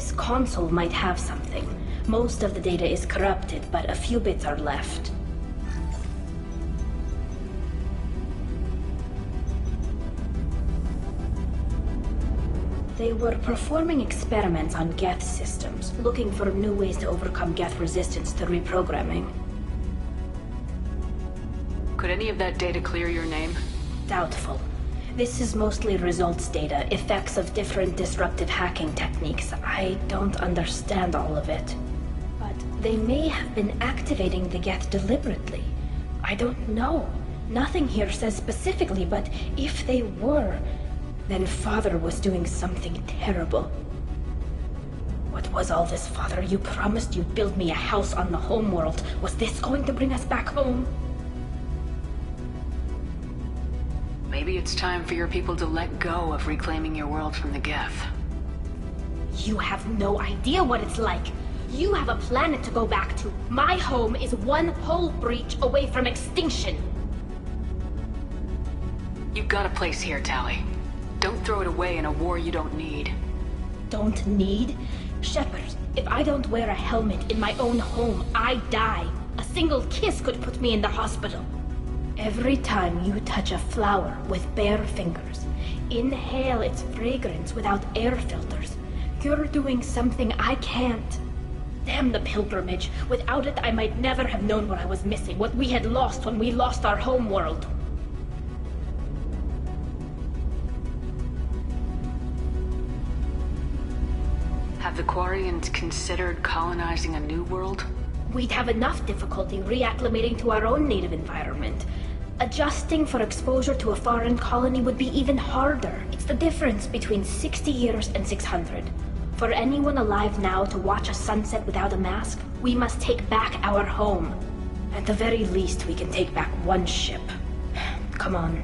This console might have something. Most of the data is corrupted, but a few bits are left. They were performing experiments on Geth systems, looking for new ways to overcome Geth resistance to reprogramming. Could any of that data clear your name? Doubtful. This is mostly results data, effects of different disruptive hacking techniques. I don't understand all of it. But they may have been activating the Geth deliberately. I don't know. Nothing here says specifically, but if they were, then Father was doing something terrible. What was all this, Father? You promised you'd build me a house on the homeworld. Was this going to bring us back home? Maybe it's time for your people to let go of reclaiming your world from the Geth. You have no idea what it's like. You have a planet to go back to. My home is one hull breach away from extinction. You've got a place here, Tali. Don't throw it away in a war you don't need. Don't need? Shepard, if I don't wear a helmet in my own home, I die. A single kiss could put me in the hospital. Every time you touch a flower with bare fingers, inhale its fragrance without air filters, you're doing something I can't. Damn the pilgrimage. Without it, I might never have known what I was missing, what we had lost when we lost our home world. Have the Quarians considered colonizing a new world? We'd have enough difficulty reacclimating to our own native environment. Adjusting for exposure to a foreign colony would be even harder. It's the difference between 60 years and 600. For anyone alive now to watch a sunset without a mask, we must take back our home. At the very least, we can take back one ship. Come on.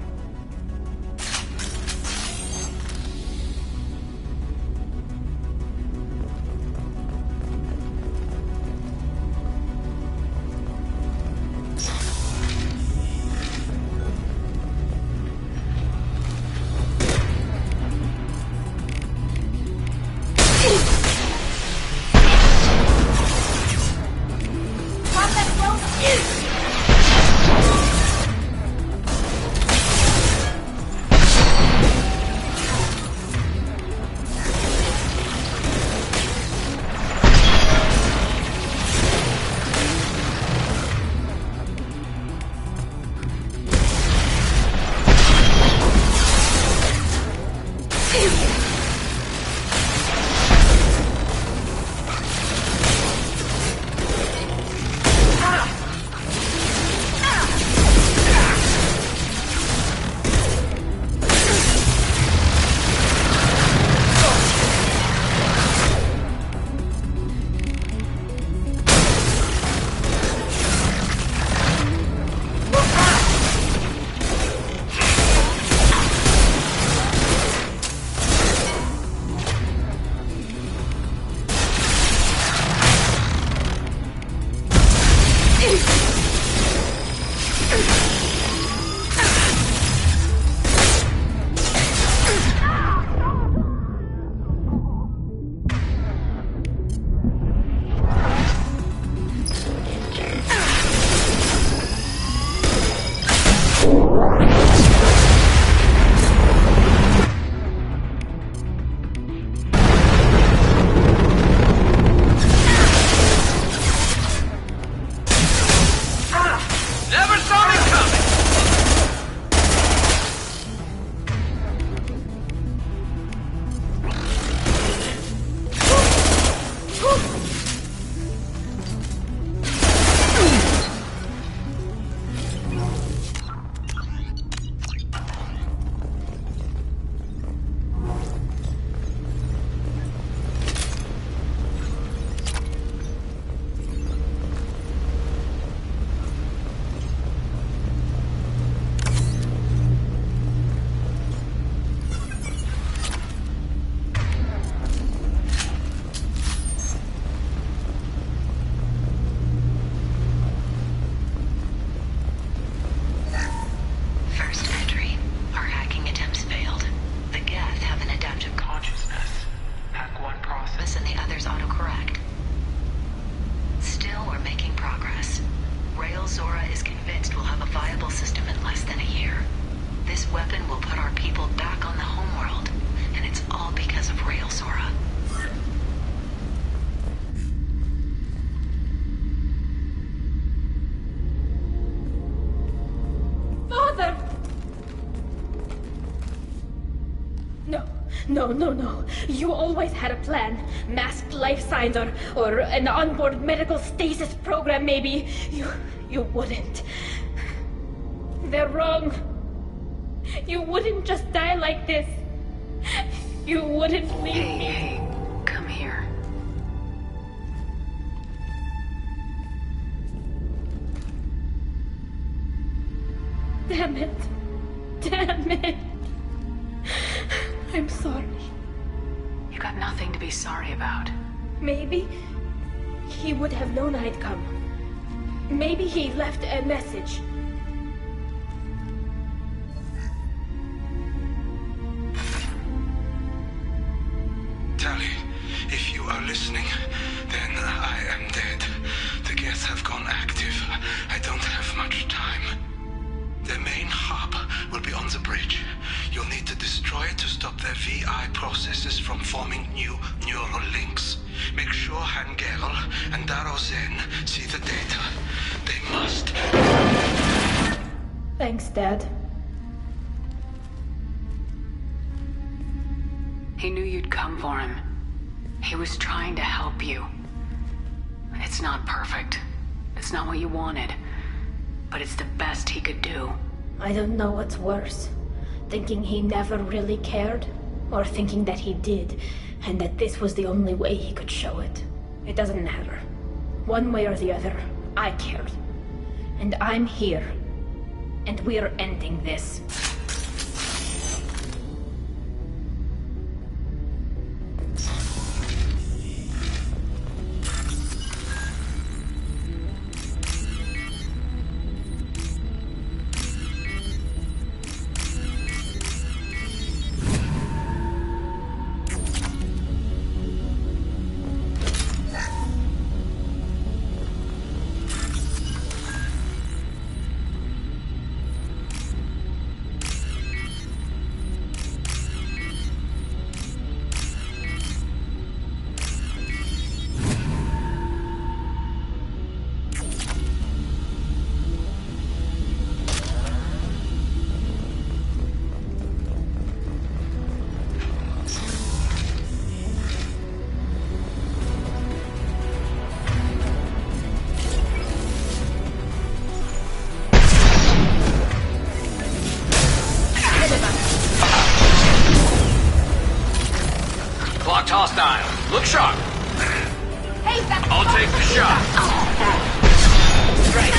No. You always had a plan. Masked life signs or an onboard medical stasis program, maybe. You wouldn't. They're wrong. You wouldn't just die like this. You wouldn't leave me. Hey, come here. Damn it. I'm sorry. You got nothing to be sorry about. Maybe he would have known I'd come. Maybe he left a message. Tali, if you are listening, then I am dead. The Geth have gone active. I don't have much time. Their main hub will be on the bridge. You'll need to destroy it to stop their VI processes from forming new neural links. Make sure Hangel and Daro Zen see the data. They must. Thanks, Dad. He knew you'd come for him. He was trying to help you. It's not perfect. It's not what you wanted. But it's the best he could do. I don't know what's worse. Thinking he never really cared, or thinking that he did, and that this was the only way he could show it. It doesn't matter. One way or the other, I cared. And I'm here. And we're ending this. Hostile. Look sharp. Hey, I'll take the shot. Right.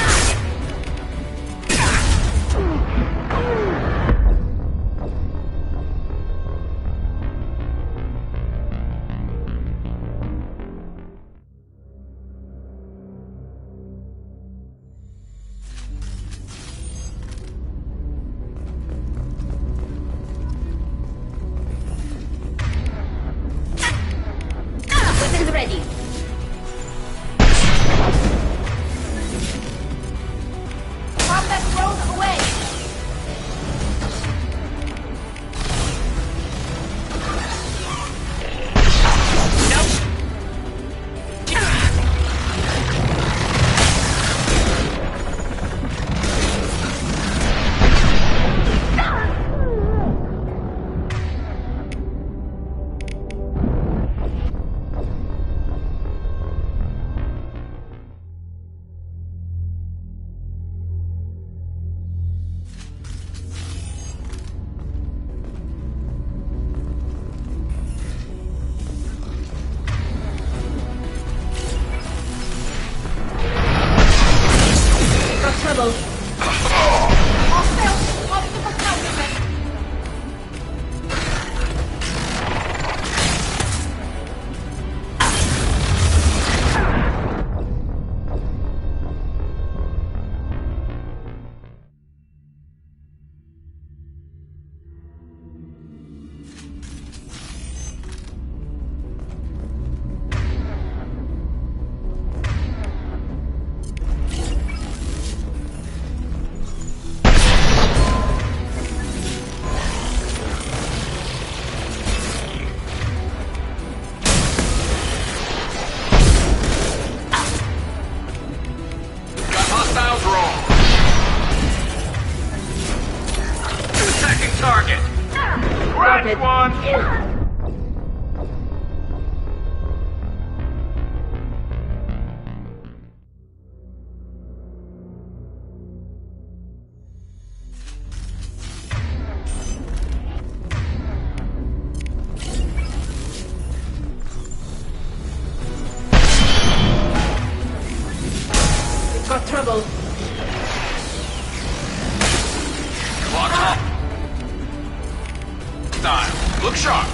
got trouble. Lock up. Dial. Look sharp.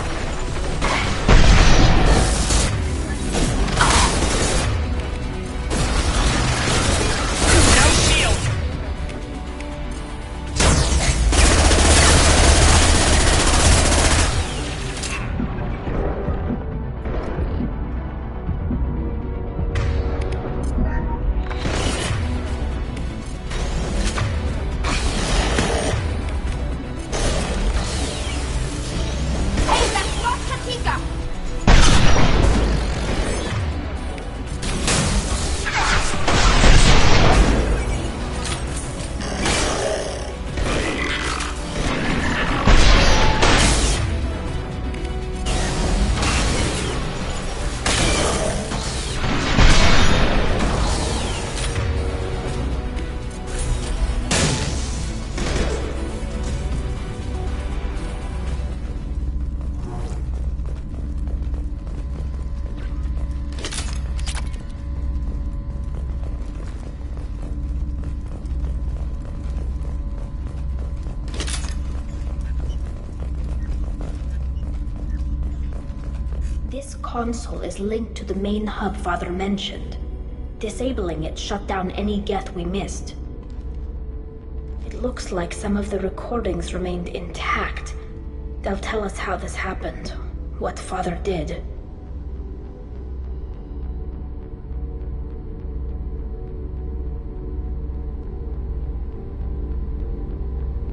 This console is linked to the main hub Father mentioned. Disabling it shut down any Geth we missed. It looks like some of the recordings remained intact. They'll tell us how this happened, what Father did.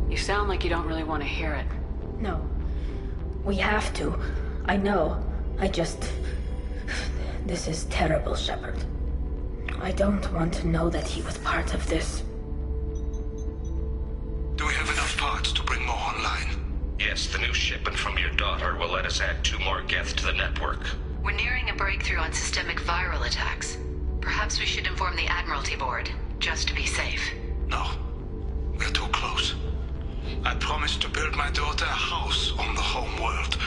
You sound like you don't really want to hear it. No. We have to. I know. This is terrible, Shepard. I don't want to know that he was part of this. Do we have enough parts to bring more online? Yes, the new shipment from your daughter will let us add 2 more Geth to the network. We're nearing a breakthrough on systemic viral attacks. Perhaps we should inform the Admiralty Board, just to be safe. No. We're too close. I promised to build my daughter a house on the home world.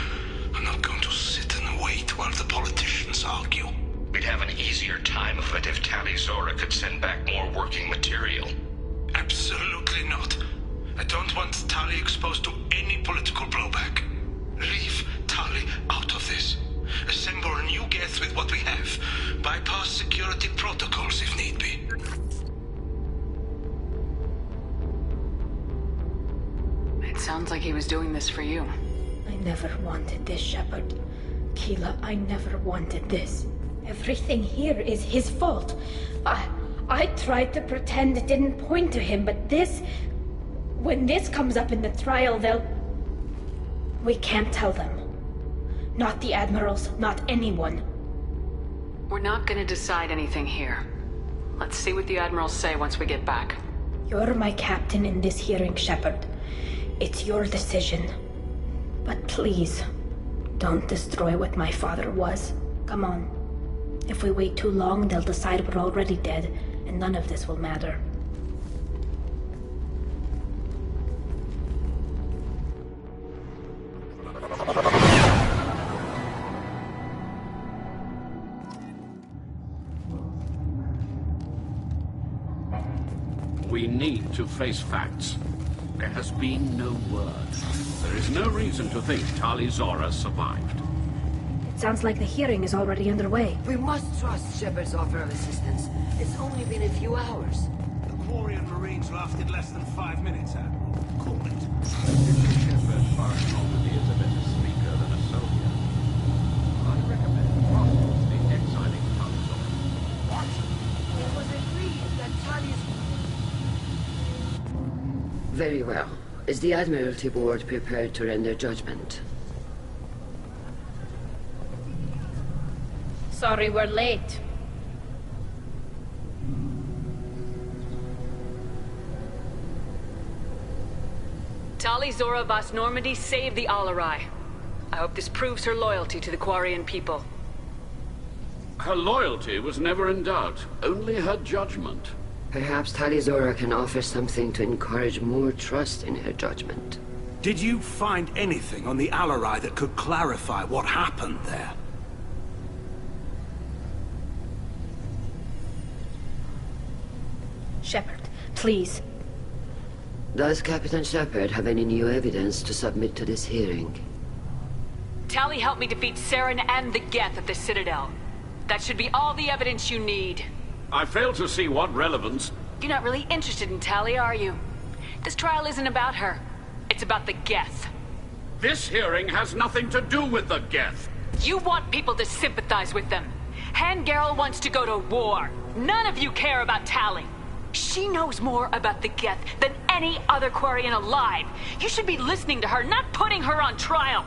I'm not going to sit and wait while the politicians argue. We'd have an easier time of it if Tali Zora could send back more working material. Absolutely not. I don't want Tali exposed to any political blowback. Leave Tali out of this. Assemble a new Geth with what we have. Bypass security protocols if need be. It sounds like he was doing this for you. I never wanted this, Shepard. Keela, I never wanted this. Everything here is his fault. I tried to pretend it didn't point to him, but this... When this comes up in the trial, they'll... We can't tell them. Not the Admirals, not anyone. We're not gonna decide anything here. Let's see what the Admirals say once we get back. You're my captain in this hearing, Shepard. It's your decision. But please, don't destroy what my father was. Come on. If we wait too long, they'll decide we're already dead, and none of this will matter. We need to face facts. There has been no word. There is no reason to think Tali Zora survived. It sounds like the hearing is already underway. We must trust Shepard's offer of assistance. It's only been a few hours. The Quarian Marines lasted less than 5 minutes, Admiral. Call it. Shepard far Normandy is a better speaker than a soldier. I recommend prosperously exiling Tali Zora. What? It was agreed that Tali's... Very well. Is the Admiralty Board prepared to render judgment? Sorry we're late. Tali Zora Vas Normandy saved the Alarai. I hope this proves her loyalty to the Quarian people. Her loyalty was never in doubt, only her judgment. Perhaps Tali Zora can offer something to encourage more trust in her judgment. Did you find anything on the Alarai that could clarify what happened there? Shepard, please. Does Captain Shepard have any new evidence to submit to this hearing? Tali helped me defeat Saren and the Geth at the Citadel. That should be all the evidence you need. I fail to see what relevance. You're not really interested in Tali, are you? This trial isn't about her. It's about the Geth. This hearing has nothing to do with the Geth. You want people to sympathize with them. Hangarel wants to go to war. None of you care about Tali. She knows more about the Geth than any other Quarian alive. You should be listening to her, not putting her on trial.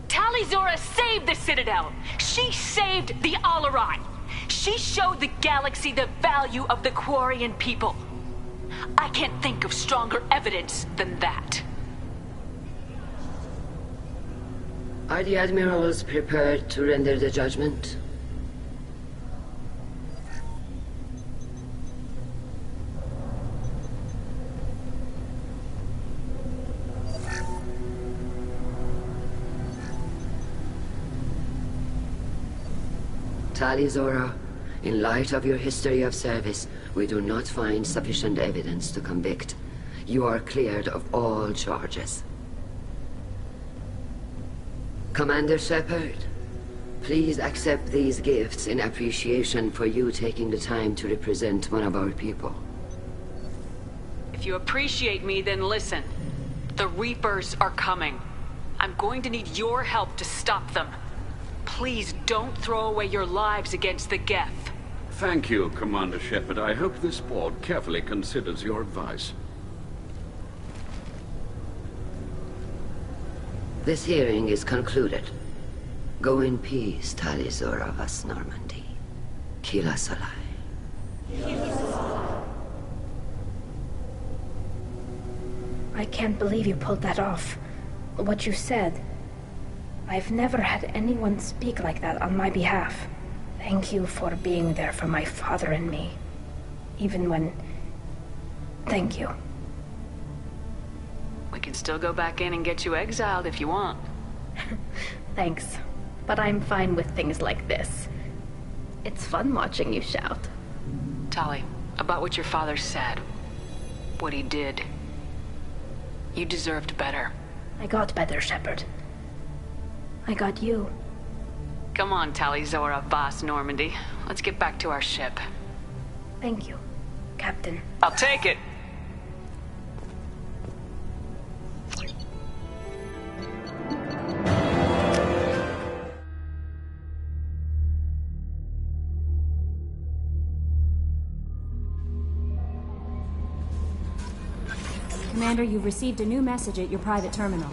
Tali'Zorah saved the Citadel. She saved the Alarai. She showed the galaxy the value of the Quarian people. I can't think of stronger evidence than that. Are the admirals prepared to render the judgment? Tali'Zorah, in light of your history of service, we do not find sufficient evidence to convict. You are cleared of all charges. Commander Shepard, please accept these gifts in appreciation for you taking the time to represent one of our people. If you appreciate me, then listen. The Reapers are coming. I'm going to need your help to stop them. Please don't throw away your lives against the Geth. Thank you, Commander Shepard. I hope this board carefully considers your advice. This hearing is concluded. Go in peace, Tali'Zorah Vas Normandy. Kila Salai. I can't believe you pulled that off. What you said. I've never had anyone speak like that on my behalf. Thank you for being there for my father and me. Even when... Thank you. We can still go back in and get you exiled if you want. Thanks. But I'm fine with things like this. It's fun watching you shout. Tali, about what your father said. What he did. You deserved better. I got better, Shepard. I got you. Come on, Tali'Zorah Vas Normandy. Let's get back to our ship. Thank you, Captain. I'll take it! Commander, you've received a new message at your private terminal.